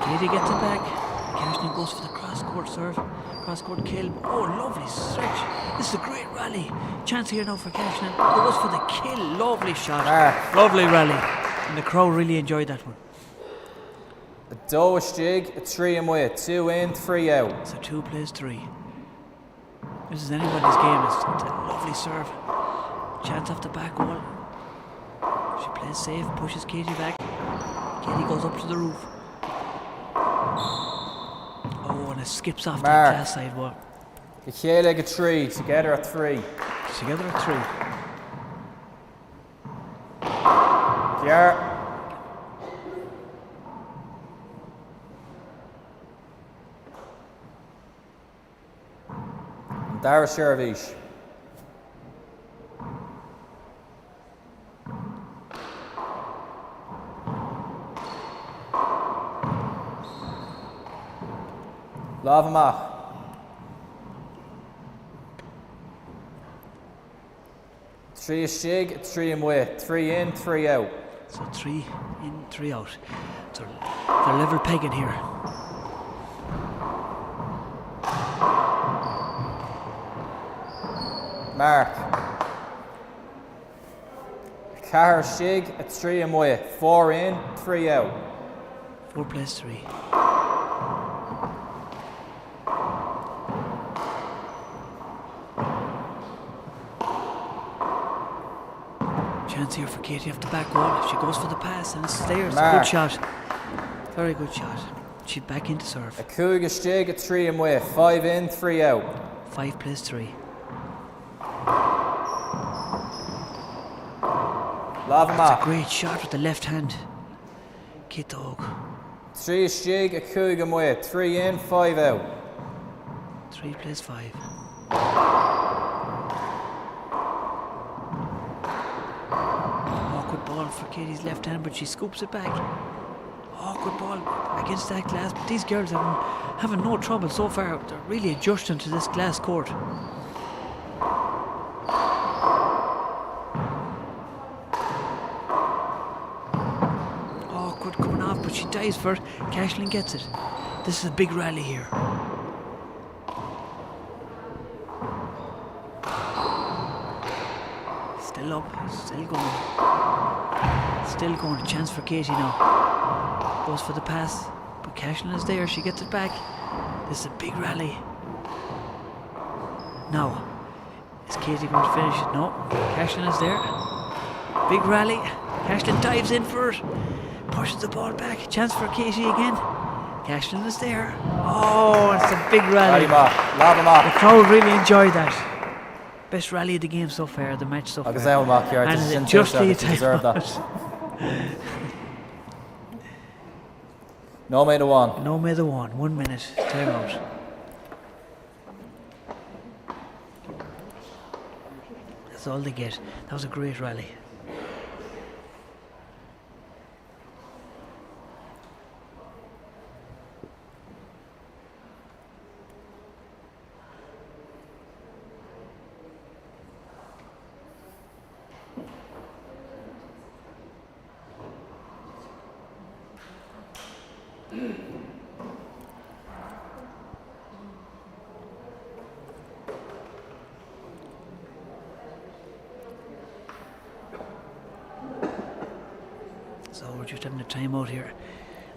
Katie gets it back. Cashlin goes for the cross-court serve, cross-court kill. Oh, lovely stretch. This is a great rally. Chance here now for Cashlin. Goes for the kill. Lovely shot. Lovely rally. And the crowd really enjoyed that one. A Dóistig, a 3 in way. 2 in, 3 out. So 2 plays 3. This is anybody's game. It's a lovely serve. Chance off the back wall. She plays safe, pushes Katie back. Katie goes up to the roof. Oh, and it skips off that glass side wall. A Chéile a 3, together at 3. Together at 3. Kiar. Dara Shéirvíse. Lavamach. Three stig, 3 in way. 3 in, 3 out. So 3 in, 3 out. So they're level pegging here. Mark. Cahar Stig, a 3 in way. 4 in, 3 out. 4 plays 3. Chance here for Katie off the back wall. She goes for the pass and it's there. It's a good shot. Very good shot. She's back into serve. A Cougar Stig, a 3 in way. 5 in, 3 out. 5 plays 3. Lavamach. That's a great shot with the left hand. Kid dog. 3 Stig, a Cougar way. 3 in, 5 out. 3 plays 5. Awkward ball for Katie's left hand, but she scoops it back. Awkward ball against that glass, but these girls have having no trouble so far. They're really adjusting to this glass court. Awkward coming off, but she dives for it. Cashlin gets it. This is a big rally here. Still up, still going. Still going, a chance for Katie now. Goes for the pass, but Cashlin is there, she gets it back. This is a big rally. Now, is Katie going to finish it? No, Cashlin is there. Big rally. Cashlin dives in for it. Pushes the ball back. Chance for Katie again. Cashlin is there. Oh, it's a big rally. The crowd really enjoyed that. Best rally of the game so far, the match so far. And it justly deserved that. No may the one. No may the one. 1 minute. Time out. That's all they get. That was a great rally. So we're just having a time out here.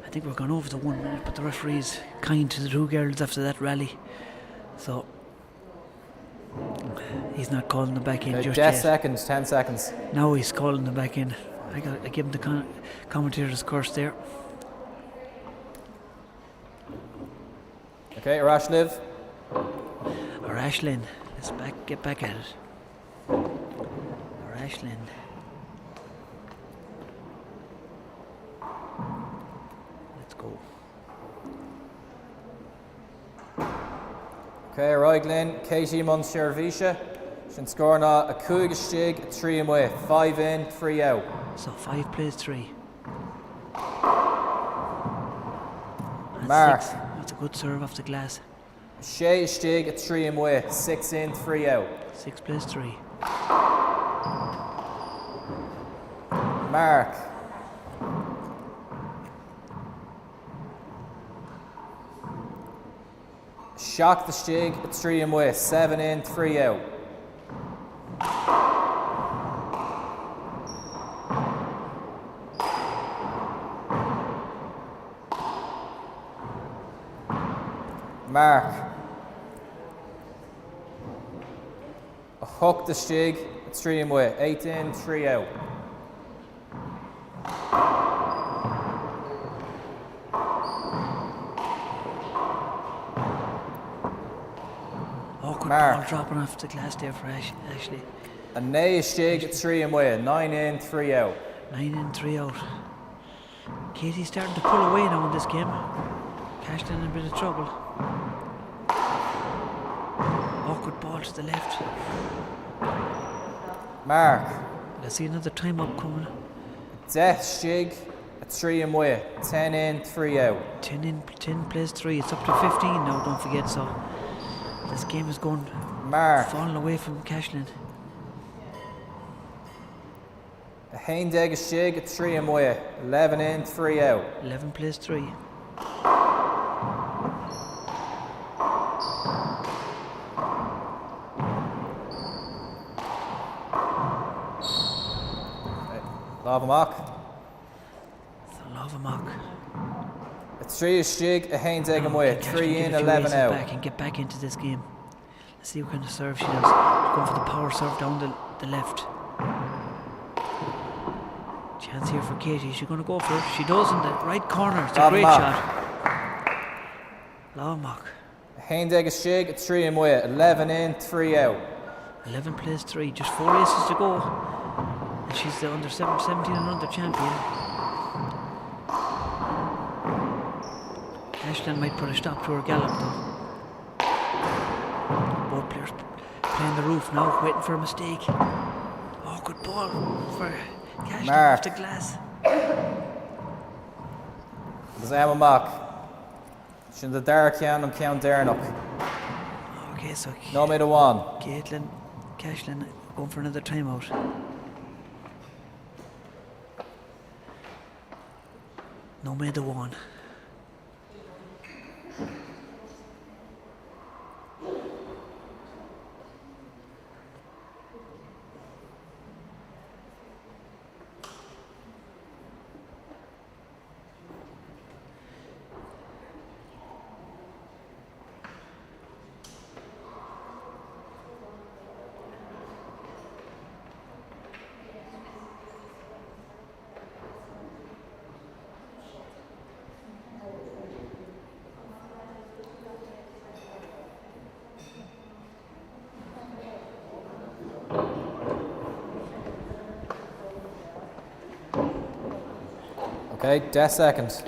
I think we're going over the 1 minute, but the referee's kind to the two girls after that rally. So he's not calling them back in just 10 yet. seconds, 10 seconds. Now he's calling them back in. I give him the commentator's curse there. Okay, Arashliv. Or Ashlyn. Let's get back at it. Or Ashlyn. Let's go. Okay, Roiglin, Katie Munstervisha. Shin scorna a Kuigastig, 3 away, 5 in, 3 out. So 5 plays 3. Mark. 6. That's a good serve off the glass. Shay Stig, 3 away, 6 in, 3 out. 6 plays 3. Mark. Shock the Stig, 3 away, 7 in, 3 out. Mark. A hook the Stig, 3 away, 8 in, 3 out. Awkward Mark. ball dropping off the glass there for Ashley. A Nay Stig, 3 away, 9 in, 3 out. 9 in, 3 out. Katie's starting to pull away now in this game. Cashlin in a bit of trouble. Awkward ball to the left. Mark. Let's see another time up coming. Death Stig, 3 away, 10 in, 3 out. 10 plays 3. It's up to 15 now, don't forget. So this game is going Mark. falling away from Cashlin. A Haindeg Stig, 3 away, 11 in, 3 out. 11 plays 3. Lavamak. Lavamak. A 3 Stig, a Haindeg away, 3 in, 11 out. Back and get back into this game. Let's see what kind of serve she does. She's going for the power serve down the left. Chance here for Katie. She's going to go for it. She does in the right corner. It's a great shot. Lavamak. Haindeg Stig, 3 away, 11 in, 3 out. 11 plays 3. Just 4 races to go. And she's the under 17 and under champion. Ashton might put a stop to her gallop though. Both players playing the roof now, waiting for a mistake. Oh, good ball for Ashton off the glass. Does Emma Mock? Should the Leathcheannais count Dernock? Okay, so no made a 1. Caitlin, Cashlin going for another timeout. No made a 1. Okay, 10 seconds.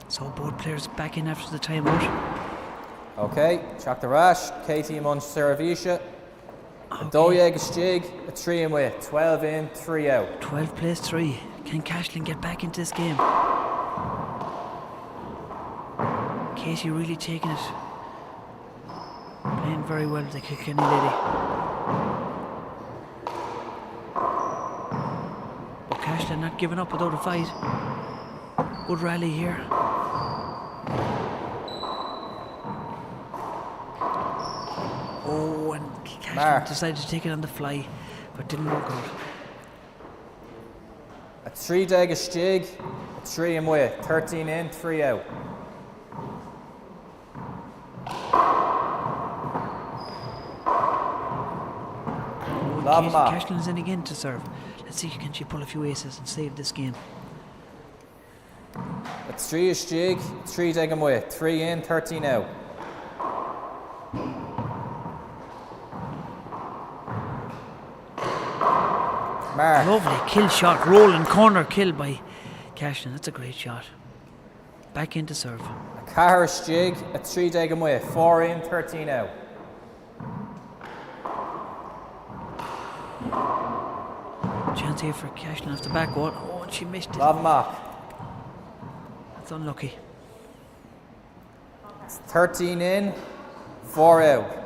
So both players back in after the timeout. Okay, check the rash. Katie Munch Seravisha. A Doyeg Stig, a 3 in with 12 in, 3 out. 12 plays 3. Can Cashlin get back into this game? Katie really taking it. Playing very well with the Kilkenny lady. But Cashlin not giving up without a fight. Good rally here. Oh, and Cashlin decided to take it on the fly, but didn't work out. A 3 Dega Stig, a 3 in with 13 in, 3 out. Cashlin is in again to serve. Let's see, can she pull a few aces and save this game? A 3 is Stig, 3 Dega with 3 in, 13 out. Mark. Lovely kill shot, rolling corner kill by Cashlin. That's a great shot. Back into serve. A Cahar Stig, a 3 Dega with 4 in, 13 out. Chance here for Cashlin off the back wall. Oh, and she missed it. Love mark. That's unlucky. It's 13 in, 4 out.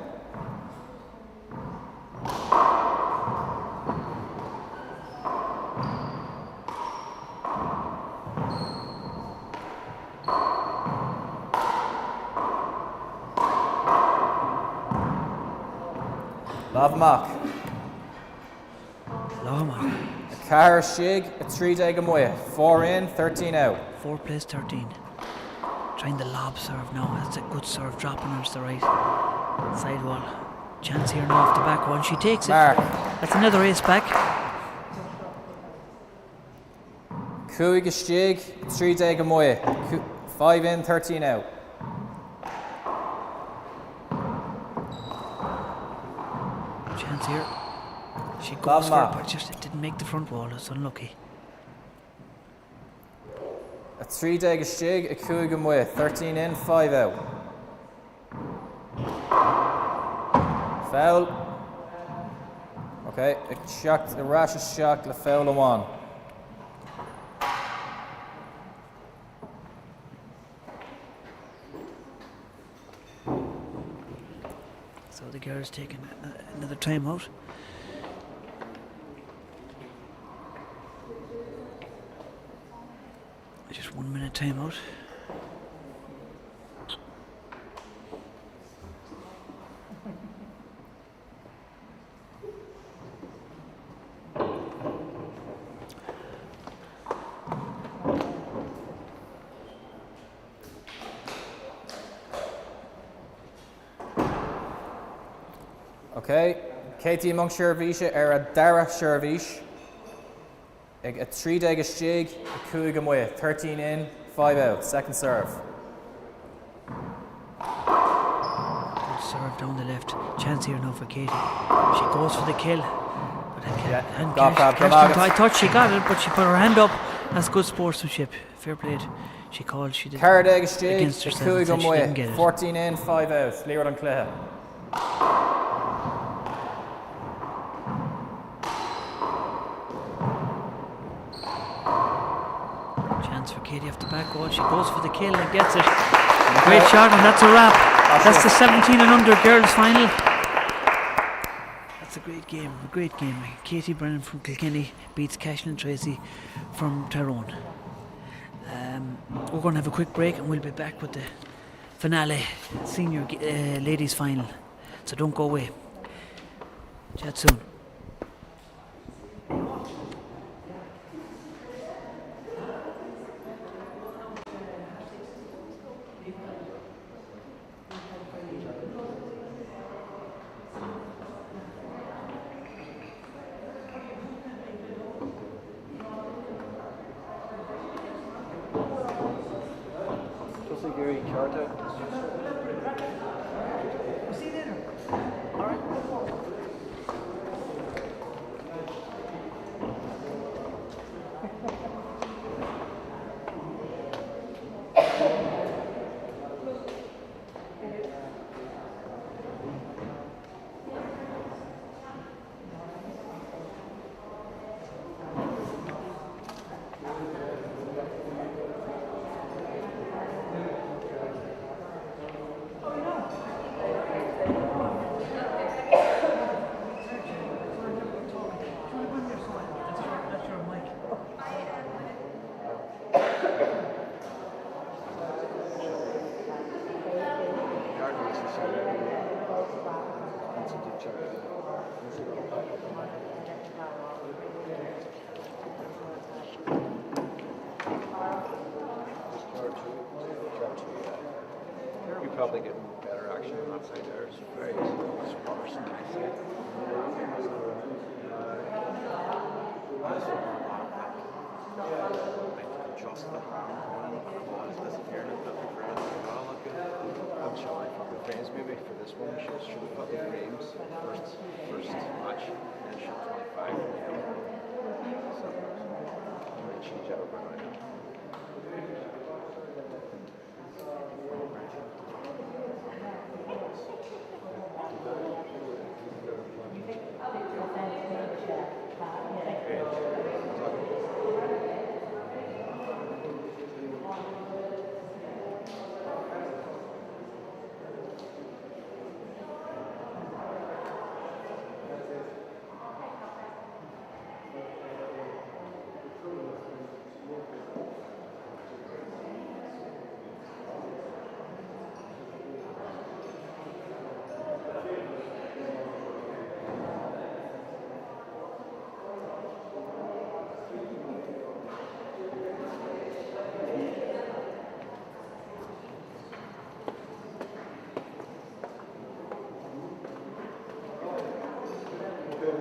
Love mark. A Cahar Stig, a 3 Dega with 4 in, 13 out. 4 plays 13. Trying the lob serve now. That's a good serve, dropping her to the right side wall. Chance here now off the back wall. She takes it. That's another ace back. Kuig Stig, 3 Dega with 5 in, 13 out. Chance here. She goes for it, but just it didn't make the front wall. It's unlucky. A 3 Dega Stig, a Kuig with 13 in, 5 out. Foul. Okay, a shocked, a rash is shocked, the foul of 1. So the girl's taking another timeout. Just 1 minute timeout. Okay, Katie Monk Shervisha era Dara Shervish. A 3 Dega Stig, a Kuig with 13 in, 5 out. Second serve. Good serve down the left. Chance here now for Katie. She goes for the kill. But I thought she got it, but she put her hand up. That's good sportsmanship. Fair play. She called. She did. Cara Dega Stig, against a herself. Kuig with 14 in, 5 out. Liathróid Láimhe. For Katie off the back wall, she goes for the kill and gets it. Great shot, and that's a wrap. That's the 17 and under girls final. That's a great game, Katie Brennan from Kilkenny beats Cashlin Tracy from Tyrone. We're going to have a quick break and we'll be back with the finale, senior ladies final. So don't go away. Chat soon. We'll see you later. All right. You're probably getting better action on that side there. It's very sparse and nice. Adjust the hand when the ball is disappearing a bit for it as well. I'm sure the frames maybe for this one should have put the frames first match and then shoot 25. So I might change that over now.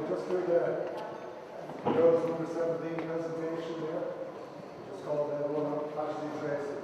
Just do the girls under 17 presentation there. Just called one out Ashley Tracy.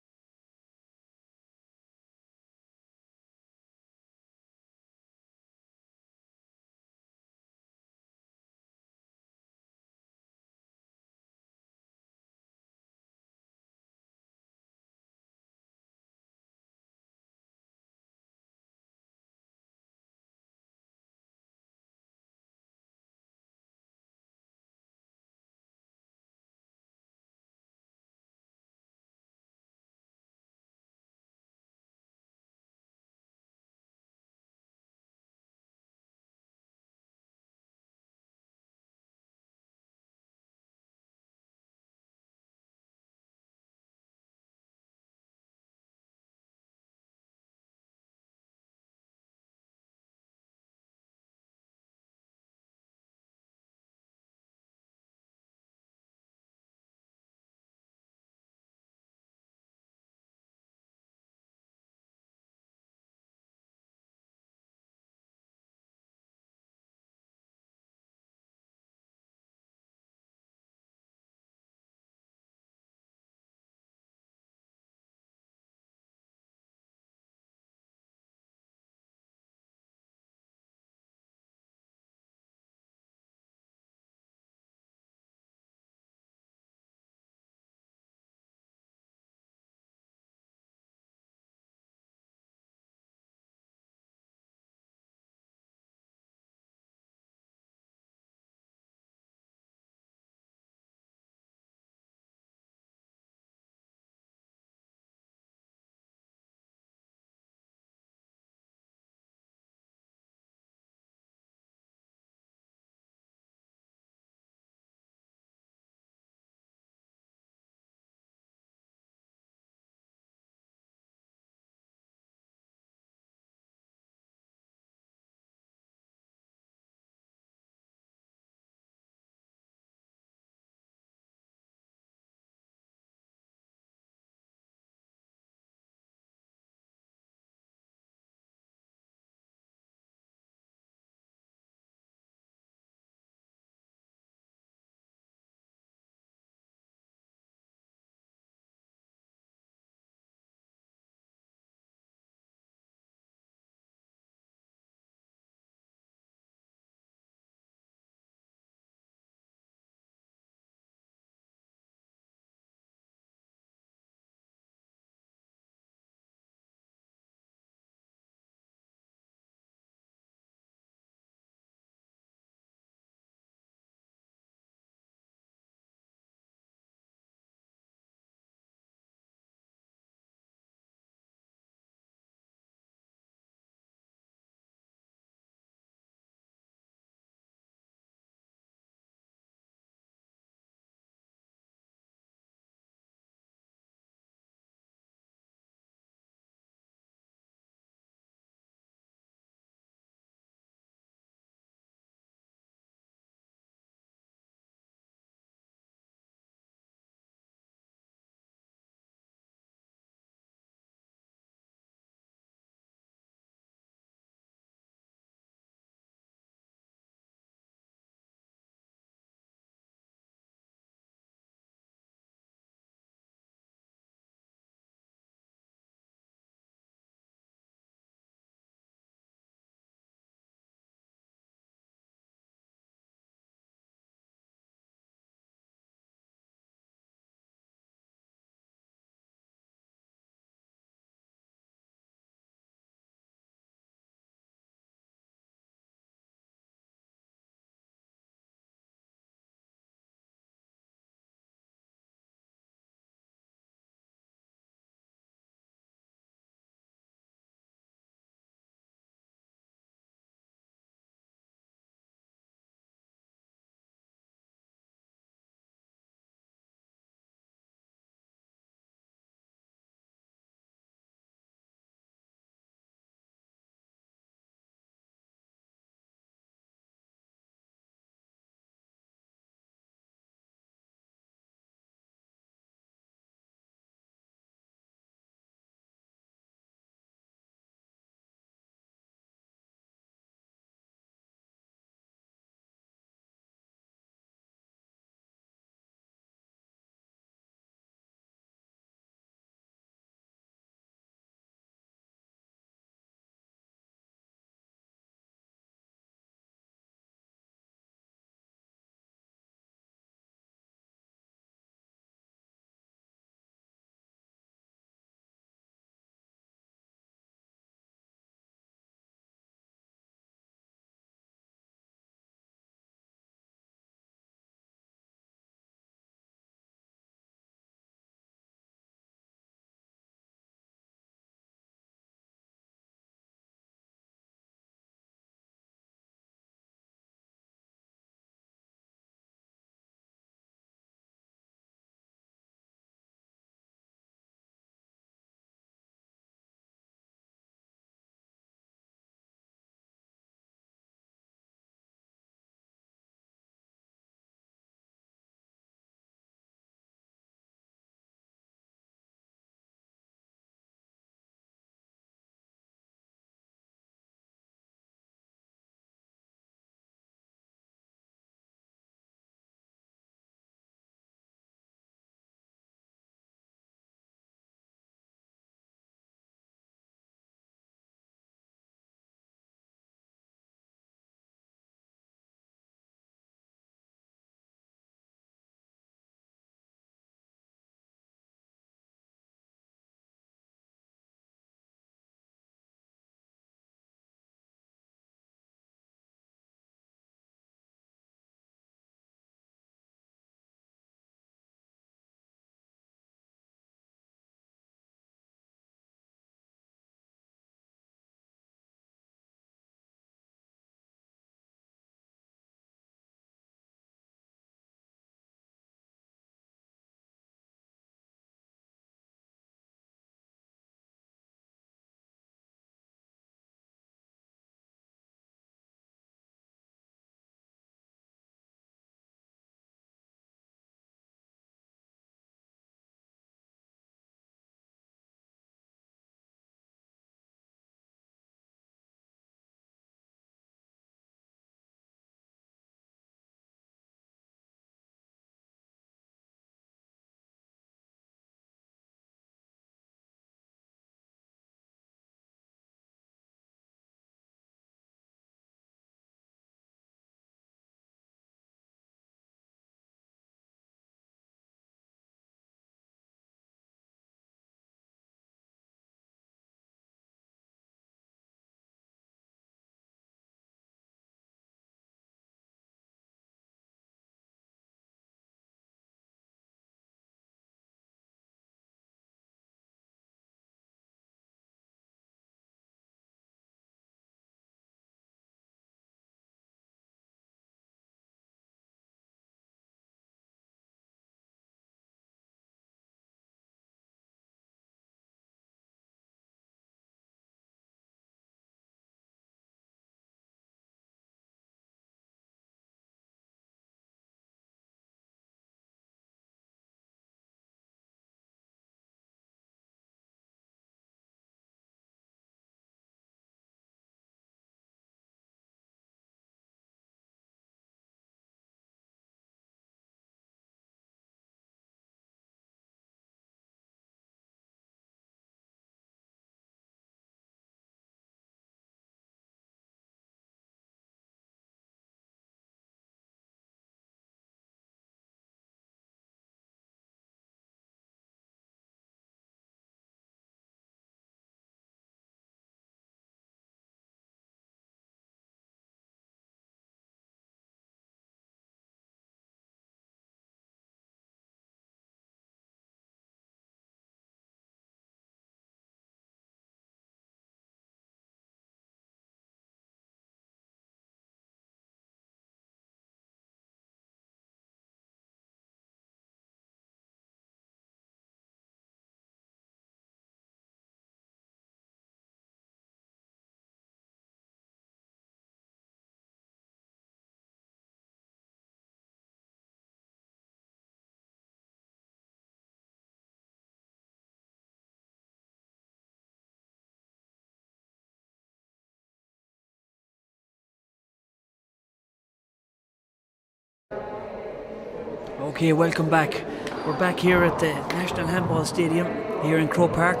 Okay, welcome back. We're back here at the National Handball Stadium here in Croke Park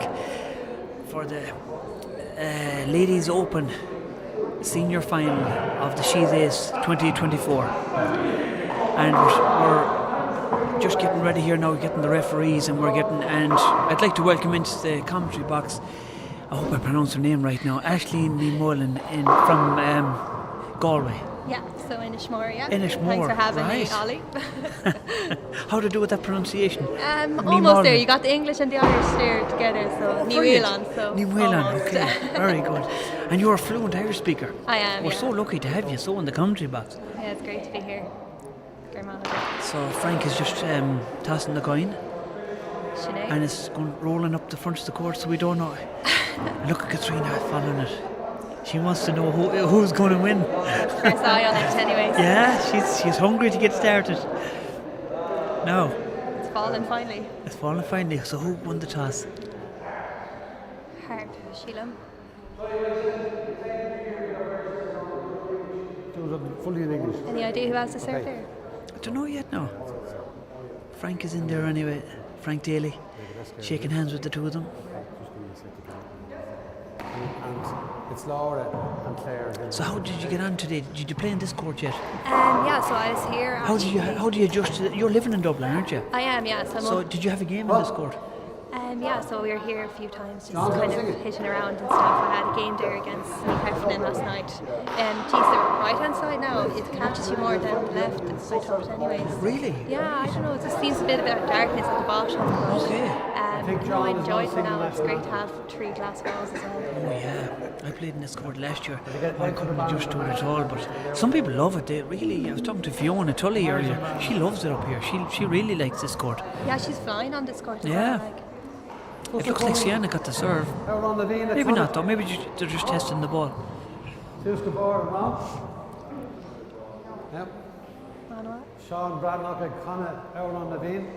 for the Ladies Open Senior Final of the She's Ace 2024. And we're just getting ready here now, getting the referees, and I'd like to welcome into the commentary box, I hope I pronounce her name right now, Aisling Mullen from Galway. Yeah, so Inishmore, yeah. Inishmore, Thanks for having right. me, Ollie. How to do with that pronunciation? Almost there. You got the English and the Irish there together, so Ní Mhíleán, so Ní Mhíleán, almost. okay, very good. And you're a fluent Irish speaker. I am, We're yeah. so lucky to have you so in the commentary box. Yeah, it's great to be here. So Frank is just tossing the coin. Sinead. And it's rolling up the front of the court, so we don't know. Look at Katrina following it. She wants to know who's going to win. First eye on it anyways. Yeah, she's hungry to get started. Now. It's fallen finally. It's fallen finally. So who won the toss? Hard. Sheila. Fully in English. Any idea who has the serve there? I don't know yet, no. Frank is in there anyway. Frank Daly. Shaking hands with the two of them. And it's Laura and Claire. So how did you get on today? Did you play in this court yet? Yeah, so I was here. How do you adjust to you're living in Dublin, aren't you? I am, yeah. So did you have a game in this court? Yeah, so we were here a few times, just kind of hitting around and stuff. I had a game there against Heffernan last night. Geez, the right-hand side now, it catches you more down the left, I thought anyways. Really? Yeah, I don't know, it just seems a bit of darkness at the bottom. But, okay. I enjoyed it now, it's great to have 3 glass walls as well. Oh yeah, I played in this court last year. I couldn't adjust to it at all, but some people love it. They really, I was talking to Fiona Tully earlier, she loves it up here. She really likes this court. Yeah, she's flying on this court as yeah. well. It looks like Ceannais got the serve. Maybe not though, maybe they're just testing the ball. Who's the ball around? Yep. Manuel. Sean Bradnock and Connor out on the bean.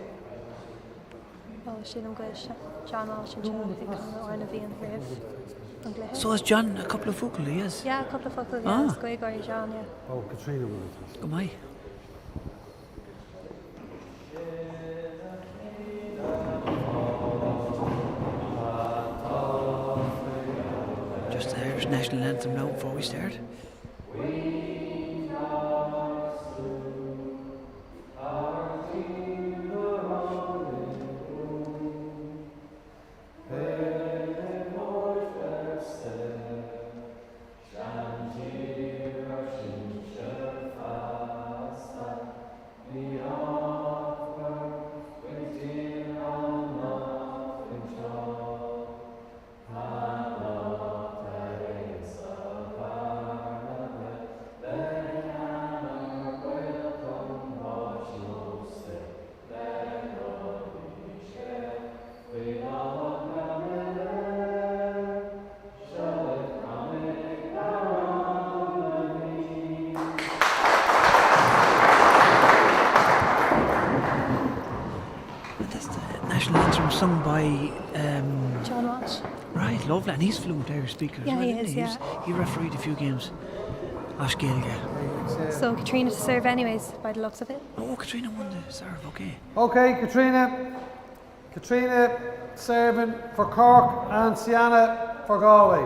Oh, Sheila Gwish, John Walsh and John Connor or Naveen Riv. So is John a couple of focal, he is? Yeah, a couple of focal, yeah. Squigor, John, yeah. Oh, Katrina will it. Oh my. Just the Irish national anthem now before we start. Sung by John Walsh. Right, lovely, and he's fluent Irish speaker. Yeah, well, he is. Yeah. He refereed a few games. Oscailte. So Katrina to serve, anyways, by the looks of it. Oh, Katrina won the serve. Okay. Okay, Katrina. Katrina serving for Cork and Ceannais for Galway.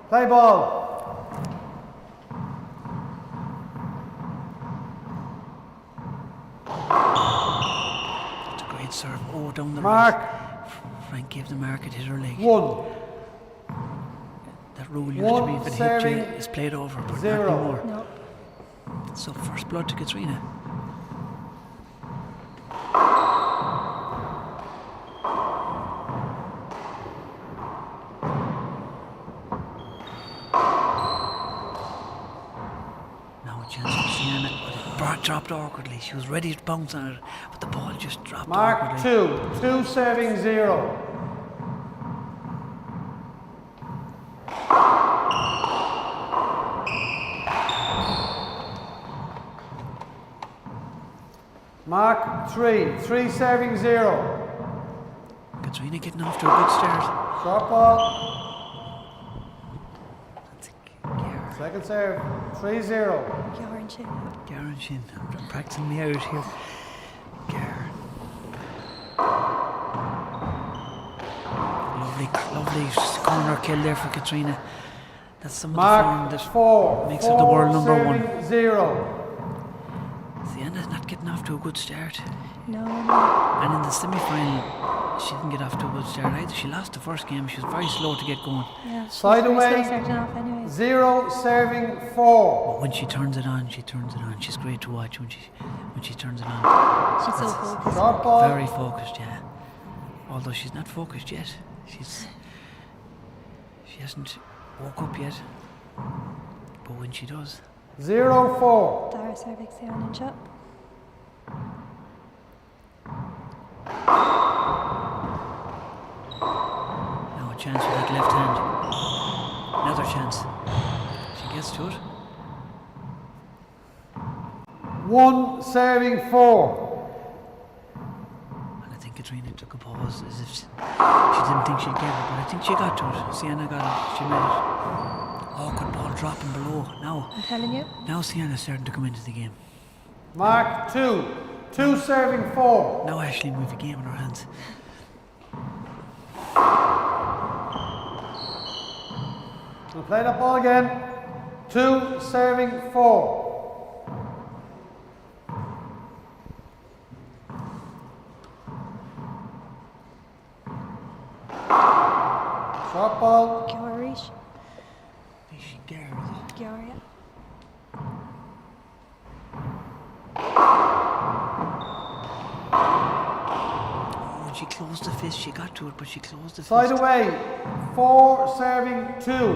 Play ball. Serve. Oh, down the mark. Right. Frank gave the mark, it hit her leg. 1. That rule used to be if it hit you, it's played over, but 0. not anymore. No. So first blood to Katrina. Now a chance for Ceannais, but it dropped awkwardly. She was ready to bounce on it, but the ball just dropped awkwardly. Mark 2. 2 serving 0. Mark 3. 3 serving 0. Katrina getting off to a good start. Short ball. Second serve. 3-0. Garen Shin. I'm practicing me out here. lovely corner kill there for Katrina. That's some of the Mark form that 4. makes her the world number serving 1. 0. Sienna's not getting off to a good start. No. And in the semi-final, she didn't get off to a good start either. She lost the first game. She was very slow to get going. Yeah, she's Side very away. slow starting off anyway. 0 serving 4. But when she turns it on, she turns it on. She's great to watch when she turns it on. She's so focused. Short ball. Very focused, yeah. Although she's not focused yet. She hasn't woke up yet. But when she does. 0-4. Dara cervix here on and shot. Now a chance with that left hand. Another chance. She gets to it. 1 serving 4. And I think Katrina took a pause as if she didn't think she'd get it, but I think she got to it. Sienna got it. She made it. Awkward ball dropping below. Now, I'm telling you. Now Sienna's starting to come into the game. Mark 2. 2 serving 4. Now Ashley with a game in her hands. We'll play that ball again. 2 serving 4. Short ball. Garish. Garia. Oh, she closed the fist. She got to it, but she closed the Side fist. away. 4 serving 2.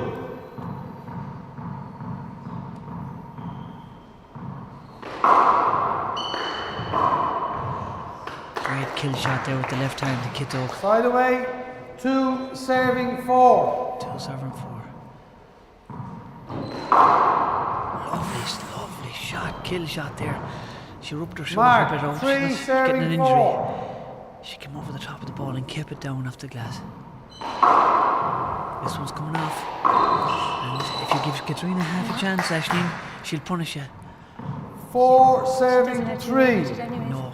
Great kill shot there with the left hand to Kito. Side away. 2 serving 4. 2 serving 4. Lovely shot, kill shot there. She rubbed her shoulder Mark, a bit out. 3 She was serving getting an injury. 4. She came over the top of the ball and kept it down off the glass. This one's coming off. And if you give Katrina half a chance, Aisling, she'll punish you. 4 serving 3. No.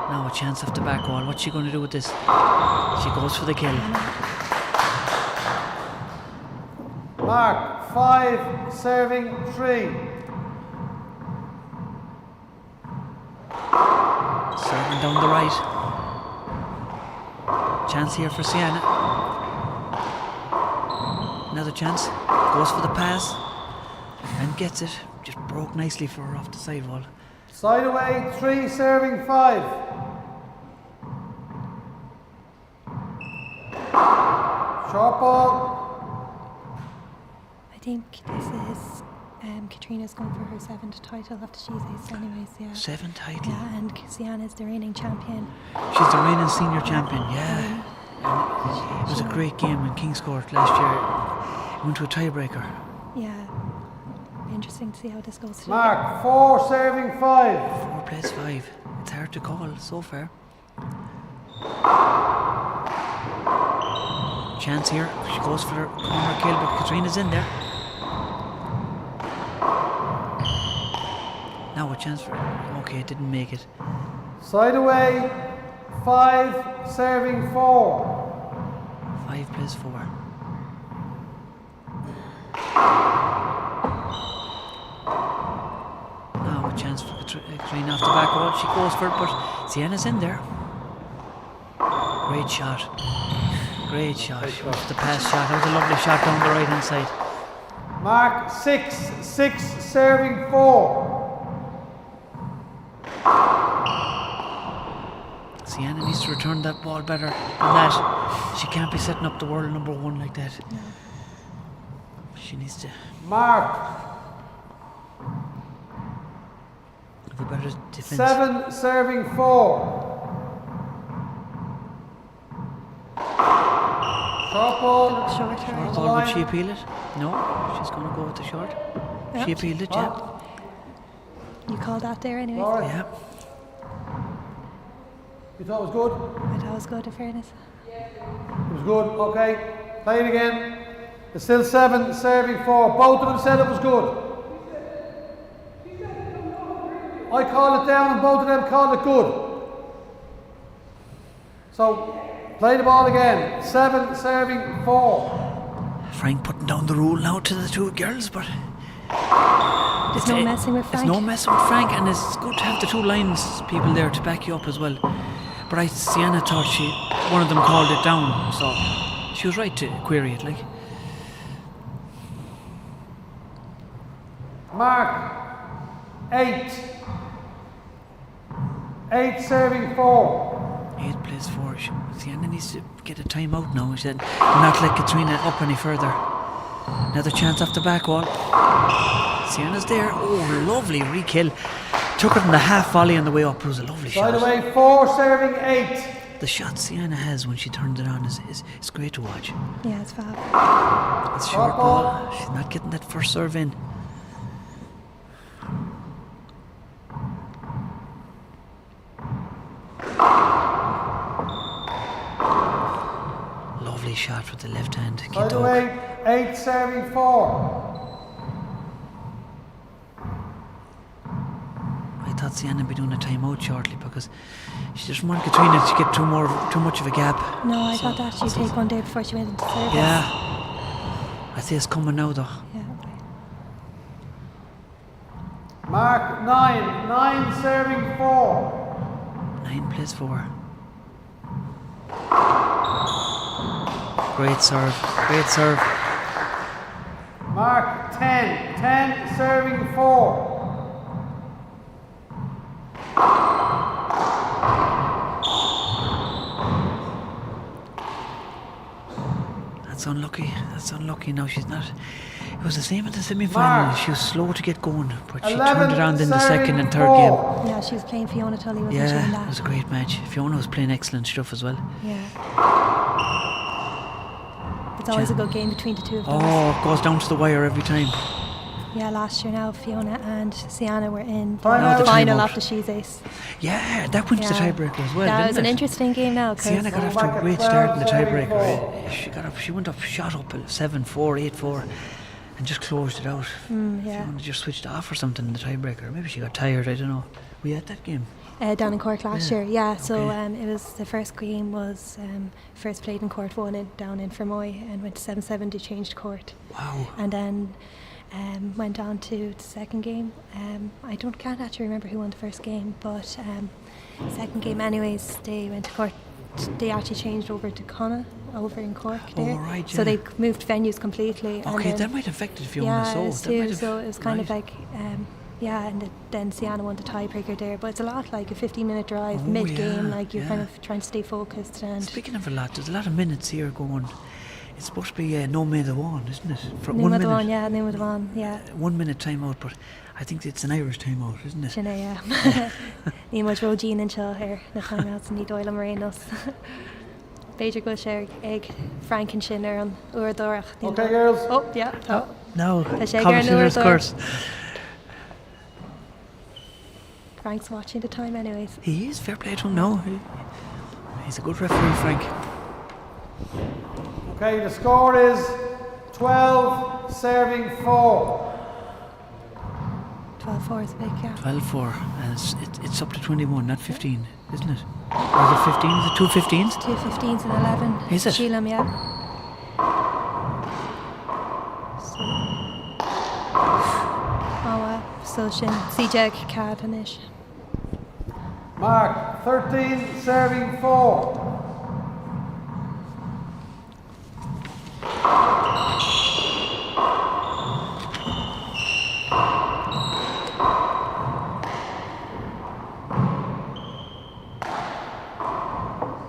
Now a chance off the back wall. What's she going to do with this? She goes for the kill. Mark 5 serving 3. Serving down the right. Chance here for Sienna. Another chance. Goes for the pass. And gets it. Just broke nicely for her off the side wall. Side away 3 serving 5. Short ball. I think this is Katrina's going for her 7th title after she's ace anyways, yeah. 7th title? Yeah, and Sienna's the reigning champion. She's the reigning senior champion, yeah. And it was a great game in King's Court last year. It went to a tiebreaker. Yeah. Interesting to see how this goes today. Mark 4 serving 5. 4 plays 5. It's hard to call so far. Chance here. She goes for her corner kill, but Katrina's in there. Now a chance for her. Okay, it didn't make it. Side away 5 serving 4. 5 plays 4. Now a chance for Katrina off the back wall. She goes for it, but Sienna's in there. Great shot. Great shot. The pass shot. That was a lovely shot down the right hand side. Mark 6 serving 4. Sienna needs to return that ball better than that. She can't be setting up the world number 1 like that. No. She needs to Mark have a better defense. 7 serving 4. Short ball. Short Ball, would she appeal it? No, she's going to go with the short. Yep. She appealed it, yeah. You called that there anyways? Sorry. Yeah. You thought it was good? I thought it was good in fairness. It was good, okay. Play it again. It's still 7 serving 4. Both of them said it was good. I called it down and both of them called it good. So, play the ball again. 7 serving 4. Frank putting down the rule now to the two girls, but There's no messing with Frank. There's no messing with Frank, and it's good to have the two lines people there to back you up as well. But Sienna thought one of them called it down, so she was right to query it, like. Mark, 8. 8 serving 4. 8 plays 4. Sienna needs to get a timeout now. She said, not let Katrina up any further. Another chance off the back wall. Sienna's there. Oh, lovely re-kill. Took it in the half volley on the way up. It was a lovely shot. By the way, 4 serving 8. The shot Sienna has when she turns it on is great to watch. Yeah, it's fab. It's short ball. She's not getting that first serve in. Lovely shot with the left hand. By the way, 8 serving 4. I thought Sienna would be doing a timeout shortly because she doesn't want Katrina to get too much of a gap. No, I thought that she'd take one day before she went into service. Yeah. I see it's coming now though. Yeah. Mark, 9. 9 serving 4. 9 plays 4. Great serve. Great serve. Mark, 10. 10 serving 4. That's unlucky. That's unlucky. Now she's not. It was the same at the semi-final. She was slow to get going, but she turned it on in the second and third game. Yeah, she was playing Fiona Tully, wasn't she? Yeah, it was a great match. Fiona was playing excellent stuff as well. Yeah. It's always a good game between the two of them. Oh, it goes down to the wire every time. Yeah, last year now Fiona and Sienna were in the Final. final of the She's Ace. Yeah, that went to the tiebreaker as well. That was didn't an it? interesting game now. Sienna got off to a great start in the tiebreaker. She went up, shot up 7-4, 8-4, and just closed it out. Yeah. Fiona just switched off or something in the tiebreaker. Maybe she got tired. I don't know. Were you at that game? Down in Cork last year, yeah. So it was the first game was first played in Court 1 down in Fermoy and went to 7-7. They changed court. Wow. And then went on to the second game. I can't actually remember who won the first game, but second game anyways, they went to Court. They actually changed over to Connacht over in Cork there. Oh, right, So they moved venues completely. Okay, and that might have affected Fiona. Yeah, so it was too. might have, So it was kind of like. And then Sienna won the tiebreaker there, but it's a lot like a 15-minute drive mid-game, like you're kind of trying to stay focused. And speaking of a lot, there's a lot of minutes here going. It's supposed to be no May the one, isn't it? For Name 1 of the minute. one, yeah, name of the one, yeah. 1 minute timeout, but I think it's an Irish timeout, isn't it? Sinead, yeah. Ní much ro Jean and Shaw here, the timeouts and ní Doyle Morenos. Beidir go share egg Frank and Shinner on Uardorach. Okay, girls. Oh, yeah. Oh. No, Commissioner's course. Frank's watching the time anyways. He is, fair play to him now. He's a good referee, Frank. Okay, the score is 12 serving 4. 12-4 is a big gap. 12-4, and it's up to 21, not 15, isn't it? Or is it 15? Is it 2 15s? 2 15s and 11. Is it? Sheelam, yeah. Oh wow. So Shin, CJ Cad and ish. Mark, 13 serving 4.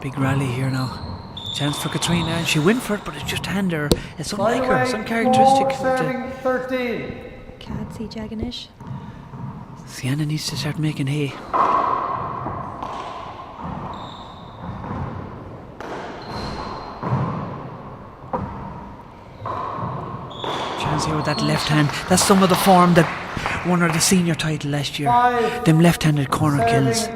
Big rally here now. Chance for Katrina, and she went for it, but it's just hand her. It's unlike her, some characteristic. 4 serving 13. Cad, CJ and ish. Sienna needs to start making hay. Chance here with that left hand. That's some of the form that won her the senior title last year. Them left-handed corner kills.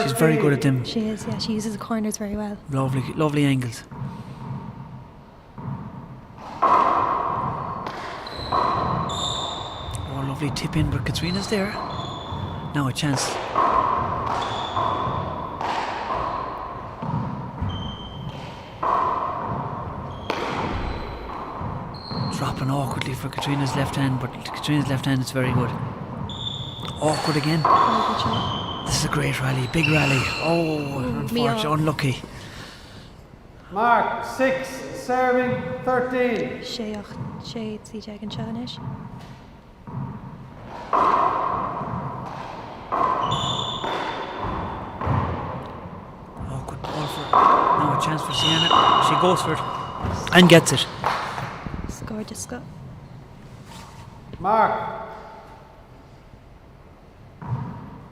She's very good at them. She is, yeah. She uses the corners very well. Lovely, lovely angles. Oh, lovely tip in, but Katrina's there. Now a chance. gone awkwardly for Katrina's left hand, but Katrina's left hand is very good. Awkward again. Oh, good shot. This is a great rally, big rally. Oh, unfortunately, unlucky. Mark, 6, serving 13. Shade CJ and Ceannais. Oh, good ball for her. Now a chance for Sienna. She goes for it and gets it. Gorgeous, Scott. Mark,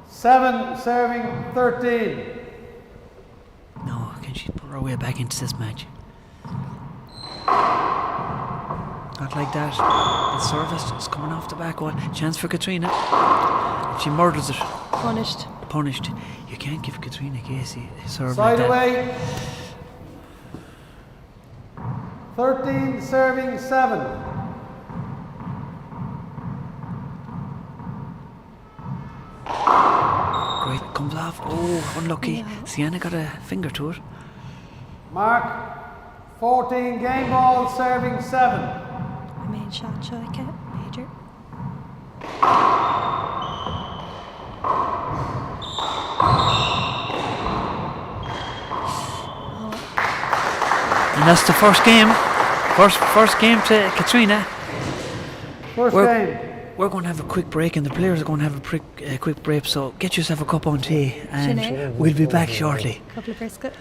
7, serving 13. No, can she put her way back into this match? Not like that. The service is coming off the back one. Chance for Katrina. She murders it. Punished. Punished. You can't give Katrina Casey a serve Side like that. away. 13, serving 7. Great, comes off. Oh, unlucky. Yeah. Sienna got a finger to it. Mark, 14, game ball, serving 7. I main shot, Shoika, major. And that's the first game. First game to Katrina. First game. We're going to have a quick break, and the players are going to have a quick break. So get yourself a cup of tea, and Sinead. we'll be back shortly. Couple of brisket.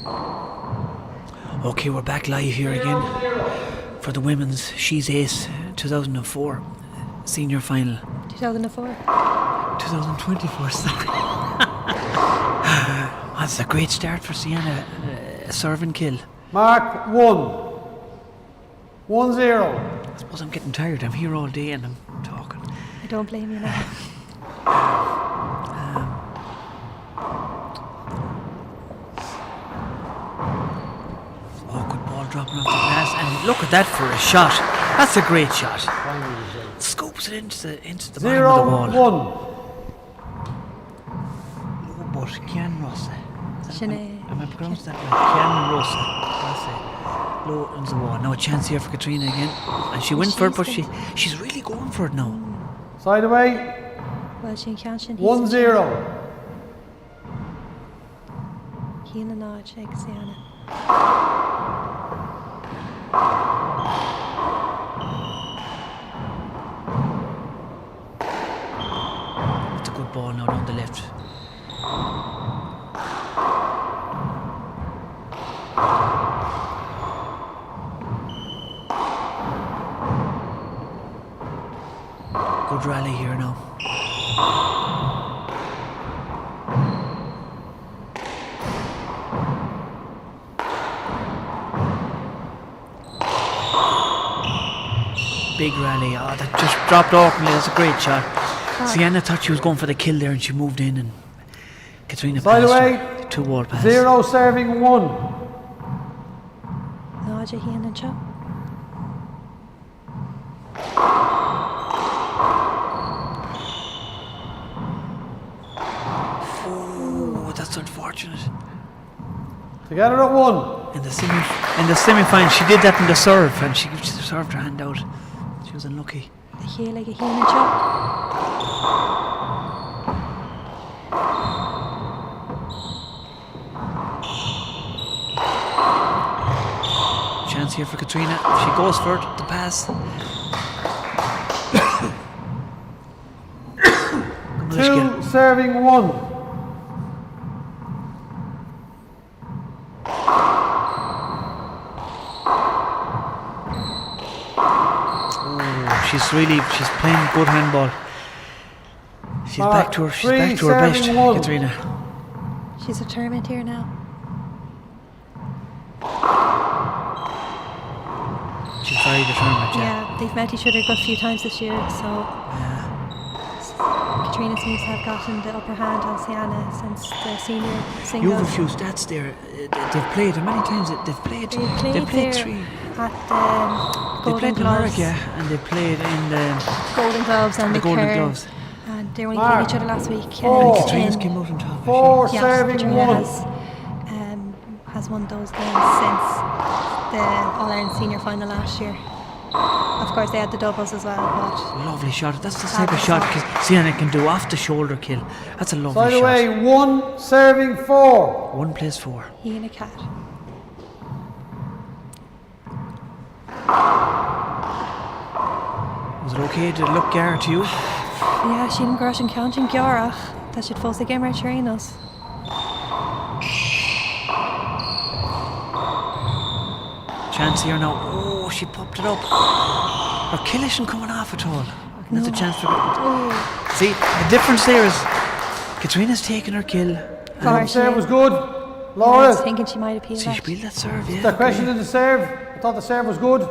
Okay, we're back live here again for the women's She's Ace 2004 senior final. 2004. 2024, sorry. That's a great start for Sienna. A serve and kill. Mark 1. 1-0. I suppose I'm getting tired. I'm here all day and I'm talking. I don't blame you now. Good ball dropping off the glass, and look at that for a shot. That's a great shot. Scoops it into the bottom of the wall. 0-1. But Ceannais. Ceannais. Am I pronouncing that right? Ceannais. Low into the wall. Now a chance here for Katrina again, and she went for it, but she's really going for it now. Side away. Well, she can't. 1-0. Keane ná ag Sienna. It's a good ball now down the left. Good rally here now. Big rally. Oh, that just dropped awkwardly. That's a great shot. Sienna thought she was going for the kill there and she moved in, and Katrina passed her. 2 wall pass. 0 serving 1. Náide híana an seo. Oh, that's unfortunate. Together at 1. In the semi-final, she did that in the serve, and she served her hand out. She was unlucky. The heel ag a híana an seo. Chance here for Katrina. She goes for it. The pass. 2 serving 1. She's playing good handball. She's back to her best, Katrina. She's determined here now. She's very determined, Yeah, they've met each other a good few times this year, so Katrina seems to have gotten the upper hand on Sienna since the senior singles. You have a few stats there. They've played how many times? They've played there 3. At the They Golden played in Gloves. America, and they played in the Golden Gloves and the Golden Liathróid. Gloves. And they only played each other last week. Katrina's came out on top. 4 Yes, serving Katrina 1. has won those games since the All-Ireland Senior Final last year. Of course, they had the doubles as well, but Lovely shot. That's the type of shot Sienna can do off the shoulder kill. That's a lovely Side shot. away 1 serving 4. 1 plays 4. he and a cat. Was it okay to look Gar to you? Yeah, she didn't grosh and counting Giorach. That should force the game right train us. Chance here now. Oh, she popped it up. Her kill isn't coming off at all. Another chance for See, the difference there is Katrina's taking her kill. The serve was good. I Laura. was thinking she might appeal See, that. she peeled that serve, yeah. The question in the serve. I thought the serve was good.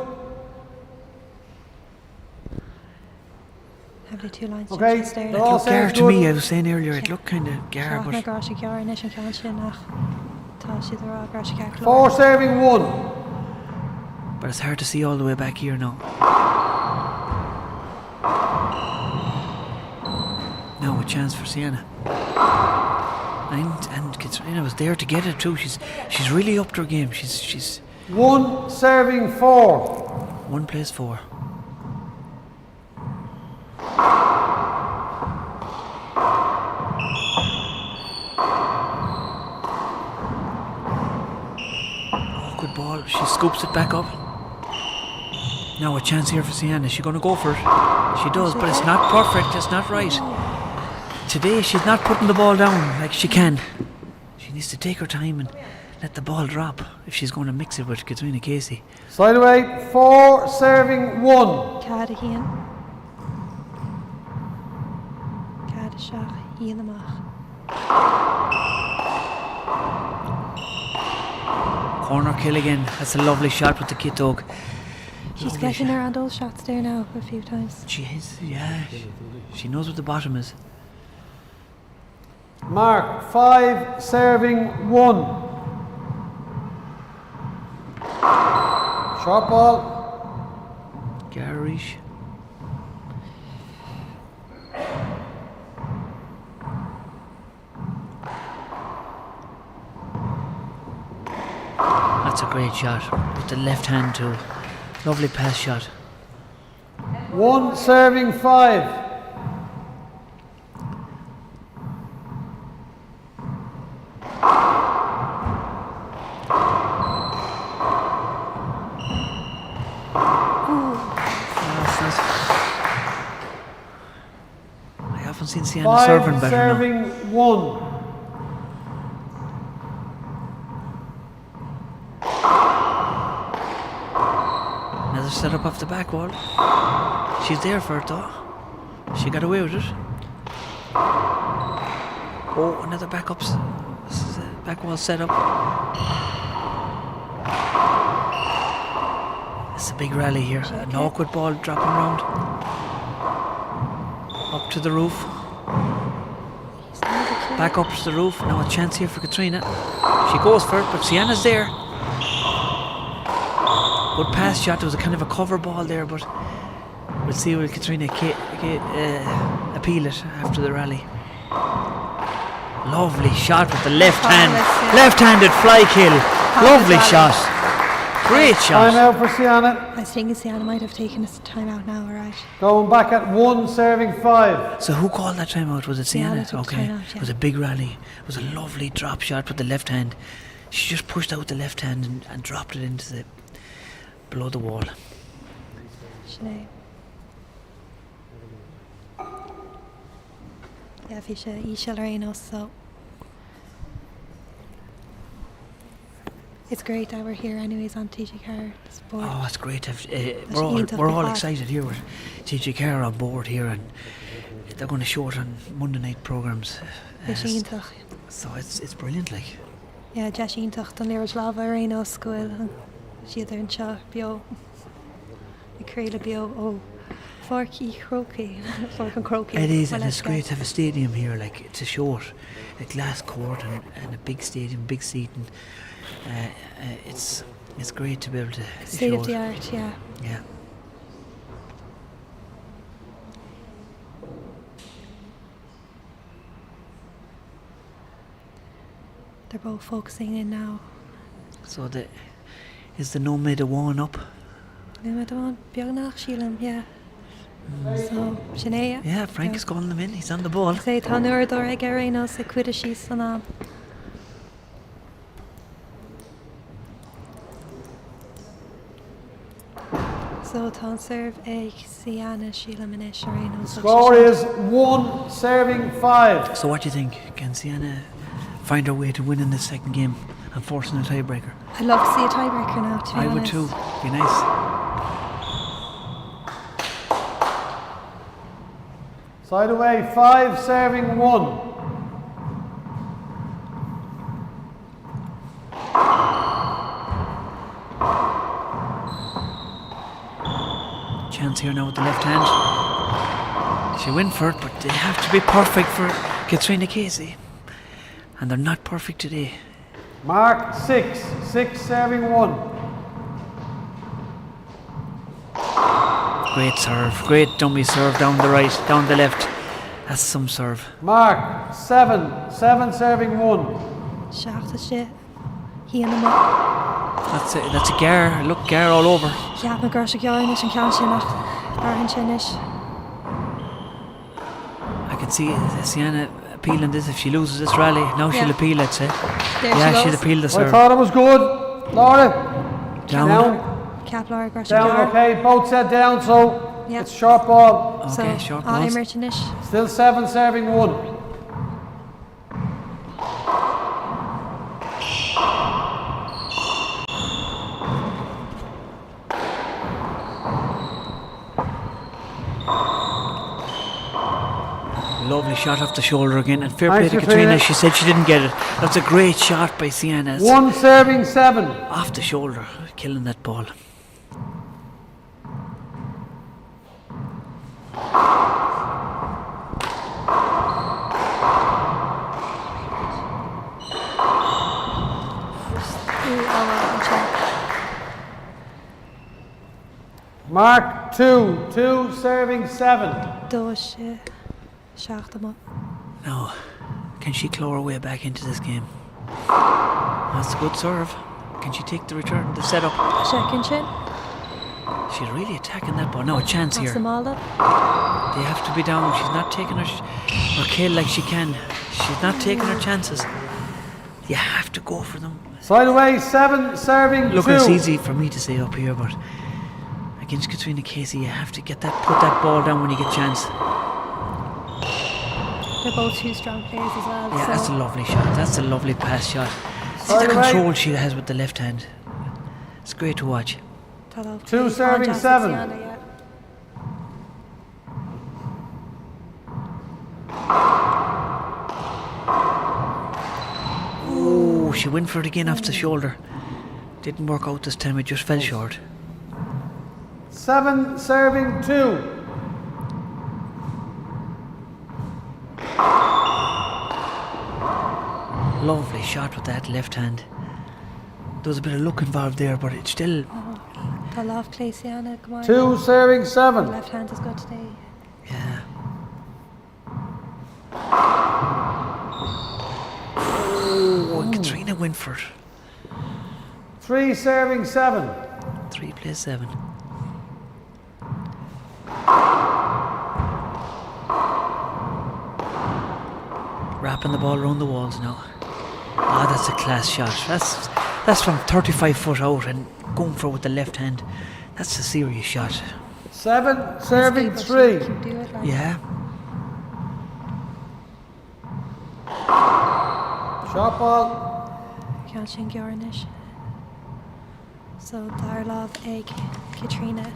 Have the 2 lines Okay, just there. they're all Look Gar serves to me, good. I was saying earlier, it looked kind of Gar, Sure, but grosh and Giorach, nish and counting nach. Tá she's a raw grosh and cat. 4 serving 1. but it's hard to see all the way back here now. Now a chance for Sienna. And Katrina was there to get it too. She's really upped her game. She's 1 serving 4. 1 plays 4. Oh, good ball. She scoops it back up. Now a chance here for Sienna. Is she going to go for it? She does, but it's not perfect. It's not right. Today she's not putting the ball down like she can. She needs to take her time and let the ball drop if she's going to mix it with Katrina Casey. Side away, 4 serving 1. Cada hían. Cada seach hían amach. Corner kill again. That's a lovely shot with the kit dog. She's getting her on those shots there now a few times. She is, yeah. She knows what the bottom is. Mark, 5 serving 1. Short ball. Garish. That's a great shot with the left hand too. Lovely pass shot. 1 serving 5. I haven't seen Ceannais serving better now. Serving 1. Another setup off the back wall. She's there for it though. She got away with it. Oh, another backups. This is a back wall setup. It's a big rally here. An awkward ball dropping round. Up to the roof. Back up to the roof. Now a chance here for Katrina. She goes for it, but Ceannais there. Good pass shot. There was a kind of a cover ball there, but we'll see will Katrina appeal it after the rally. Lovely shot with the left hand. Left-handed fly kill. Lovely shot. Great shot. Time out for Ceannais. I was thinking Ceannais might have taken a time out now, alright. Going back at 1 serving 5. So who called that timeout? Was it Ceannais Ceannais? took Okay. time out, yeah. It was a big rally. It was a lovely drop shot with the left hand. She just pushed out the left hand and dropped it into the below the wall. Sinead. Yeah, fi sé íseal arénos, so it's great that we're here anyways on TG Car Sport. Oh, it's great to have, we're all excited here with TG Car on board here, and they're going to show it on Monday night programmes. So it's brilliant, like. Yeah, Jashintach don Lira Slava arénos scoil siad ar an seo beo I created beo ó Forky Croaky. Fork and Croaky. It is, and it's great to have a stadium here, like to show it, a glass court and a big stadium, big seating. It's great to be able to state show of the it. art, yeah. Yeah. They're both focusing in now. So is the Nomad a one up? No, Bjarnach Sheelan, yeah. So, Sinead. Yeah, Frank is calling them in. He's on the ball. Say Tanur Dor Egerino se Quidditch Sanam. So Tan serve a Ceannais Sheila Manish Areno. Score is 1 serving 5. So what do you think? Can Ceannais find her way to winning this second game and forcing a tiebreaker? I'd love to see a tiebreaker now, to be I honest. would too. Be nice. Side away, 5 serving 1. Chance here now with the left hand. She went for it, but they have to be perfect for Katrina Casey. And they're not perfect today. Mark 6 serving 1. Great serve, great dummy serve down the right, down the left. That's some serve. Mark 7 serving 1. Shafta shit. He and the That's a Gar. Look, Gar all over. Yeah, my girl should go in and can't Chinish. I can see Ceannais appealing this if she loses this rally. Now she'll appeal, let's say. She'll appeal the serve. I thought it was good. Laura. Down. Cap Laura Down, okay. Both set down, so it's short ball. Okay, short ball. Still 7 serving 1. Lovely shot off the shoulder again, and fair Thanks, play to Katrina. Katrina. She said she didn't get it. That's a great shot by Ceannais. 1 serving 7. Off the shoulder, killing that ball. Mark 2. 2 serving 7. Dós seach am. Now, can she claw her way back into this game? That's a good serve. Can she take the return, the setup? Second chin. She's really attacking that ball. Now a chance Pass here. them all up. They have to be down. She's not taking her kill like she can. She's not taking her chances. You have to go for them. Side away 7 serving 2. Look, it's easy for me to say up here, but against Katrina Casey, you have to put that ball down when you get a chance. They're both two strong players as well. Yeah, so that's a lovely shot. That's a lovely pass shot. See Side the away. control she has with the left hand. It's great to watch. 2 serving 7. Oh, she went for it again off the shoulder. Didn't work out this time. It just fell short. 7 serving 2. Lovely shot with that left hand. There was a bit of luck involved there, but it's still. Tá lámh Cléisiana, come on. 2 serving 7. Left hand is good today. Yeah. Oh, and Katrina went for it. 3 serving 7. 3 plays 7. Wrapping the ball around the walls now. Ah, that's a class shot. That's from 35 foot out and going for it with the left hand. That's a serious shot. 7 serving 3. Yeah. Shot ball. Can't sin Gearnish. So Darlov egg Katrina.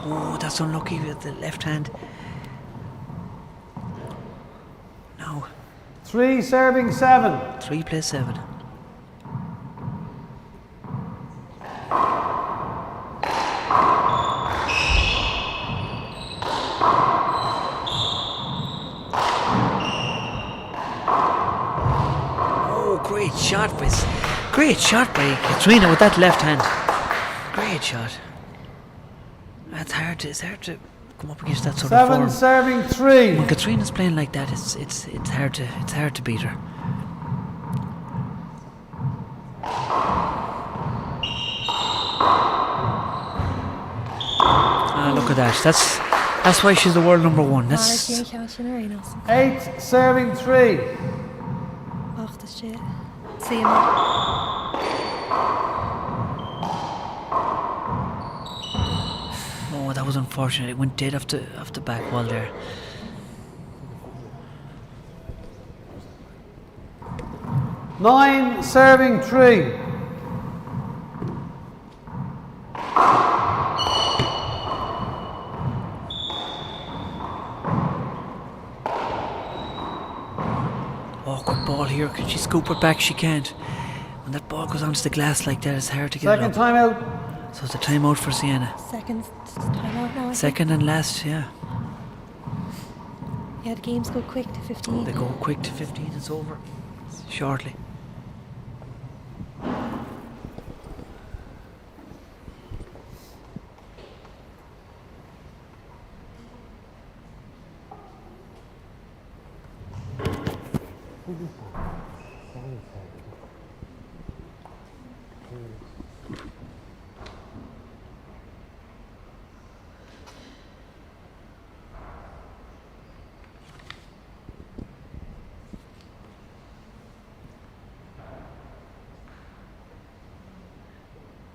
Oh, that's unlucky with the left hand. No. 3 serving 7. 3 plays 7. Oh, great shot by Katrina with that left hand. Great shot. It's hard to come up against that sort of 7 form. serving 3. When Katrina's playing like that, it's hard to beat her. Ah, look at that. That's why she's the world number 1. That's 8 serving 3. Ach, das shit. See him. Oh, that was unfortunate. It went dead off the back wall there. Nine serving 3. Oh, good ball here. Can she scoop it back? She can't. When that ball goes onto the glass like that, it's hard to get Second it up. timeout. So it's a timeout for Ceannais. Second timeout now. Second and last, yeah. Yeah, the games go quick to 15. They go quick to 15. It's over shortly.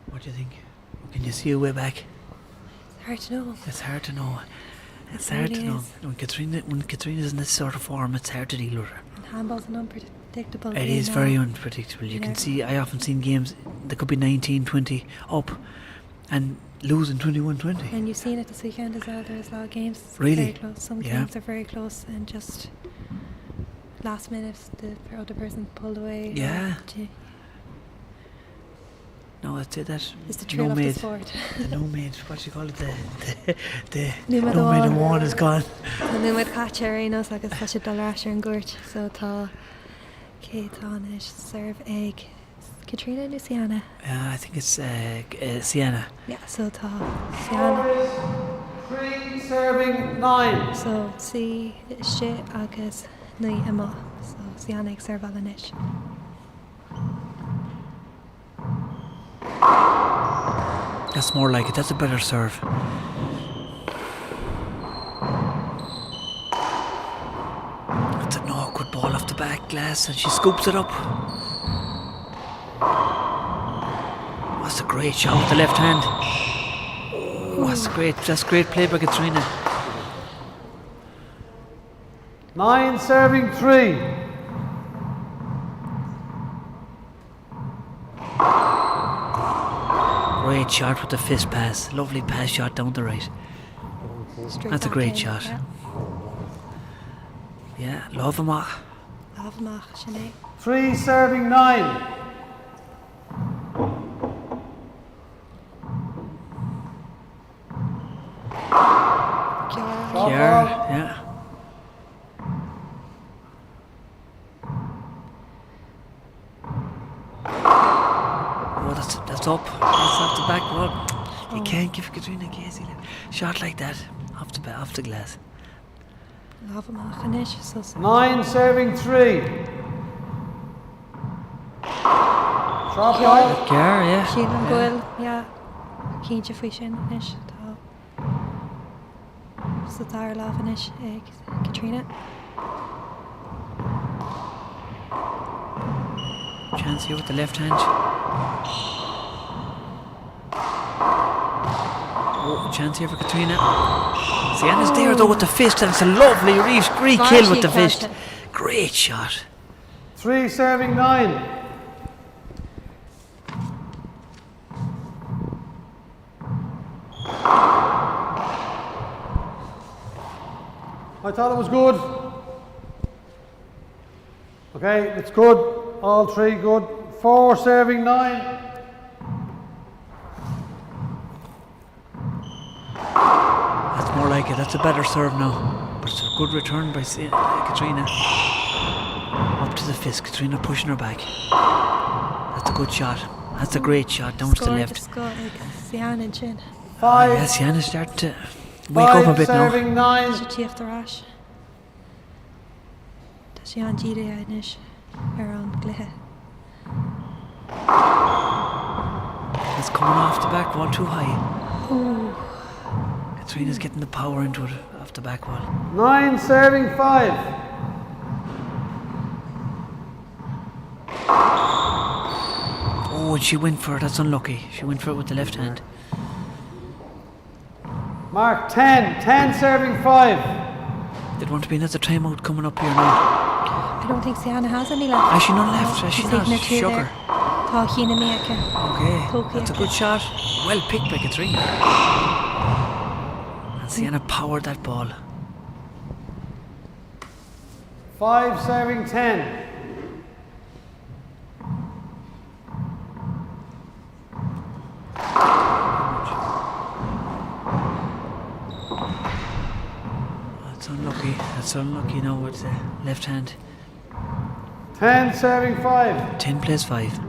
What do you think? Can you see a way back? It's hard to know. It's hard to know. It's It hard really to know. is. When Katrina's in this sort of form, it's hard to deal with her. And handball's an unpredictable unpredictable. It is very unpredictable. You can see, I often seen games that could be 19-20 up and losing 21-20. And you've seen it this weekend as well. There's a lot of games Really? very close. Some games are very close and just last minute the other person pulled away. Yeah. No, I'd say that. It's the thrill of the sport. The no-made, what do you call it? The Número no-made one. one is gone. The número catcher, you know, it's like it's such a dull rasher and gurt. So tá Ceannais serve egg. Katrina Luciana. I think it's Ceannais. Yeah, so tá Ceannais. 3 serving 9. So si shit agus nui imo. So Ceannais serve alanis. That's more like it. That's a better serve. It's an awkward ball off the back glass, and she scoops it up. That's a great shot with the left hand. Oh, that's great. That's great play by Katrina. 9 serving 3. Great shot with the fist pass. Lovely pass shot down the right. That's a great shot. Yeah, love him. Love him, Sinead. 3 serving 9. Kiara, yeah. Oh, that's up. That's off the back wall. You can't give Katrina Casey a shot like that off the glass. Love him, Sinead. So 9 serving 3. Sharp line. Kiara, yeah. Sheelan Goyle, yeah. Cínte faoi sin inis tá. So dar love inis Katrina. Chance here with the left hand. Oh, chance here for Katrina. Ceannais there though with the fist, and it's a lovely great kill with the fist. Great shot. 3 serving 9. I thought it was good. Okay, it's good. All 3 good. 4 serving 9. That's more like it. That's a better serve now. But it's a good return by Katrina. Up to the fist. Katrina pushing her back. That's a good shot. That's a great shot down to the left. Ceannais chin. 5. Yes, Ceannais starting to wake up a bit now. 5 serving 9. Should she have the rash? Does she on Gide inis around Cluiche? It's coming off the back wall too high. Ooh. Katrina's getting the power into it off the back wall. 9 serving 5. Oh, and she went for it. That's unlucky. She went for it with the left hand. Mark 10. 10 serving 5. There'd want to be another timeout coming up here now. I don't think Ceannais has any left. Has she none left? Has she She's not? taking her two Sugar. there. Tá Cína Miacha. Okay, that's a good shot. Well picked by Katrina. And Ceannais powered that ball. 5 serving 10. That's unlucky now with the left hand. 10 serving 5. 10 plays 5.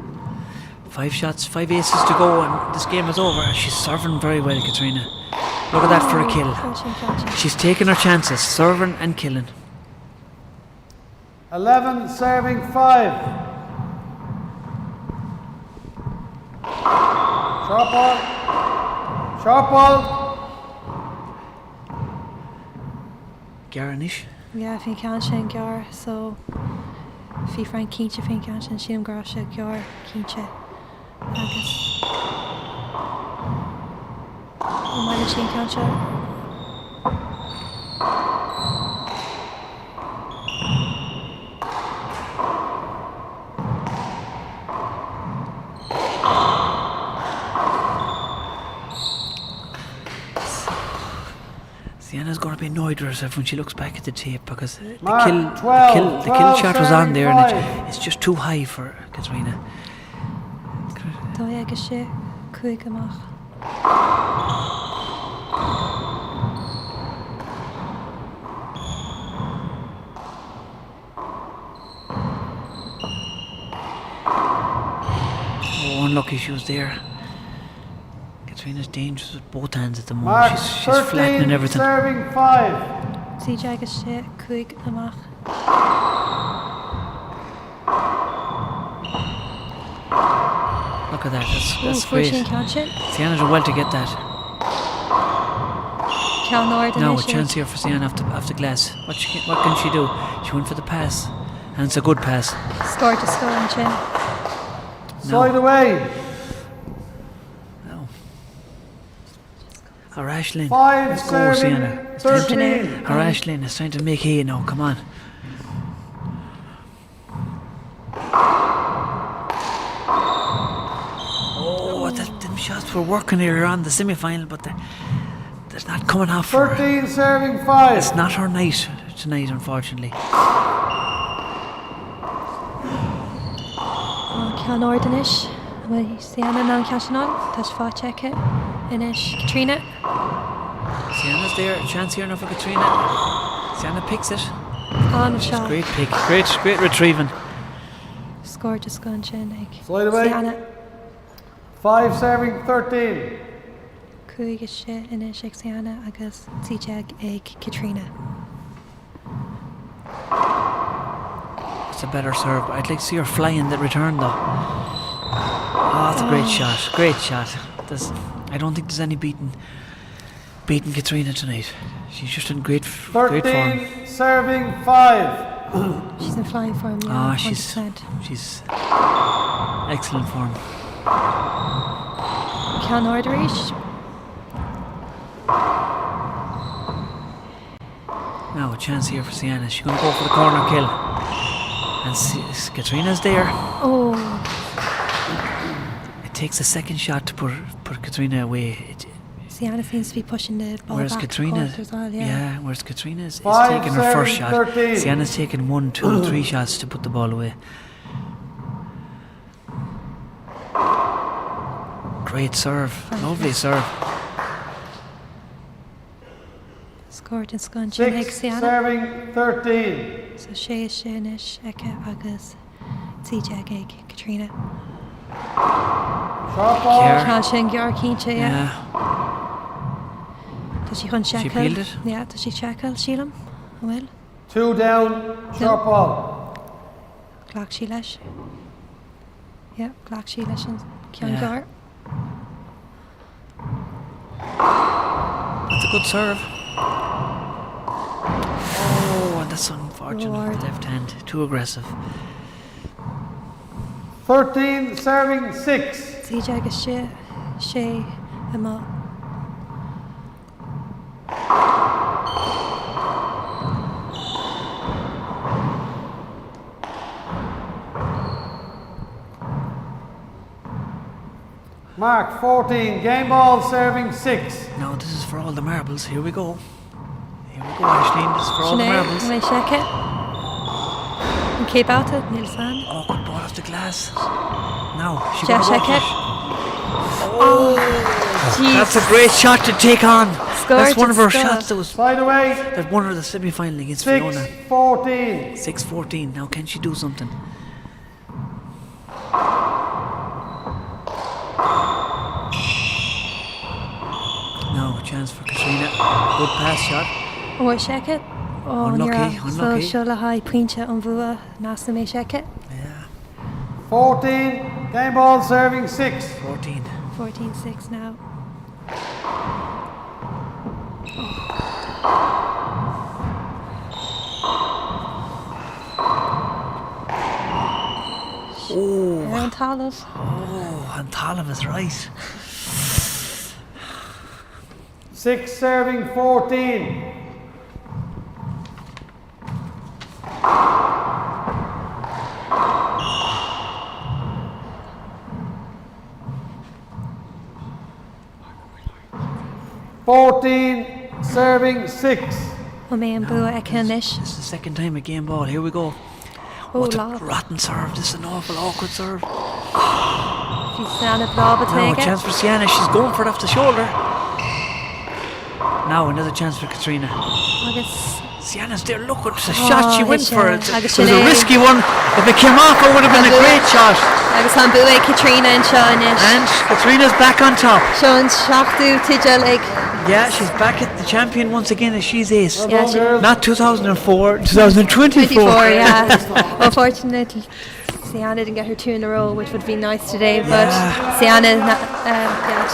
5 shots, 5 aces to go, and this game is over. She's serving very well, Katrina. Look at that for a kill. She's taking her chances, serving and killing. 11 serving 5. Sharp ball. Sharp ball. Garanish. Yeah, fin can sin gar, so fi Frank Cínte fin can sin siam gar se gar Cínte agus O'Malley sin can se Sienna's going to be annoyed with herself when she looks back at the tape because the Mark, kill 12, shot was on there and serving it's just too high for Katrina. Dá ag sé chuig amach. Oh, unlucky she was there. Katrina's dangerous with both hands at the moment. Mark, She's 13, flattening everything. serving 5. CJ ag sé chuig amach. Look at that. That's Ooh, great. Fuishin Catchin. Sienna did well to get that. Ceannais Now a initiate. chance here for Sienna off the glass. What can she do? She went for the pass, and it's a good pass. Score to score and chin. Side away. Our Ashling. 5, Let's go, serving Sienna. It's time 13. Our Ashling, it's time to make hay now. Come on. Oh, them shots were working earlier on the semi-final, but they're not coming off for her. 13, serving 5. It's not her night tonight, unfortunately. Ceannais inis. Sienna ná cean an. Tás fá check it. Inis Katrina. Sienna's there. Chance here now for Katrina. Sienna picks it. On shot. Great pick. Great retrieving. Score to score and chin. Slide away. Sienna. 5, serving 13. Chuig sé inis ag Sienna agus CJ ag Katrina. It's a better serve. I'd like to see her flying the return though. Oh, it's a great shot. Great shot. I don't think there's any beating Katrina tonight. She's just in great form. 13, serving 5. She's in flying form, yeah. Ah, 100%. she's excellent form. Ceannais reach. Now a chance here for Sienna. She's going to go for the corner kill. And Katrina's there. Oh. It takes a second shot to put Katrina away. Sienna seems to be pushing the ball Whereas back Katrina, to court as well, yeah. whereas Katrina is 5, taking her first 7, shot. 13. Sienna's taking 1, 2, 3 shots to put the ball away. Great serve, lovely serve. Scored in Scone Chin ag 6, Sienna. serving 13. So sé is sin is Eke agus CJ ag Katrina. Sharp ball. Can sin gear cínte, yeah. Does she hunt She shekel? peeled it? Yeah, does she shekel Sheelam? Well, 2 down, sharp ball. Glach she leis. Yeah, Glach she leis and Cian Yeah. Gar. That's a good serve. Oh, and that's unfortunate. Lord. Left hand, too aggressive. 13, serving 6. CJ agus sé Emma. Mark 14, game ball, serving 6. Now this is for all the marbles. Here we go. Here we go, Aisling. This is for all the marbles. May check it. And keep out it, Nilsan. Oh, good ball off the glass. Now, she Jeff got check it. Oh, that's a great shot to take on. Scored That's one of to her score. shots that was Slide away. that won her the semi-final against 6, Fiona. 14. 6-14. Now can she do something? Now a chance for Katrina. Good pass shot. Oh, check it. Oh, Unlucky, So unlucky. she'll have pointe on Vua. Nasa may check it. 14, game ball, serving 6. 14. 14-6 now. Oh, Around Talos. oh, and Talim is right. 6, serving 14. serving 6. Umain Bua Ceannais. This is the second time a game ball. Here we go. Oh, What a love. rotten serve. This is an awful awkward serve. She's Sienna Blob to Now a take chance it. for Ceannais. She's going for it off the shoulder. Now another chance for Katrina. Agus Ceannais there, look at the shot she went hit, for. It agus was a Sinead. risky one. If it came off, it would have been a great shot. Agus an Bua Katrina and Ceannais. And Katrina's back on top. Sean Shachtu Tidja like. Yeah, she's back at the champion once again as she's ace. Yeah, she- Not 2004, 2024. 24, yeah. Unfortunately, Sienna didn't get her 2 in a row, which would be nice today. But Sienna,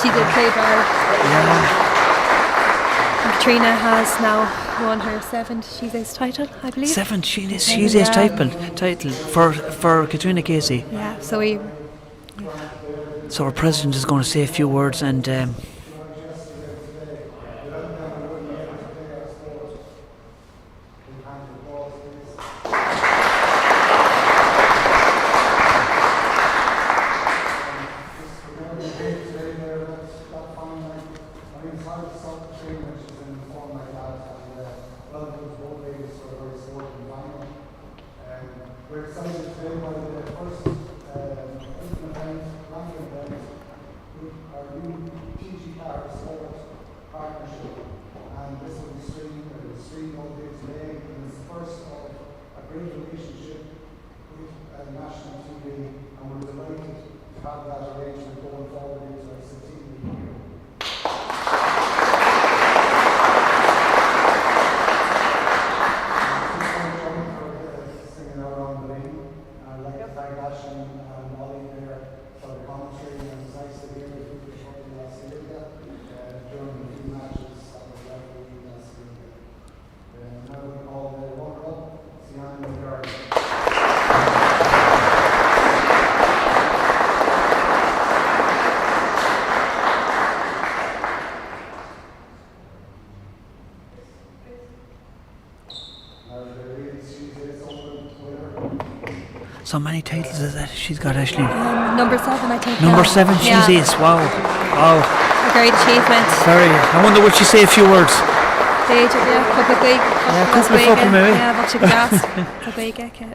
she did play well. Yeah. And Katrina has now won her 7th She's Ace title, I believe. 7th, she's ace title for Katrina Casey. Yeah, so we. So our president is going to say a few words and. We're excited today by the first event, ranking event, with our new PG Car Spórt partnership. And this will be streamed all day today, and it's the first of a great relationship with national TV, and we're delighted to have that arrangement going forward into our 16th year. So many titles as that she's got, Ashley. Number 7, I think. Number now. 7, she's Yeah. ace. Wow. Wow. A great achievement. Very. I wonder would she say a few words? Déidir, yeah, cúpla big. Yeah, cúpla fucking maybe. Yeah, bach sig gas. Tá big ece.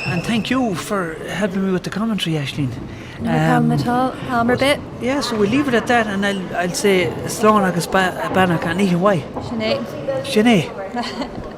And thank you for helping me with the commentary, Aisling. No problem at all. Hammer bit. Yeah, so we'll leave it at that, and I'll say Slán agus Banach and Ian Why. Sinead. Sinead.